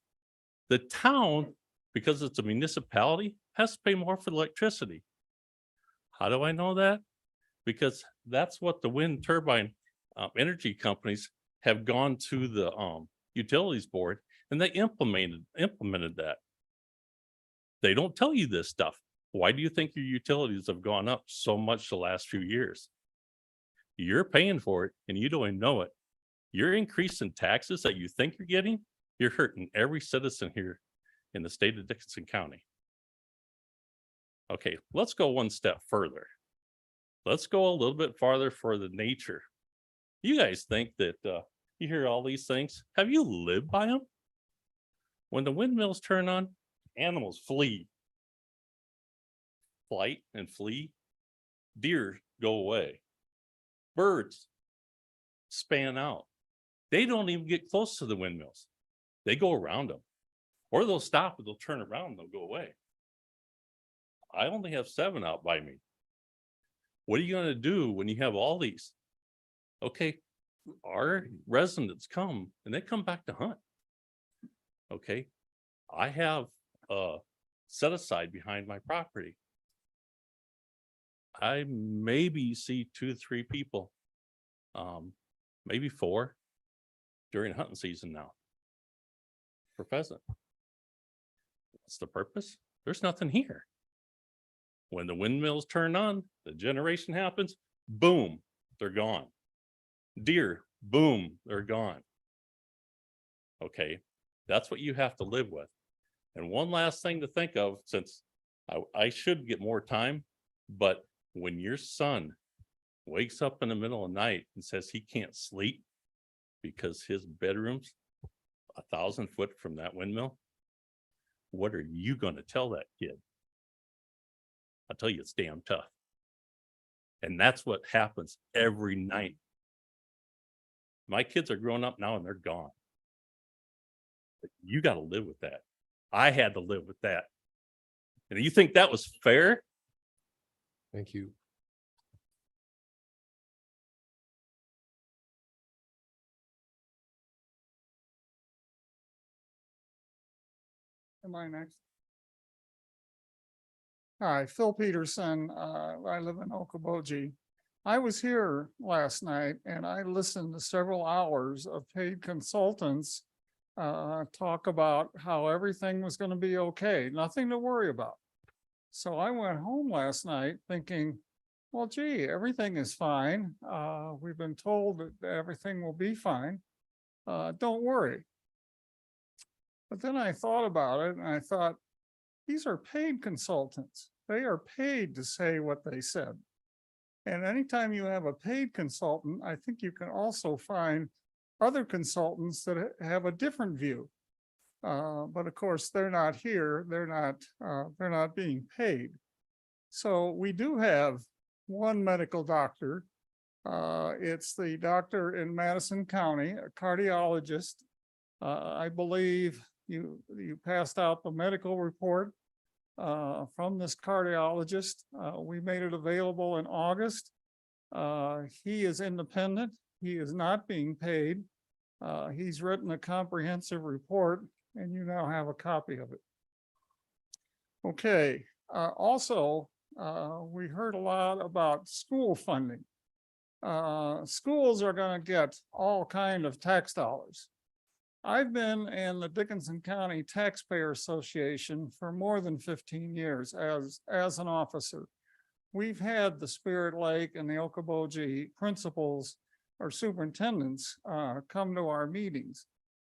the town, because it's a municipality, has to pay more for electricity. How do I know that? Because that's what the wind turbine energy companies have gone to the utilities board, and they implemented that. They don't tell you this stuff. Why do you think your utilities have gone up so much the last few years? You're paying for it and you don't even know it. Your increase in taxes that you think you're getting, you're hurting every citizen here in the state of Dickinson County. Okay, let's go one step further. Let's go a little bit farther for the nature. You guys think that you hear all these things. Have you lived by them? When the windmills turn on, animals flee. Flight and flee. Deer go away. Birds span out. They don't even get close to the windmills. They go around them. Or they'll stop and they'll turn around and they'll go away. I only have 7 out by me. What are you going to do when you have all these? Okay, our residents come and they come back to hunt. Okay, I have a set aside behind my property. I maybe see 2 to 3 people, maybe 4 during hunting season now for pheasant. What's the purpose? There's nothing here. When the windmills turn on, the generation happens, boom, they're gone. Deer, boom, they're gone. Okay, that's what you have to live with. And one last thing to think of, since I should get more time, but when your son wakes up in the middle of the night and says he can't sleep because his bedroom's 1,000 foot from that windmill, what are you going to tell that kid? I'll tell you, it's damn tough. And that's what happens every night. My kids are growing up now and they're gone. But you got to live with that. I had to live with that. And you think that was fair? Thank you. Am I next? Hi, Phil Peterson. I live in Okoboji. I was here last night and I listened to several hours of paid consultants talk about how everything was going to be okay, nothing to worry about. So I went home last night thinking, well, gee, everything is fine. We've been told that everything will be fine. Don't worry. But then I thought about it and I thought, these are paid consultants. They are paid to say what they said. And anytime you have a paid consultant, I think you can also find other consultants that have a different view. But of course, they're not here. They're not being paid. So we do have one medical doctor. It's the doctor in Madison County, a cardiologist. I believe you passed out the medical report from this cardiologist. We made it available in August. He is independent. He is not being paid. He's written a comprehensive report and you now have a copy of it. Okay, also, we heard a lot about school funding. Schools are going to get all kinds of tax dollars. I've been in the Dickinson County Taxpayer Association for more than 15 years as an officer. We've had the Spirit Lake and the Okoboji principals or superintendents come to our meetings.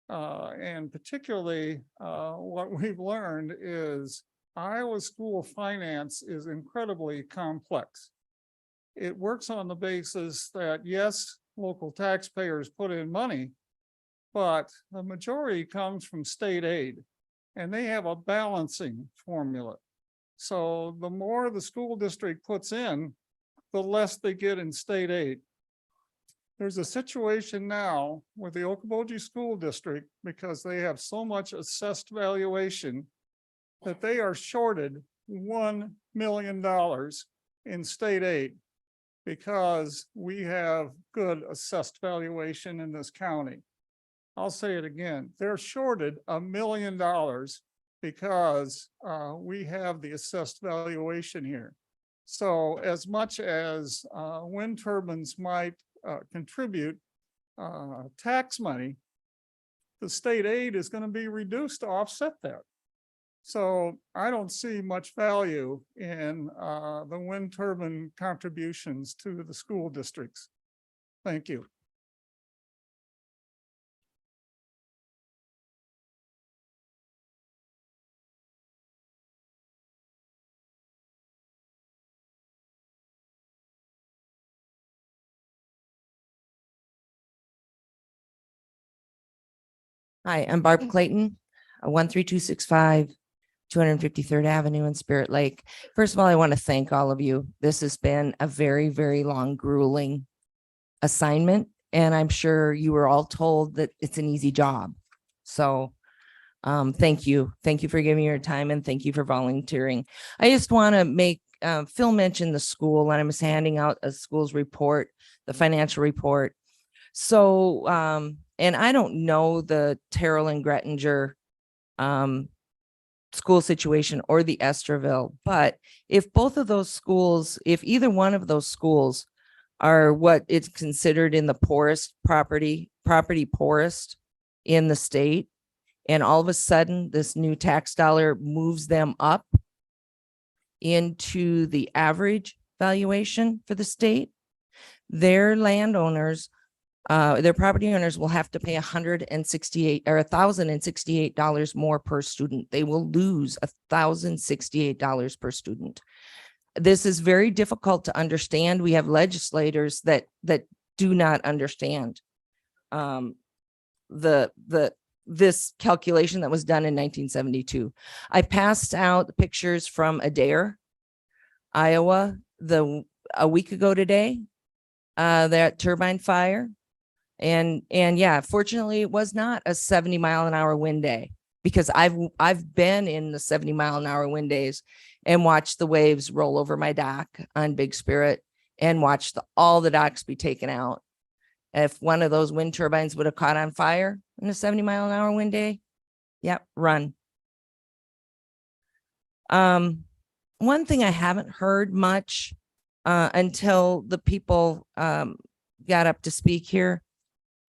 And particularly what we've learned is Iowa school finance is incredibly complex. It works on the basis that, yes, local taxpayers put in money, but the majority comes from state aid, and they have a balancing formula. So the more the school district puts in, the less they get in state aid. There's a situation now with the Okoboji School District because they have so much assessed valuation that they are shorted $1 million in state aid because we have good assessed valuation in this county. I'll say it again, they're shorted $1 million because we have the assessed valuation here. So as much as wind turbines might contribute tax money, the state aid is going to be reduced to offset that. So I don't see much value in the wind turbine contributions to the school districts. Thank you. Hi, I'm Barb Clayton, 13265 253rd Avenue in Spirit Lake. First of all, I want to thank all of you. This has been a very, very long, grueling assignment, and I'm sure you were all told that it's an easy job. So thank you. Thank you for giving your time, and thank you for volunteering. I just want to make Phil mentioned the school, and I was handing out a school's report, the financial report. So, and I don't know the Terrell and Grettinger school situation or the Esterville, but if both of those schools, if either one of those schools are what it's considered in the poorest property poorest in the state, and all of a sudden this new tax dollar moves them up into the average valuation for the state, their landowners, their property owners will have to pay $168 more per student. They will lose $1,068 per student. This is very difficult to understand. We have legislators that do not understand this calculation that was done in 1972. I passed out the pictures from Adair, Iowa, a week ago today, that turbine fire. And yeah, fortunately, it was not a 70-mile-an-hour wind day, because I've been in the 70-mile-an-hour wind days and watched the waves roll over my dock on Big Spirit and watched all the docks be taken out. If one of those wind turbines would have caught on fire in a 70-mile-an-hour wind day, yep, run. One thing I haven't heard much until the people got up to speak here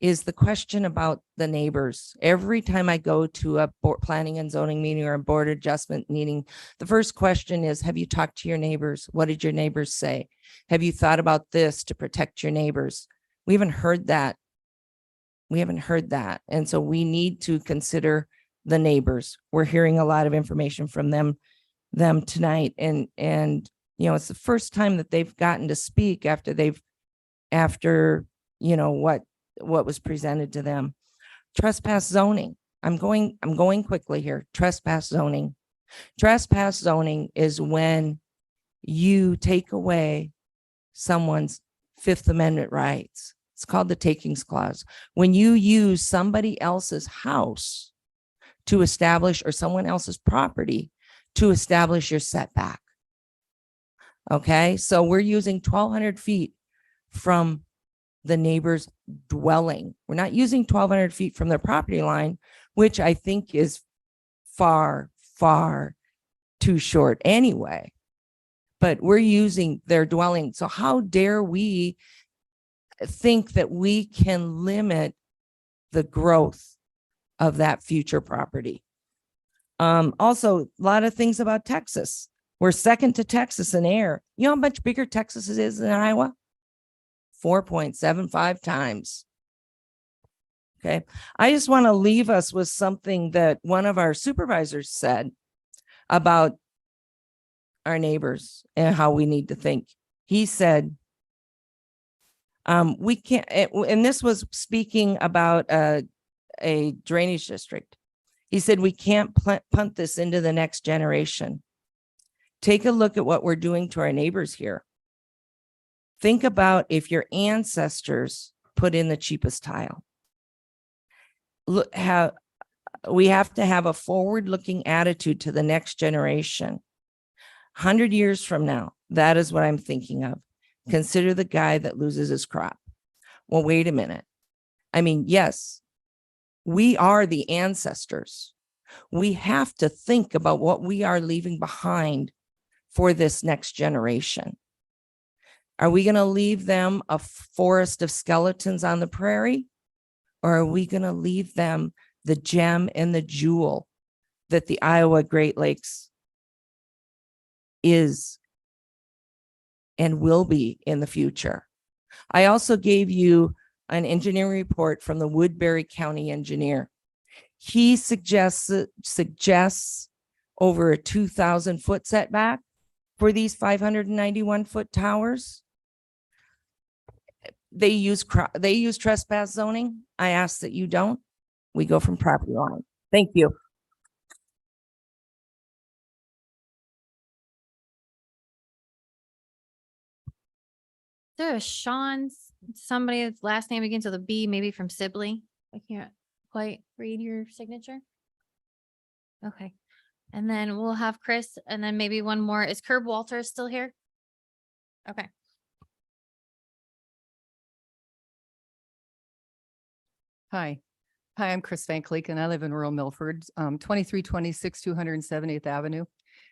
is the question about the neighbors. Every time I go to a planning and zoning meeting or a board adjustment meeting, the first question is, have you talked to your neighbors? What did your neighbors say? Have you thought about this to protect your neighbors? We haven't heard that. We haven't heard that. And so we need to consider the neighbors. We're hearing a lot of information from them tonight. And you know, it's the first time that they've gotten to speak after you know, what was presented to them. Trespass zoning. I'm going quickly here. Trespass zoning. Trespass zoning is when you take away someone's Fifth Amendment rights. It's called the takings clause. When you use somebody else's house to establish, or someone else's property to establish your setback. Okay, so we're using 1,200 feet from the neighbor's dwelling. We're not using 1,200 feet from their property line, which I think is far, far too short anyway. But we're using their dwelling. So how dare we think that we can limit the growth of that future property. Also, a lot of things about Texas. We're second to Texas in air. You know how much bigger Texas is than Iowa? 4.75 times. Okay. I just want to leave us with something that one of our supervisors said about our neighbors and how we need to think. He said, we can't, and this was speaking about a drainage district. He said, we can't punt this into the next generation. Take a look at what we're doing to our neighbors here. Think about if your ancestors put in the cheapest tile. Look how we have to have a forward-looking attitude to the next generation. 100 years from now, that is what I'm thinking of. Consider the guy that loses his crop. Well, wait a minute. I mean, yes, we are the ancestors. We have to think about what we are leaving behind for this next generation. Are we going to leave them a forest of skeletons on the prairie? Or are we going to leave them the gem and the jewel that the Iowa Great Lakes is and will be in the future? I also gave you an engineering report from the Woodbury County engineer. He suggests over a 2,000-foot setback for these 591-foot towers. They use trespass zoning. I ask that you don't. We go from property line. Thank you. Is there a Sean's, somebody's last name begins with a B, maybe from Sibley? I can't quite read your signature. Okay. And then we'll have Chris and then maybe one more. Is Curb Walters still here? Okay. Hi, I'm Chris Van Cleek and I live in rural Milford, 2326 270th Avenue.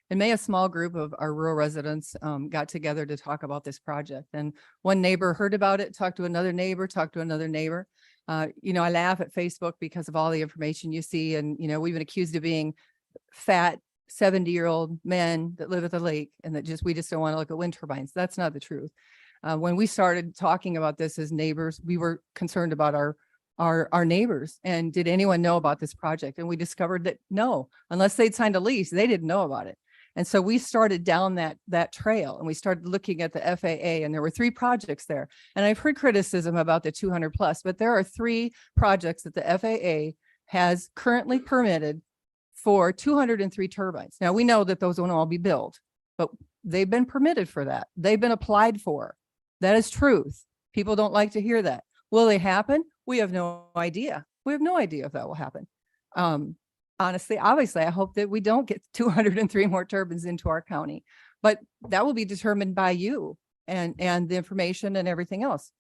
In May, a small group of our rural residents got together to talk about this project. And one neighbor heard about it, talked to another neighbor, talked to another neighbor. You know, I laugh at Facebook because of all the information you see. And, you know, we've been accused of being fat 70-year-old men that live at the lake and that we just don't want to look at wind turbines. That's not the truth. When we started talking about this as neighbors, we were concerned about our neighbors. And did anyone know about this project? And we discovered that no, unless they'd signed a lease, they didn't know about it. And so we started down that trail and we started looking at the FAA, and there were 3 projects there. And I've heard criticism about the 200 plus, but there are 3 projects that the FAA has currently permitted for 203 turbines. Now we know that those won't all be built, but they've been permitted for that. They've been applied for. That is truth. People don't like to hear that. Will they happen? We have no idea. We have no idea if that will happen. Honestly, obviously, I hope that we don't get 203 more turbines into our county, but that will be determined by you and the information and everything else.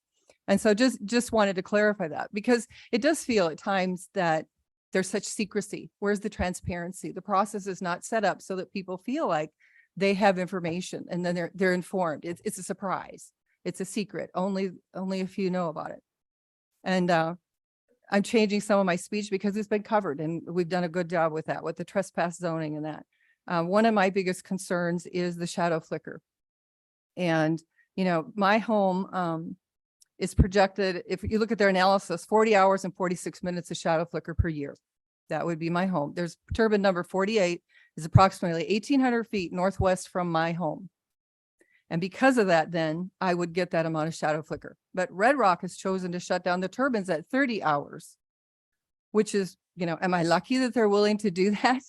And so just wanted to clarify that, because it does feel at times that there's such secrecy. Where's the transparency? The process is not set up so that people feel like they have information and then they're informed. It's a surprise. It's a secret. Only a few know about it. And I'm changing some of my speech because it's been covered and we've done a good job with that, with the trespass zoning and that. One of my biggest concerns is the shadow flicker. And, you know, my home is projected, if you look at their analysis, 40 hours and 46 minutes of shadow flicker per year. That would be my home. There's turbine number 48 is approximately 1,800 feet northwest from my home. And because of that, then I would get that amount of shadow flicker. But Red Rock has chosen to shut down the turbines at 30 hours, which is, you know, am I lucky that they're willing to do that?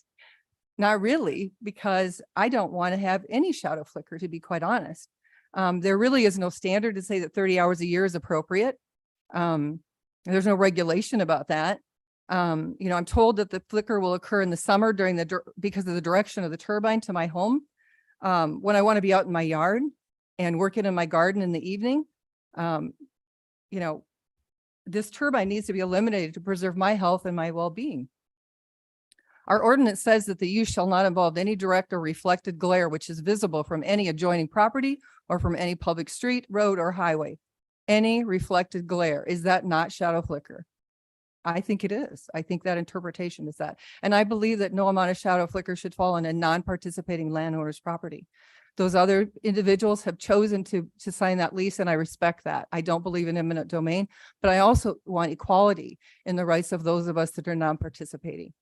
Not really, because I don't want to have any shadow flicker, to be quite honest. There really is no standard to say that 30 hours a year is appropriate. There's no regulation about that. You know, I'm told that the flicker will occur in the summer because of the direction of the turbine to my home. When I want to be out in my yard and working in my garden in the evening, you know, this turbine needs to be eliminated to preserve my health and my well-being. Our ordinance says that the use shall not involve any direct or reflected glare which is visible from any adjoining property or from any public street, road, or highway. Any reflected glare, is that not shadow flicker? I think it is. I think that interpretation is that. And I believe that no amount of shadow flicker should fall on a non-participating landowner's property. Those other individuals have chosen to sign that lease, and I respect that. I don't believe in eminent domain, but I also want equality in the rights of those of us that are non-participating.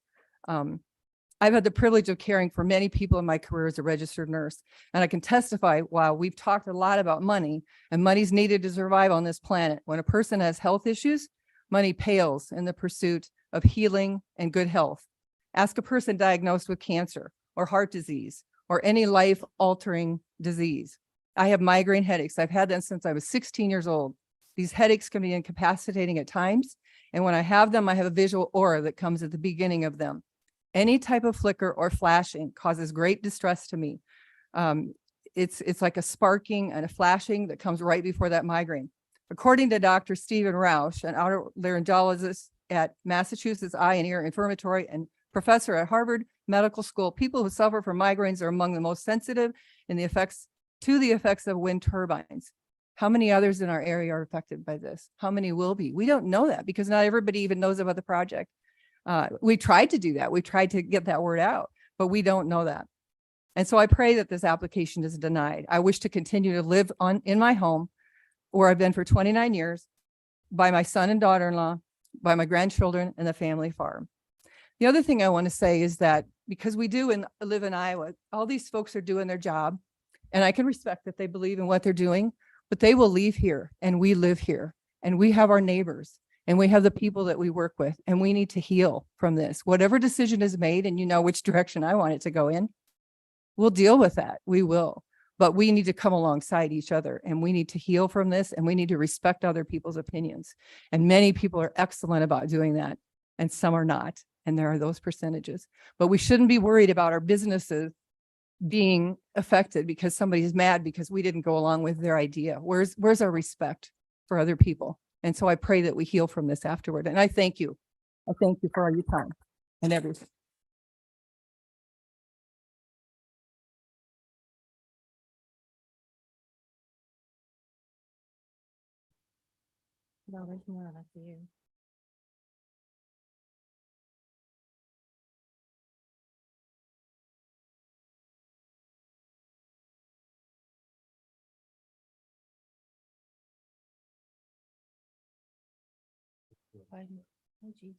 I've had the privilege of caring for many people in my career as a registered nurse, and I can testify, while we've talked a lot about money, and money's needed to survive on this planet, when a person has health issues, money pales in the pursuit of healing and good health. Ask a person diagnosed with cancer or heart disease or any life-altering disease. I have migraine headaches. I've had them since I was 16 years old. These headaches can be incapacitating at times, and when I have them, I have a visual aura that comes at the beginning of them. Any type of flicker or flashing causes great distress to me. It's like a sparking and a flashing that comes right before that migraine. According to Dr. Stephen Rausch, an otolaryngologist at Massachusetts Eye and Ear Infirmary and professor at Harvard Medical School, people who suffer from migraines are among the most sensitive in the effects of wind turbines. How many others in our area are affected by this? How many will be? We don't know that because not everybody even knows about the project. We tried to do that. We tried to get that word out, but we don't know that. And so I pray that this application is denied. I wish to continue to live in my home where I've been for 29 years, by my son and daughter-in-law, by my grandchildren and the family farm. The other thing I want to say is that because we do live in Iowa, all these folks are doing their job, and I can respect that they believe in what they're doing, but they will leave here, and we live here, and we have our neighbors, and we have the people that we work with, and we need to heal from this. Whatever decision is made, and you know which direction I want it to go in, we'll deal with that. We will. But we need to come alongside each other, and we need to heal from this, and we need to respect other people's opinions. And many people are excellent about doing that, and some are not. And there are those percentages. But we shouldn't be worried about our businesses being affected because somebody's mad because we didn't go along with their idea. Where's our respect for other people? And so I pray that we heal from this afterward. And I thank you. I thank you for all your time and everything. No, there's more left for you. Oh, geez.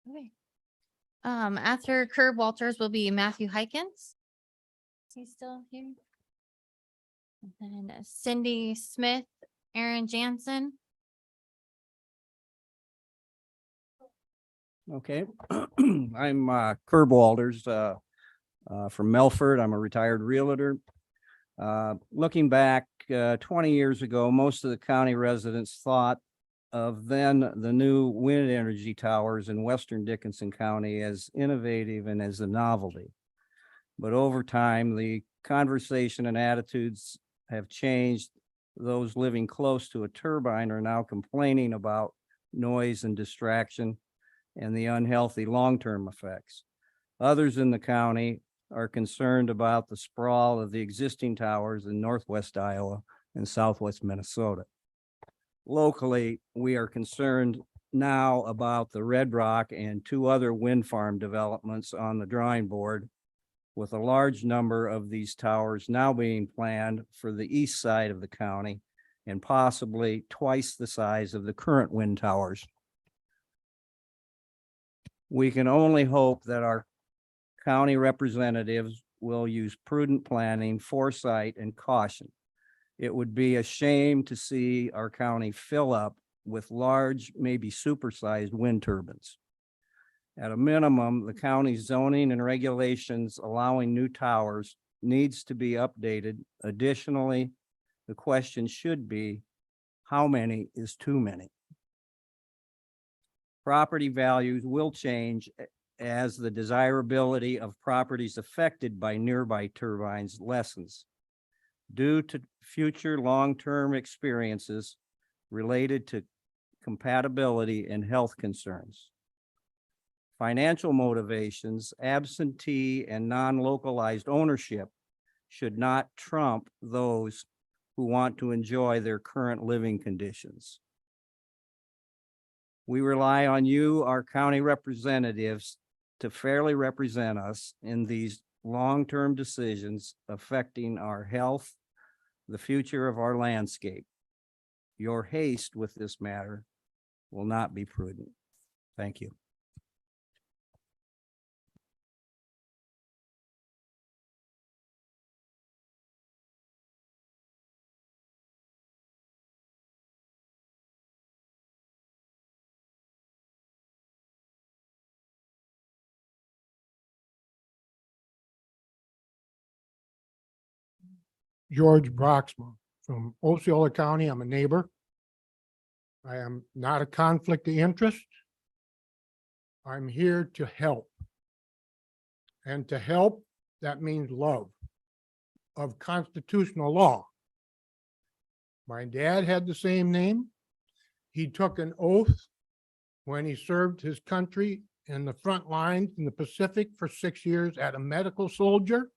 Okay. After Curb Walters will be Matthew Hykins. He's still here. And then Cindy Smith, Aaron Jansen. Okay, I'm Curb Walters from Melford. I'm a retired realtor. Looking back 20 years ago, most of the county residents thought of then the new wind energy towers in western Dickinson County as innovative and as a novelty. But over time, the conversation and attitudes have changed. Those living close to a turbine are now complaining about noise and distraction and the unhealthy long-term effects. Others in the county are concerned about the sprawl of the existing towers in northwest Iowa and southwest Minnesota. Locally, we are concerned now about the Red Rock and 2 other wind farm developments on the drawing board, with a large number of these towers now being planned for the east side of the county and possibly twice the size of the current wind towers. We can only hope that our county representatives will use prudent planning, foresight, and caution. It would be a shame to see our county fill up with large, maybe supersized wind turbines. At a minimum, the county's zoning and regulations allowing new towers needs to be updated. Additionally, the question should be, how many is too many? Property values will change as the desirability of properties affected by nearby turbines lessens due to future long-term experiences related to compatibility and health concerns. Financial motivations, absentee and non-localized ownership should not trump those who want to enjoy their current living conditions. We rely on you, our county representatives, to fairly represent us in these long-term decisions affecting our health, the future of our landscape. Your haste with this matter will not be prudent. Thank you. George Broxma from Osceola County. I'm a neighbor. I am not a conflict of interest. I'm here to help. And to help, that means love of constitutional law. My dad had the same name. He took an oath when he served his country in the front lines in the Pacific for 6 years as a medical soldier.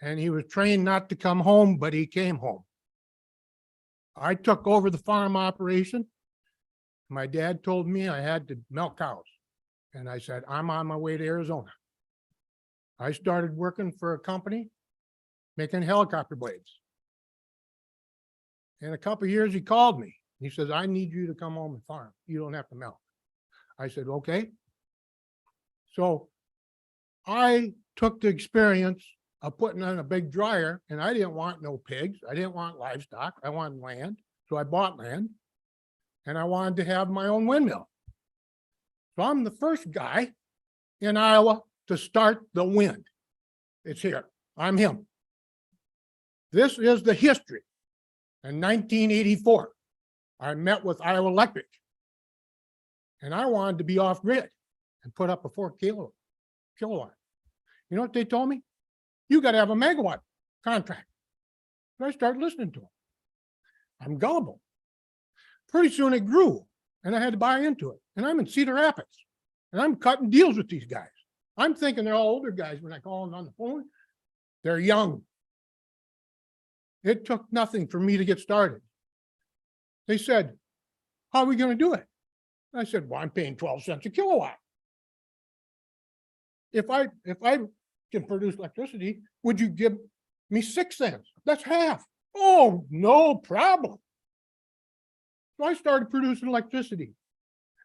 And he was trained not to come home, but he came home. I took over the farm operation. My dad told me I had to milk cows. And I said, I'm on my way to Arizona. I started working for a company making helicopter blades. In a couple of years, he called me. He says, I need you to come home and farm. You don't have to milk. I said, okay. So I took the experience of putting on a big dryer, and I didn't want no pigs. I didn't want livestock. I wanted land. So I bought land, and I wanted to have my own windmill. So I'm the first guy in Iowa to start the wind. It's here. I'm him. This is the history. In 1984, I met with Iowa Electric, and I wanted to be off grid and put up a 4 kilowatt. You know what they told me? You got to have a megawatt contract. And I started listening to them. I'm gullible. Pretty soon it grew, and I had to buy into it. And I'm in Cedar Rapids, and I'm cutting deals with these guys. I'm thinking they're all older guys when I call them on the phone. They're young. It took nothing for me to get started. They said, how are we going to do it? I said, well, I'm paying 12 cents a kilowatt. If I can produce electricity, would you give me 6 cents? That's half. Oh, no problem. So I started producing electricity,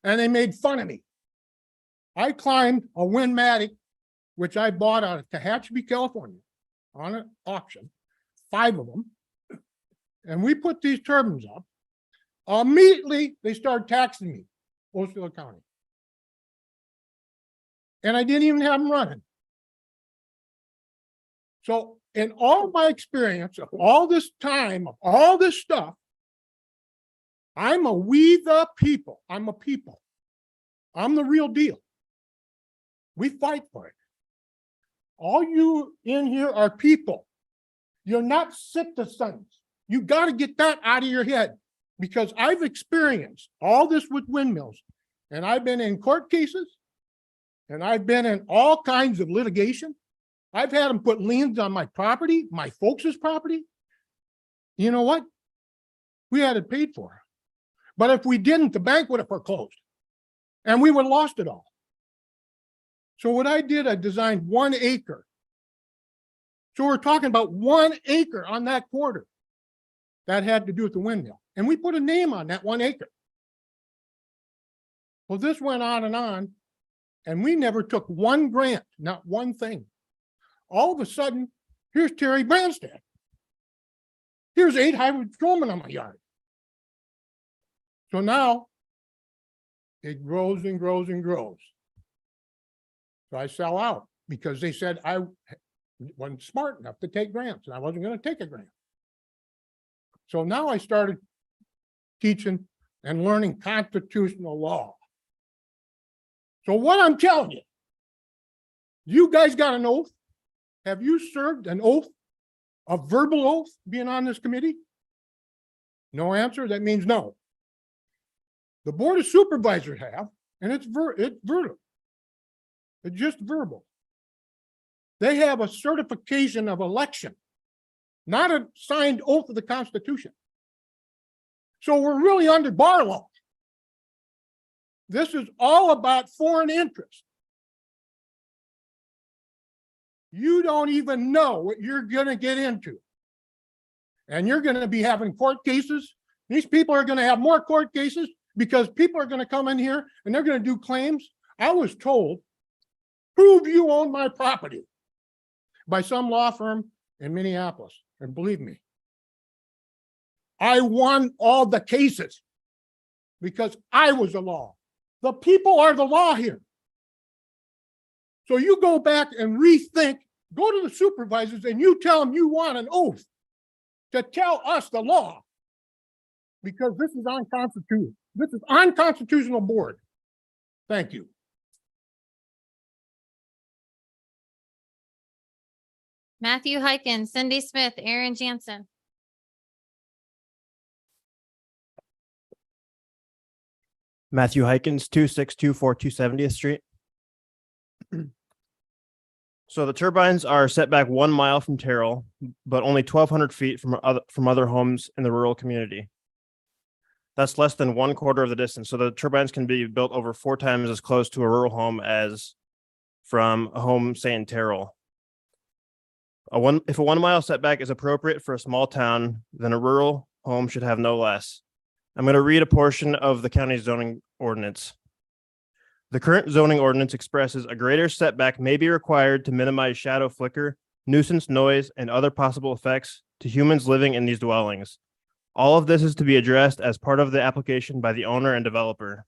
and they made fun of me. I climbed a Windmatic, which I bought out of Tehachapi, California, on an auction, 5 of them. And we put these turbines up. Immediately, they started taxing me, Osceola County. And I didn't even have them running. So in all my experience of all this time, of all this stuff, I'm a we the people. I'm a people. I'm the real deal. We fight for it. All you in here are people. You're not citizens. You got to get that out of your head, because I've experienced all this with windmills, and I've been in court cases, and I've been in all kinds of litigation. I've had them put liens on my property, my folks' property. You know what? We had it paid for. But if we didn't, the bank would have foreclosed, and we would have lost it all. So what I did, I designed 1 acre. So we're talking about 1 acre on that quarter. That had to do with the windmill. And we put a name on that 1 acre. Well, this went on, and we never took one grant, not one thing. All of a sudden, here's Terry Branstad. Here's 8 hybrid patrolmen on my yard. So now it grows and grows and grows. So I sell out because they said I wasn't smart enough to take grants, and I wasn't going to take a grant. So now I started teaching and learning constitutional law. So what I'm telling you, you guys got an oath? Have you served an oath, a verbal oath, being on this committee? No answer, that means no. The Board of Supervisors have, and it's verbal. It's just verbal. They have a certification of election, not a signed oath of the Constitution. So we're really under bar law. This is all about foreign interest. You don't even know what you're going to get into. And you're going to be having court cases. These people are going to have more court cases because people are going to come in here and they're going to do claims. I was told, prove you own my property by some law firm in Minneapolis. And believe me, I won all the cases because I was the law. The people are the law here. So you go back and rethink, go to the supervisors and you tell them you want an oath to tell us the law, because this is unconstitutional. This is unconstitutional board. Thank you. Matthew Hyken, Cindy Smith, Aaron Jansen. Matthew Hykins, 2624 270th Street. So the turbines are set back 1 mile from Terrell, but only 1,200 feet from other homes in the rural community. That's less than 1/4 of the distance. So the turbines can be built over 4 times as close to a rural home as from a home, say in Terrell. If a 1 mile setback is appropriate for a small town, then a rural home should have no less. I'm going to read a portion of the county zoning ordinance. The current zoning ordinance expresses a greater setback may be required to minimize shadow flicker, nuisance noise, and other possible effects to humans living in these dwellings. All of this is to be addressed as part of the application by the owner and developer.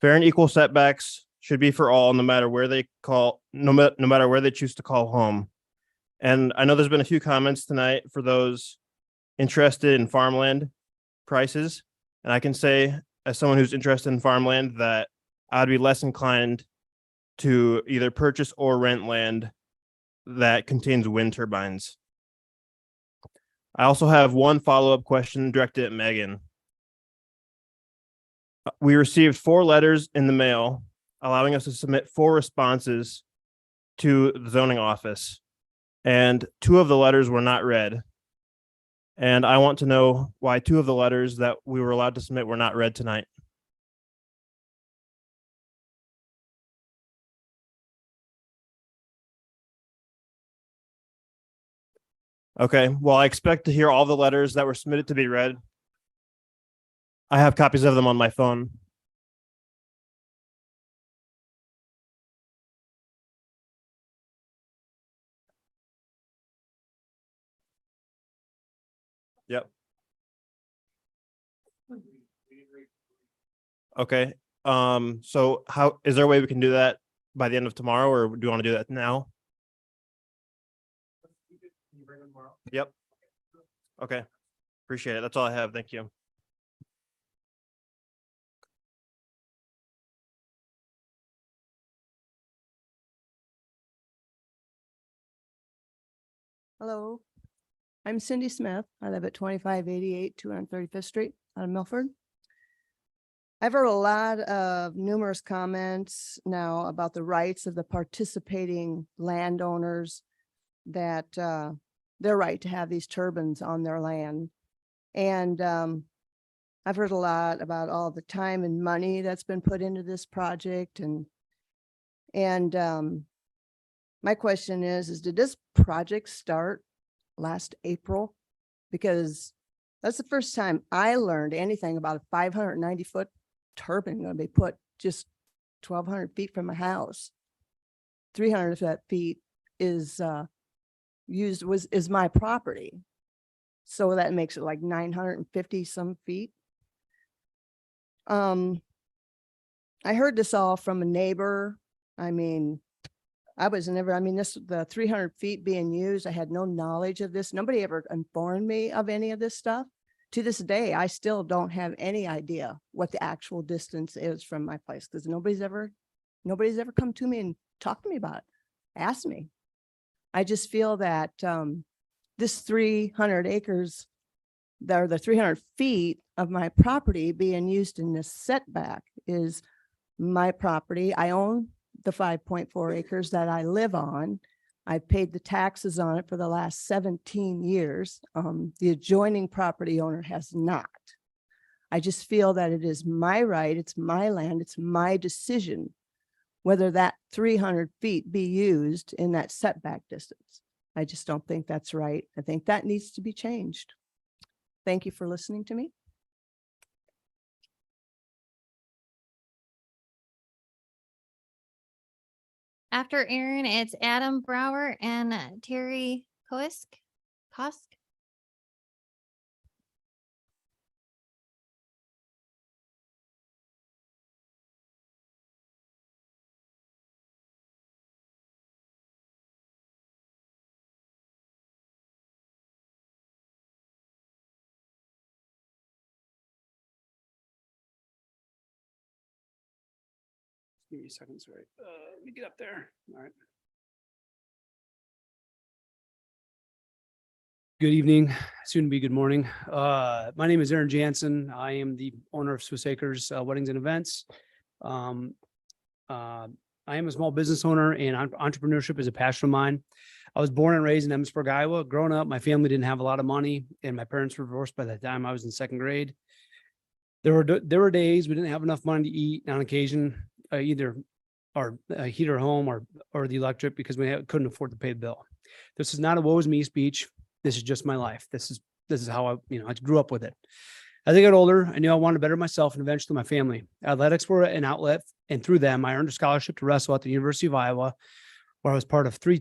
Fair and equal setbacks should be for all, no matter where they choose to call home. And I know there's been a few comments tonight for those interested in farmland prices. And I can say, as someone who's interested in farmland, that I'd be less inclined to either purchase or rent land that contains wind turbines. I also have one follow-up question directed at Megan. We received 4 letters in the mail allowing us to submit 4 responses to the zoning office, and 2 of the letters were not read. And I want to know why 2 of the letters that we were allowed to submit were not read tonight. Okay, well, I expect to hear all the letters that were submitted to be read. I have copies of them on my phone. Yep. Okay. So is there a way we can do that by the end of tomorrow, or do you want to do that now? Yep. Okay. Appreciate it. That's all I have. Thank you. Hello, I'm Cindy Smith. I live at 2588 235th Street out of Milford. I've heard a lot of numerous comments now about the rights of the participating landowners, that their right to have these turbines on their land. And I've heard a lot about all the time and money that's been put into this project. And my question is did this project start last April? Because that's the first time I learned anything about a 590-foot turbine going to be put just 1,200 feet from my house. 300 feet is is my property. So that makes it like 950 some feet. I heard this all from a neighbor. I mean, the 300 feet being used, I had no knowledge of this. Nobody ever informed me of any of this stuff. To this day, I still don't have any idea what the actual distance is from my place, because nobody's ever come to me and talked to me about it, asked me. I just feel that this 300 acres, or the 300 feet of my property being used in this setback is my property. I own the 5.4 acres that I live on. I've paid the taxes on it for the last 17 years. The adjoining property owner has not. I just feel that it is my right, it's my land, it's my decision whether that 300 feet be used in that setback distance. I just don't think that's right. I think that needs to be changed. Thank you for listening to me. After Aaron, it's Adam Brower and Terry Kosk. Give me a second, sorry. Let me get up there. All right. Good evening, soon to be good morning. My name is Aaron Jansen. I am the owner of Swiss Acres Weddings and Events. I am a small business owner and entrepreneurship is a passion of mine. I was born and raised in Emmitsburg, Iowa. Growing up, my family didn't have a lot of money and my parents were divorced by the time I was in second grade. There were days we didn't have enough money to eat on occasion, either our heater home or the electric because we couldn't afford to pay the bill. This is not a woe is me speech. This is just my life. This is how I grew up with it. As I got older, I knew I wanted to better myself and eventually my family. Athletics were an outlet, and through them, I earned a scholarship to wrestle at the University of Iowa, where I was part of three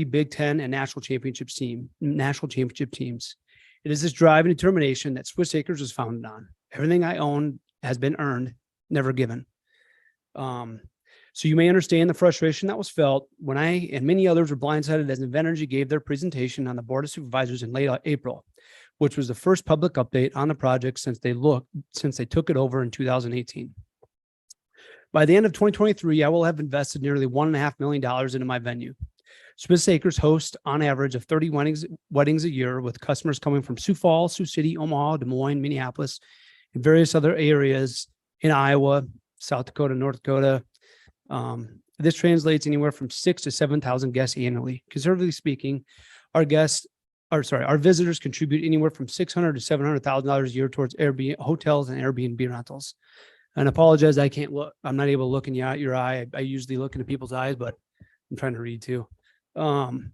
Big Ten and national championship teams. It is this drive and determination that Swiss Acres was founded on. Everything I own has been earned, never given. So you may understand the frustration that was felt when I and many others were blindsided as Invenergy gave their presentation on the Board of Supervisors in late April, which was the first public update on the project since they took it over in 2018. By the end of 2023, I will have invested nearly $1.5 million into my venue. Swiss Acres hosts on average of 30 weddings a year, with customers coming from Sioux Falls, Sioux City, Omaha, Des Moines, Minneapolis, and various other areas in Iowa, South Dakota, North Dakota. This translates anywhere from 6,000 to 7,000 guests annually. Conservatively speaking, our visitors contribute anywhere from $600,000 to $700,000 a year towards Airbnb hotels and Airbnb rentals. And I apologize, I can't look. I'm not able to look in your eye. I usually look into people's eyes, but I'm trying to read too. And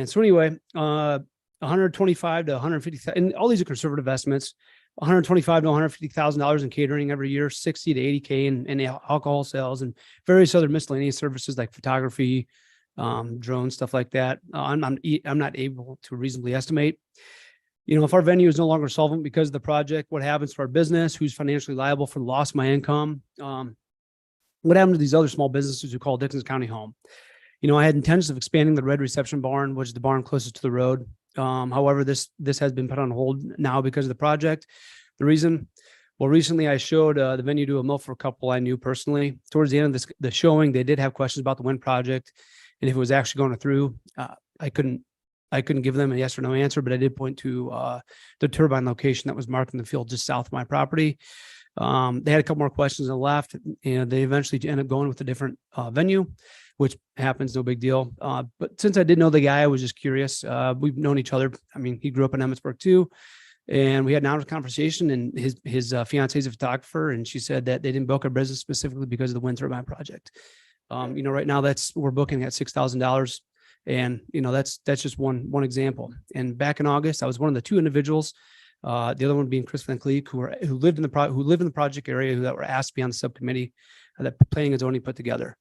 so anyway, 125 to 150, and all these are conservative estimates. $125 to $150,000 in catering every year, 60 to 80K in alcohol sales, and various other miscellaneous services like photography, drones, stuff like that. I'm not able to reasonably estimate. If our venue is no longer solvent because of the project, what happens to our business? Who's financially liable for the loss of my income? What happened to these other small businesses who call Dickinson County home? I had intentions of expanding the Red Reception Barn, which is the barn closest to the road. However, this has been put on hold now because of the project. The reason, well, recently I showed the venue to a Milford couple I knew personally. Towards the end of the showing, they did have questions about the wind project and if it was actually going through. I couldn't give them a yes or no answer, but I did point to the turbine location that was marked in the field just south of my property. They had a couple more questions and left, and they eventually ended up going with a different venue, which happens, no big deal. But since I did know the guy, I was just curious. We've known each other. I mean, he grew up in Emmitsburg too. And we had an hour conversation, and his fiance is a photographer, and she said that they didn't book our business specifically because of the wind turbine project. Right now we're booking at $6,000. And, that's just one example. And back in August, I was one of the two individuals, the other one being Chris Van Cleek, who lived in the project area, that were asked to be on the subcommittee that planning and zoning put together.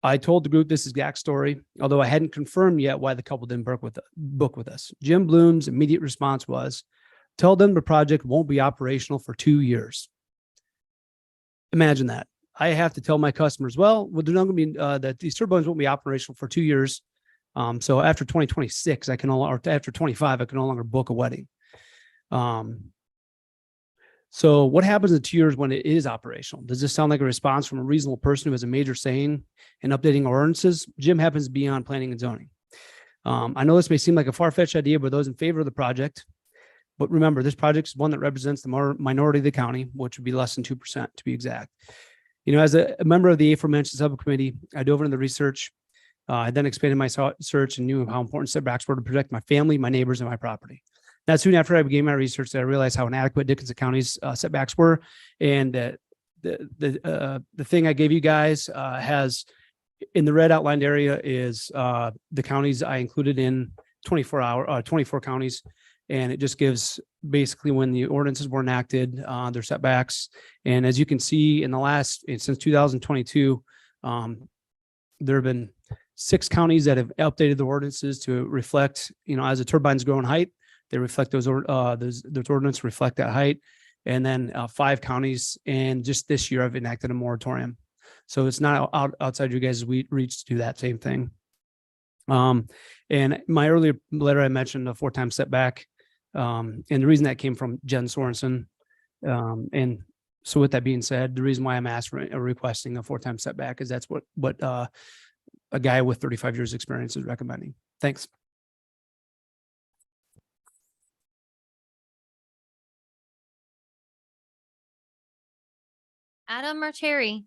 I told the group this exact story, although I hadn't confirmed yet why the couple didn't book with us. Jim Bloom's immediate response was, tell them the project won't be operational for 2 years. Imagine that. I have to tell my customers, well, they're not going to be that these turbines won't be operational for 2 years. So after 2026, after 25, I can no longer book a wedding. So what happens in 2 years when it is operational? Does this sound like a response from a reasonable person who has a major saying in updating our ordinances? Jim happens to be on planning and zoning. I know this may seem like a far-fetched idea, but those in favor of the project, but remember, this project is one that represents the minority of the county, which would be less than 2% to be exact. As a member of the aforementioned subcommittee, I dove into the research. I then expanded my search and knew how important setbacks were to protect my family, my neighbors, and my property. Not soon after I began my research, I realized how inadequate Dickinson County's setbacks were. And the thing I gave you guys has in the red outlined area is the counties I included in 24 counties. And it just gives basically when the ordinances were enacted, their setbacks. And as you can see in the last, since 2022, there have been 6 counties that have updated the ordinances to reflect, as the turbines grow in height, they reflect those ordinances reflect that height. And then 5 counties, and just this year I've enacted a moratorium. So it's not outside you guys' reach to do that same thing. And my earlier letter, I mentioned a 4-time setback. And the reason that came from Jen Sorensen. And so with that being said, the reason why I'm requesting a 4-time setback is that's what a guy with 35 years experience is recommending. Thanks. Adam or Terry?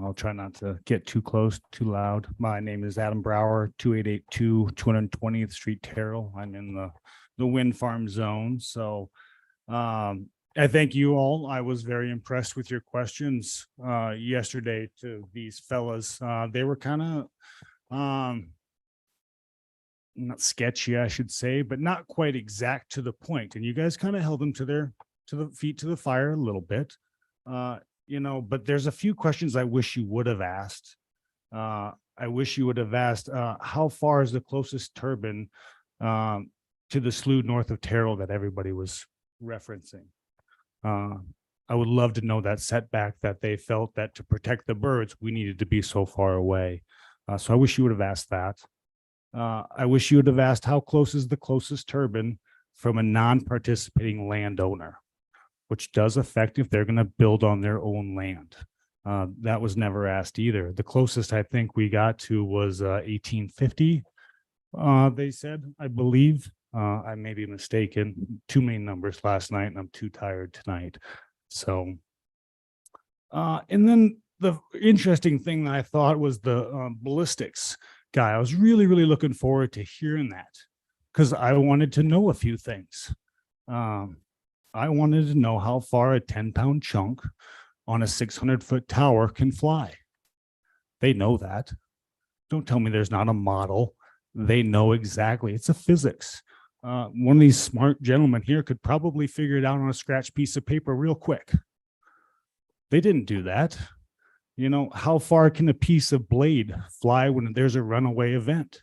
I'll try not to get too close, too loud. My name is Adam Brower, 2882 220th Street, Terrell. I'm in the wind farm zone. So I thank you all. I was very impressed with your questions yesterday to these fellas. They were kind of not sketchy, I should say, but not quite exact to the point. And you guys kind of held them to the feet to the fire a little bit. But there's a few questions I wish you would have asked. I wish you would have asked, how far is the closest turbine to the slough north of Terrell that everybody was referencing? I would love to know that setback that they felt that to protect the birds, we needed to be so far away. So I wish you would have asked that. I wish you would have asked how close is the closest turbine from a non-participating landowner, which does affect if they're going to build on their own land. That was never asked either. The closest I think we got to was 1850. They said, I believe. I may be mistaken. Too many numbers last night, and I'm too tired tonight. So, and then the interesting thing that I thought was the ballistics guy. I was really, really looking forward to hearing that because I wanted to know a few things. I wanted to know how far a 10-pound chunk on a 600-foot tower can fly. They know that. Don't tell me there's not a model. They know exactly. It's a physics. One of these smart gentlemen here could probably figure it out on a scratch piece of paper real quick. They didn't do that. How far can a piece of blade fly when there's a runaway event?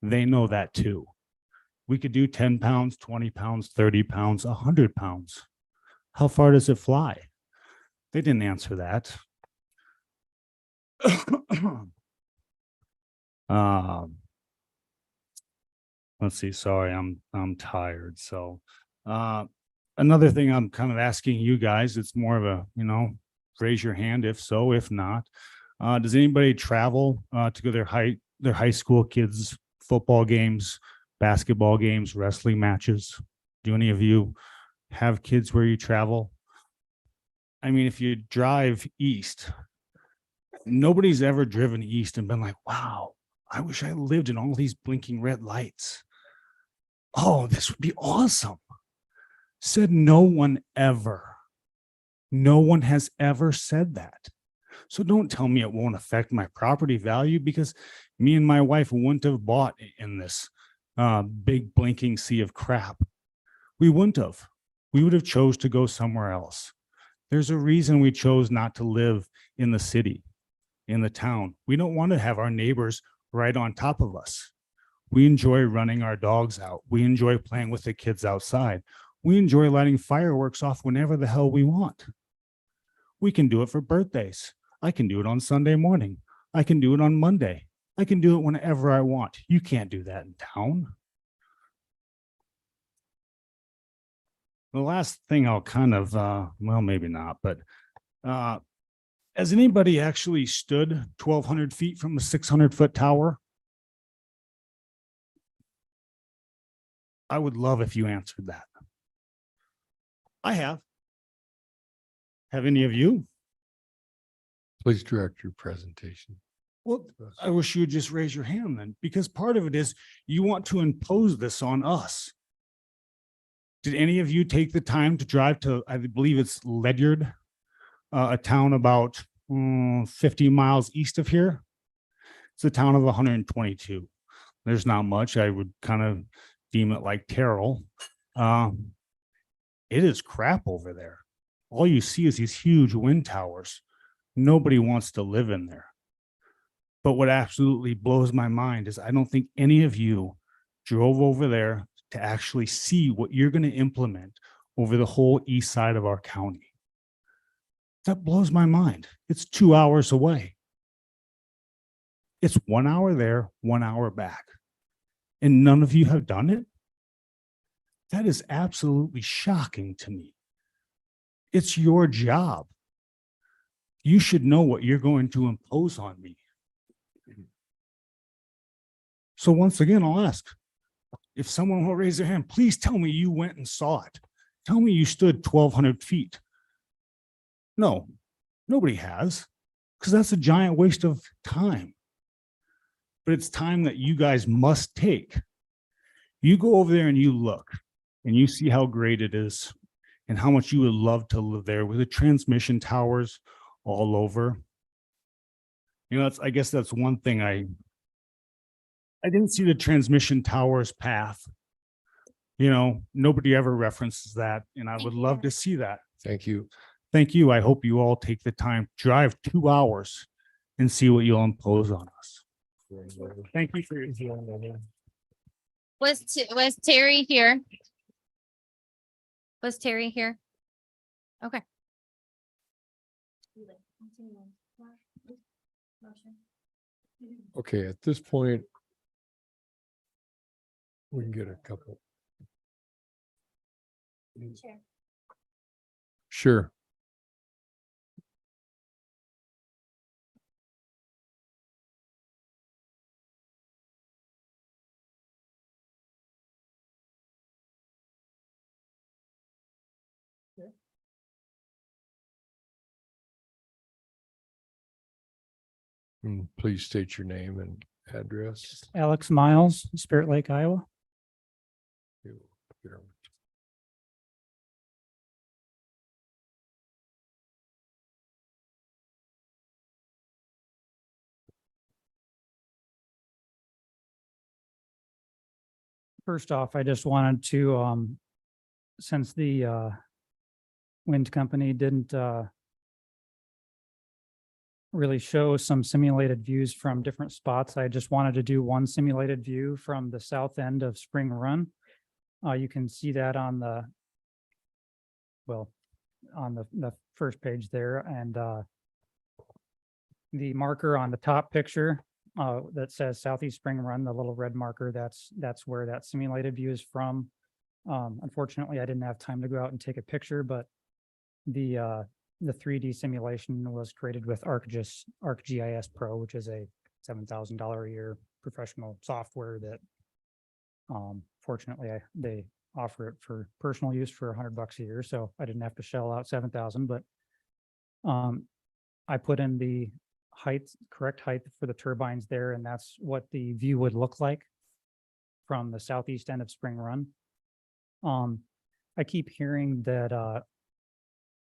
They know that too. We could do 10 pounds, 20 pounds, 30 pounds, 100 pounds. How far does it fly? They didn't answer that. Let's see. Sorry, I'm tired. So another thing I'm kind of asking you guys, it's more of a, raise your hand if so, if not. Does anybody travel to go their high school kids' football games, basketball games, wrestling matches? Do any of you have kids where you travel? I mean, if you drive east, nobody's ever driven east and been like, wow, I wish I lived in all these blinking red lights. Oh, this would be awesome. Said no one ever. No one has ever said that. So don't tell me it won't affect my property value, because me and my wife wouldn't have bought in this big blinking sea of crap. We wouldn't have. We would have chose to go somewhere else. There's a reason we chose not to live in the city, in the town. We don't want to have our neighbors right on top of us. We enjoy running our dogs out. We enjoy playing with the kids outside. We enjoy lighting fireworks off whenever the hell we want. We can do it for birthdays. I can do it on Sunday morning. I can do it on Monday. I can do it whenever I want. You can't do that in town. The last thing I'll kind of, well, maybe not, but has anybody actually stood 1,200 feet from a 600-foot tower? I would love if you answered that. I have. Have any of you? Please direct your presentation. Well, I wish you would just raise your hand then, because part of it is you want to impose this on us. Did any of you take the time to drive to, I believe it's Ledyard, a town about 50 miles east of here? It's a town of 122. There's not much. I would kind of deem it like Terrell. It is crap over there. All you see is these huge wind towers. Nobody wants to live in there. But what absolutely blows my mind is I don't think any of you drove over there to actually see what you're going to implement over the whole east side of our county. That blows my mind. It's 2 hours away. It's 1 hour there, 1 hour back. And none of you have done it? That is absolutely shocking to me. It's your job. You should know what you're going to impose on me. So once again, I'll ask, if someone will raise their hand, please tell me you went and saw it. Tell me you stood 1,200 feet. No, nobody has, because that's a giant waste of time. But it's time that you guys must take. You go over there and you look and you see how great it is and how much you would love to live there with the transmission towers all over. You know, I guess that's one thing I didn't see the transmission towers path. You know, nobody ever references that, and I would love to see that. Thank you. Thank you. I hope you all take the time, drive 2 hours and see what you'll impose on us. Thank you for your. Was Terry here? Was Terry here? Okay. Okay, at this point, we can get a couple. Sure. Please state your name and address. Alex Miles, Spirit Lake, Iowa. First off, I just wanted to, since the wind company didn't really show some simulated views from different spots, I just wanted to do one simulated view from the south end of Spring Run. You can see that on the, well, on the first page there, and the marker on the top picture that says Southeast Spring Run, the little red marker, that's where that simulated view is from. Unfortunately, I didn't have time to go out and take a picture, but the 3D simulation was created with ArcGIS Pro, which is a $7,000 a year professional software that fortunately they offer it for personal use for $100 a year. So I didn't have to shell out 7,000, but I put in the correct height for the turbines there, and that's what the view would look like from the southeast end of Spring Run. I keep hearing that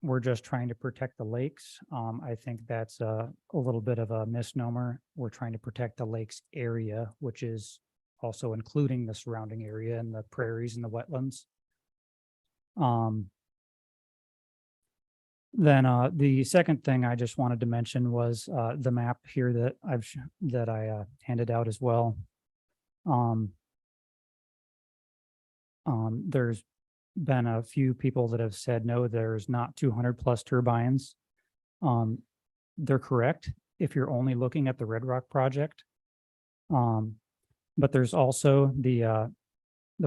we're just trying to protect the lakes. I think that's a little bit of a misnomer. We're trying to protect the lakes area, which is also including the surrounding area and the prairies and the wetlands. Then the second thing I just wanted to mention was the map here that I handed out as well. There's been a few people that have said, no, there's not 200 plus turbines. They're correct if you're only looking at the Red Rock project. But there's also the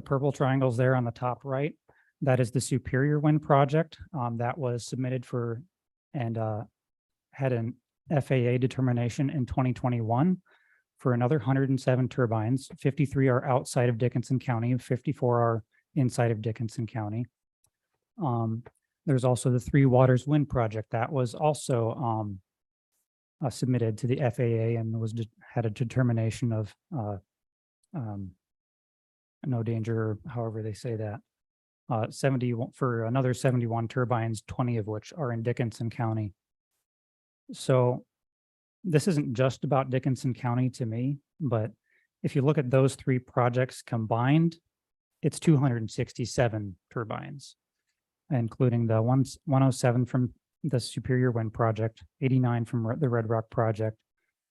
purple triangles there on the top right. That is the Superior Wind project that was submitted for and had an FAA determination in 2021 for another 107 turbines. 53 are outside of Dickinson County and 54 are inside of Dickinson County. There's also the Three Waters Wind project that was also submitted to the FAA and had a determination of no danger, however they say that. 71 for another 71 turbines, 20 of which are in Dickinson County. So this isn't just about Dickinson County to me, but if you look at those three projects combined, it's 267 turbines, including the 107 from the Superior Wind Project, 89 from the Red Rock Project,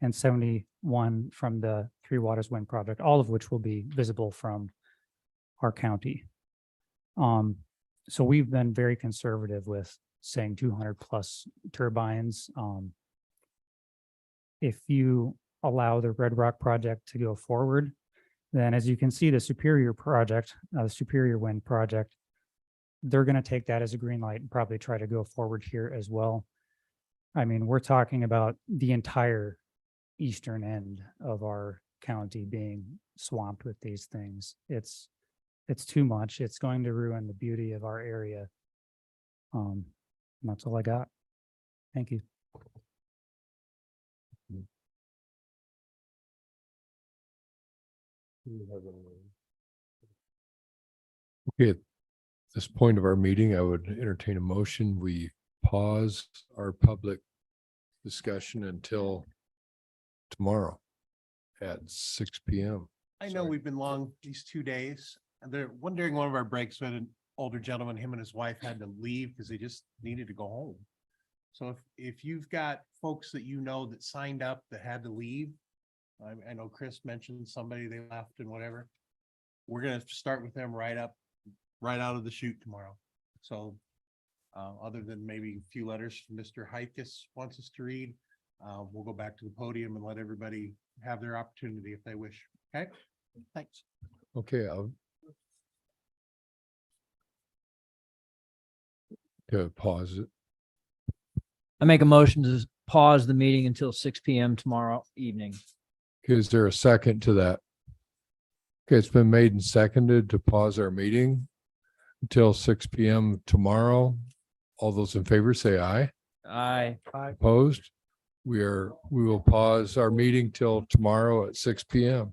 and 71 from the Three Waters Wind Project, all of which will be visible from our county. So we've been very conservative with saying 200 plus turbines. If you allow the Red Rock project to go forward, then as you can see, the Superior project, the Superior Wind project, they're going to take that as a green light and probably try to go forward here as well. I mean, we're talking about the entire eastern end of our county being swamped with these things. It's too much. It's going to ruin the beauty of our area. And that's all I got. Thank you. Okay, at this point of our meeting, I would entertain a motion. We pause our public discussion until tomorrow at 6 p.m. I know we've been long these 2 days, and during one of our breaks, we had an older gentleman, him and his wife had to leave because they just needed to go home. So if you've got folks that you know that signed up that had to leave, I know Chris mentioned somebody they left and whatever. We're gonna start with them right out of the chute tomorrow. So other than maybe a few letters Mr. Heikes wants us to read, we'll go back to the podium and let everybody have their opportunity if they wish. Okay, thanks. Okay, I'll to pause it. I make a motion to pause the meeting until 6 p.m. tomorrow evening. Okay, is there a second to that? Okay, it's been made and seconded to pause our meeting until 6 p.m. tomorrow. All those in favor say aye. Aye. Opposed? We will pause our meeting till tomorrow at 6 p.m.